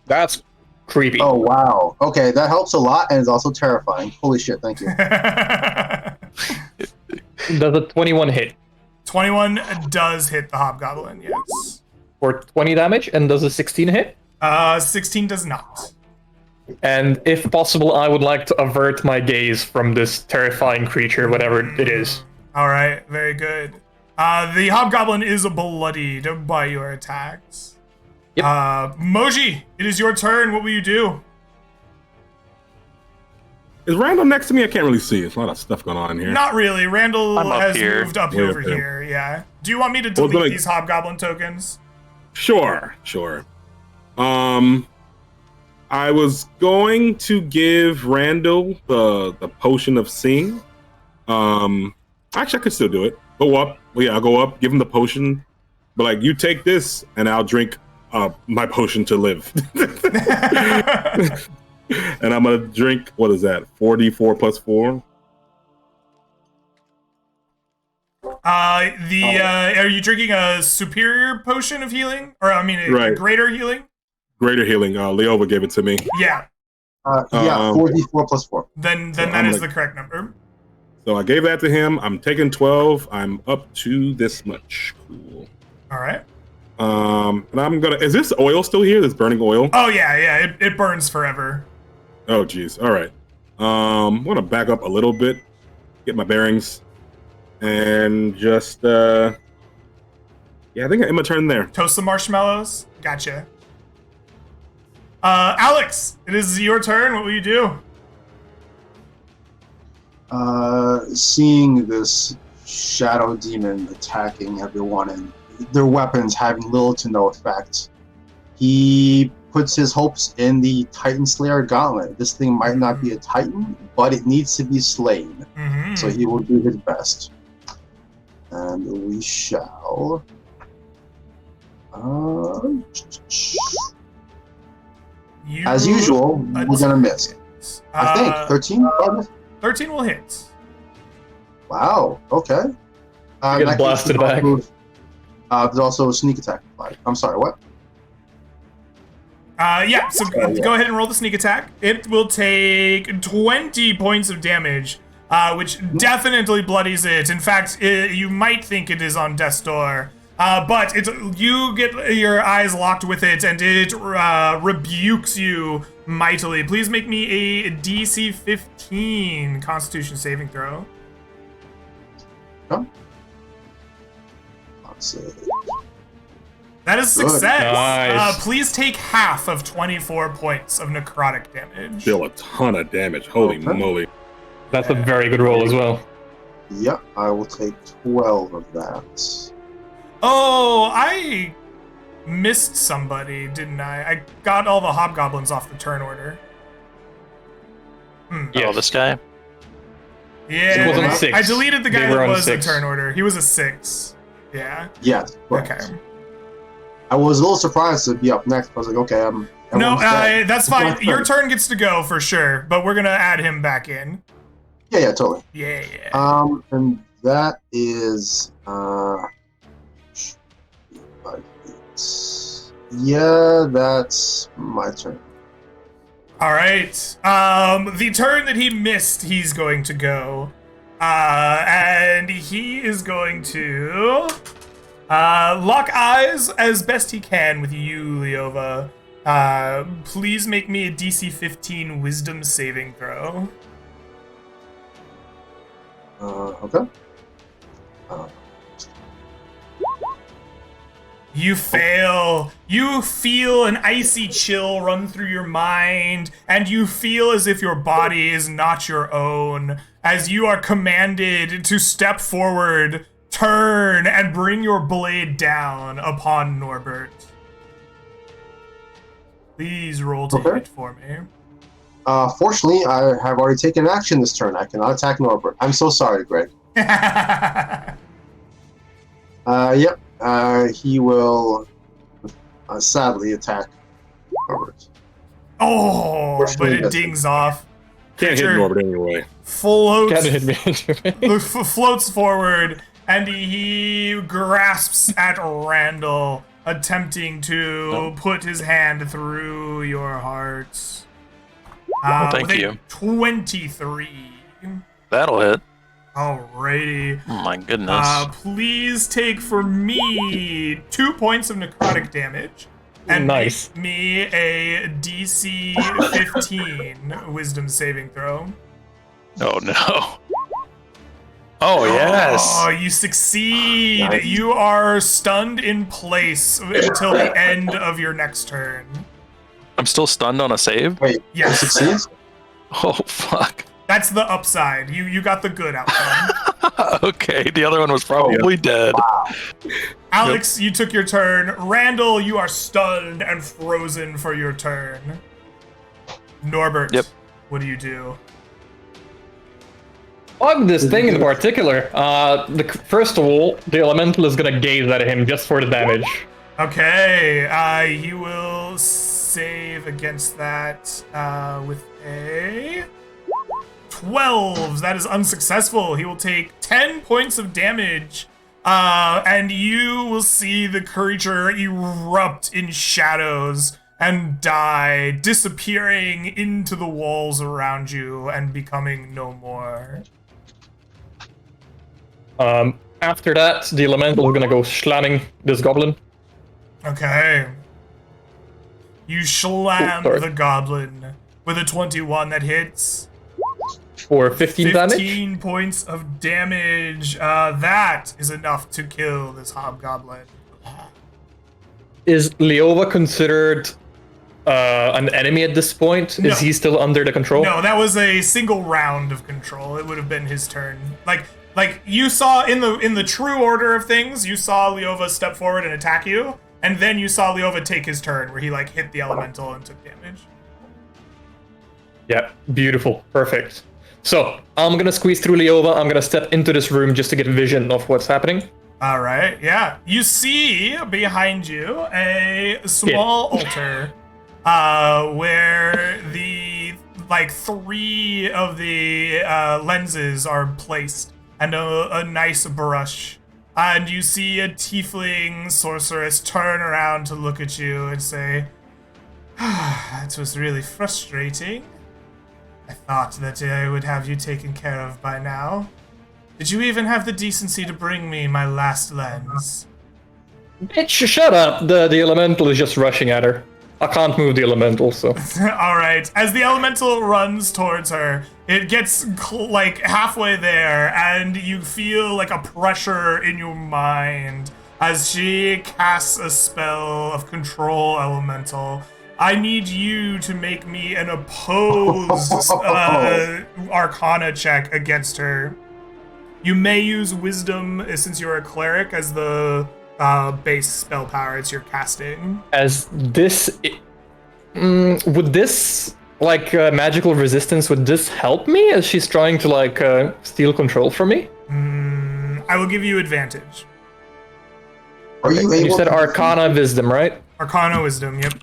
S2: That's creepy.
S3: Oh, wow. Okay, that helps a lot and is also terrifying. Holy shit, thank you.
S2: Does a 21 hit
S1: 21 does hit the hobgoblin, yes.
S2: for 20 damage, and does a 16 hit?
S1: 16 does not.
S2: And if possible, I would like to avert my gaze from this terrifying creature, whatever it is.
S1: All right, very good. The hobgoblin is bloodied by your attacks.
S2: Yep.
S1: Moji, it is your turn. What will you do?
S4: Is Randall next to me? I can't really see. There's a lot of stuff going on here.
S1: Not really. Randall
S5: I'm up
S1: has
S5: here.
S1: moved up
S4: Way
S1: over
S4: up there.
S1: here. Yeah. Do you want me to
S4: Well,
S1: delete
S4: like-
S1: these hobgoblin tokens?
S4: Sure. I was going to give Randall the potion of seeing. Actually, I could still do it. Go up. Well, yeah, I'll go up, give him the potion. But like, you take this, and I'll drink my potion to live. And I'm gonna drink. What is that? 4d4 plus 4.
S1: Are you drinking a superior potion of healing? Or, I mean, a
S4: Right.
S1: greater healing?
S4: Greater healing. Leova gave it to me.
S1: Yeah.
S3: Yeah, 4d4 plus 4.
S1: Then
S4: So
S1: that
S4: I'm
S1: is
S4: like-
S1: the correct number.
S4: So I gave that to him. I'm taking 12. I'm up to this much. Cool.
S1: All right.
S4: And I'm gonna. Is this oil still here? This burning oil?
S1: Oh, yeah. It burns forever.
S4: Oh, geez. All right. I'm gonna back up a little bit, get my bearings, and just. Yeah, I think I'm my turn there.
S1: Toast some marshmallows. Gotcha. Alex, it is your turn. What will you do?
S3: Seeing this shadow demon attacking everyone and their weapons having little to no effect, he puts his hopes in the Titan Slayer gauntlet. This thing might not be a Titan, but it needs to be slain.
S1: Mm-hmm.
S3: So he will do his best. And we shall. As usual, we're gonna miss. I think 13.
S1: 13 will hit.
S3: Wow. Okay.
S2: You
S3: in
S2: get
S3: that case,
S2: blasted
S3: there's
S2: back.
S3: also- there's also a sneak attack applied. I'm sorry. What?
S1: Yeah, so
S3: Oh, yeah.
S1: go ahead and roll the sneak attack. It will take 20 points of damage, which definitely bloodies it. In fact, you might think it is on death's door, but you get your eyes locked with it, and it rebukes you mightily. Please make me a DC 15 Constitution saving throw.
S3: Let's see.
S1: That is
S3: Good.
S1: success.
S2: Nice.
S1: Please take half of 24 points of necrotic damage.
S4: Deal a ton of damage. Holy
S3: Okay.
S4: moly!
S2: That's a very good roll as well.
S3: Yep, I will take 12 of that.
S1: Oh, I missed somebody, didn't I? I got all the hobgoblins off the turn order.
S5: Oh,
S2: Yes.
S5: this guy.
S1: Yeah,
S2: It wasn't
S1: I-
S2: 6.
S1: I deleted the guy
S2: They were
S1: that
S2: on
S1: was
S2: 6.
S1: the turn order. He was a 6. Yeah.
S3: Yes. correct.
S1: Okay.
S3: I was a little surprised to be up next. I was like, okay,
S1: No,
S3: everyone's dead.
S1: that's
S3: It's my
S1: fine. Your
S3: turn.
S1: turn gets to go for sure, but we're gonna add him back in.
S3: Yeah, totally.
S1: Yeah.
S3: And that is yeah, that's my turn.
S1: All right. The turn that he missed, he's going to go. And he is going to lock eyes as best he can with you, Leova. Please make me a DC 15 Wisdom saving throw.
S3: Okay.
S1: You fail. You feel an icy chill run through your mind, and you feel as if your body is not your own, as you are commanded to step forward, turn, and bring your blade down upon Norbert. Please roll to hit for me.
S3: Fortunately, I have already taken action this turn. I cannot attack Norbert. I'm so sorry, Greg. Yep. He will sadly attack Norbert.
S1: Oh, but
S3: Fortunately,
S1: it
S3: that's
S1: dings off.
S4: Can't hit
S1: Creature
S4: Norbert anyway.
S1: Floats,
S2: Gotta hit me.
S1: floats forward, and he grasps at Randall, attempting to put his hand through your heart.
S5: Thank
S1: with a
S5: you.
S1: 23.
S5: That'll hit.
S1: Alrighty.
S5: Oh my goodness.
S1: Please take for me 2 points of necrotic damage. And
S2: Nice.
S1: make me a DC 15 Wisdom saving throw.
S5: Oh no. Oh yes.
S1: Oh, you succeed.
S3: Nice.
S1: You are stunned in place until the end of your next turn.
S5: I'm still stunned on a save.
S3: Wait,
S1: Yes.
S3: he succeeds?
S5: Oh fuck.
S1: That's the upside. You got the good outcome.
S5: Okay, the other one was probably dead.
S1: Alex, you took your turn. Randall, you are stunned and frozen for your turn. Norbert,
S5: Yep.
S1: what do you do?
S2: On this thing in particular, first of all, the elemental is gonna gaze at him just for the damage.
S1: Okay, you will save against that with a 12. That is unsuccessful. He will take 10 points of damage, and you will see the creature erupt in shadows and die, disappearing into the walls around you and becoming no more.
S2: After that, the elemental is gonna go slamming this goblin.
S1: Okay. You slam
S2: sorry.
S1: the goblin with a 21 that hits.
S2: For 15 damage.
S1: 15 points of damage. That is enough to kill this hobgoblin.
S2: Is Leova considered an enemy at this point?
S1: No.
S2: Is he still under the control?
S1: No, that was a single round of control. It would have been his turn. Like you saw in the true order of things, you saw Leova step forward and attack you, and then you saw Leova take his turn where he like hit the elemental and took damage.
S2: Yeah, beautiful, perfect. So I'm gonna squeeze through Leova. I'm gonna step into this room just to get vision of what's happening.
S1: All right, yeah. You see behind you a small altar where the like 3 of the lenses are placed and a nice brush. And you see a tiefling sorceress turn around to look at you and say, "That was really frustrating. I thought that I would have you taken care of by now. Did you even have the decency to bring me my last lens?"
S2: Bitch, shut up. The elemental is just rushing at her. I can't move the elemental, so.
S1: All right. As the elemental runs towards her, it gets like halfway there, and you feel like a pressure in your mind as she casts a spell of control elemental. I need you to make me an opposed Arcana check against her. You may use Wisdom since you're a cleric as the base spell power it's your casting.
S2: As this, would this like magical resistance? Would this help me as she's trying to like steal control from me?
S1: I will give you advantage.
S3: Are you
S2: And
S3: able
S2: you said
S3: to
S2: Arcana Wisdom, right?
S1: Arcana Wisdom, yep.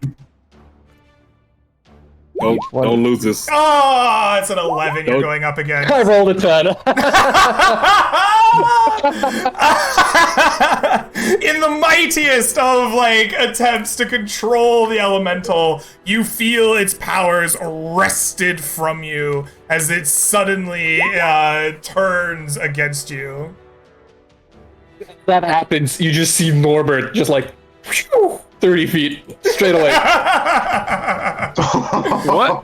S4: Don't lose this.
S1: Oh, it's an 11 you're
S4: Don't-
S1: going up again.
S2: I rolled a 10.
S1: In the mightiest of like attempts to control the elemental, you feel its powers wrested from you as it suddenly turns against you.
S2: That happens. You just see Norbert just like 30 feet straight away.
S4: What?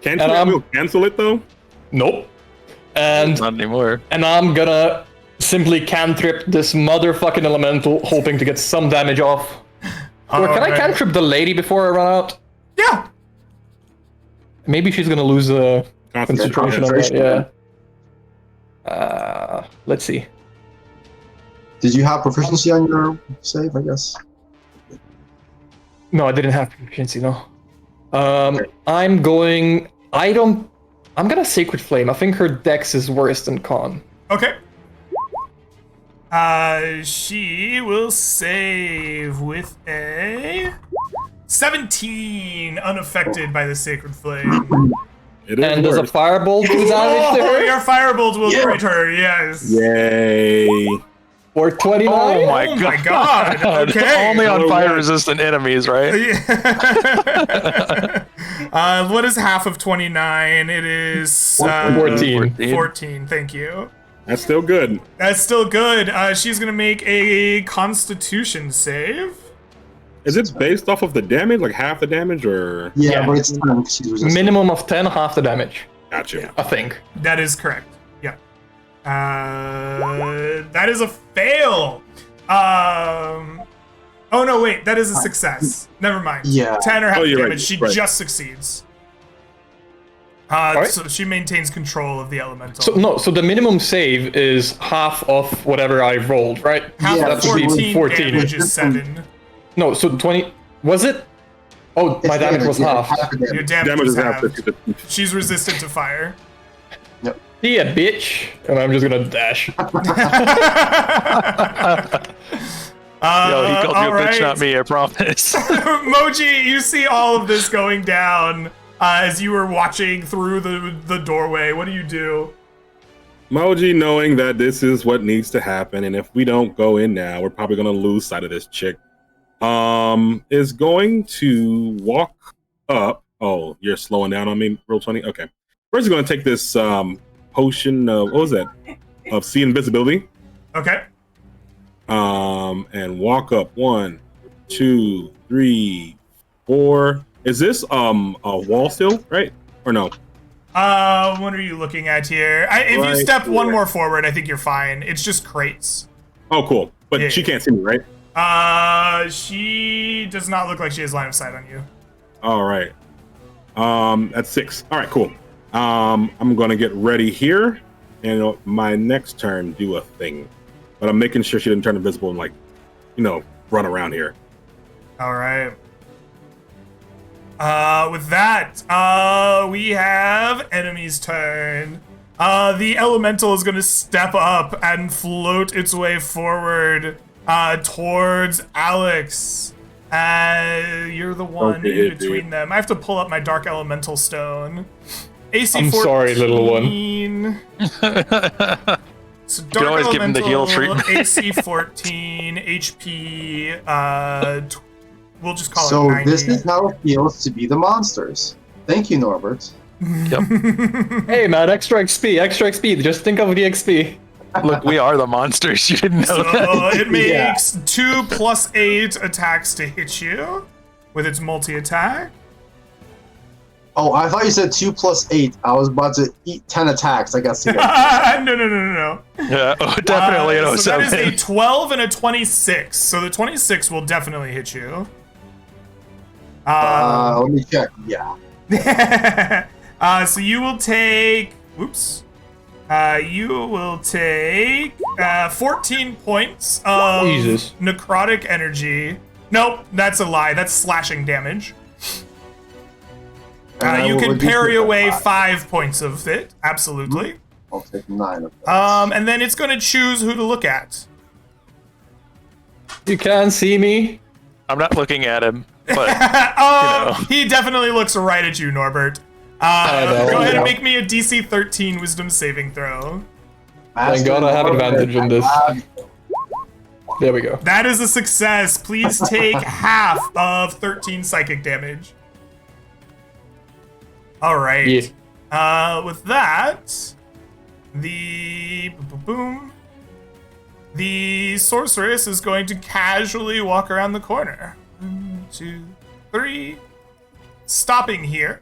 S4: Can't you cancel it though?
S2: Nope. And
S5: Not anymore.
S2: I'm gonna simply cantrip this motherfucking elemental, hoping to get some damage off. Or can I cantrip the lady before I run out?
S1: Yeah.
S2: Maybe she's gonna lose concentration on that. Yeah. Let's see.
S3: Did you have proficiency on your save? I guess.
S2: No, I didn't have proficiency. No. I'm gonna Sacred Flame. I think her dex is worse than con.
S1: Okay. She will save with a 17, unaffected by the Sacred Flame.
S2: And does a Firebolt do damage to her?
S1: Your Firebolt will crit her, yes.
S4: Yay.
S2: Or 29?
S5: Oh my
S1: God. Okay.
S5: Only on fire-resistant enemies, right?
S1: What is half of 29? It is
S2: 14.
S1: 14, thank you.
S4: That's still good.
S1: That's still good. She's gonna make a Constitution save.
S4: Is it based off of the damage, like half the damage, or?
S3: Yeah, but it's 10 'cause she's resistant.
S2: Minimum of 10, half the damage.
S4: Gotcha.
S2: I think.
S1: That is correct. Yeah. That is a fail. Oh no, wait. That is a success. Never mind.
S3: Yeah.
S1: 10 or half
S4: you're
S1: damage.
S4: right,
S1: She
S4: right.
S1: just succeeds.
S2: Right.
S1: So she maintains control of the elemental.
S2: So the minimum save is half of whatever I rolled, right?
S1: Half
S3: Yeah,
S1: of
S3: that should be
S1: 14 damage is 7.
S2: No, so 20. Was it? Oh, my damage was half.
S3: the
S1: Your
S3: damage.
S1: damage
S4: Damage
S1: was
S4: is half.
S1: half. She's resistant to fire.
S2: Yeah, bitch. And I'm just gonna dash.
S5: Yo, he called you a bitch, not me, I promise.
S1: Moji, you see all of this going down as you were watching through the doorway. What do you do?
S4: Moji, knowing that this is what needs to happen, and if we don't go in now, we're probably gonna lose sight of this chick. Is going to walk up. Oh, you're slowing down on me, roll 20. Okay, first, we're gonna take this potion of what was that? Of see invisibility.
S1: Okay.
S4: And walk up 1, 2, 3, 4. Is this a wall still, right? Or no?
S1: What are you looking at here? If you
S4: Right
S1: step one
S4: here.
S1: more forward, I think you're fine. It's just crates.
S4: Oh, cool. But
S1: Yeah,
S4: she
S1: yeah.
S4: can't see me, right?
S1: She does not look like she has line of sight on you.
S4: All right. That's 6. All right, cool. I'm gonna get ready here, and my next turn do a thing, but I'm making sure she didn't turn invisible and run around here.
S1: All right. With that, we have enemy's turn. The elemental is going to step up and float its way forward towards Alex. You're the one
S4: Okay,
S1: in between them. I have to pull up my dark elemental stone. AC
S2: I'm
S1: 14.
S2: sorry, little one.
S1: So
S5: can
S1: dark
S5: always give him the heal
S1: elemental,
S5: treatment.
S1: AC 14, HP. We'll just call it
S3: So
S1: 90.
S3: this is how it feels to be the monsters. Thank you, Norbert.
S2: Hey, man, extra XP. Just think of the XP.
S5: Look, we are the monsters. You didn't know
S1: So
S5: that.
S1: it makes 2 + 8 attacks to hit you with its multi-attack.
S3: Oh, I thought you said 2 + 8. I was about to eat 10 attacks. I got to
S1: No.
S5: Yeah, definitely an
S1: So that is
S5: 07.
S1: a 12 and a 26. So the 26 will definitely hit you.
S3: Let me check. Yeah.
S1: So you will take. Oops. You will take 14 points of
S2: Jesus.
S1: necrotic energy. Nope, that's a lie. That's slashing damage.
S3: And I
S1: You
S3: will
S1: can
S3: reduce
S1: parry
S3: it by
S1: away
S3: 5.
S1: 5 points of it. Absolutely.
S3: I'll take 9 of those.
S1: And then it's going to choose who to look at.
S2: You can't see me.
S5: I'm not looking at him, but
S1: He definitely looks right at you, Norbert.
S2: know,
S1: Go ahead
S2: yeah.
S1: and make me a DC 13 Wisdom saving throw.
S2: Thank God I have advantage on this. There we go.
S1: That is a success. Please take half of 13 psychic damage. All right.
S2: Yeah.
S1: With that, the sorceress is going to casually walk around the corner. 1, 2, 3. Stopping here.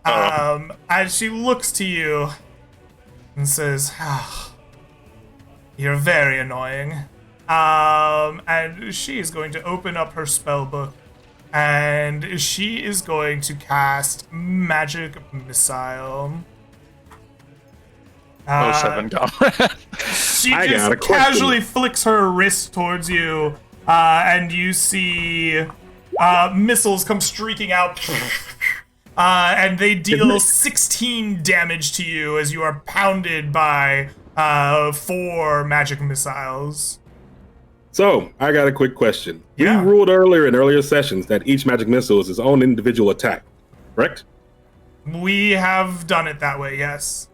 S1: As she looks to you and says, "You're very annoying." And she is going to open up her spell book, and she is going to cast Magic Missile.
S5: 07 comrade.
S1: She
S4: I got a
S1: just
S4: question.
S1: casually flicks her wrist towards you, and you see missiles come streaking out, and they deal 16 damage to you as you are pounded by 4 magic missiles.
S4: So, I got a quick question.
S1: Yeah.
S4: We ruled earlier in earlier sessions that each magic missile is its own individual attack, correct?
S1: We have done it that way, yes.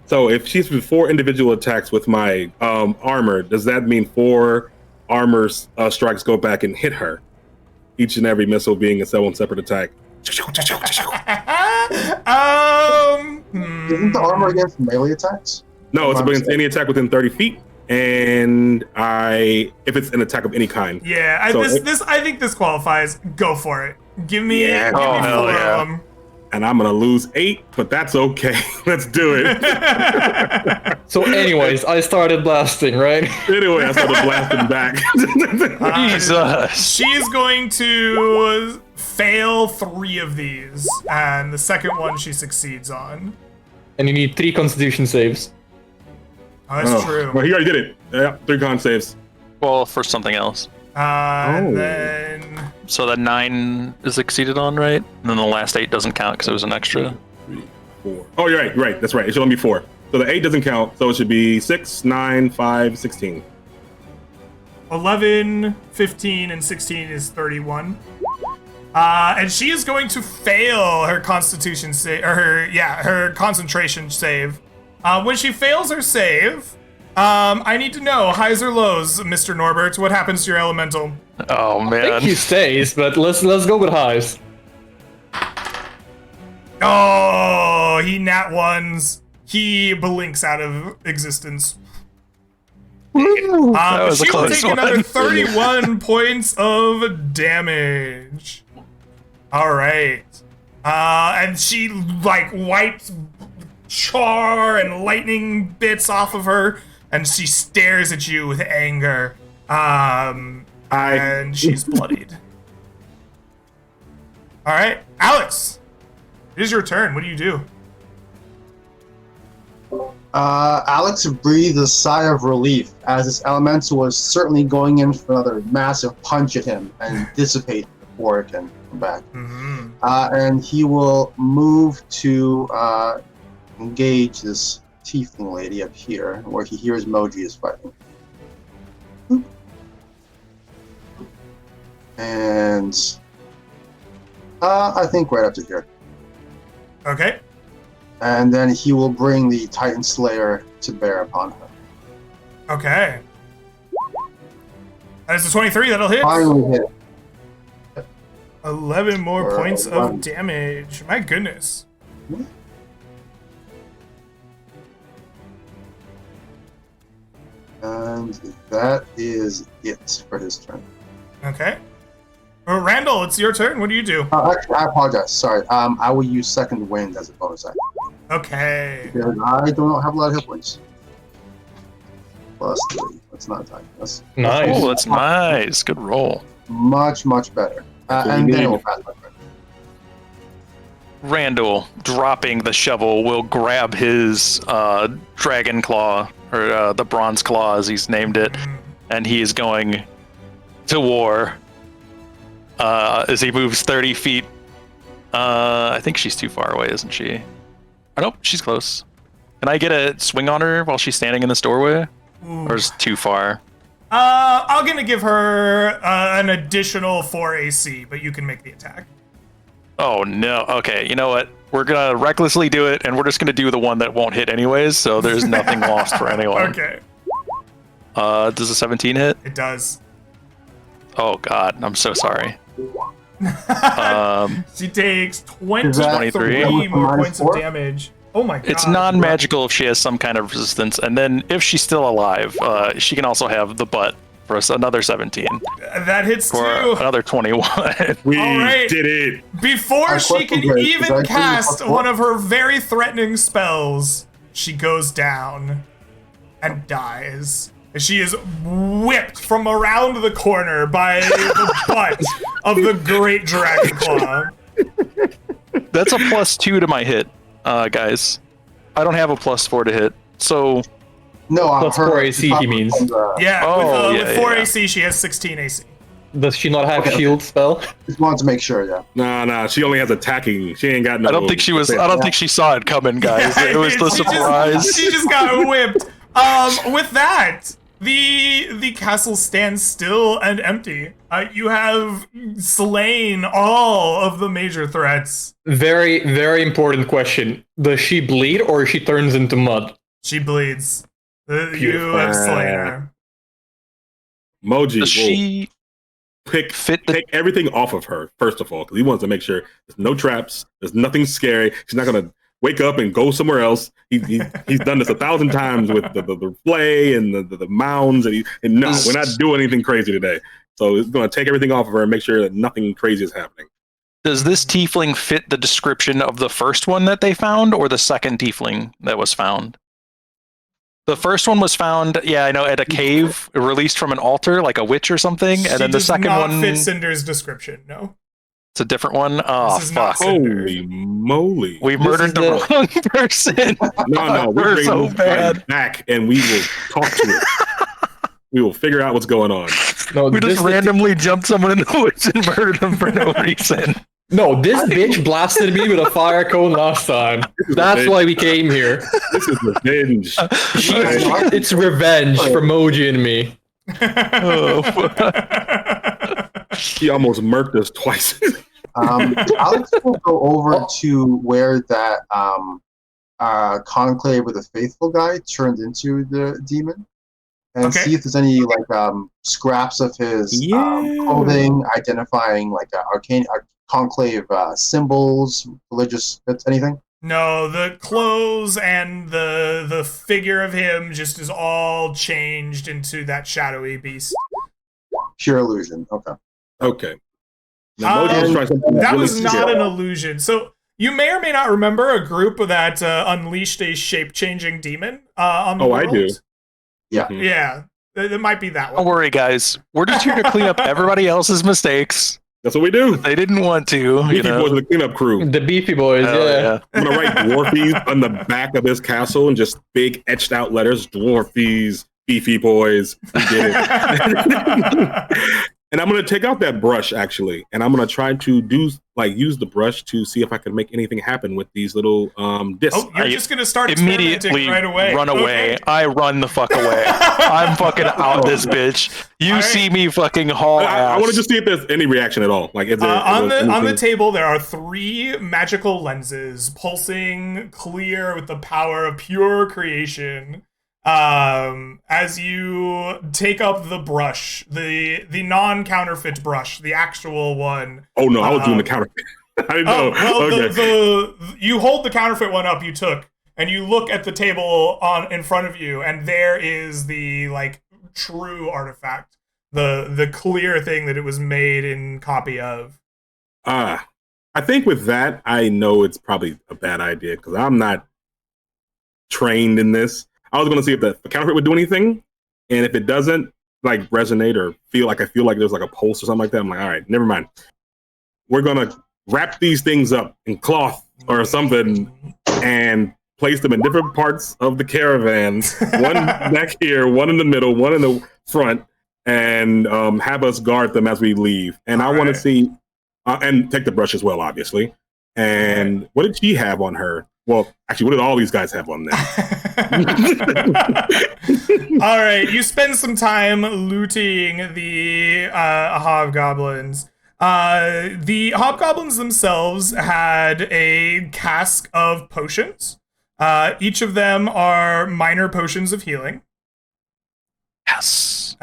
S4: So, if she's with 4 individual attacks with my armor, does that mean 4 armor strikes go back and hit her? Each and every missile being its own separate attack.
S3: Isn't the armor against melee attacks?
S4: No, it's against any attack within 30 feet. And if it's an attack of any kind.
S1: Yeah, I think this qualifies. Go for it. Give me,
S3: Yeah.
S1: give me 4
S5: hell yeah.
S1: of them.
S4: And I'm gonna lose 8, but that's okay. Let's do it.
S2: So anyways, I started blasting, right?
S4: Anyway, I started blasting back.
S5: Jesus.
S1: She is going to fail 3 of these, and the second one she succeeds on.
S2: And you need 3 constitution saves.
S1: Oh, that's true.
S4: Well, he already did it. Yeah, 3 con saves.
S5: Well, for something else.
S1: And then
S5: So that 9 is exceeded on, right? And then the last 8 doesn't count because it was an extra.
S4: 3, 4. Oh, you're right. Right. That's right. It should only be 4. So the 8 doesn't count. So it should be 6, 9, 5, 16.
S1: 11, 15, and 16 is 31. And she is going to fail her constitution save, or her concentration save. When she fails her save, I need to know, highs or lows, Mr. Norbert, what happens to your elemental?
S5: Oh,
S2: I
S5: man.
S2: think he stays, but let's go with highs.
S1: Oh, he nat ones. He blinks out of existence.
S5: That was a
S1: She will
S5: close
S1: take
S5: one.
S1: another 31 points of damage. All right. And she wipes char and lightning bits off of her, and she stares at you with anger. And she's bloodied. All right, Alex, it is your turn. What do you do?
S3: Alex breathed a sigh of relief as this elemental was certainly going in for another massive punch at him and dissipate before it can come back.
S1: Mm-hmm.
S3: And he will move to engage this tiefling lady up here, where he hears Moji is fighting. Boop. And I think right up to here.
S1: Okay.
S3: And then he will bring the Titan Slayer to bear upon her.
S1: Okay. That is a 23. That'll hit.
S3: Finally hit.
S1: 11 more
S3: Or
S1: points
S3: 11.
S1: of damage. My goodness.
S3: And that is it for his turn.
S1: Okay. Randall, it's your turn. What do you do?
S3: Actually, I apologize. Sorry. I will use Second Wind as a bonus action.
S1: Okay.
S3: Because I don't have a lot of hit points. +3. That's not attack. That's
S2: Nice.
S5: Oh, that's nice. Good roll.
S3: much, much better.
S4: That's what
S3: And
S4: we
S3: then it
S4: need.
S3: will pass my turn.
S5: Randall, dropping the shovel, will grab his dragon claw, or the bronze claw as he's named it, and he is going to war as he moves 30 feet. I think she's too far away, isn't she? Oh, nope, she's close. Can I get a swing on her while she's standing in this doorway? Or is it too far?
S1: I'm gonna give her an additional 4 AC, but you can make the attack.
S5: Oh, no. Okay, you know what? We're going to recklessly do it, and we're just going to do the one that won't hit anyways, so there's nothing lost for anyone.
S1: Okay.
S5: Does a 17 hit?
S1: It does.
S5: Oh god, I'm so sorry.
S1: She takes
S3: Is that
S1: 23 more
S3: minus
S1: points of
S3: 4?
S1: damage. Oh my god.
S5: It's non-magical if she has some kind of resistance, and then if she's still alive, she can also have the butt for another 17
S1: That hits
S5: for
S1: too.
S5: another 21.
S4: We
S1: All right.
S4: did it.
S1: Before
S3: My
S1: she can
S3: question is,
S1: even
S3: is that
S1: cast
S3: plus 4?
S1: one of her very threatening spells, she goes down and dies. She is whipped from around the corner by the butt of the great dragon claw.
S5: That's a +2 to my hit, guys. I don't have a +4 to hit, so
S3: No,
S2: Plus 4 AC, he means.
S1: Yeah,
S5: Oh,
S1: with
S5: yeah,
S1: 4
S5: yeah.
S1: AC, she has 16 AC.
S2: Does she not have shield spell?
S3: Just wanted to make sure, yeah.
S4: Nah, she only has attacking. She ain't got no.
S5: I don't think she was. I don't think she saw it coming, guys. It was the
S1: She
S5: surprise.
S1: she just got whipped. With that, the castle stands still and empty. You have slain all of the major threats.
S2: Very, very important question. Does she bleed or she turns into mud?
S1: She bleeds. You
S4: Beautiful.
S1: have slain her.
S4: Moji
S5: Does she
S4: pick
S5: fit the?
S4: take everything off of her first of all, because he wants to make sure there's no traps, there's nothing scary. She's not gonna wake up and go somewhere else. He's done this 1,000 times with the play and the mounds, and no, we're not doing anything crazy today. So it's gonna take everything off of her and make sure that nothing crazy is happening.
S5: Does this tiefling fit the description of the first one that they found, or the second tiefling that was found? The first one was found, yeah, I know, at a cave, released from an altar, like a witch or something. And then the second one,
S1: fit Cinder's description. No,
S5: it's a different one. Oh
S1: This is not
S5: fuck!
S1: Cinder.
S4: Holy moly!
S5: We
S2: This
S5: murdered
S2: is
S5: the
S2: the-
S5: wrong person.
S4: No, we're
S5: We're
S4: bringing
S5: so
S4: this guy
S5: bad.
S4: back, and we will talk to it. We will figure out what's going on.
S2: No,
S5: We
S2: this
S5: just randomly jumped someone in the woods and murdered them for no reason.
S2: No, this bitch blasted me with a fire cone last time. That's why we came here.
S4: This is revenge.
S2: It's revenge for Moji and me.
S4: He almost murked us twice.
S3: Alex will go over to where that conclave with the faithful guy turned into the demon, and
S1: Okay.
S3: see if there's any scraps of his
S4: Yeah.
S3: clothing identifying arcane conclave symbols, religious bits, anything.
S1: No, the clothes and the figure of him just is all changed into that shadowy beast.
S3: Pure illusion. Okay.
S4: Okay. Now, Mojo's trying something
S1: That
S4: really
S1: was not
S4: scary.
S1: an illusion. So you may or may not remember a group that unleashed a shape-changing demon on the
S4: Oh,
S1: world.
S4: I do.
S3: Yeah.
S4: Mhm.
S1: Yeah, it might be that
S5: Don't
S1: one.
S5: worry, guys. We're just here to clean up everybody else's mistakes.
S4: That's what we do.
S5: They didn't want to, you
S4: Beefy
S5: know.
S4: Boys are the cleanup crew.
S2: The beefy boys,
S5: Hell
S2: yeah.
S4: I'm gonna write Dwarfies on the back of this castle and just big etched out letters: Dwarfies, Beefy Boys. We did it. And I'm gonna take out that brush actually, and I'm gonna try to use the brush to see if I can make anything happen with these little discs.
S1: Oh, you're just gonna start experimenting
S5: Immediately
S1: right away.
S5: run away.
S1: Okay.
S5: I run the fuck away. I'm fucking out this bitch. You
S1: Alright.
S5: see me fucking haul
S4: I
S5: ass.
S4: want to just see if there's any reaction at all. Like, is there,
S1: On the
S4: anything-
S1: table, there are 3 magical lenses pulsing clear with the power of pure creation. As you take up the brush, the non-counterfeit brush, the actual one.
S4: Oh no, I was doing the counterfeit. I didn't know.
S1: Well,
S4: Okay.
S1: you hold the counterfeit one up. You took, and you look at the table in front of you, and there is the true artifact, the clear thing that it was made in copy of.
S4: I think with that, I know it's probably a bad idea because I'm not trained in this. I was going to see if the counterfeit would do anything, and if it doesn't resonate or I feel like there's a pulse or something like that, I'm like, all right, never mind. We're gonna wrap these things up in cloth or something and place them in different parts of the caravan. One back here, one in the middle, one in the front, and have us guard them as we leave. And I want to see, and take the brush as well, obviously. And what did she have on her? Well, actually, what did all these guys have on them?
S1: All right, you spend some time looting the hobgoblins. The hobgoblins themselves had a cask of potions. Each of them are minor potions of healing.
S5: Yes.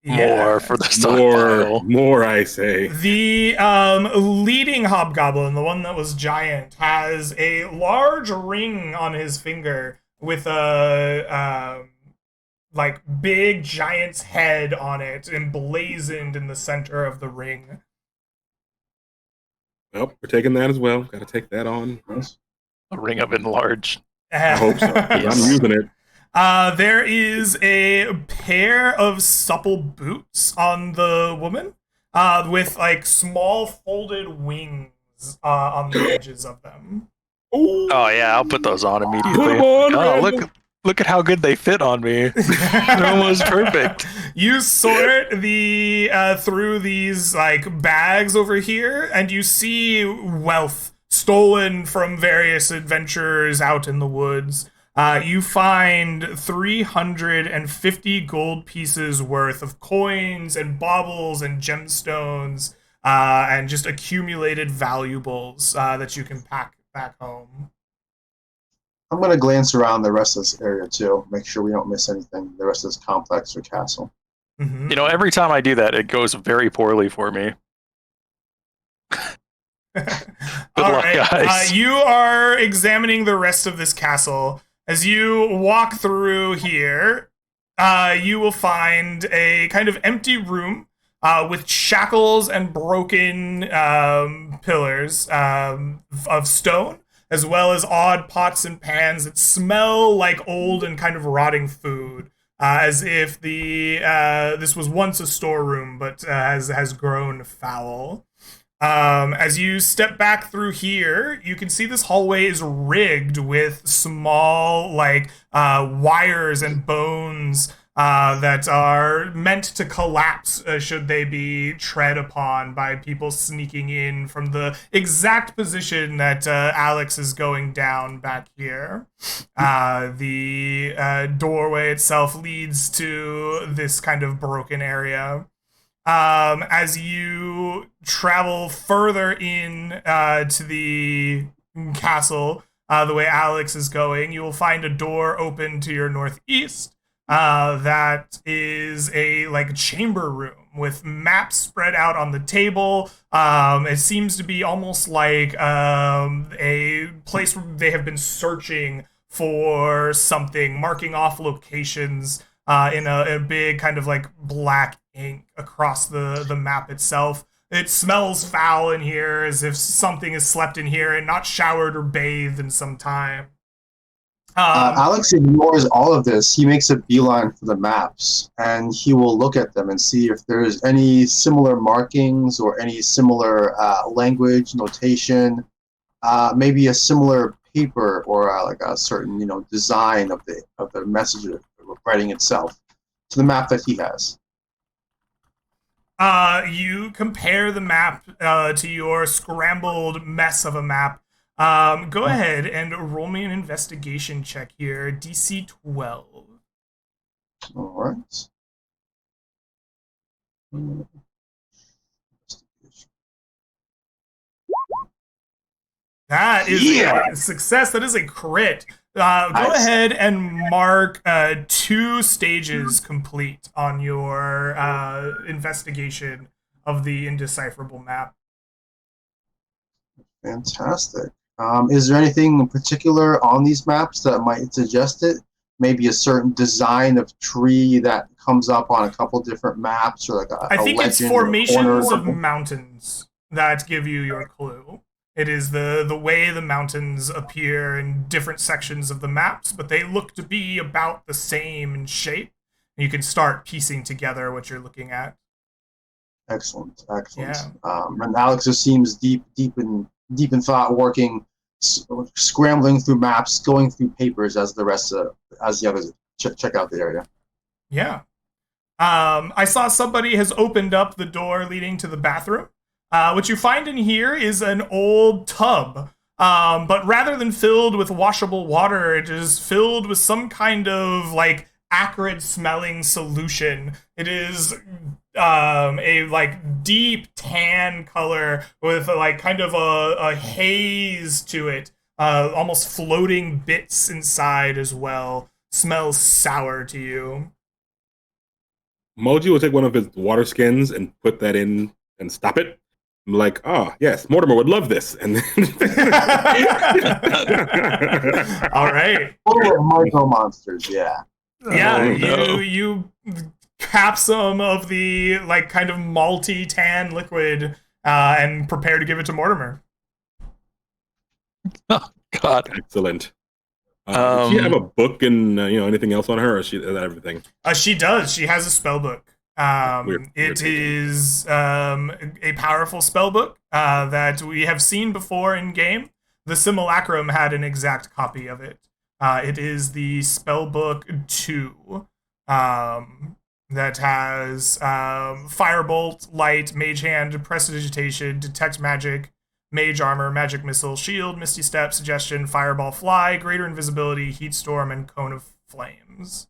S1: Yeah.
S5: More for the stockpile.
S4: More, I say.
S1: The leading hobgoblin, the one that was giant, has a large ring on his finger with a like big giant's head on it, emblazoned in the center of the ring.
S4: Well, we're taking that as well. Got to take that on.
S5: A ring of enlarged.
S4: I hope so. 'Cause
S5: Yes.
S4: I'm using it.
S1: There is a pair of supple boots on the woman, with like small folded wings on the edges of them.
S5: Oh yeah, I'll put those on immediately.
S4: Put 'em on,
S5: Oh,
S4: Randall.
S5: look at how good they fit on me. They're almost perfect.
S1: You sort the through these like bags over here, and you see wealth stolen from various adventurers out in the woods. You find 350 gold pieces worth of coins and baubles and gemstones, and just accumulated valuables that you can pack back home.
S3: I'm going to glance around the rest of this area too, make sure we don't miss anything, the rest of this complex or castle.
S1: Mhm.
S5: You know, every time I do that, it goes very poorly for me.
S1: All
S5: luck,
S1: right.
S5: guys.
S1: You are examining the rest of this castle. As you walk through here, you will find a kind of empty room with shackles and broken pillars of stone, as well as odd pots and pans that smell like old and kind of rotting food, as if this was once a storeroom, but has grown foul. As you step back through here, you can see this hallway is rigged with small, like, wires and bones that are meant to collapse should they be tread upon by people sneaking in from the exact position that Alex is going down back here. The doorway itself leads to this kind of broken area. As you travel further in to the castle, the way Alex is going, you will find a door open to your northeast. That is a like chamber room with maps spread out on the table. It seems to be almost like a place where they have been searching for something, marking off locations in a big kind of like black ink across the map itself. It smells foul in here, as if something has slept in here and not showered or bathed in some time.
S3: Alex ignores all of this. He makes a beeline for the maps, and he will look at them and see if there's any similar markings or any similar language, notation, maybe a similar paper or like a certain design of the message of writing itself to the map that he has.
S1: You compare the map to your scrambled mess of a map. Go ahead and roll me an investigation check here, DC 12.
S3: All right.
S1: That is a success. That is a crit. Go ahead and mark 2 stages complete on your investigation of the indecipherable map.
S3: Fantastic. Is there anything in particular on these maps that might suggest it? Maybe a certain design of tree that comes up on a couple different maps, or like
S1: I think it's
S3: legend or corner or
S1: formations of
S3: something?
S1: mountains that give you your clue. It is the way the mountains appear in different sections of the maps, but they look to be about the same in shape. You can start piecing together what you're looking at.
S3: Excellent.
S1: Yeah.
S3: And Alex just seems deep in thought, working, scrambling through maps, going through papers as the others check out the area.
S1: Yeah. I saw somebody has opened up the door leading to the bathroom. What you find in here is an old tub, but rather than filled with washable water, it is filled with some kind of like acrid smelling solution. It is a like deep tan color with like kind of a haze to it, almost floating bits inside as well. Smells sour to you.
S4: Moji will take one of his water skins and put that in and stop it. I'm like, oh yes, Mortimer would love this. And then
S1: All right.
S3: Full of micro monsters, yeah.
S1: Yeah,
S5: Oh, no.
S1: you cap some of the like kind of malty tan liquid and prepare to give it to Mortimer.
S5: God.
S4: excellent. Does she have a book and anything else on her, or is that everything?
S1: She does. She has a spell book.
S4: Weird
S1: It
S4: thinking.
S1: is a powerful spell book that we have seen before in game. The Simulacrum had an exact copy of it. It is the Spellbook 2 that has Firebolt, Light, Mage Hand, Prestidigitation, Detect Magic, Mage Armor, Magic Missile, Shield, Misty Step, Suggestion, Fireball Fly, Greater Invisibility, Heat Storm, and Cone of Flames.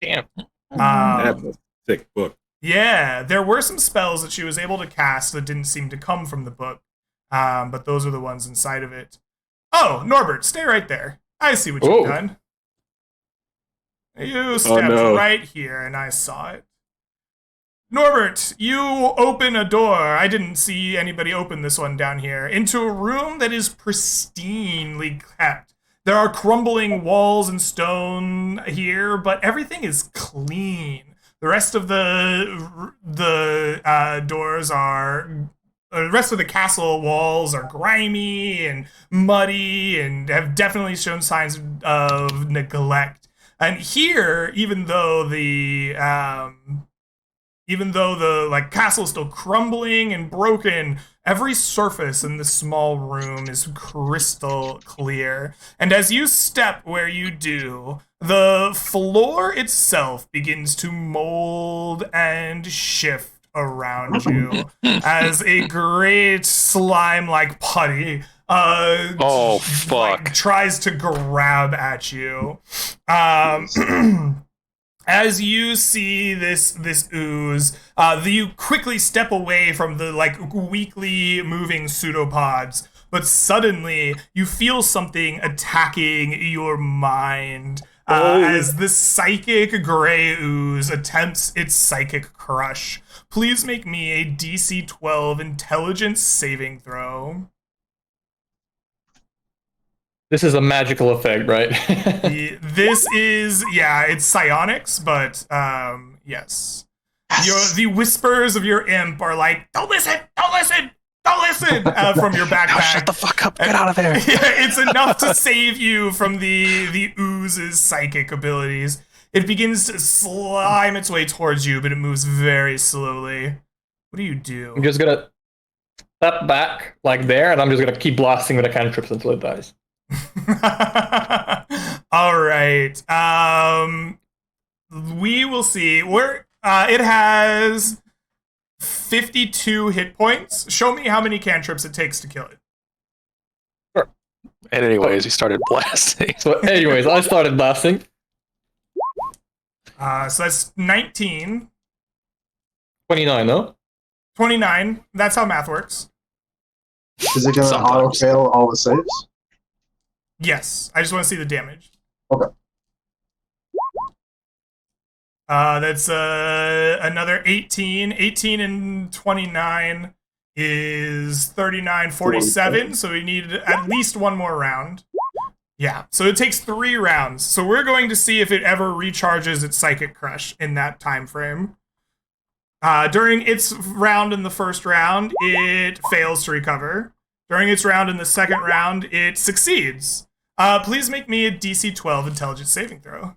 S2: Damn.
S4: That's a sick book.
S1: Yeah, there were some spells that she was able to cast that didn't seem to come from the book, but those are the ones inside of it. Oh, Norbert, stay right there. I see what you've done. You stepped right here, and I saw it. Norbert, you open a door. I didn't see anybody open this one down here. Into a room that is pristinely kept. There are crumbling walls and stone here, but everything is clean. The rest of the doors are... The rest of the castle walls are grimy and muddy and have definitely shown signs of neglect. And here, even though the like castle is still crumbling and broken, every surface in this small room is crystal clear. And as you step where you do, the floor itself begins to mold and shift around you as a great slime-like putty
S5: Oh, fuck.
S1: tries to grab at you. As you see this ooze, you quickly step away from the like weakly moving pseudopods, but suddenly you feel something attacking your mind. As the psychic gray ooze attempts its psychic crush. Please make me a DC 12 intelligence saving throw.
S2: This is a magical effect, right?
S1: This is, yeah, it's psionics, but yes. The whispers of your imp are like, don't listen, don't listen, don't listen, from your backpack.
S5: Oh, shut the fuck up, get out of there.
S1: It's enough to save you from the ooze's psychic abilities. It begins to slime its way towards you, but it moves very slowly. What do you do?
S2: I'm just gonna step back like there, and I'm just gonna keep blasting with the cantrips until it dies.
S1: All right. We will see. Where it has 52 hit points. Show me how many cantrips it takes to kill it.
S5: And anyways, he started blasting.
S2: So anyways, I started blasting.
S1: So that's 19.
S2: 29, no?
S1: 29. That's how math works.
S3: Is it going to auto fail all the saves?
S1: Yes. I just want to see the damage.
S3: Okay.
S1: That's another 18. 18 and 29 is 39, 47. So we need at least one more round. Yeah, so it takes 3 rounds. So we're going to see if it ever recharges its Psychic Crush in that time frame. During its round in the first round, it fails to recover. During its round in the second round, it succeeds. Please make me a DC 12 intelligence saving throw.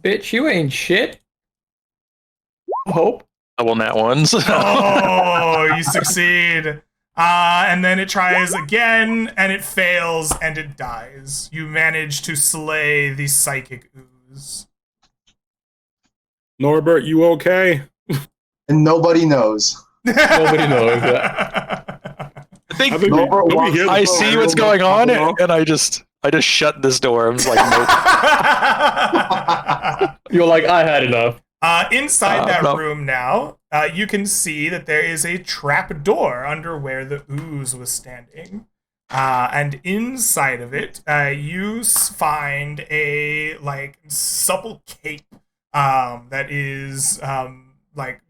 S2: Bitch, you ain't shit. Hope.
S5: Double nat ones.
S1: Oh, you succeed. And then it tries again, and it fails, and it dies. You manage to slay the psychic ooze.
S4: Norbert, you okay?
S3: And nobody knows.
S2: Nobody knows that.
S5: I think
S3: Norbert walks
S4: hears
S5: I
S3: the
S5: see
S3: door,
S5: what's going on,
S4: off.
S5: and I just shut this door. I was like, nope.
S2: You're like, I had enough.
S1: Inside that
S5: no.
S1: room now, you can see that there is a trap door under where the ooze was standing. And inside of it, you find a, like, supple cape that is like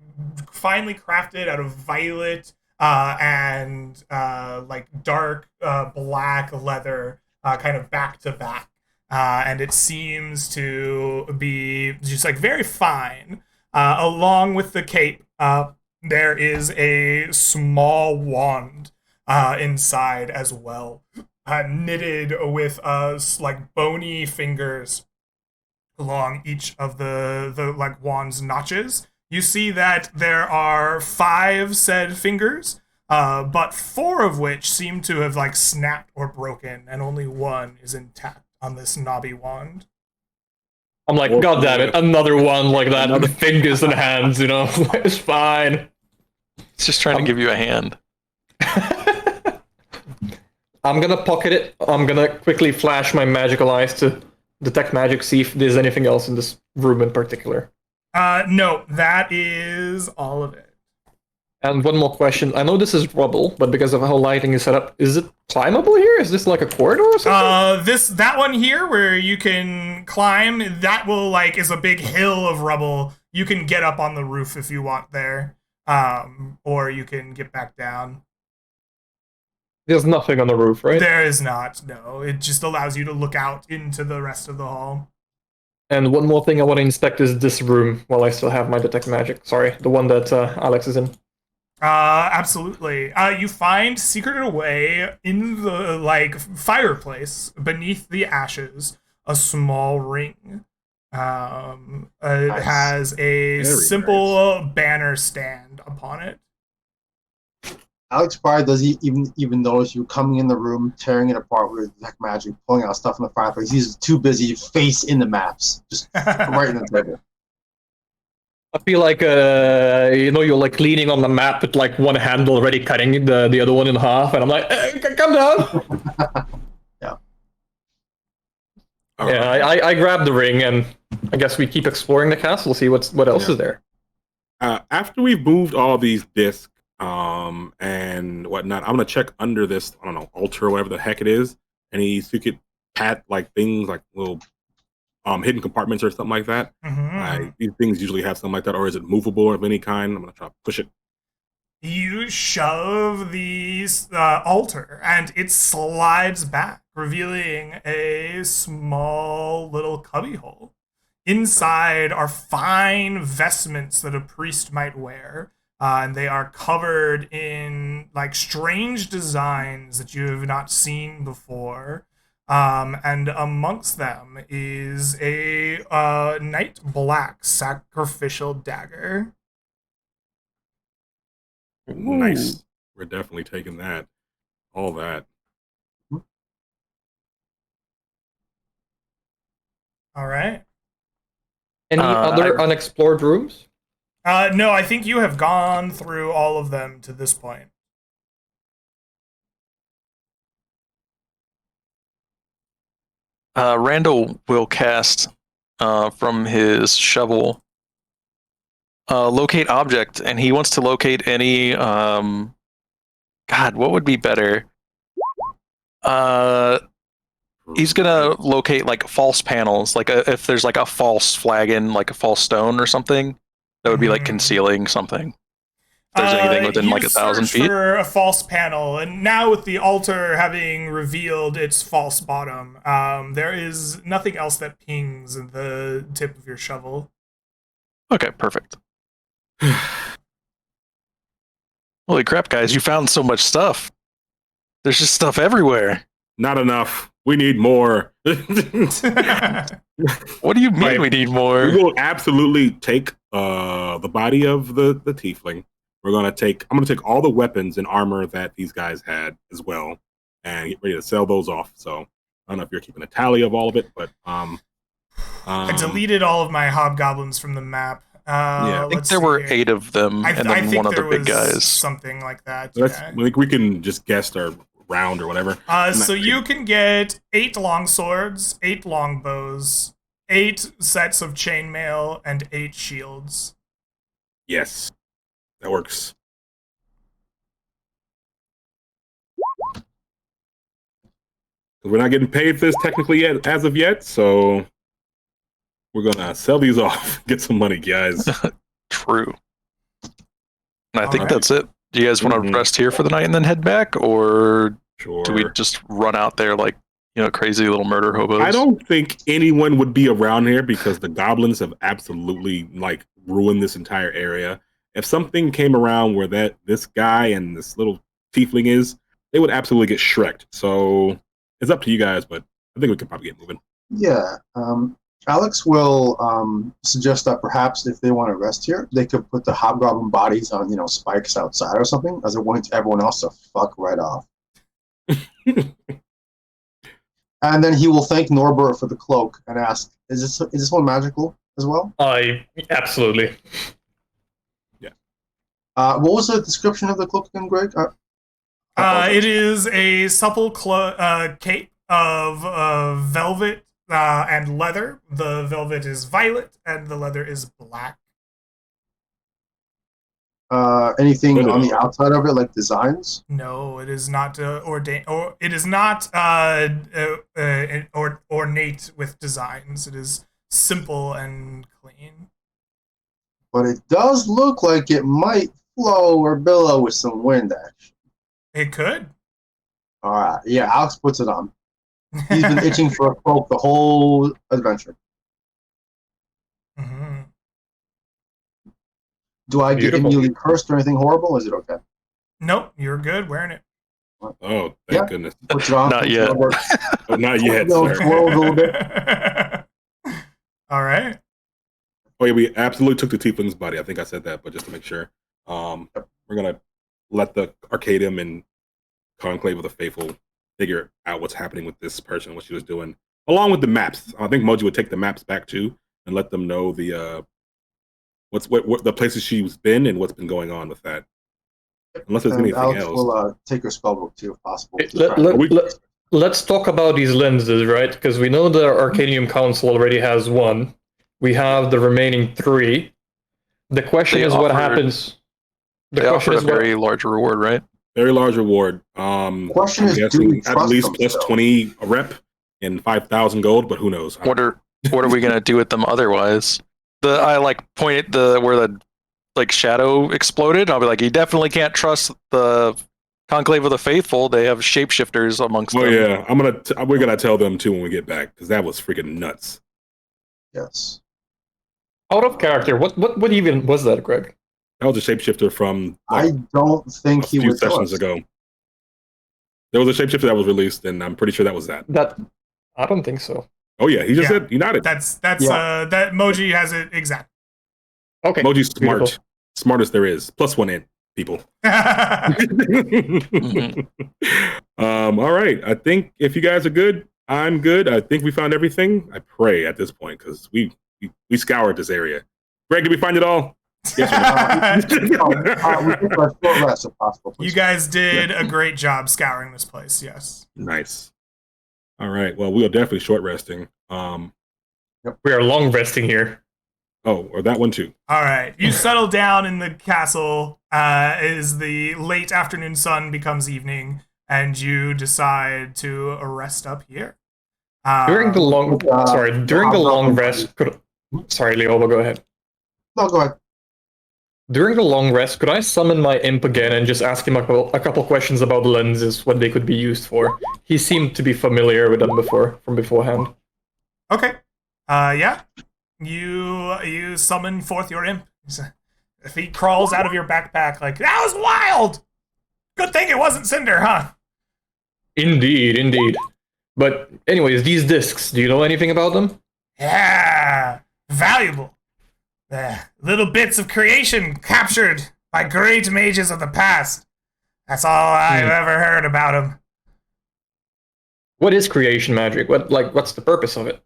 S1: finely crafted out of violet and like dark black leather, kind of back to back. And it seems to be just like very fine. Along with the cape, there is a small wand inside as well, knitted with like bony fingers along each of the like wand's notches. You see that there are 5 said fingers, but 4 of which seem to have like snapped or broken, and only 1 is intact on this knobby wand.
S2: I'm like, God damn it, another one like that with fingers and hands, you know? It's fine.
S5: It's just trying to give you a hand.
S2: I'm gonna pocket it. I'm gonna quickly flash my magical eyes to detect magic, see if there's anything else in this room in particular.
S1: No, that is all of it.
S2: And one more question. I know this is rubble, but because of how lighting is set up, is it climbable here? Is this like a corridor or something?
S1: That one here where you can climb, that will like is a big hill of rubble. You can get up on the roof if you want there. Or you can get back down.
S2: There's nothing on the roof, right?
S1: There is not, no. It just allows you to look out into the rest of the hall.
S2: And one more thing I want to inspect is this room while I still have my detect magic. Sorry, the one that Alex is in.
S1: Absolutely. You find secreted away in the like fireplace beneath the ashes a small ring. It has a simple banner stand upon it.
S3: Alex probably doesn't even notice you coming in the room, tearing it apart with detect magic, pulling out stuff from the fireplace. He's too busy face in the maps, just right in the table.
S2: I feel like you're like leaning on the map with like one hand already cutting the other one in half, and I'm like, come down.
S3: Yeah.
S2: Yeah, I grabbed the ring, and I guess we keep exploring the castle, see what else is there.
S4: After we've moved all these discs and whatnot, I'm gonna check under this, I don't know, altar or whatever the heck it is, any secret pat like things like little hidden compartments or something like that. These things usually have something like that, or is it movable of any kind? I'm gonna try to push it.
S1: You shove the altar, and it slides back, revealing a small little cubbyhole. Inside are fine vestments that a priest might wear, and they are covered in like strange designs that you have not seen before. And amongst them is a night black sacrificial dagger.
S4: Nice. We're definitely taking that. All that.
S1: All right.
S2: Any other unexplored rooms?
S1: No, I think you have gone through all of them to this point.
S5: Randall will cast from his shovel locate object, and he wants to locate any God, what would be better? He's gonna locate like false panels, like if there's like a false flagon, like a false stone or something, that would be like concealing something. If there's anything within like 1,000 feet.
S1: For a false panel, and now with the altar having revealed its false bottom, there is nothing else that pings the tip of your shovel.
S5: Okay, perfect. Holy crap, guys! You found so much stuff. There's just stuff everywhere.
S4: Not enough. We need more.
S5: What do you mean we need more?
S4: We will absolutely take the body of the tiefling. I'm gonna take all the weapons and armor that these guys had as well, and get ready to sell those off. So I don't know if you're keeping a tally of all of it, but
S1: I deleted all of my hobgoblins from the map.
S5: I think there were 8 of them, and then one of the big guys.
S1: Something like that.
S4: So I think we can just guess our round or whatever.
S1: So you can get 8 long swords, 8 long bows, 8 sets of chainmail, and 8 shields.
S4: Yes, that works. We're not getting paid for this technically yet, as of yet, so We're gonna sell these off, get some money, guys.
S5: True. And I think
S1: Alright.
S5: that's it. Do you guys want to
S4: Mhm.
S5: rest here for the night and then head back, or
S4: Sure.
S5: do we just run out there like crazy little murder hobos?
S4: I don't think anyone would be around here because the goblins have absolutely like ruined this entire area. If something came around where this guy and this little tiefling is, they would absolutely get shreked. So it's up to you guys, but I think we can probably get moving.
S3: Yeah. Alex will suggest that perhaps if they want to rest here, they could put the hobgoblin bodies on, spikes outside or something, as a warning to everyone else to fuck right off. And then he will thank Norbert for the cloak and ask, "Is this one magical as well?"
S2: Absolutely.
S3: What was the description of the cloak again, Greg?
S1: It is a supple cape of velvet and leather. The velvet is violet and the leather is black.
S3: Anything on the outside of it, like designs?
S1: No, it is not ordained, or it is not ornate with designs. It is simple and clean.
S3: But it does look like it might flow or billow with some wind action.
S1: It could.
S3: All right, yeah, Alex puts it on. He's been itching for a cloak the whole adventure.
S1: Mm-hmm.
S3: Do I get
S2: Beautiful.
S3: immediately cursed or anything horrible? Is it okay?
S1: Nope, you're good wearing it.
S4: Oh, thank
S3: Yeah.
S4: goodness.
S3: Puts it on.
S5: Not yet.
S4: Oh, not yet,
S3: No,
S4: sir.
S3: twirls a little bit.
S1: All right.
S4: Oh yeah, we absolutely took the tiefling's body. I think I said that, but just to make sure, we're gonna let the Arcadium and Conclave of the Faithful figure out what's happening with this person, what she was doing, along with the maps. I think Moji would take the maps back too and let them know the what the places she's been and what's been going on with that. Unless there's
S3: And
S4: anything
S3: Alex
S4: else.
S3: will take her spellbook too, if possible.
S2: Let's talk about these lenses, right? Because we know the Arcadium Council already has one. We have the remaining 3. The question
S5: They
S2: is what
S5: offered-
S2: happens. The
S5: They
S2: question
S5: offered a
S2: is what.
S5: very large reward, right?
S4: Very large reward.
S3: Question
S4: I'm
S3: is, do
S4: guessing
S3: we
S4: at
S3: trust
S4: least
S3: them
S4: plus
S3: still?
S4: 20 a rep and 5,000 gold, but who knows?
S5: What are we gonna do with them otherwise? I pointed where the shadow exploded. I'll be like, you definitely can't trust the Conclave of the Faithful. They have shapeshifters amongst
S4: Oh
S5: them.
S4: yeah, we're gonna tell them too when we get back because that was freaking nuts.
S3: Yes.
S2: Out of character, what even was that, Greg?
S4: That was a shapeshifter from
S3: I don't think
S4: a
S3: he
S4: few
S3: would tell
S4: sessions
S3: us.
S4: ago. There was a shapeshifter that was released, and I'm pretty sure that was that.
S2: That I don't think so.
S4: Oh yeah, he just
S1: Yeah.
S4: said he nodded.
S1: That's
S3: Yeah.
S1: that Moji has it exact.
S2: Okay.
S4: Moji's smart,
S2: Beautiful.
S4: smartest there is. Plus 1 in people. All right. I think if you guys are good, I'm good. I think we found everything. I pray at this point because we scoured this area. Greg, did we find it all? Yes or
S3: We take a short rest if possible.
S1: You
S3: Please.
S1: guys did a great job scouring this place. Yes.
S4: Nice. All right. Well, we are definitely short resting.
S2: We are long resting here.
S4: Oh, or that one too.
S1: All right. You settle down in the castle as the late afternoon sun becomes evening, and you decide to rest up here.
S2: During the long rest, sorry, Leoba, go ahead.
S3: No, go ahead.
S2: During the long rest, could I summon my imp again and just ask him a couple questions about the lenses, what they could be used for? He seemed to be familiar with them from beforehand.
S1: Okay. Yeah. You summon forth your imp. If he crawls out of your backpack like, that was wild! Good thing it wasn't Cinder, huh?
S2: Indeed. But anyways, these discs, do you know anything about them?
S1: Yeah. Valuable. Little bits of creation captured by great mages of the past. That's all I've ever heard about them.
S2: What is creation magic? What's the purpose of it?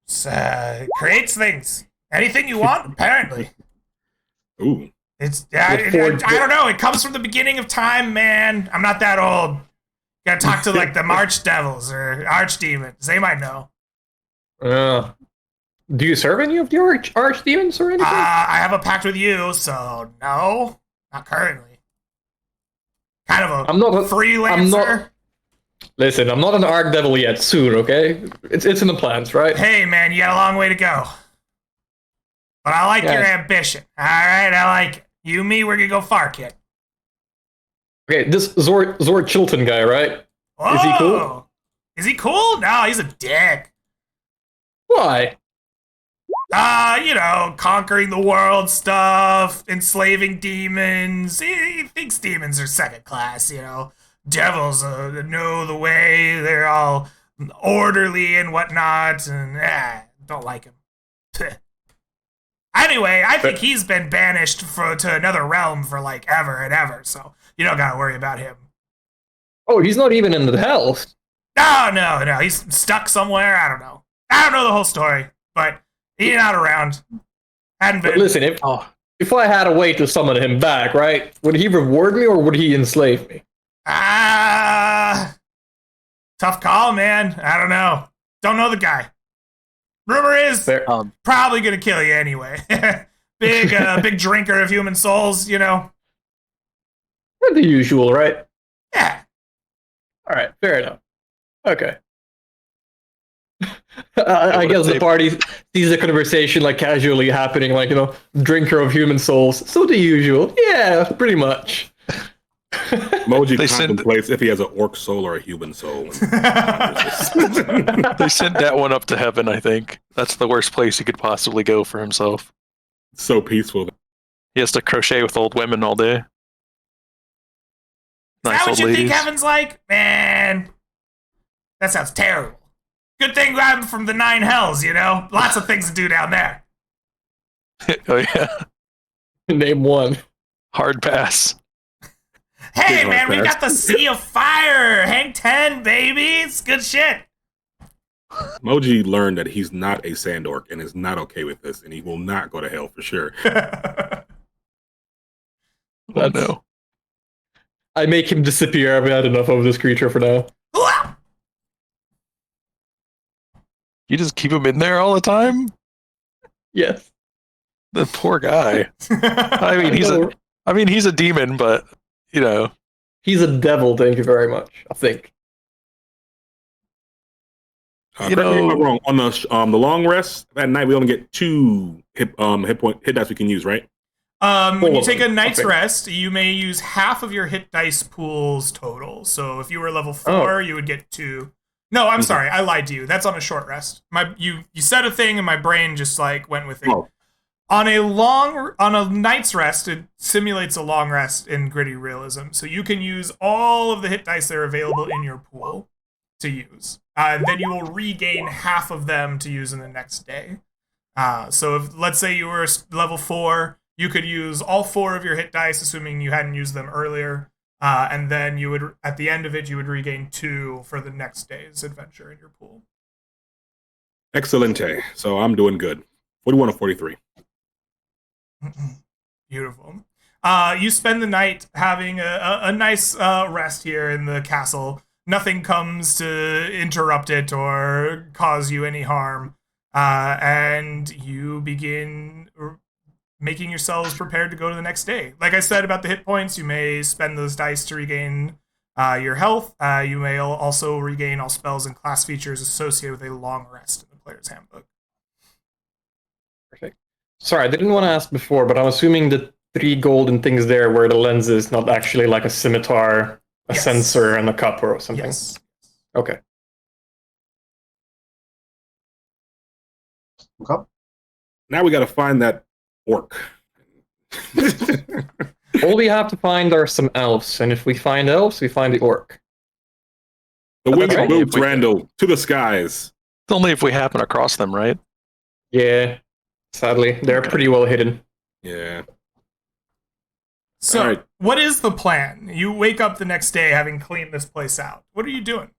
S1: It creates things. Anything you want, apparently.
S4: Ooh.
S1: It's I don't know. It comes from the beginning of time, man. I'm not that old. Gotta talk to the March Devils or Archdemons. They might know.
S2: Do you serve any of the archdemons or anything?
S1: I have a pact with you, so no, not currently. Kind of a freelancer.
S2: Listen, I'm not an archdevil yet. Soon, okay? It's in the plans, right?
S1: Hey, man, you got a long way to go. But I like your
S2: Yes.
S1: ambition. All right, I like it. You and me, we're gonna go far, kid.
S2: Okay, this Zord Chilton guy, right?
S1: Whoa!
S2: Is he cool?
S1: Is he cool? No, he's a dick.
S2: Why?
S1: Conquering the world stuff, enslaving demons. He thinks demons are second class, Devils know the way. They're all orderly and whatnot, and don't like him. Anyway, I think he's been banished to another realm for like ever and ever, so you don't gotta worry about him.
S2: Oh, he's not even in the hells.
S1: No. He's stuck somewhere. I don't know. I don't know the whole story, but he's not around. Hadn't been.
S2: But listen, if I had a way to summon him back, right, would he reward me or would he enslave me?
S1: Tough call, man. I don't know. Don't know the guy. Rumor is probably gonna kill you anyway. Big drinker of human souls,
S2: The usual, right?
S1: Yeah.
S2: All right, fair enough. Okay. I guess the party sees the conversation like casually happening, like, drinker of human souls. So the usual. Yeah, pretty much.
S4: Moji contemplates if he has an orc soul or a human soul.
S5: They sent that one up to heaven, I think. That's the worst place he could possibly go for himself.
S4: So peaceful.
S5: He has to crochet with old women all day.
S1: Is that what you think heaven's like? Man, that sounds terrible. Good thing I'm from the 9 hells, Lots of things to do down there.
S5: Oh, yeah.
S2: Name one.
S5: Hard pass.
S1: Hey, man, we got the Sea of Fire. Hang 10, baby. It's good shit.
S4: Moji learned that he's not a sand orc and is not okay with this, and he will not go to hell for sure.
S5: Oh, no.
S2: I make him disappear. I've had enough of this creature for now.
S5: You just keep him in there all the time?
S2: Yes.
S5: The poor guy. I mean, he's a demon, but
S2: he's a devil. Thank you very much. I think.
S4: Correct me if I'm wrong. On the long rest at night, we only get 2 hit dice we can use, right?
S1: When you take a night's rest, you may use half of your hit dice pool's total. So if you were level 4, you would get 2. No, I'm sorry, I lied to you. That's on a short rest. You said a thing, and my brain just like went with it.
S4: Oh.
S1: On a night's rest, it simulates a long rest in gritty realism. So you can use all of the hit dice that are available in your pool to use. Then you will regain half of them to use in the next day. So if, let's say you were level 4, you could use all 4 of your hit dice, assuming you hadn't used them earlier. And then you would, at the end of it, you would regain 2 for the next day's adventure in your pool.
S4: Excelente. So I'm doing good. 41 or 43.
S1: Beautiful. You spend the night having a nice rest here in the castle. Nothing comes to interrupt it or cause you any harm. And you begin making yourselves prepared to go to the next day. Like I said about the hit points, you may spend those dice to regain your health. You may also regain all spells and class features associated with a long rest in the player's handbook.
S2: Perfect. Sorry, I didn't want to ask before, but I'm assuming the 3 golden things there where the lens is not actually like a scimitar, a sensor, and a cup or something.
S1: Yes.
S2: Okay.
S3: Okay.
S4: Now we got to find that orc.
S2: All we have to find are some elves, and if we find elves, we find the orc.
S4: The winged
S5: right.
S4: boots, Randall, to the skies.
S5: It's only if we happen across them, right?
S2: Yeah. Sadly, they're pretty well hidden.
S4: Yeah.
S1: So,
S4: All right.
S1: What is the plan? You wake up the next day having cleaned this place out. What are you doing?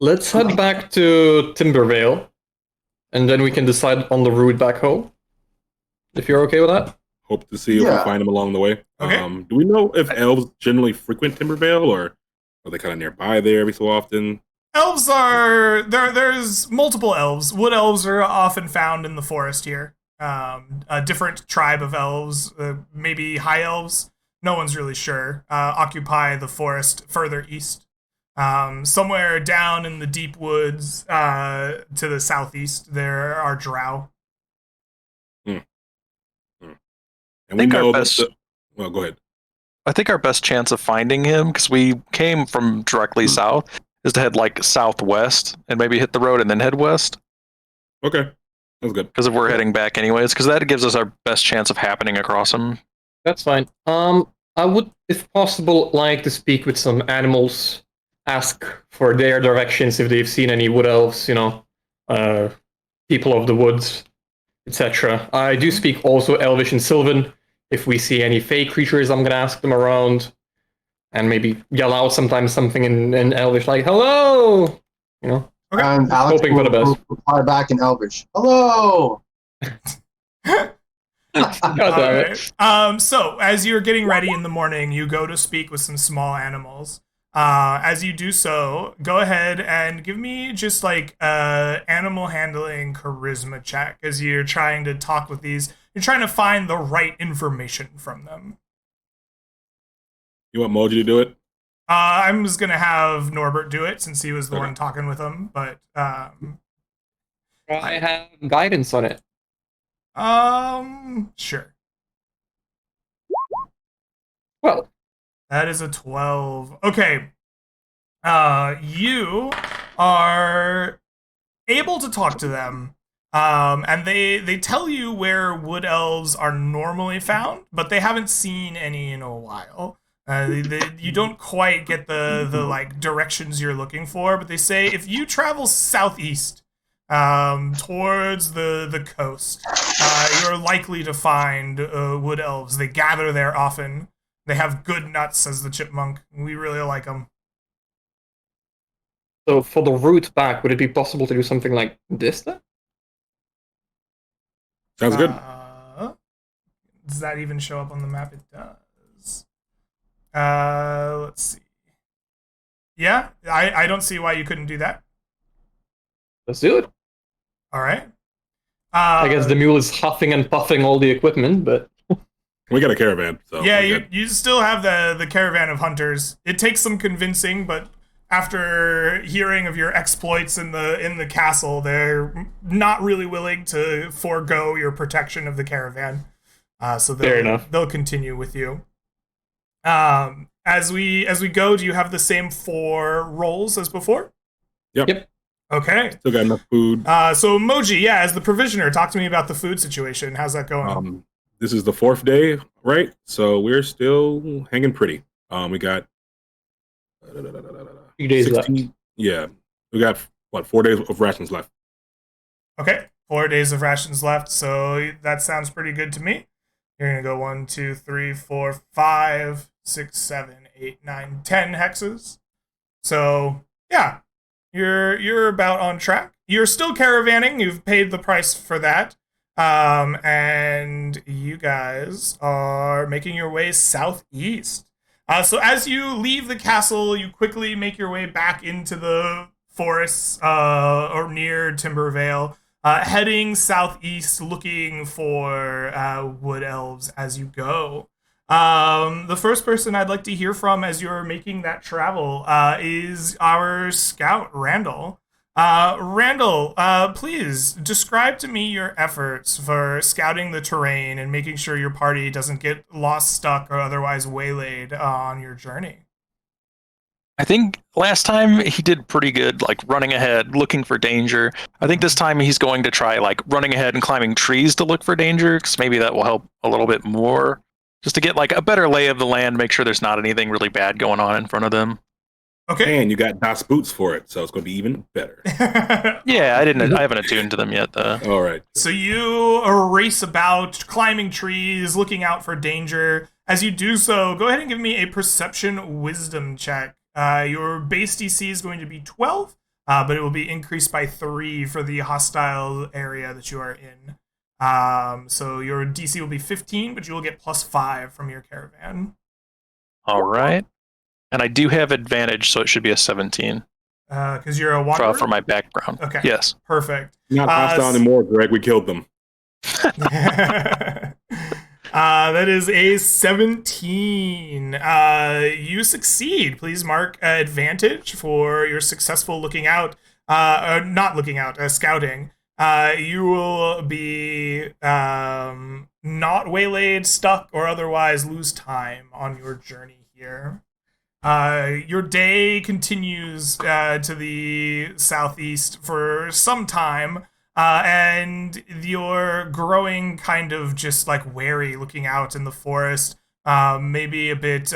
S2: Let's head back to Timbervale, and then we can decide on the route back home. If you're okay with that?
S4: Hope to see if we find them along the way.
S1: Okay.
S4: Do we know if elves generally frequent Timbervale, or are they kind of nearby there every so often?
S1: Elves are there's multiple elves. Wood elves are often found in the forest here. A different tribe of elves, maybe high elves, no one's really sure, occupy the forest further east. Somewhere down in the deep woods to the southeast, there are drow.
S4: And we
S5: think our
S4: know
S5: best-
S4: that. Well, go ahead.
S5: I think our best chance of finding him, because we came from directly south, is to head like southwest and maybe hit the road and then head west.
S4: Okay, that's good.
S5: Because if we're heading back anyways, because that gives us our best chance of happening across him.
S2: That's fine. I would, if possible, like to speak with some animals, ask for their directions if they've seen any wood elves, people of the woods, etc. I do speak also Elvish and Sylvan. If we see any fake creatures, I'm gonna ask them around, and maybe yell out sometimes something in Elvish like "Hello,"
S1: Okay.
S3: And Alex
S2: Hoping for the best.
S3: will reply back in Elvish. Hello.
S2: God damn it.
S1: Alright. So as you're getting ready in the morning, you go to speak with some small animals. As you do so, go ahead and give me just like animal handling charisma check as you're trying to talk with these. You're trying to find the right information from them.
S4: You want Moji to do it?
S1: I'm just gonna have Norbert do it since he was the
S4: Okay.
S1: one talking with them. But
S2: I have guidance on it.
S1: sure.
S2: Well,
S1: That is a 12. Okay. You are able to talk to them. And they tell you where wood elves are normally found, but they haven't seen any in a while. You don't quite get the like directions you're looking for, but they say if you travel southeast towards the coast, you're likely to find wood elves. They gather there often. They have good nuts, says the chipmunk. We really like them.
S2: so for the route back, would it be possible to do something like this then?
S4: Sounds good.
S1: Does that even show up on the map? It does. Let's see. Yeah, I don't see why you couldn't do that.
S2: Let's do it.
S1: All right.
S2: I guess the mule is huffing and puffing all the equipment, but
S4: We got a caravan. So
S1: yeah,
S4: we're good.
S1: you still have the caravan of hunters. It takes some convincing, but after hearing of your exploits in the castle, they're not really willing to forego your protection of the caravan. So
S2: Fair enough.
S1: they'll continue with you. As we go, do you have the same 4 rolls as before?
S4: Yep.
S1: Okay.
S4: Still got enough food.
S1: So Moji, yeah, as the provisioner, talk to me about the food situation. How's that going?
S4: This is the 4th day, right? So we're still hanging pretty. We got
S2: few days left.
S4: Yeah, we got 4 days of rations left.
S1: Okay, 4 days of rations left, so that sounds pretty good to me. You're gonna go 1, 2, 3, 4, 5, 6, 7, 8, 9, 10 hexes. So yeah, you're about on track. You're still caravanning. You've paid the price for that. And you guys are making your way southeast. So as you leave the castle, you quickly make your way back into the forests or near Timbervale, heading southeast looking for wood elves as you go. The first person I'd like to hear from as you're making that travel is our scout, Randall. Randall, please describe to me your efforts for scouting the terrain and making sure your party doesn't get lost, stuck, or otherwise waylaid on your journey.
S5: I think last time he did pretty good, like running ahead, looking for danger. I think this time he's going to try like running ahead and climbing trees to look for danger, because maybe that will help a little bit more, just to get like a better lay of the land, make sure there's not anything really bad going on in front of them.
S1: Okay.
S4: And you got DOS boots for it, so it's going to be even better.
S5: Yeah, I haven't attuned to them yet, though.
S4: All right.
S1: So you race about, climbing trees, looking out for danger. As you do so, go ahead and give me a perception wisdom check. Your base DC is going to be 12, but it will be increased by 3 for the hostile area that you are in. So your DC will be 15, but you will get +5 from your caravan.
S5: All right. And I do have advantage, so it should be a 17
S1: Because you're a wanderer?
S5: for my background.
S1: Okay.
S5: Yes.
S1: Perfect.
S4: Not hostile anymore, Greg. We killed them.
S1: That is a 17. You succeed. Please mark advantage for your successful looking out, or not looking out, scouting. You will be not waylaid, stuck, or otherwise lose time on your journey here. Your day continues to the southeast for some time, and you're growing kind of just like wary looking out in the forest, maybe a bit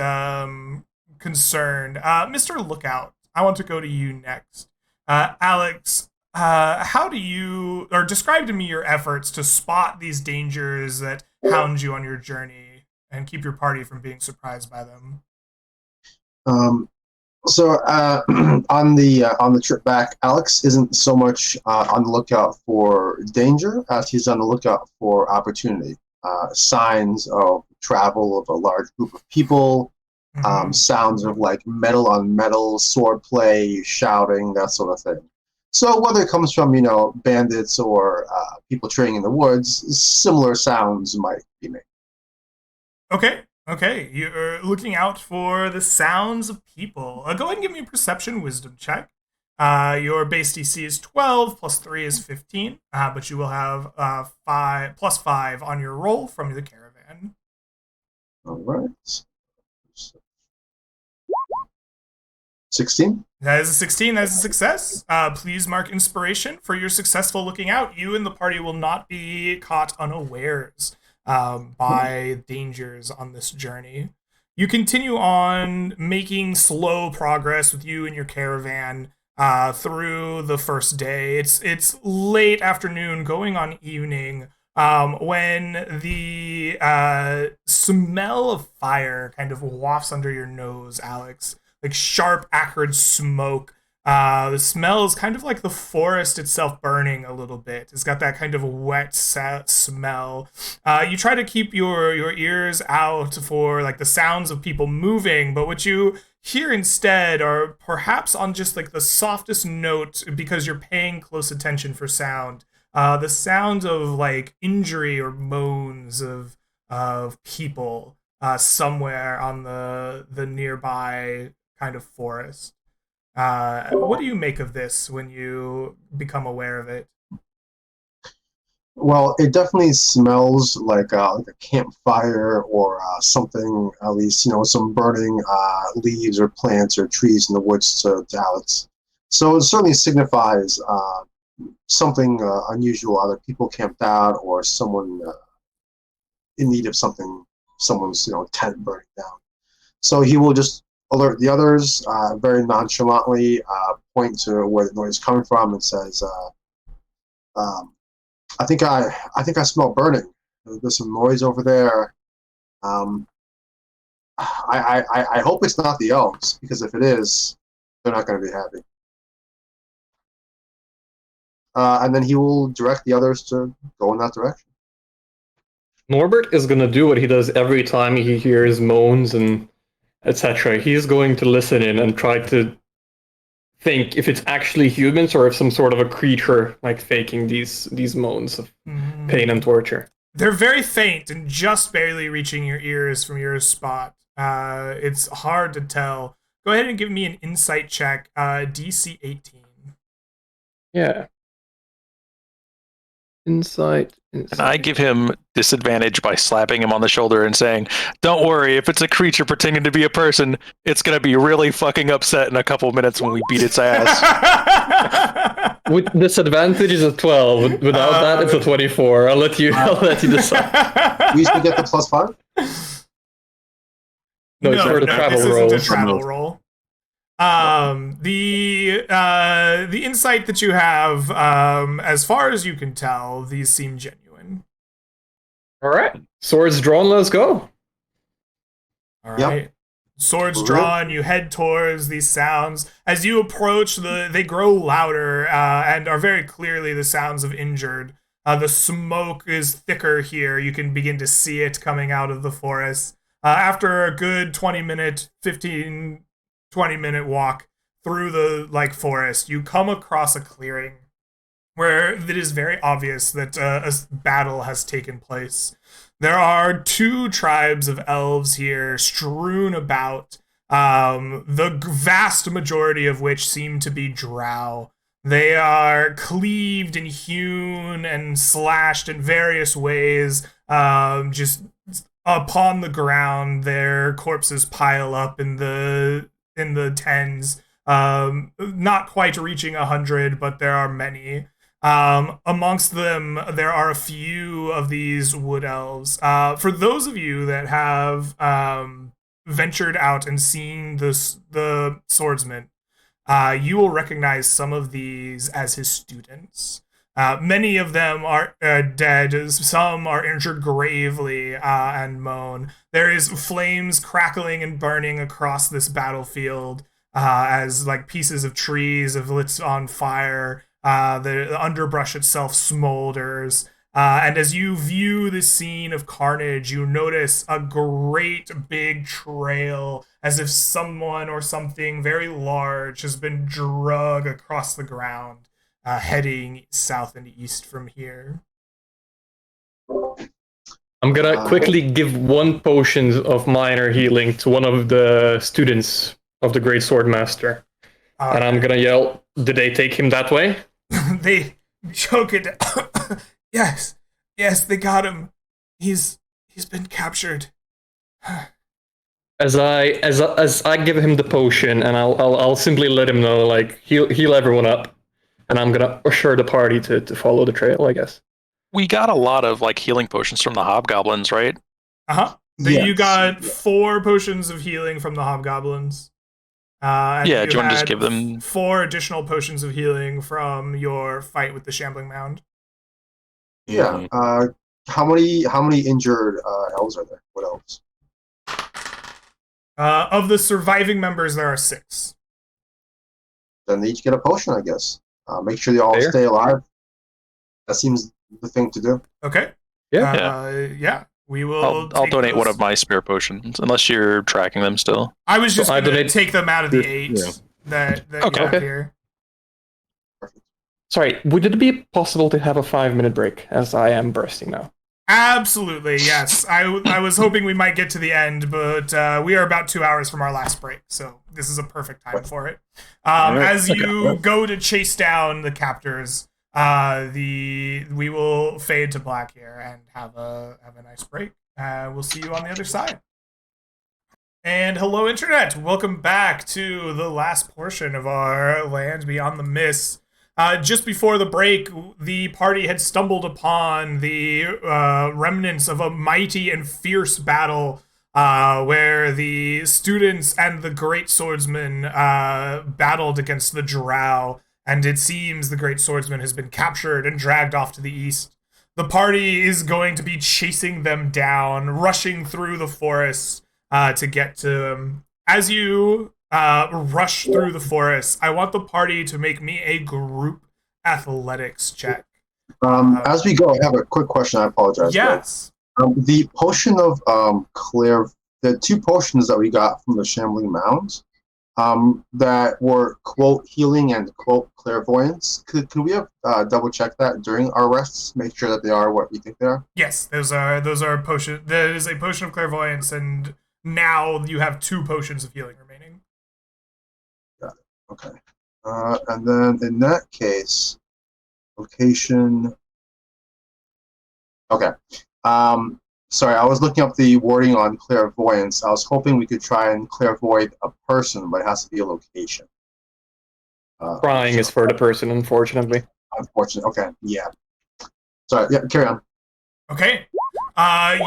S1: concerned. Mr. Lookout, I want to go to you next. Alex, how do you, or describe to me your efforts to spot these dangers that hound you on your journey and keep your party from being surprised by them?
S3: So on the trip back, Alex isn't so much on the lookout for danger as he's on the lookout for opportunity, signs of travel of a large group of people, sounds of like metal on metal, sword play, shouting, that sort of thing. So whether it comes from bandits or people training in the woods, similar sounds might be made.
S1: Okay, you're looking out for the sounds of people. Go ahead and give me a perception wisdom check. Your base DC is 12, plus 3 is 15, but you will have 5 on your roll from the caravan.
S3: All right. 16?
S1: That is a 16, that is a success. Please mark inspiration for your successful looking out. You and the party will not be caught unawares by dangers on this journey. You continue on making slow progress with you and your caravan through the first day. It's late afternoon, going on evening, when the smell of fire kind of wafts under your nose, Alex. Like sharp, acrid smoke. The smell is kind of like the forest itself burning a little bit. It's got that kind of wet smell. You try to keep your ears out for like the sounds of people moving, but what you hear instead are perhaps on just like the softest note, because you're paying close attention for sound. The sound of like injury or moans of people somewhere on the nearby kind of forest. What do you make of this when you become aware of it?
S3: Well, it definitely smells like a campfire or something, at least, some burning leaves or plants or trees in the woods to Alex. So it certainly signifies something unusual, either people camped out or someone in need of something, someone's tent burning down. So he will just alert the others, very nonchalantly point to where the noise is coming from and says, I think I smell burning. There's some noise over there. I hope it's not the elves, because if it is, they're not going to be happy. And then he will direct the others to go in that direction.
S2: Norbert is going to do what he does every time he hears moans and etc. He's going to listen in and try to think if it's actually humans or if some sort of a creature like faking these moans of pain and torture.
S1: They're very faint and just barely reaching your ears from your spot. It's hard to tell. Go ahead and give me an insight check, DC 18.
S2: Yeah. Insight.
S5: And I give him disadvantage by slapping him on the shoulder and saying, "Don't worry, if it's a creature pretending to be a person, it's going to be really fucking upset in a couple minutes when we beat its ass."
S2: With disadvantage is a 12. Without that, it's a 24. I'll let you decide.
S3: We used to get the +5?
S2: No, it's for the travel
S1: this
S2: roll.
S1: isn't a travel roll. The insight that you have, as far as you can tell, these seem genuine.
S2: All right, swords drawn. Let's go.
S1: All right. Yep. Swords drawn, you head towards these sounds. As you approach, they grow louder and are very clearly the sounds of injured. The smoke is thicker here. You can begin to see it coming out of the forest. After a good 20-minute walk through the forest, you come across a clearing. where it is very obvious that a battle has taken place. There are two tribes of elves here strewn about, the vast majority of which seem to be drow. They are cleaved and hewn and slashed in various ways, just upon the ground. Their corpses pile up in the tens, not quite reaching 100, but there are many. Amongst them, there are a few of these wood elves. For those of you that have ventured out and seen the swordsman, you will recognize some of these as his students. Many of them are dead. Some are injured gravely and moan. There is flames crackling and burning across this battlefield as like pieces of trees have lit on fire. The underbrush itself smolders. And as you view this scene of carnage, you notice a great big trail, as if someone or something very large has been dragged across the ground, heading south and east from here.
S2: I'm gonna quickly give 1 potion of minor healing to one of the students of the Great Sword Master. And I'm gonna yell, did they take him that way?
S1: They choke it. Yes, they got him. He's been captured.
S2: As I give him the potion, and I'll simply let him know, like, heal everyone up, and I'm gonna assure the party to follow the trail, I guess.
S5: We got a lot of like healing potions from the hobgoblins, right?
S1: Uh-huh.
S3: Yes.
S1: You got 4 potions of healing from the hobgoblins. And
S5: Yeah, do you want to just
S1: had
S5: give them
S1: 4 additional potions of healing from your fight with the shambling mound?
S3: Yeah. How many injured elves are there? What elves?
S1: Of the surviving members, there are 6.
S3: Then they each get a potion, I guess. Make sure they all
S2: Fair.
S3: stay alive. That seems the thing to do.
S1: Okay.
S2: Yeah.
S1: We will.
S5: I'll
S1: take
S5: donate
S1: those.
S5: one of my spare potions, unless you're tracking them still.
S1: I was just
S2: So I
S1: going to
S2: donate-
S1: take them out of the 8
S4: Yeah.
S1: that
S5: Okay.
S1: you have
S2: Okay.
S1: here.
S2: Sorry, would it be possible to have a 5-minute break, as I am bursting now?
S1: Absolutely, yes. I was hoping we might get to the end, but we are about 2 hours from our last break, so this is a perfect time for it. As you go to chase down the captors, we will fade to black here and have a nice break. We'll see you on the other side. And hello, Internet! Welcome back to the last portion of our Land Beyond the Mist. Just before the break, the party had stumbled upon the remnants of a mighty and fierce battle where the students and the great swordsman battled against the drow, and it seems the great swordsman has been captured and dragged off to the east. The party is going to be chasing them down, rushing through the forest to get to them. As you rush through the forest, I want the party to make me a group athletics check.
S3: As we go, I have a quick question. I apologize.
S1: Yes.
S3: The potion of the 2 potions that we got from the Shambling Mounds, that were quote healing and quote clairvoyance. Could we have double check that during our rests? Make sure that they are what we think they are.
S1: Yes, those are potion. There is a potion of clairvoyance, and now you have 2 potions of healing remaining.
S3: Got it. Okay. And then in that case, location. Okay. Sorry, I was looking up the wording on clairvoyance. I was hoping we could try and clairvoy a person, but it has to be a location.
S2: Crying is for the person, unfortunately.
S3: Unfortunate. Okay. Yeah. Sorry. Yeah. Carry on.
S1: Okay.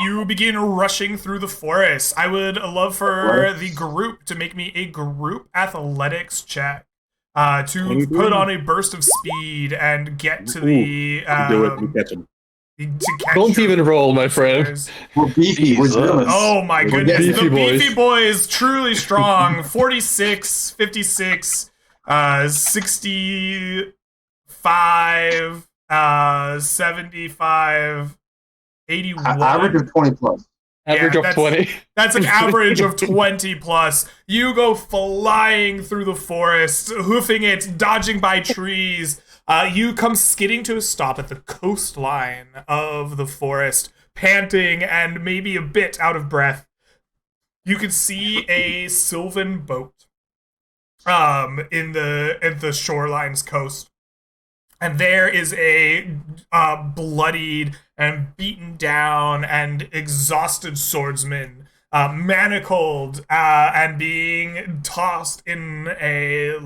S1: You begin rushing through the forest. I would love for the group to make me a group athletics check to put on a burst of speed and get to the
S4: Do it. We catch him.
S1: to catch
S2: Don't
S1: your
S2: even roll, my friend.
S1: pursuers.
S3: We're beefy. We're
S5: Jesus.
S3: doing this.
S1: Oh my
S3: We're
S1: goodness.
S3: getting
S1: The
S2: Beefy
S1: Beefy Boys, truly strong. 46, 56, 65, 75, 81.
S3: Average of 20 plus.
S2: Average
S1: Yeah,
S2: of
S1: that's-
S2: 20.
S1: That's an average of 20 plus. You go flying through the forest, hoofing it, dodging by trees, You come skidding to a stop at the coastline of the forest, panting and maybe a bit out of breath. You can see a sylvan boat in the shoreline's coast. And there is a bloodied and beaten down and exhausted swordsman, manacled and being tossed in a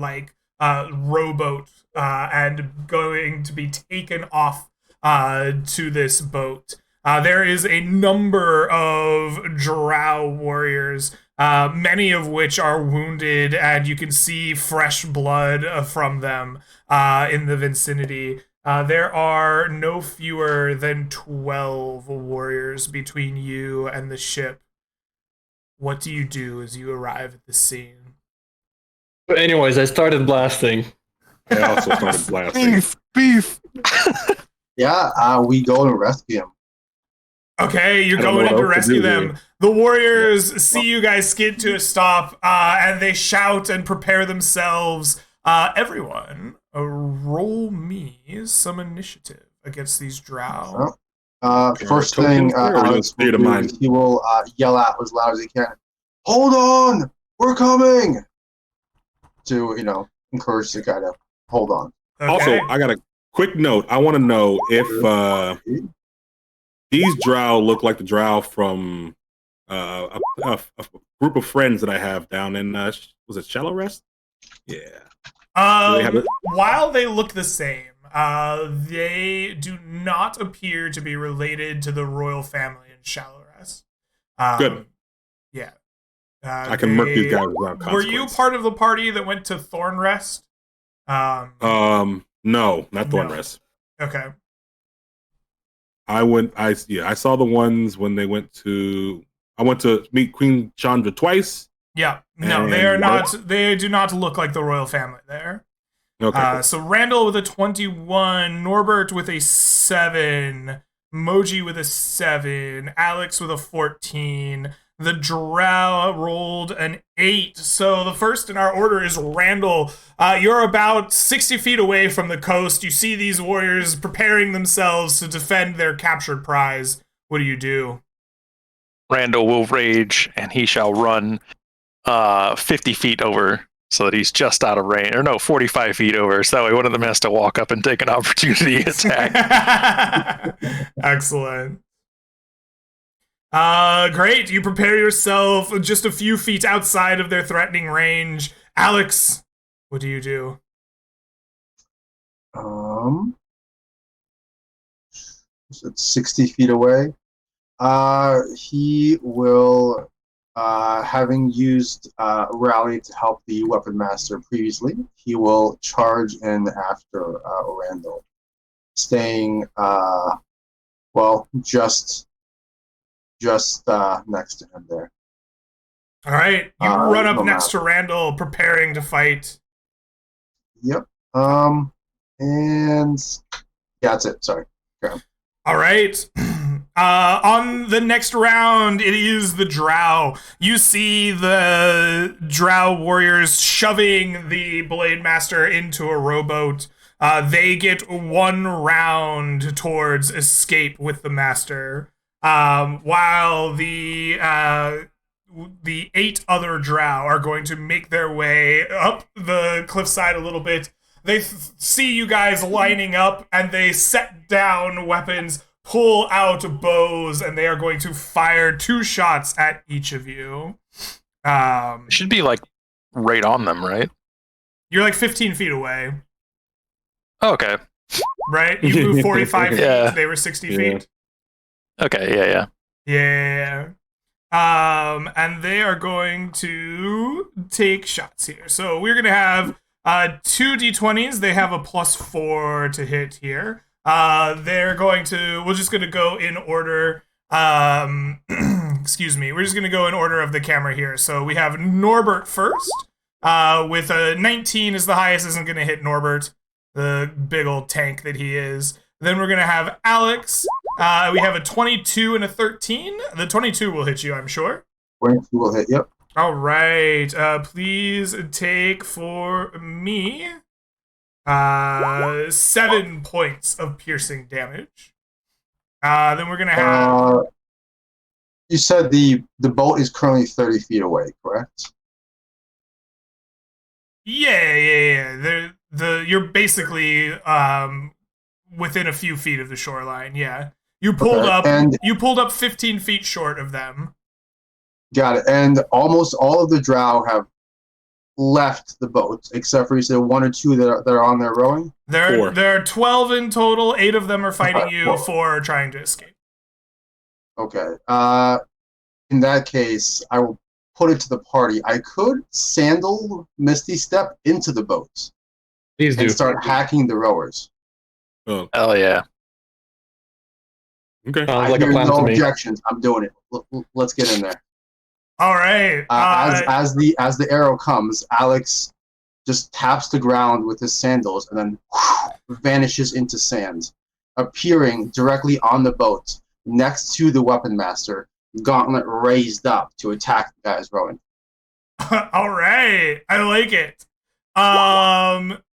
S1: rowboat and going to be taken off to this boat. There is a number of drow warriors, many of which are wounded, and you can see fresh blood from them in the vicinity. There are no fewer than 12 warriors between you and the ship. What do you do as you arrive at the scene?
S2: But anyways, I started blasting.
S4: I also started blasting.
S5: Beef.
S3: Yeah, we go and rescue him.
S1: Okay, you're
S4: I don't
S1: going
S4: know
S1: in
S4: what
S1: to
S4: else to
S1: rescue
S4: do
S1: them.
S4: here.
S1: The warriors see you guys skid to a stop, and they shout and prepare themselves. Everyone, roll me some initiative against these drow.
S3: First
S4: Token
S3: thing,
S4: square or
S3: Alex
S4: state of
S3: will do
S4: mind?
S3: is he will yell out as loud as he can, "Hold on! We're coming!" To, encourage the guy to hold on.
S1: Okay.
S4: Also, I got a quick note. I want to know if these drow look like the drow from a group of friends that I have down in, was it Shallow Rest? Yeah. they have it?
S1: While they look the same, they do not appear to be related to the royal family in Shallow Rest.
S4: Good.
S1: Yeah.
S4: I can murk these guys without consequence.
S1: Were you part of the party that went to Thornrest?
S4: No, not
S1: No.
S4: Thornrest.
S1: Okay.
S4: I saw the ones when they went to. I went to meet Queen Chandra twice.
S1: Yeah. No,
S4: And
S1: they are not. They do not look like the royal family there.
S4: Okay. Cool.
S1: So Randall with a 21, Norbert with a 7, Moji with a 7, Alex with a 14. The drow rolled an 8. So the first in our order is Randall. You're about 60 feet away from the coast. You see these warriors preparing themselves to defend their captured prize. What do you do?
S5: Randall will rage, and he shall run 50 feet over so that he's just out of range. Or no, 45 feet over. So that way one of them has to walk up and take an opportunity attack.
S1: Excellent. Great. You prepare yourself just a few feet outside of their threatening range. Alex, what do you do?
S3: It's 60 feet away. He will, having used Rally to help the Weapon Master previously, he will charge in after Randall, staying, just next to him there.
S1: All right. You run up
S3: no
S1: next
S3: matter.
S1: to Randall, preparing to fight.
S3: Yep. And yeah, that's it. Sorry.
S1: All right. On the next round, it is the drow. You see the drow warriors shoving the Blade Master into a rowboat. They get one round towards escape with the Master, while the 8 other drow are going to make their way up the cliffside a little bit. They see you guys lining up, and they set down weapons, pull out bows, and they are going to fire 2 shots at each of you.
S5: Should be like right on them, right?
S1: You're like 15 feet away,
S5: Oh, okay.
S1: right? You moved 45 feet.
S5: Yeah.
S1: They were 60
S4: Yeah.
S1: feet.
S5: Okay, yeah.
S1: Yeah. And they are going to take shots here. So we're going to have 2 d20s. They have a +4 to hit here. We're just going to go in order. Excuse me. We're just going to go in order of the camera here. So we have Norbert first, with a 19 is the highest, isn't going to hit Norbert, the big old tank that he is. Then we're going to have Alex. We have a 22 and a 13. The 22 will hit you, I'm sure.
S3: 22 will hit. Yep.
S1: All right. Please take for me 7 points of piercing damage. Then we're gonna have.
S3: You said the boat is currently 30 feet away, correct?
S1: Yeah. You're basically within a few feet of the shoreline. Yeah, you pulled up.
S3: And
S1: you pulled up 15 feet short of them.
S3: got it. And almost all of the drow have left the boat, except for you said 1 or 2 that are on there rowing.
S1: There are 12 in total. 8 of them are fighting you. 4 are trying to escape.
S3: Okay. In that case, I will put it to the party. I could sandal Misty Step into the boat
S2: Please do.
S3: and start hacking the rowers.
S4: Oh,
S5: Hell yeah.
S4: okay.
S3: I
S2: Like a
S3: hear
S2: plan
S3: no
S2: to me.
S3: objections. I'm doing it. Let's get in there.
S1: All right.
S3: As the arrow comes, Alex just taps the ground with his sandals and then vanishes into sand, appearing directly on the boat next to the weapon master, gauntlet raised up to attack the guys rowing.
S1: All right. I like it.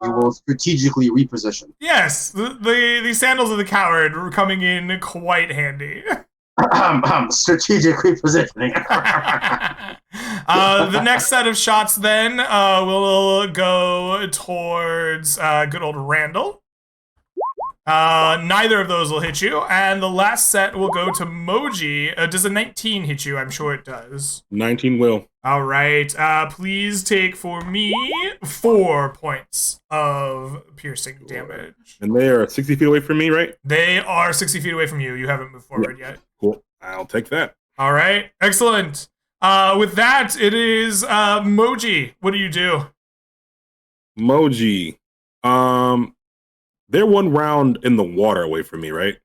S3: We will strategically reposition.
S1: Yes, the sandals of the coward were coming in quite handy.
S3: Strategic repositioning.
S1: The next set of shots then will go towards good old Randall. Neither of those will hit you, and the last set will go to Moji. Does a 19 hit you? I'm sure it does.
S4: 19 will.
S1: All right. Please take for me 4 points of piercing damage.
S4: And they are 60 feet away from me, right?
S1: They are 60 feet away from you. You haven't moved forward yet.
S4: Cool. I'll take that.
S1: All right. Excellent. With that, it is Moji. What do you do?
S4: Moji. They're 1 round in the water away from me, right?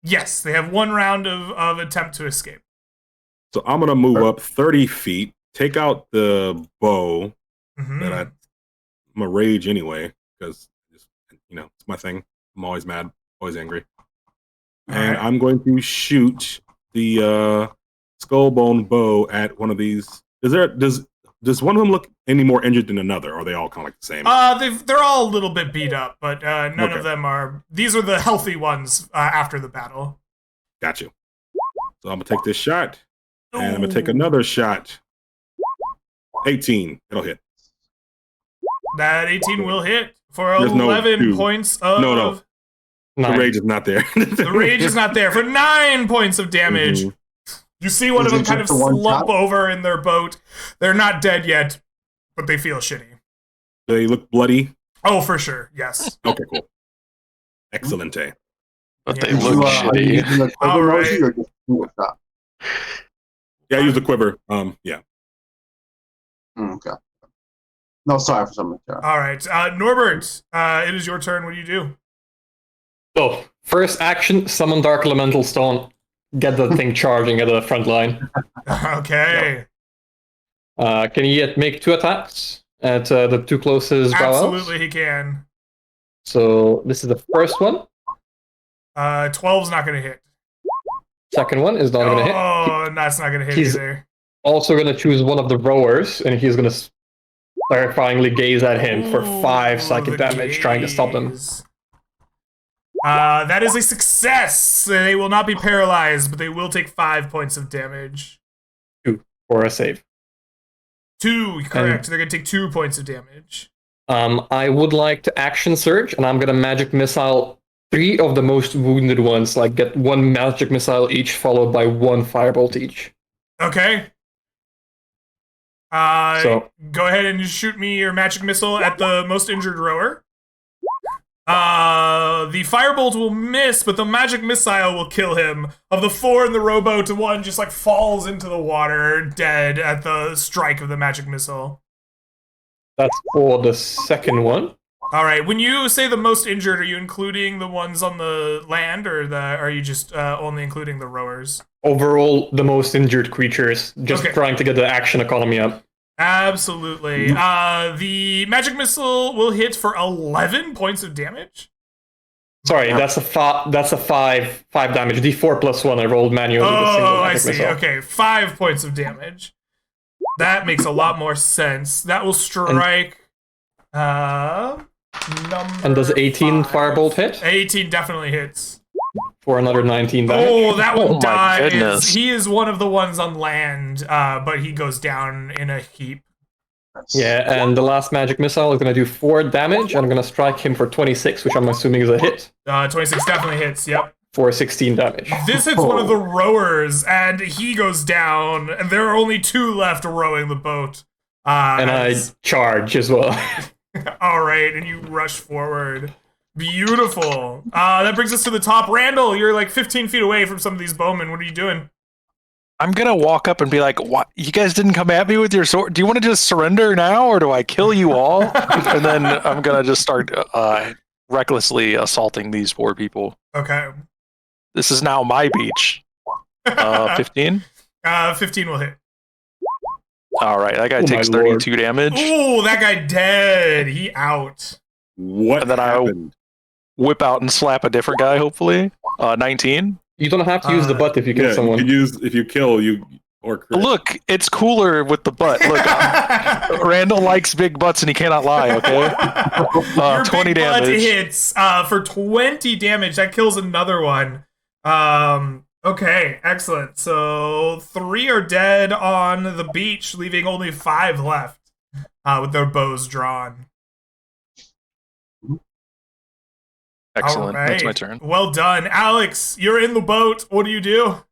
S1: Yes, they have 1 round of attempt to escape.
S4: So I'm gonna move up 30 feet, take out the bow.
S1: Mm-hmm.
S4: That I'm a rage anyway, because it's my thing. I'm always mad, always angry. And
S1: right.
S4: I'm going to shoot the skull bone bow at one of these. Does one of them look any more injured than another? Or are they all kind of like the same?
S1: They're all a little bit beat up, but none
S4: Okay.
S1: of them are. These are the healthy ones after the battle.
S4: Got you. So I'm gonna take this shot, and I'm gonna take
S1: Ooh.
S4: another shot. 18. It'll hit.
S1: That 18 will hit for
S4: There's no
S1: 11
S4: two.
S1: points of.
S4: No. The
S2: 9.
S4: rage is not there.
S1: The rage is not there for 9 points of damage.
S4: Mhm.
S1: You see one
S3: Is
S1: of them
S3: it
S1: kind of
S3: just the one
S1: slump
S3: shot?
S1: over in their boat. They're not dead yet, but they feel shitty.
S4: They look bloody.
S1: Oh, for sure. Yes.
S4: Okay, cool. Excellent.
S5: But
S1: Yeah.
S5: they
S1: Did
S5: look
S3: Are you
S5: shitty.
S3: using a
S1: All
S3: quiver
S1: right.
S3: emoji or just single shot?
S4: Yeah, I use the quiver. Yeah.
S3: Okay. No, sorry for something.
S1: All right. Norbert, it is your turn. What do you do?
S2: So, first action, summon Dark Elemental Stone. Get the thing charging at the front line.
S1: Okay.
S2: Can he make 2 attacks at the 2 closest drow elves?
S1: Absolutely, he can.
S2: So, this is the first one.
S1: 12's not going to hit.
S2: Second one is not going to hit.
S1: Oh, that's not going to hit
S2: He's-
S1: either.
S2: Also going to choose one of the rowers, and he's going to terrifyingly gaze at him for 5
S1: Ooh,
S2: psychic
S1: the
S2: damage, trying to stop them.
S1: gaze. That is a success. They will not be paralyzed, but they will take 5 points of damage.
S2: 2 for a save.
S1: 2, correct. They're going to take 2 points of damage.
S2: I would like to action surge, and I'm going to magic missile 3 of the most wounded ones. Like, get 1 magic missile each, followed by 1 firebolt each.
S1: Okay.
S2: So-
S1: Go ahead and shoot me your magic missile at the most injured rower. The firebolt will miss, but the magic missile will kill him. Of the 4 in the rowboat, 1 just like falls into the water, dead at the strike of the magic missile.
S2: That's for the second one.
S1: All right. When you say the most injured, are you including the ones on the land, or are you just only including the rowers?
S2: Overall, the most injured creatures, just
S1: Okay.
S2: trying to get the action economy up.
S1: Absolutely. The magic missile will hit for 11 points of damage.
S2: Sorry, that's a 5 damage. D4 plus 1. I rolled manually with a single
S1: Oh, I
S2: magic
S1: see.
S2: missile.
S1: Okay, 5 points of damage. That makes a lot more sense. That will strike Number
S2: And does 18
S1: 5.
S2: firebolt hit?
S1: 18 definitely hits.
S2: For another 19 damage.
S1: Oh, that one
S5: Oh my
S1: dies.
S5: goodness.
S1: He is one of the ones on land, but he goes down in a heap.
S2: Yeah, and the last magic missile is going to do 4 damage, and I'm going to strike him for 26, which I'm assuming is a hit,
S1: 26 definitely hits, yep.
S2: for 16 damage.
S1: This hits one of the rowers, and he goes down, and there are only 2 left rowing the boat.
S2: And I charge as well.
S1: All right, and you rush forward. Beautiful. That brings us to the top. Randall, you're like 15 feet away from some of these bowmen. What are you doing?
S5: I'm gonna walk up and be like, "What? You guys didn't come at me with your sword? Do you want to just surrender now, or do I kill you all?" And then I'm gonna just start recklessly assaulting these poor people.
S1: Okay.
S5: This is now my beach. 15.
S1: 15 will hit.
S5: All right, that guy
S2: Oh,
S5: takes
S2: my lord.
S5: 32 damage,
S1: Ooh, that guy dead. He out.
S4: What
S5: And then
S4: happened?
S5: whip out and slap a different guy. Hopefully, 19.
S2: You don't have to use the butt if you kill
S4: Yeah, you
S2: someone.
S4: could use if you kill you or crit.
S5: Look, it's cooler with the butt. Look, Randall likes big butts and he cannot lie. Okay,
S1: Your
S5: 20
S1: big butt
S5: damage.
S1: hits for 20 damage. That kills another one. Okay, excellent. So 3 are dead on the beach, leaving only 5 left with their bows drawn.
S5: Excellent.
S1: All right.
S5: That's my turn.
S1: Well done. Alex, you're in the boat. What do you do?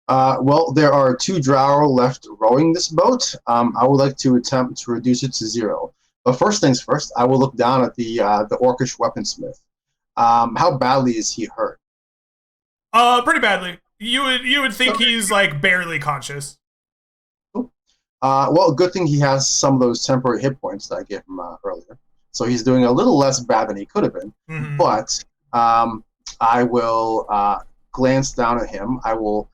S3: Well, there are 2 drow left rowing this boat. I would like to attempt to reduce it to 0. But first things first, I will look down at the orcish weaponsmith. How badly is he hurt?
S1: Pretty badly. You would think he's like barely conscious.
S3: Well, good thing he has some of those temporary hit points that I gave him earlier. So he's doing a little less bad than he could have been.
S1: Mhm.
S3: But I will glance down at him. I will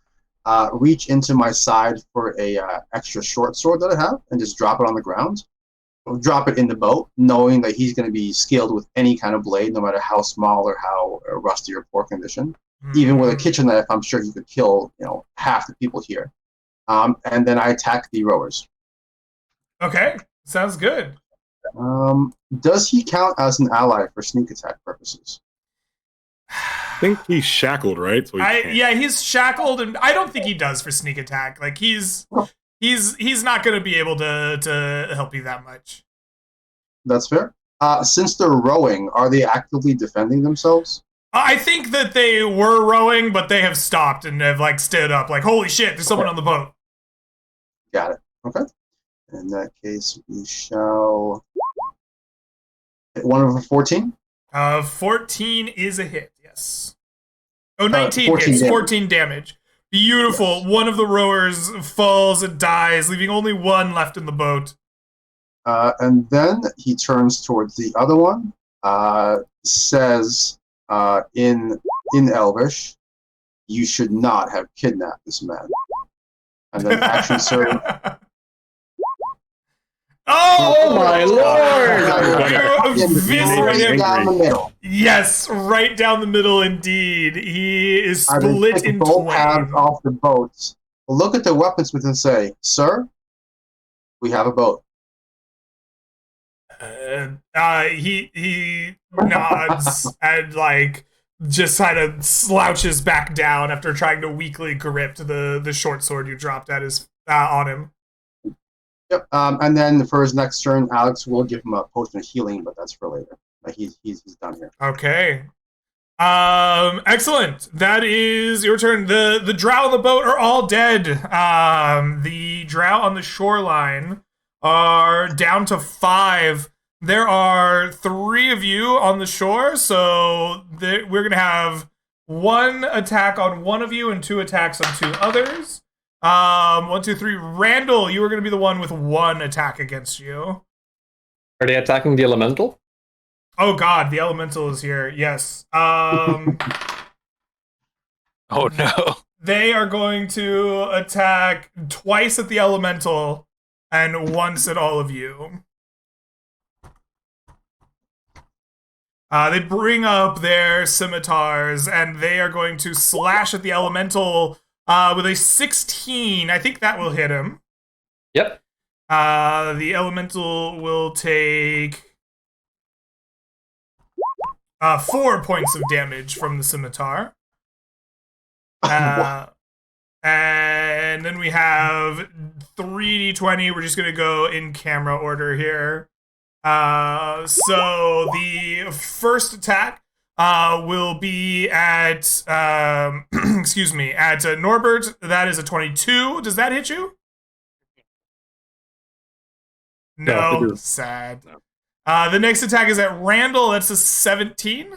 S3: reach into my side for a extra short sword that I have and just drop it on the ground. I'll drop it in the boat, knowing that he's going to be skilled with any kind of blade, no matter how small or how rusty or poor condition. Even with a kitchen knife, I'm sure he could kill half the people here. And then I attack the rowers.
S1: Okay, sounds good.
S3: Does he count as an ally for sneak attack purposes?
S4: I think he's shackled, right? So he can't.
S1: Yeah, he's shackled, and I don't think he does for sneak attack. Like he's not going to be able to help you that much.
S3: That's fair. Since they're rowing, are they actively defending themselves?
S1: I think that they were rowing, but they have stopped and have like stood up. Like, holy shit, there's someone on the boat.
S3: Got it. Okay. In that case, we shall hit 1 over 14.
S1: 14 is a hit. Yes. Oh, 19
S3: 14
S1: hits.
S3: damage.
S1: 14 damage. Beautiful.
S3: Yes.
S1: One of the rowers falls and dies, leaving only 1 left in the boat.
S3: And then he turns towards the other one, says in Elvish, "You should not have kidnapped this man." And then action surge.
S1: Oh
S2: my lord!
S1: You eviscerate him.
S3: Right down the middle.
S1: Yes, right down the middle indeed. He is
S3: I will
S1: split
S3: take
S1: in
S3: both halves
S1: twain.
S3: off the boat. Look at the weaponsmith and say, "Sir, we have a boat."
S1: He nods and like just kind of slouches back down after trying to weakly grip the short sword you dropped at his on him.
S3: Yep. And then for his next turn, Alex will give him a potion of healing, but that's for later. Like he's done here.
S1: Okay. Excellent. That is your turn. The drow on the boat are all dead. The drow on the shoreline are down to 5. There are 3 of you on the shore, so we're gonna have 1 attack on 1 of you and 2 attacks on 2 others. 1, 2, 3. Randall, you are gonna be the one with 1 attack against you.
S2: Are they attacking the elemental?
S1: Oh god, the elemental is here. Yes.
S5: Oh no.
S1: They are going to attack twice at the elemental and once at all of you. They bring up their scimitars and they are going to slash at the elemental with a 16. I think that will hit him.
S2: Yep.
S1: The elemental will take 4 points of damage from the scimitar. And then we have 3d20. We're just going to go in camera order here. So the first attack will be at, excuse me, at Norbert. That is a 22. Does that hit you? No, sad. The next attack is at Randall. That's a 17.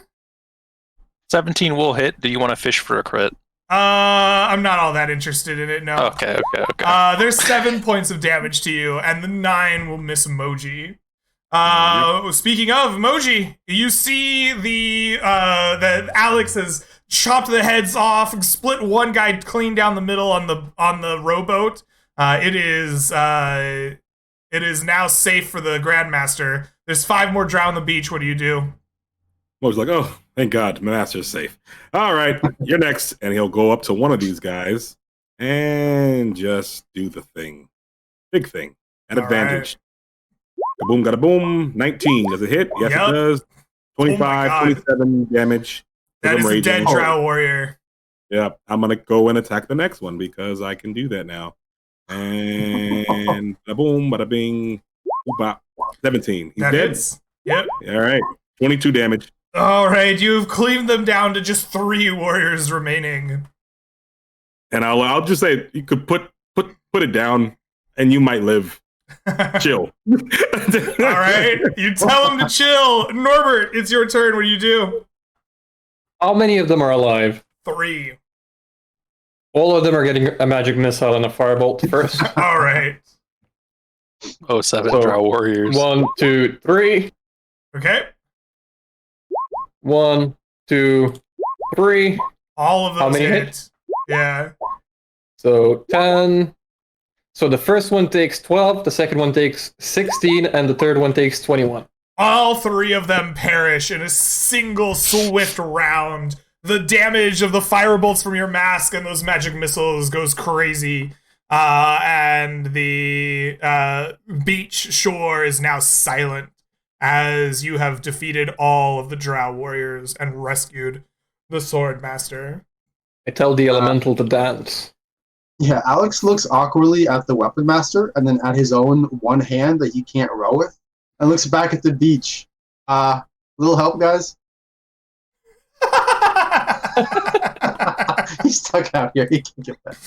S5: 17 will hit. Do you want to fish for a crit?
S1: I'm not all that interested in it, no.
S5: Okay.
S1: There's 7 points of damage to you, and the 9 will miss Emoji. Speaking of Emoji, you see that Alex has chopped the heads off, split one guy clean down the middle on the rowboat. It is now safe for the Grandmaster. There's 5 more drow on the beach. What do you do?
S4: I was like, oh, thank God, my master's safe. All right, you're next. And he'll go up to one of these guys and just do the thing. Big thing. At advantage. Right. Kaboom, got a boom. 19. Does it hit? Yes, it does. 25, 27 damage.
S1: That is a dead drow warrior.
S4: Yep, I'm going to go and attack the next one because I can do that now. And bada boom, bada bing. 17. He's dead?
S1: Yep.
S4: All right. 22 damage.
S1: All right, you've cleaved them down to just 3 warriors remaining.
S4: And I'll just say you could put it down, and you might live. Chill.
S1: All right, you tell him to chill. Norbert, it's your turn. What do you do?
S2: How many of them are alive?
S1: 3.
S2: All of them are getting a magic missile and a firebolt first.
S1: All right.
S5: 7 drow warriors.
S2: 1, 2, 3.
S1: Okay.
S2: 1, 2, 3.
S1: All of those
S2: How many
S1: hit. Yeah.
S2: So 10. So the first one takes 12, the second one takes 16, and the third one takes 21.
S1: All 3 of them perish in a single swift round. The damage of the firebolts from your mask and those magic missiles goes crazy. And the beach shore is now silent as you have defeated all of the drow warriors and rescued the sword master.
S2: I tell the elemental to dance.
S3: Yeah, Alex looks awkwardly at the weapon master and then at his own one hand that he can't row with, and looks back at the beach. Little help, guys? He's stuck out here. He can't get back.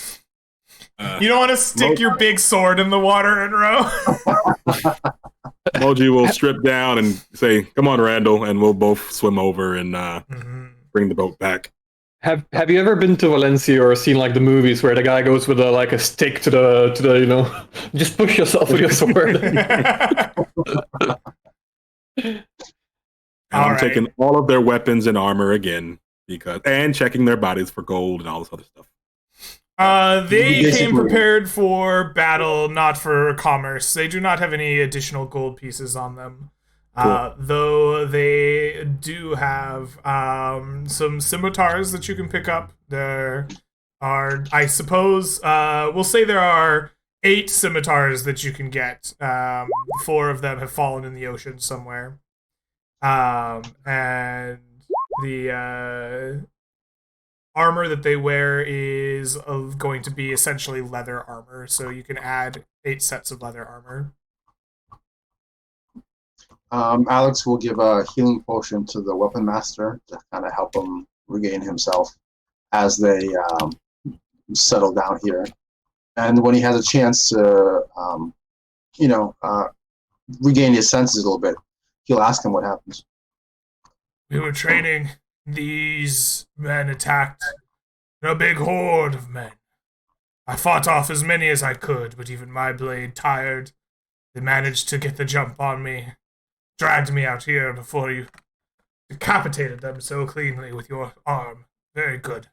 S1: You don't want to stick your big sword in the water and row?
S4: Moji will strip down and say, come on, Randall, and we'll both swim over and bring the boat back.
S2: Have you ever been to Valencia or seen like the movies where the guy goes with a stick to the just push yourself with your sword?
S4: And I'm taking all of their weapons and armor again and checking their bodies for gold and all this other stuff.
S1: They came prepared for battle, not for commerce. They do not have any additional gold pieces on them. Cool. Though they do have some scimitars that you can pick up. There are, I suppose, we'll say there are 8 scimitars that you can get. 4 of them have fallen in the ocean somewhere. And the armor that they wear is going to be essentially leather armor, so you can add 8 sets of leather armor.
S3: Alex will give a healing potion to the weapon master to kind of help him regain himself as they settle down here. And when he has a chance to, regain his senses a little bit, he'll ask him what happens.
S1: We were training. These men attacked a big horde of men. I fought off as many as I could, but even my blade tired. They managed to get the jump on me, dragged me out here before you decapitated them so cleanly with your arm. Very good.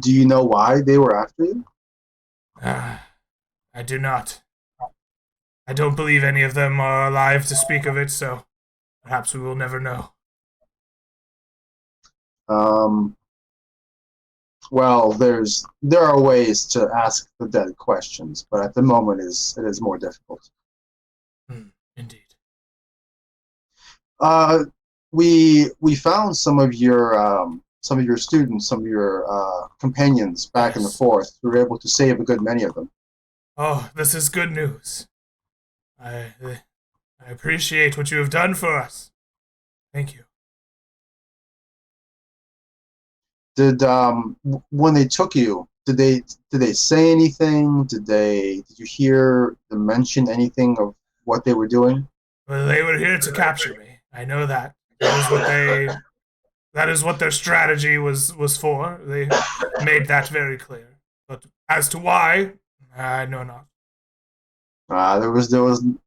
S3: Do you know why they were after you?
S1: I do not. I don't believe any of them are alive to speak of it, so perhaps we will never know.
S3: Well, there are ways to ask the dead questions, but at the moment it is more difficult.
S1: Indeed.
S3: we found some of your students, some of your companions back in the forest. We were able to save a good many of them.
S1: Oh, this is good news. I appreciate what you have done for us. Thank you.
S3: Did when they took you, did they say anything? Did you hear them mention anything of what they were doing?
S1: Well, they were here to capture me. I know that. That is what their strategy was for. They made that very clear. But as to why, I know not.
S3: There was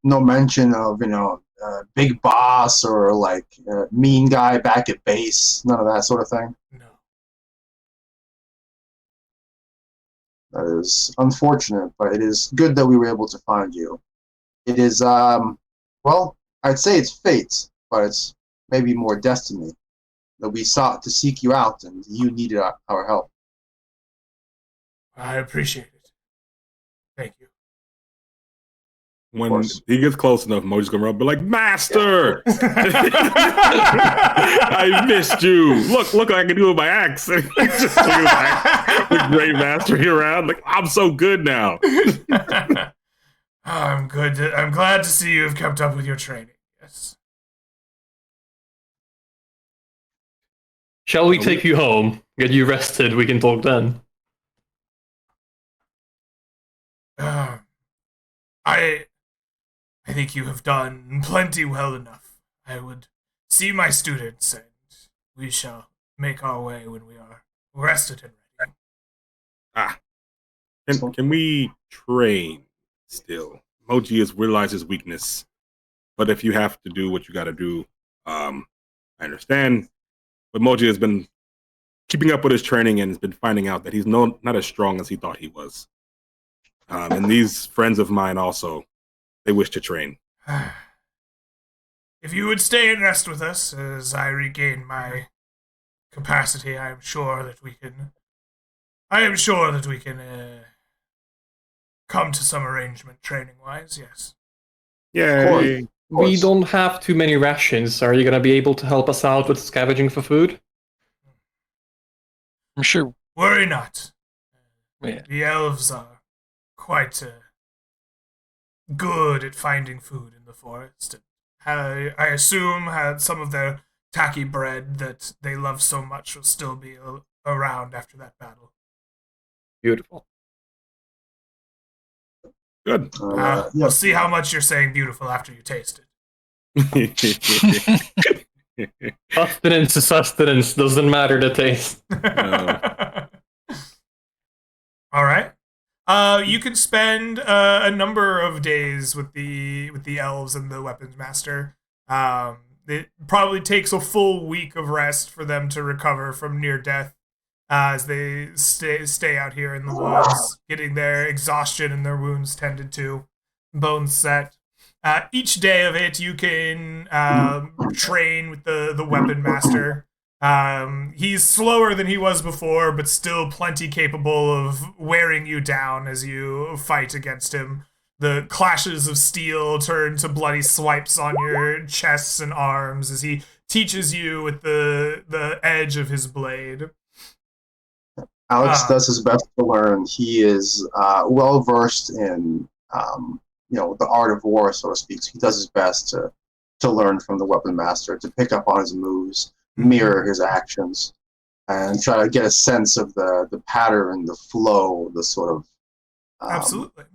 S3: no mention of big boss or like mean guy back at base. None of that sort of thing.
S1: No.
S3: That is unfortunate, but it is good that we were able to find you. It is well, I'd say it's fate, but it's maybe more destiny that we sought to seek you out, and you needed our help.
S1: I appreciate it. Thank you.
S4: When he gets close enough, Moji's gonna run, be like, "Master, I missed you. Look what I can do with my axe." Just the great mastery around. Like, I'm so good now.
S1: I'm good. I'm glad to see you have kept up with your training. Yes.
S2: Shall we take you home? Get you rested, we can talk then.
S1: I think you have done plenty well enough. I would see my students, and we shall make our way when we are rested and ready.
S4: Can we train still? Moji has realized his weakness, but if you have to do what you got to do, I understand. But Moji has been keeping up with his training and has been finding out that he's not as strong as he thought he was. And these friends of mine also, they wish to train.
S1: If you would stay and rest with us as I regain my capacity, I am sure that we can come to some arrangement training-wise, yes.
S4: Yay.
S2: We don't have too many rations. Are you going to be able to help us out with scavenging for food?
S5: I'm sure.
S1: Worry not.
S5: Yeah.
S1: The elves are quite good at finding food in the forest. I assume some of their tacky bread that they love so much will still be around after that battle.
S2: Beautiful.
S4: Good.
S1: We'll see how much you're saying beautiful after you taste it.
S2: Sustenance is sustenance. Doesn't matter the taste.
S1: All right. You can spend a number of days with the elves and the weapons master. It probably takes a full week of rest for them to recover from near death, as they stay out here in the woods, getting their exhaustion and their wounds tended to, bones set. Each day of it, you can train with the weapon master. He's slower than he was before, but still plenty capable of wearing you down as you fight against him. The clashes of steel turn to bloody swipes on your chests and arms as he teaches you with the edge of his blade.
S3: Alex does his best to learn. He is well versed in the art of war, so to speak. So he does his best to learn from the weapon master, to pick up on his moves, mirror his actions, and try to get a sense of the pattern, the flow, the sort of
S1: absolutely.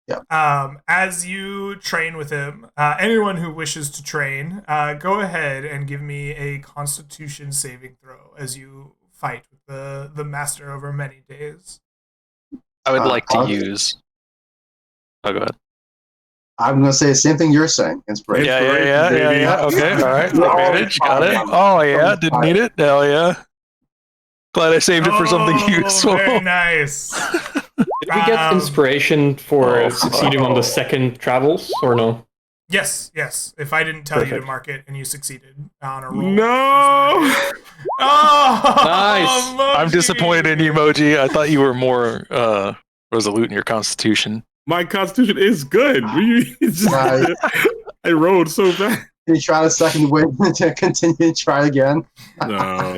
S3: Yeah.
S1: As you train with him, anyone who wishes to train, go ahead and give me a Constitution saving throw as you fight with the master over many days.
S5: I would like to use. Oh, go ahead.
S3: I'm going to say the same thing you're saying. Inspiration.
S5: Yeah. Okay, all right. Advantage. Got it. Oh, yeah. Didn't need it. Hell yeah. Glad I saved it for something useful.
S1: Very nice.
S2: Did we get inspiration for succeeding on the second travels, or no?
S1: Yes. If I didn't tell you to mark it and you succeeded on a roll.
S4: No!
S1: Oh,
S2: Nice.
S1: Moji.
S5: I'm disappointed in you, Moji. I thought you were more resolute in your constitution.
S4: My constitution is good. It's just, I rolled so bad.
S3: Can you try the second win to continue to try again?
S4: No.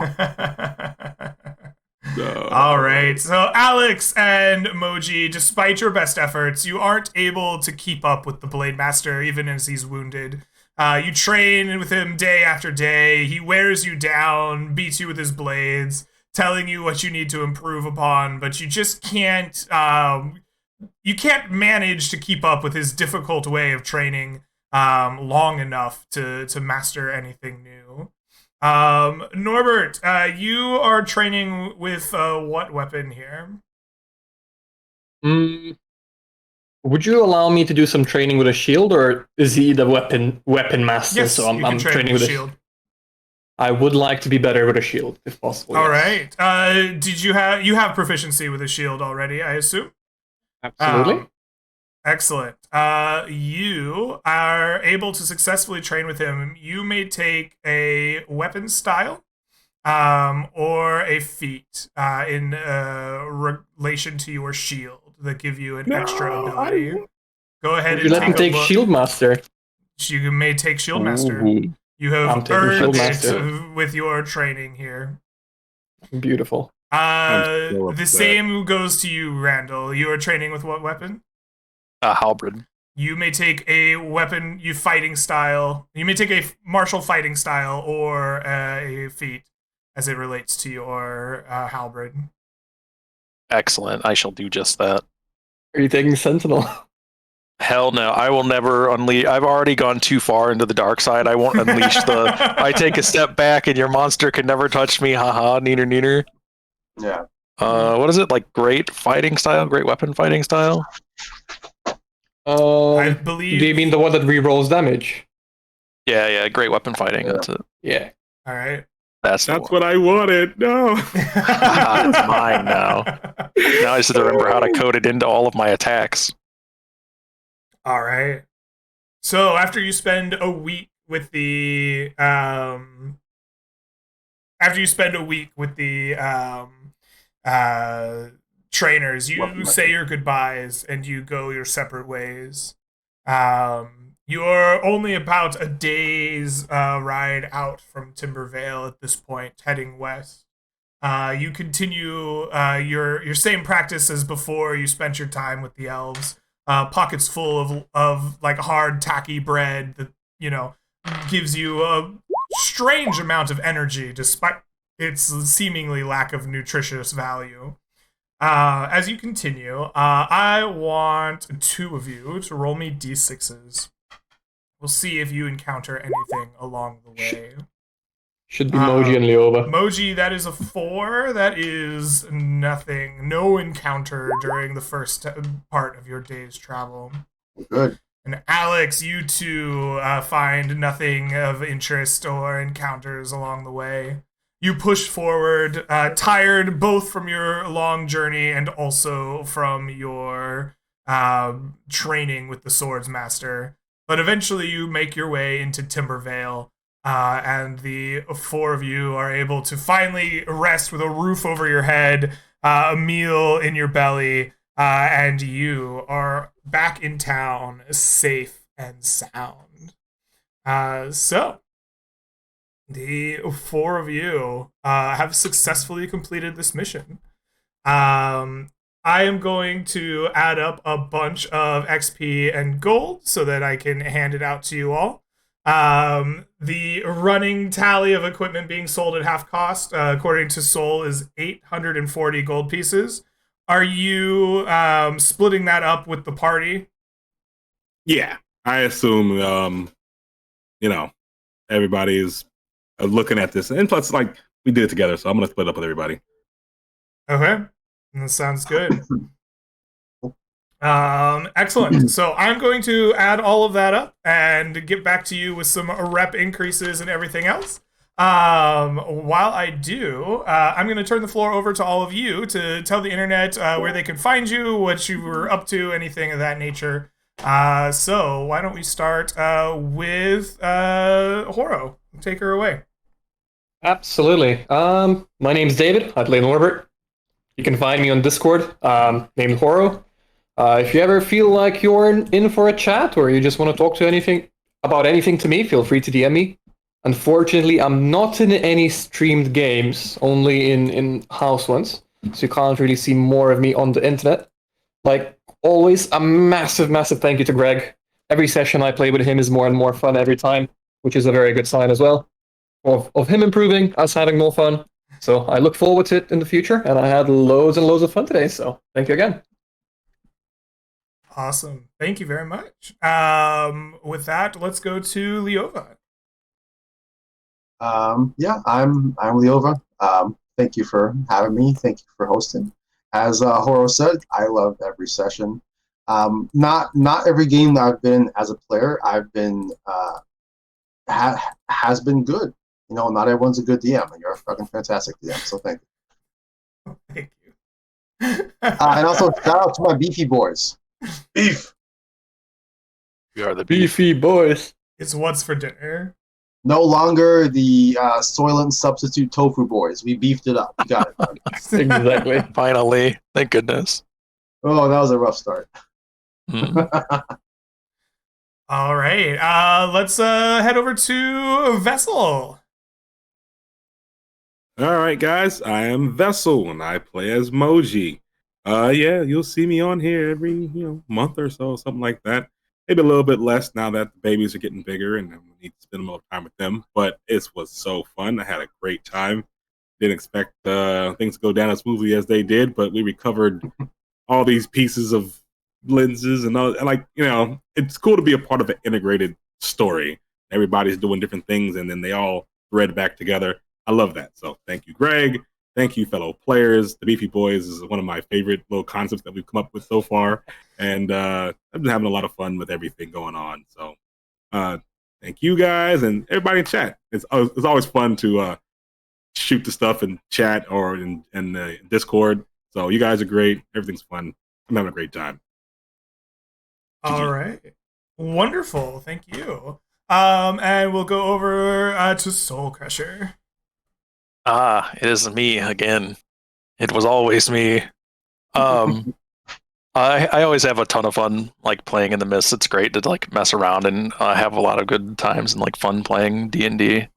S4: No.
S1: All right. So Alex and Moji, despite your best efforts, you aren't able to keep up with the Blade Master even as he's wounded. You train with him day after day. He wears you down, beats you with his blades, telling you what you need to improve upon, but you just can't. You can't manage to keep up with his difficult way of training long enough to master anything new. Norbert, you are training with what weapon here?
S2: Would you allow me to do some training with a shield, or is he the weapon master?
S1: Yes,
S2: so
S1: you
S2: I'm
S1: can train
S2: training
S1: with
S2: with
S1: a shield.
S2: I would like to be better with a shield, if possible.
S1: All
S2: yes.
S1: right. Did you have proficiency with a shield already? I assume.
S2: Absolutely.
S1: Excellent. You are able to successfully train with him. You may take a weapon style, or a feat in relation to your shield that give you an extra ability. Go ahead
S2: Would you
S1: and
S2: let me take
S1: look.
S2: Shield Master?
S1: You may take Shield Master.
S2: Ooh,
S1: You
S2: I'm
S1: have
S2: taking
S1: earned
S2: Shield
S1: it
S2: Master.
S1: with your training here.
S2: Beautiful.
S4: so
S1: The
S4: upset.
S1: same goes to you, Randall. You are training with what weapon?
S5: Halberd.
S1: You may take a weapon, fighting style. You may take a martial fighting style or a feat as it relates to your halberd.
S5: Excellent. I shall do just that.
S2: Are you taking Sentinel?
S5: Hell no, I will never unleash. I've already gone too far into the dark side. I won't unleash the. I take a step back and your monster can never touch me. Haha, neener, neener.
S3: Yeah.
S5: What is it like? Great fighting style, great weapon fighting style.
S1: I believe.
S2: Do you mean the one that rerolls damage?
S5: Yeah, great weapon fighting.
S3: Yeah.
S5: That's it.
S2: Yeah.
S1: All right.
S5: That's
S4: what I wanted. No.
S5: It's mine now. Now I just have to remember how to code it into all of my attacks.
S1: All right. So after you spend a week with the trainers, you say your goodbyes and you go your separate ways. You're only about a day's ride out from Timbervale at this point, heading west. You continue your same practice as before. You spent your time with the elves. Pockets full of like hard tacky bread that gives you a strange amount of energy despite its seemingly lack of nutritious value. As you continue, I want two of you to roll me d6s. We'll see if you encounter anything along the way.
S2: Should be Moji and Leova.
S1: Moji, that is a 4. That is nothing. No encounter during the first part of your day's travel.
S3: Good.
S1: And Alex, you two find nothing of interest or encounters along the way. You push forward, tired both from your long journey and also from your training with the Swords Master. But eventually you make your way into Timbervale. And the 4 of you are able to finally rest with a roof over your head, a meal in your belly, and you are back in town, safe and sound. So, the 4 of you have successfully completed this mission. I am going to add up a bunch of XP and gold so that I can hand it out to you all. The running tally of equipment being sold at half cost, according to Soul, is 840 gold pieces. Are you splitting that up with the party?
S4: Yeah, I assume everybody is looking at this, and plus, like, we did it together, so I'm gonna split up with everybody.
S1: Okay, that sounds good. Excellent. So I'm going to add all of that up and get back to you with some rep increases and everything else. While I do, I'm going to turn the floor over to all of you to tell the internet where they can find you, what you were up to, anything of that nature. So why don't we start with Horo? Take her away.
S2: Absolutely. My name's David. I play Norbert. You can find me on Discord, named Horo. If you ever feel like you're in for a chat or you just want to talk to about anything to me, feel free to DM me. Unfortunately, I'm not in any streamed games, only in house ones, so you can't really see more of me on the internet. Like always, a massive, massive thank you to Greg. Every session I play with him is more and more fun every time, which is a very good sign as well of him improving, us having more fun. So I look forward to it in the future, and I had loads and loads of fun today. So thank you again.
S1: Awesome. Thank you very much. With that, let's go to Leova.
S3: Yeah, I'm Leova. Thank you for having me. Thank you for hosting. As Horo said, I love every session. Not every game that I've been as a player, I've been has been good. You know, not everyone's a good DM, and you're a fucking fantastic DM. So thank you.
S1: Thank you.
S3: And also shout out to my beefy boys. Beef.
S5: We are the beef.
S2: Beefy boys.
S1: It's what's for dinner.
S3: No longer the Soylent substitute tofu boys. We beefed it up. We got it.
S2: Exactly.
S5: Finally, thank goodness.
S3: Oh, that was a rough start.
S1: All right. Let's head over to Vessel.
S4: All right, guys. I am Vessel, and I play as Moji. Yeah, you'll see me on here every month or so, something like that. Maybe a little bit less now that the babies are getting bigger and I need to spend more time with them. But it was so fun. I had a great time. Didn't expect things to go down as smoothly as they did, but we recovered all these pieces of lenses and all. And like, it's cool to be a part of an integrated story. Everybody's doing different things, and then they all thread back together. I love that. So thank you, Greg. Thank you, fellow players. The Beefy Boys is one of my favorite little concepts that we've come up with so far. And I've been having a lot of fun with everything going on. So thank you guys and everybody in chat. It's always fun to shoot the stuff in chat or in Discord. So you guys are great. Everything's fun. I'm having a great time.
S1: All right. Wonderful. Thank you. And we'll go over to Soul Crusher.
S5: It is me again. It was always me. I always have a ton of fun like playing in the Mist. It's great to like mess around and have a lot of good times and like fun playing D&D.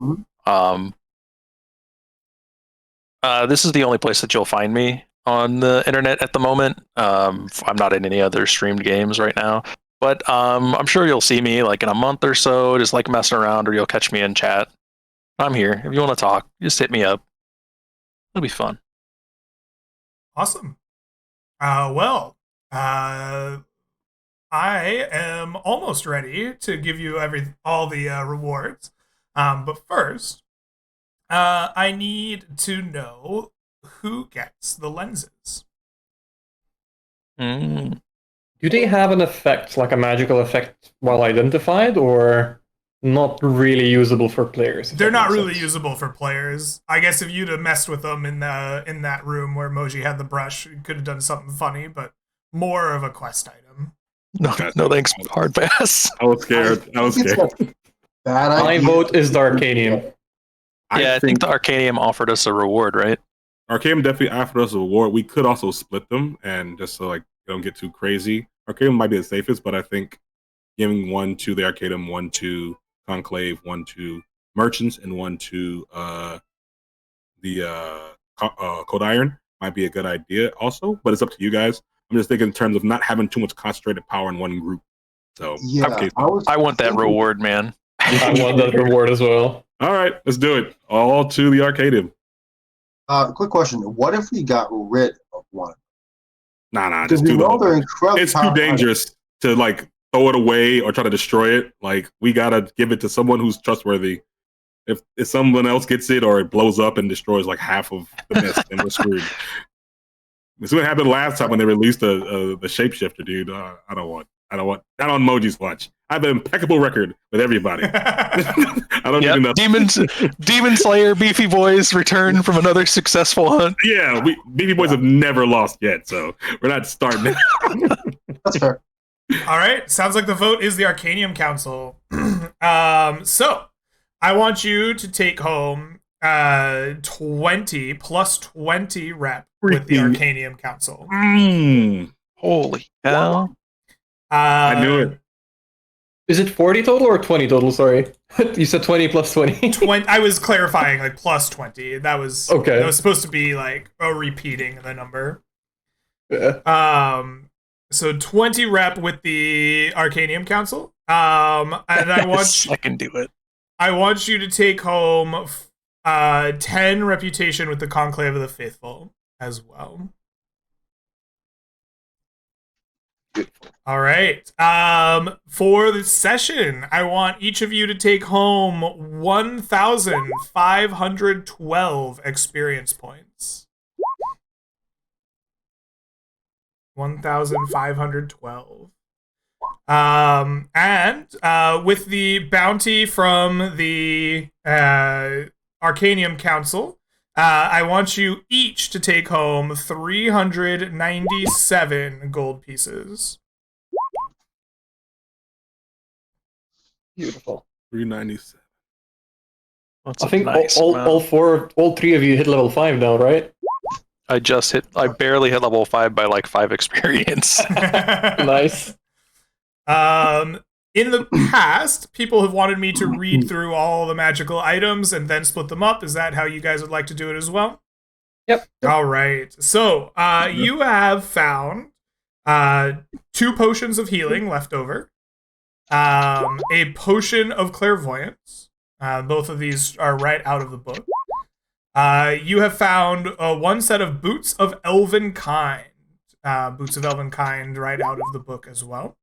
S5: This is the only place that you'll find me on the internet at the moment. I'm not in any other streamed games right now, but I'm sure you'll see me like in a month or so, just like messing around, or you'll catch me in chat. I'm here. If you want to talk, just hit me up. It'll be fun.
S1: Awesome. I am almost ready to give you all the rewards. But first, I need to know who gets the lenses.
S2: Do they have an effect, like a magical effect, while identified, or not really usable for players?
S1: They're not really usable for players. I guess if you'd have messed with them in that room where Moji had the brush, you could have done something funny, but more of a quest item.
S5: No thanks. Hard pass.
S4: I was scared.
S3: Bad
S2: My
S3: idea.
S2: vote is the Arcanium.
S5: I think the Arcanium offered us a reward, right?
S4: Arcanium definitely offered us a reward. We could also split them, and just so like don't get too crazy. Arcanium might be the safest, but I think giving one to the Arcanium, one to Conclave, one to Merchants, and one to the Code Iron might be a good idea also, but it's up to you guys. I'm just thinking in terms of not having too much concentrated power in one group. So
S3: Yeah,
S5: I want that reward, man.
S2: I want that reward as well.
S4: All right, let's do it. All to the Arcadium.
S3: Quick question: what if we got rid of one?
S4: Nah,
S3: Because
S4: just do the whole
S3: they're
S4: thing.
S3: incredibly
S4: It's too dangerous to like throw it away or try to destroy it. Like we gotta give it to someone who's trustworthy. If someone else gets it or it blows up and destroys like half of the Mist, then we're screwed. This is what happened last time when they released the shapeshifter, dude. I don't want not on Moji's watch. I have an impeccable record with everybody. I don't need enough.
S5: Demon Slayer, Beefy Boys return from another successful hunt.
S4: Yeah, Beefy Boys have never lost yet, so we're not starting.
S3: That's fair.
S1: All right, sounds like the vote is the Arcanium Council. So I want you to take home 20 plus 20 rep with the Arcanium Council.
S5: Holy hell.
S4: I knew it.
S2: Is it 40 total or 20 total? Sorry. You said 20 plus 20.
S1: 20. I was clarifying like plus 20. That was
S2: Okay.
S1: That was supposed to be like repeating the number.
S2: Yeah.
S1: So 20 rep with the Arcanium Council. And I want
S5: I can do it.
S1: I want you to take home 10 reputation with the Conclave of the Faithful as well. All right. For the session, I want each of you to take home 1,512 experience points. 1,512. And with the bounty from the Arcanium Council, I want you each to take home 397 gold pieces.
S2: Beautiful.
S4: 397.
S5: That's
S2: I think
S5: nice
S2: all
S5: amount.
S2: all three of you hit level 5 now, right?
S5: I barely hit level 5 by like 5 experience.
S2: Nice.
S1: In the past, people have wanted me to read through all the magical items and then split them up. Is that how you guys would like to do it as well?
S2: Yep.
S1: All right. So, you have found 2 potions of healing left over, a potion of clairvoyance. Both of these are right out of the book. You have found 1 set of boots of elven kind. Boots of elven kind right out of the book as well.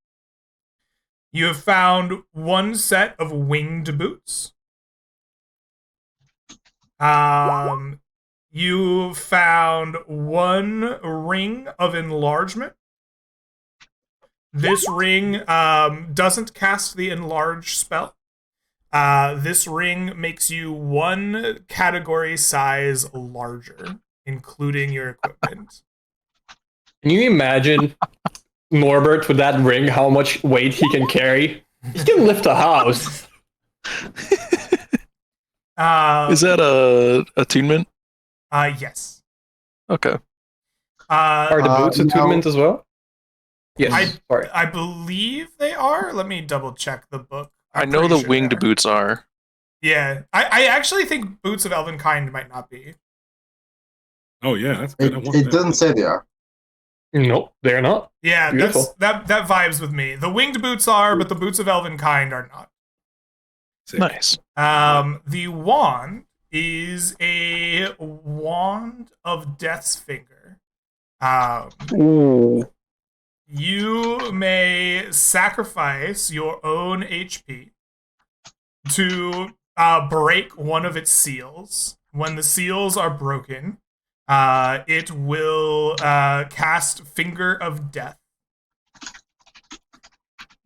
S1: You have found 1 set of winged boots. You found 1 ring of enlargement. This ring doesn't cast the enlarge spell. This ring makes you 1 category size larger, including your equipment.
S2: Can you imagine Norbert with that ring, how much weight he can carry? He can lift a house.
S5: Is that a attunement?
S1: Yes.
S5: Okay.
S2: Are the boots
S3: now-
S2: attunement as well? Yes. Sorry.
S1: I believe they are. Let me double check the book.
S5: I know the winged boots are.
S1: Yeah. I actually think boots of elven kind might not be.
S4: Oh yeah, that's good. I want
S3: It
S4: that.
S3: doesn't say they are.
S2: Nope, they're not.
S1: Yeah,
S2: Beautiful.
S1: that vibes with me. The winged boots are, but the boots of elven kind are not.
S4: Sick.
S5: Nice.
S1: The wand is a wand of Death's Finger.
S2: Ooh.
S1: You may sacrifice your own HP to break one of its seals. When the seals are broken, it will cast Finger of Death.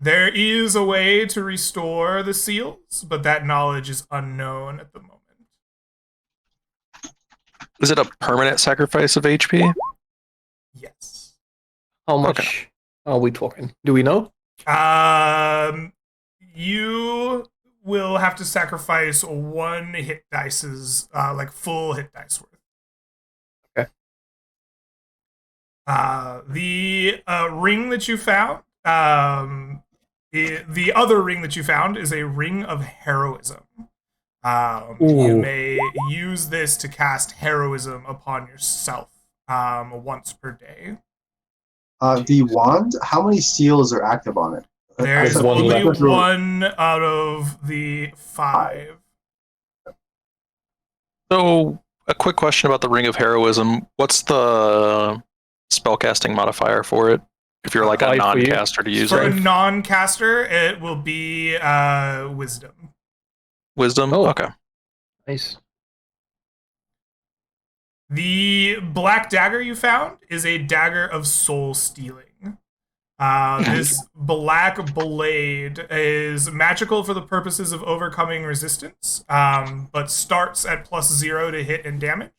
S1: There is a way to restore the seals, but that knowledge is unknown at the moment.
S5: Is it a permanent sacrifice of HP?
S1: Yes.
S2: How much are we talking? Do we know?
S1: You will have to sacrifice 1 hit dice's, like full hit dice worth.
S2: Okay.
S1: The ring that you found, the other ring that you found is a ring of heroism. You
S2: Ooh.
S1: may use this to cast heroism upon yourself once per day.
S3: The wand, how many seals are active on it?
S1: There's
S2: There's one
S1: only
S2: left.
S1: 1 out of the 5.
S5: So, a quick question about the Ring of Heroism. What's the spellcasting modifier for it? If you're like a
S2: 5 for you.
S5: non-caster to use
S1: For a
S5: it?
S1: non-caster, it will be wisdom.
S5: Wisdom?
S2: Oh.
S5: Okay.
S2: Nice.
S1: The black dagger you found is a dagger of soul stealing. This black blade is magical for the purposes of overcoming resistance, but starts at +0 to hit and damage.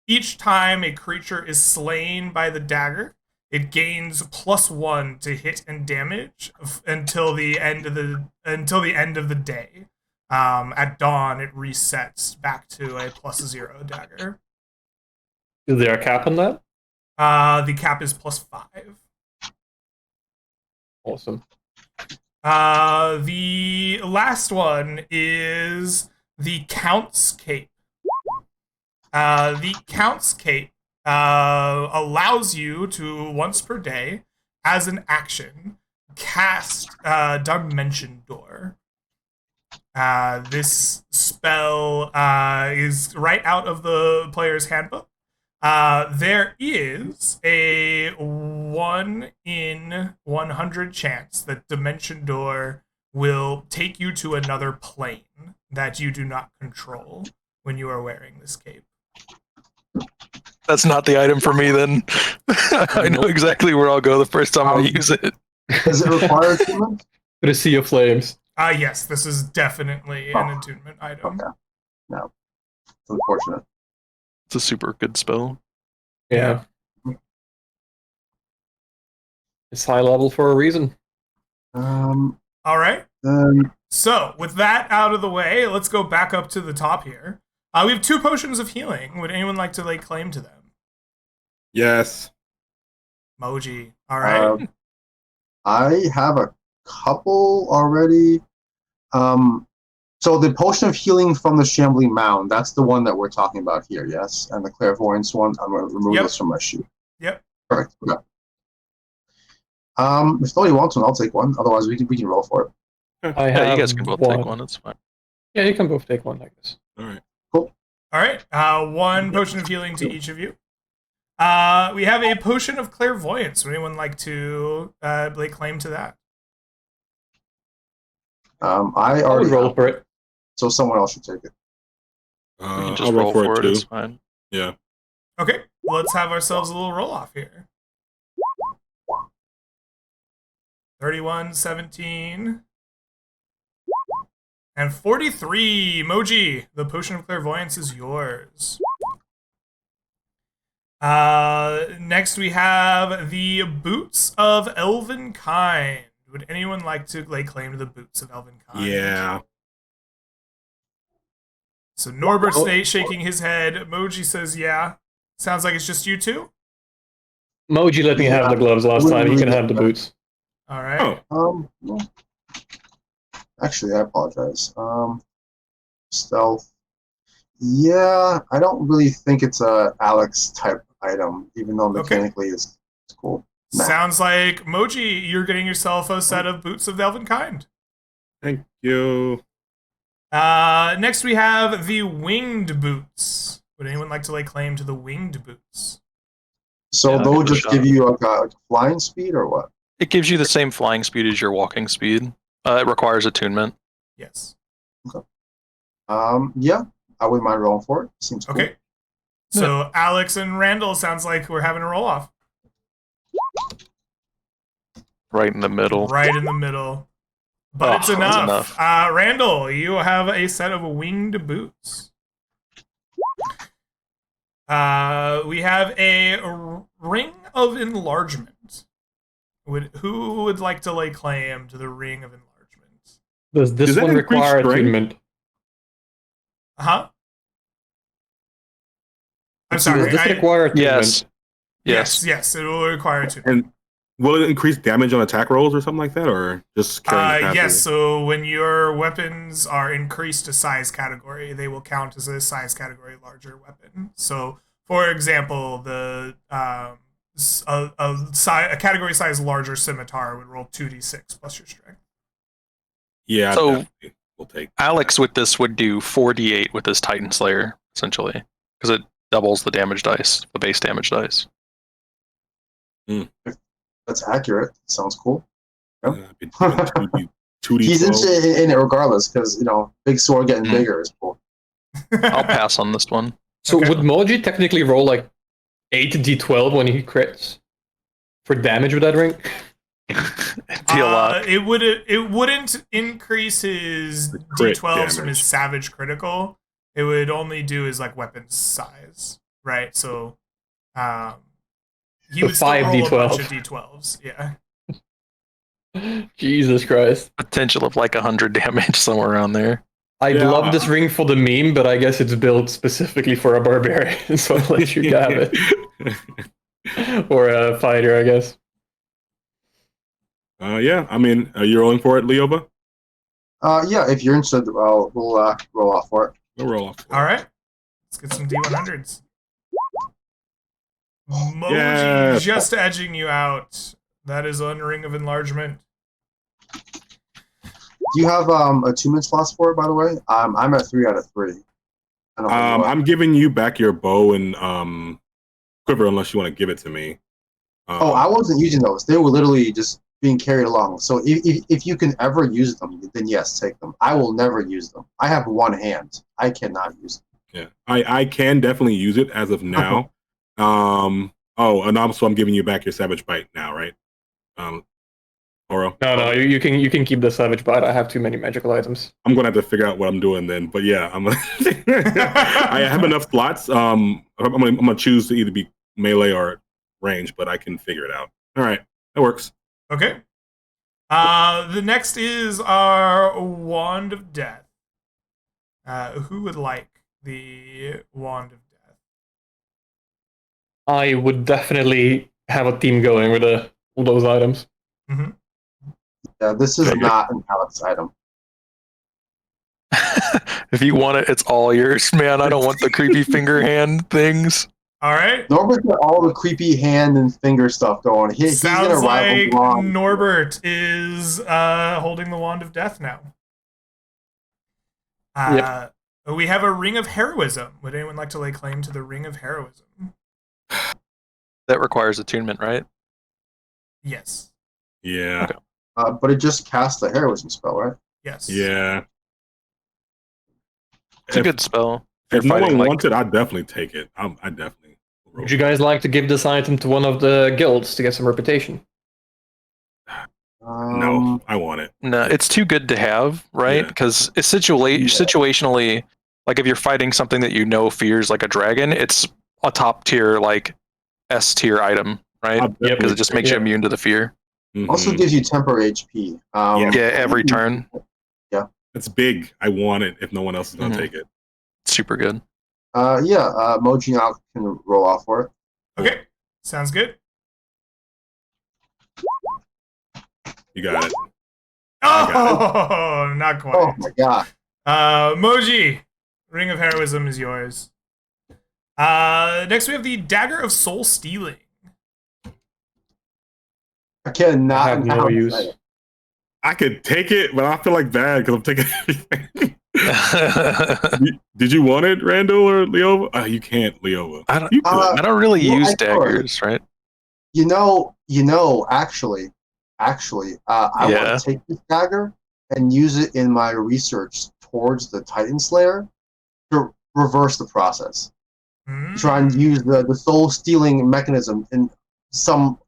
S1: Each time a creature is slain by the dagger, it gains +1 to hit and damage until the end of the day. At dawn, it resets back to a +0 dagger.
S2: Is there a cap on that?
S1: The cap is +5.
S2: Awesome.
S1: The last one is the Count's Cape. The Count's Cape allows you to, once per day, as an action, cast Dimension Door. This spell is right out of the player's handbook. There is a 1 in 100 chance that Dimension Door will take you to another plane that you do not control when you are wearing this cape.
S5: That's not the item for me then. I know exactly where I'll go the first time I use it.
S3: Does it require attunement?
S2: For the Sea of Flames.
S1: Yes, this is definitely an attunement item.
S3: Okay. No. It's unfortunate.
S5: It's a super good spell.
S2: Yeah. It's high level for a reason.
S1: All right. So, with that out of the way, let's go back up to the top here. We have 2 potions of healing. Would anyone like to lay claim to them?
S4: Yes.
S1: Moji. All right.
S3: I have a couple already. So the potion of healing from the Shambling Mound, that's the one that we're talking about here, yes? And the clairvoyance one, I'm going to remove this from my sheet.
S1: Yep.
S3: Perfect. Okay. If nobody wants one, I'll take one. Otherwise, we can roll for it.
S5: Yeah, you guys can both take one. It's fine.
S2: Yeah, you can both take one, I guess.
S4: All right.
S3: Cool.
S1: All right. 1 potion of healing to each of you. We have a potion of clairvoyance. Would anyone like to lay claim to that?
S3: I
S2: would
S3: already
S2: roll
S3: have
S2: for it.
S3: so someone else should take it.
S5: We can just
S4: I'll roll for it too.
S5: It's fine.
S4: Yeah.
S1: Okay. Let's have ourselves a little roll off here. 31, 17, and 43. Moji, the potion of clairvoyance is yours. Next we have the Boots of Elven Kind. Would anyone like to lay claim to the Boots of Elven Kind?
S4: Yeah.
S1: So Norbert's shaking his head. Moji says, yeah. Sounds like it's just you two?
S2: Moji let me have the gloves last time. He can have the boots.
S1: All right.
S3: No. Actually, I apologize. Stealth. Yeah, I don't really think it's a Alex type item, even though mechanically it's cool. Nah.
S1: Sounds like, Moji, you're getting yourself a set of Boots of Elven Kind.
S4: Thank you.
S1: Next we have the Winged Boots. Would anyone like to lay claim to the Winged Boots?
S3: So they'll just give you like a flying speed or what?
S5: It gives you the same flying speed as your walking speed. It requires attunement.
S1: Yes.
S3: Okay. Yeah, I wouldn't mind rolling for it. Seems cool.
S1: Okay. So Alex and Randall, sounds like we're having a roll off.
S5: Right in the middle.
S1: Right in the middle. But it's enough. Randall, you have a set of Winged Boots. We have a Ring of Enlargement. Who would like to lay claim to the Ring of Enlargement?
S2: Does this one require attunement?
S1: Huh? I'm sorry.
S2: Does this require attunement?
S1: Yes, it will require attunement.
S4: And will it increase damage on attack rolls or something like that, or just carrying
S1: yes, so when your weapons are increased to size category, they will count as a size category larger weapon. So, for example, the a category size larger scimitar would roll 2d6 plus your strength.
S4: Yeah,
S5: so
S4: we'll take
S5: Alex with this would do 4d8 with his Titan Slayer, essentially, because it doubles the damage dice, the base damage dice.
S3: That's accurate. Sounds cool. Yep.
S4: 2D12.
S3: He's interested in it regardless, because big sword getting bigger is cool.
S5: I'll pass on this one.
S2: So would Moji technically roll like 8d12 when he crits for damage with that ring?
S5: It'd be a lot.
S1: It wouldn't increase his d12s from his savage critical. It would only do his like weapon size, right? So, he would still roll a bunch of d12s. Yeah.
S2: Jesus Christ!
S5: Potential of like 100 damage somewhere around there.
S2: I'd love this ring for the meme, but I guess it's built specifically for a barbarian, so I'll let you have it. Or a fighter, I guess.
S4: Yeah. I mean, are you rolling for it, Leoba?
S3: Yeah, if you're interested, we'll roll off for it.
S4: We'll roll off.
S1: All right. Let's get some D100s. Moji
S4: Yes.
S1: just edging you out. That is on Ring of Enlargement.
S3: Do you have attunement slots for it, by the way? I'm at 3 out of 3. I don't know where you are.
S4: I'm giving you back your bow and quiver unless you want to give it to me.
S3: Oh, I wasn't using those. They were literally just being carried along. So if you can ever use them, then yes, take them. I will never use them. I have one hand. I cannot use them.
S4: Yeah, I can definitely use it as of now. And also I'm giving you back your Savage Bite now, right? Oro?
S2: No, you can keep the Savage Bite. I have too many magical items.
S4: I'm gonna have to figure out what I'm doing then. But yeah, I'm gonna I have enough slots. I'm gonna choose to either be melee or range, but I can figure it out. All right, that works.
S1: Okay. The next is our Wand of Death. Who would like the Wand of Death?
S2: I would definitely have a team going with all those items.
S1: Mm-hmm.
S3: Yeah, this is not an Alex item.
S5: If you want it, it's all yours, man. I don't want the creepy finger hand things.
S1: All right.
S3: Norbert's got all the creepy hand and finger stuff going. He's
S1: Sounds
S3: gonna rival
S1: like
S3: Blonde.
S1: Norbert is holding the Wand of Death now. We have a Ring of Heroism. Would anyone like to lay claim to the Ring of Heroism?
S5: That requires attunement, right?
S1: Yes.
S4: Yeah.
S5: Okay.
S3: But it just casts the heroism spell, right?
S1: Yes.
S4: Yeah.
S5: It's a good spell.
S4: If no
S5: fighting,
S4: one
S5: like-
S4: wants it, I'd definitely take it. I definitely.
S2: Would you guys like to give this item to one of the guilds to get some reputation?
S4: No, I want it.
S5: No, it's too good to have, right?
S4: Yeah.
S5: Because it's situationally, like if you're fighting something that you know fears like a dragon, it's a top tier, like S tier item, right?
S4: I'll definitely
S5: Because it just makes you immune to the fear.
S4: Mhm.
S3: Also gives you temporary HP.
S5: Yeah, every turn.
S4: It's big. I want it if no one else is going to
S5: Mhm.
S4: take it.
S5: Super good.
S3: Moji now can roll off for it.
S1: Okay. Sounds good.
S4: You got it.
S1: Oh, not quite.
S3: Oh my god.
S1: Moji, Ring of Heroism is yours. Next we have the Dagger of Soul Stealing.
S3: I cannot
S2: I have no use.
S4: I could take it, but I feel like bad because I'm taking everything. Did you want it, Randall or Leova? You can't, Leova.
S5: I don't-
S4: You could.
S5: I don't really
S3: Well,
S5: use
S3: I could.
S5: daggers, right?
S3: Actually, I
S5: Yeah.
S3: want to take this dagger and use it in my research towards the Titan Slayer to reverse the process. Try and use the soul stealing mechanism in some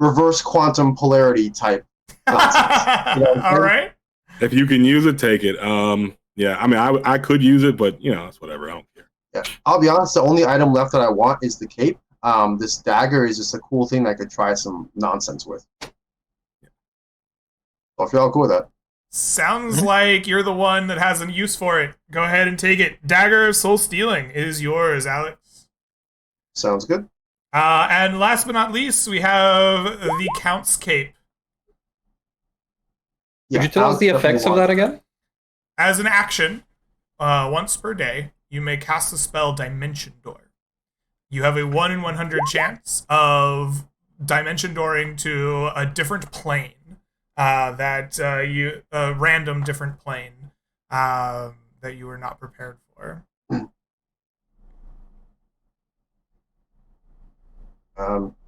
S3: reverse quantum polarity type nonsense. You know what I'm
S1: All
S3: saying?
S1: right.
S4: If you can use it, take it. Yeah, I mean, I could use it, but it's whatever. I don't care.
S3: Yeah. I'll be honest, the only item left that I want is the cape. This dagger is just a cool thing I could try some nonsense with. So if you're all cool with that.
S1: Sounds like you're the one that has a use for it. Go ahead and take it. Dagger of Soul Stealing is yours, Alex.
S3: Sounds good.
S1: And last but not least, we have the Count's Cape.
S3: Yeah,
S2: Could you tell us the
S3: Alex
S2: effects of
S3: definitely
S2: that
S3: wants
S2: again?
S1: As an action, once per day, you may cast the spell Dimension Door. You have a 1 in 100 chance of Dimension Dooring to a different plane. A random different plane that you were not prepared for.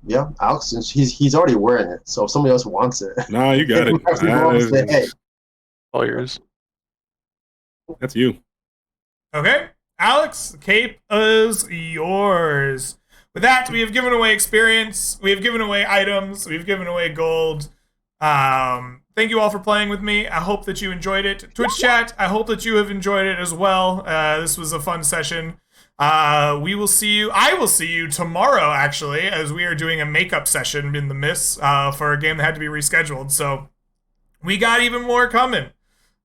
S3: Yeah, Alex, since he's already wearing it, so if somebody else wants it,
S4: No, you got it.
S3: actually go up and say, hey,
S5: All yours.
S4: That's you.
S1: Okay, Alex, the cape is yours. With that, we have given away experience, we have given away items, we've given away gold. Thank you all for playing with me. I hope that you enjoyed it. Twitch chat, I hope that you have enjoyed it as well. This was a fun session. I will see you tomorrow, actually, as we are doing a makeup session in the Miss for a game that had to be rescheduled. So we got even more coming.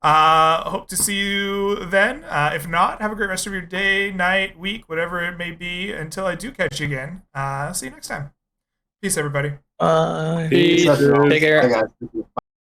S1: Hope to see you then. If not, have a great rest of your day, night, week, whatever it may be. Until I do catch you again, see you next time. Peace, everybody.
S5: Bye.
S2: Peace.
S3: Such a-
S2: Take care.
S3: Bye, guys.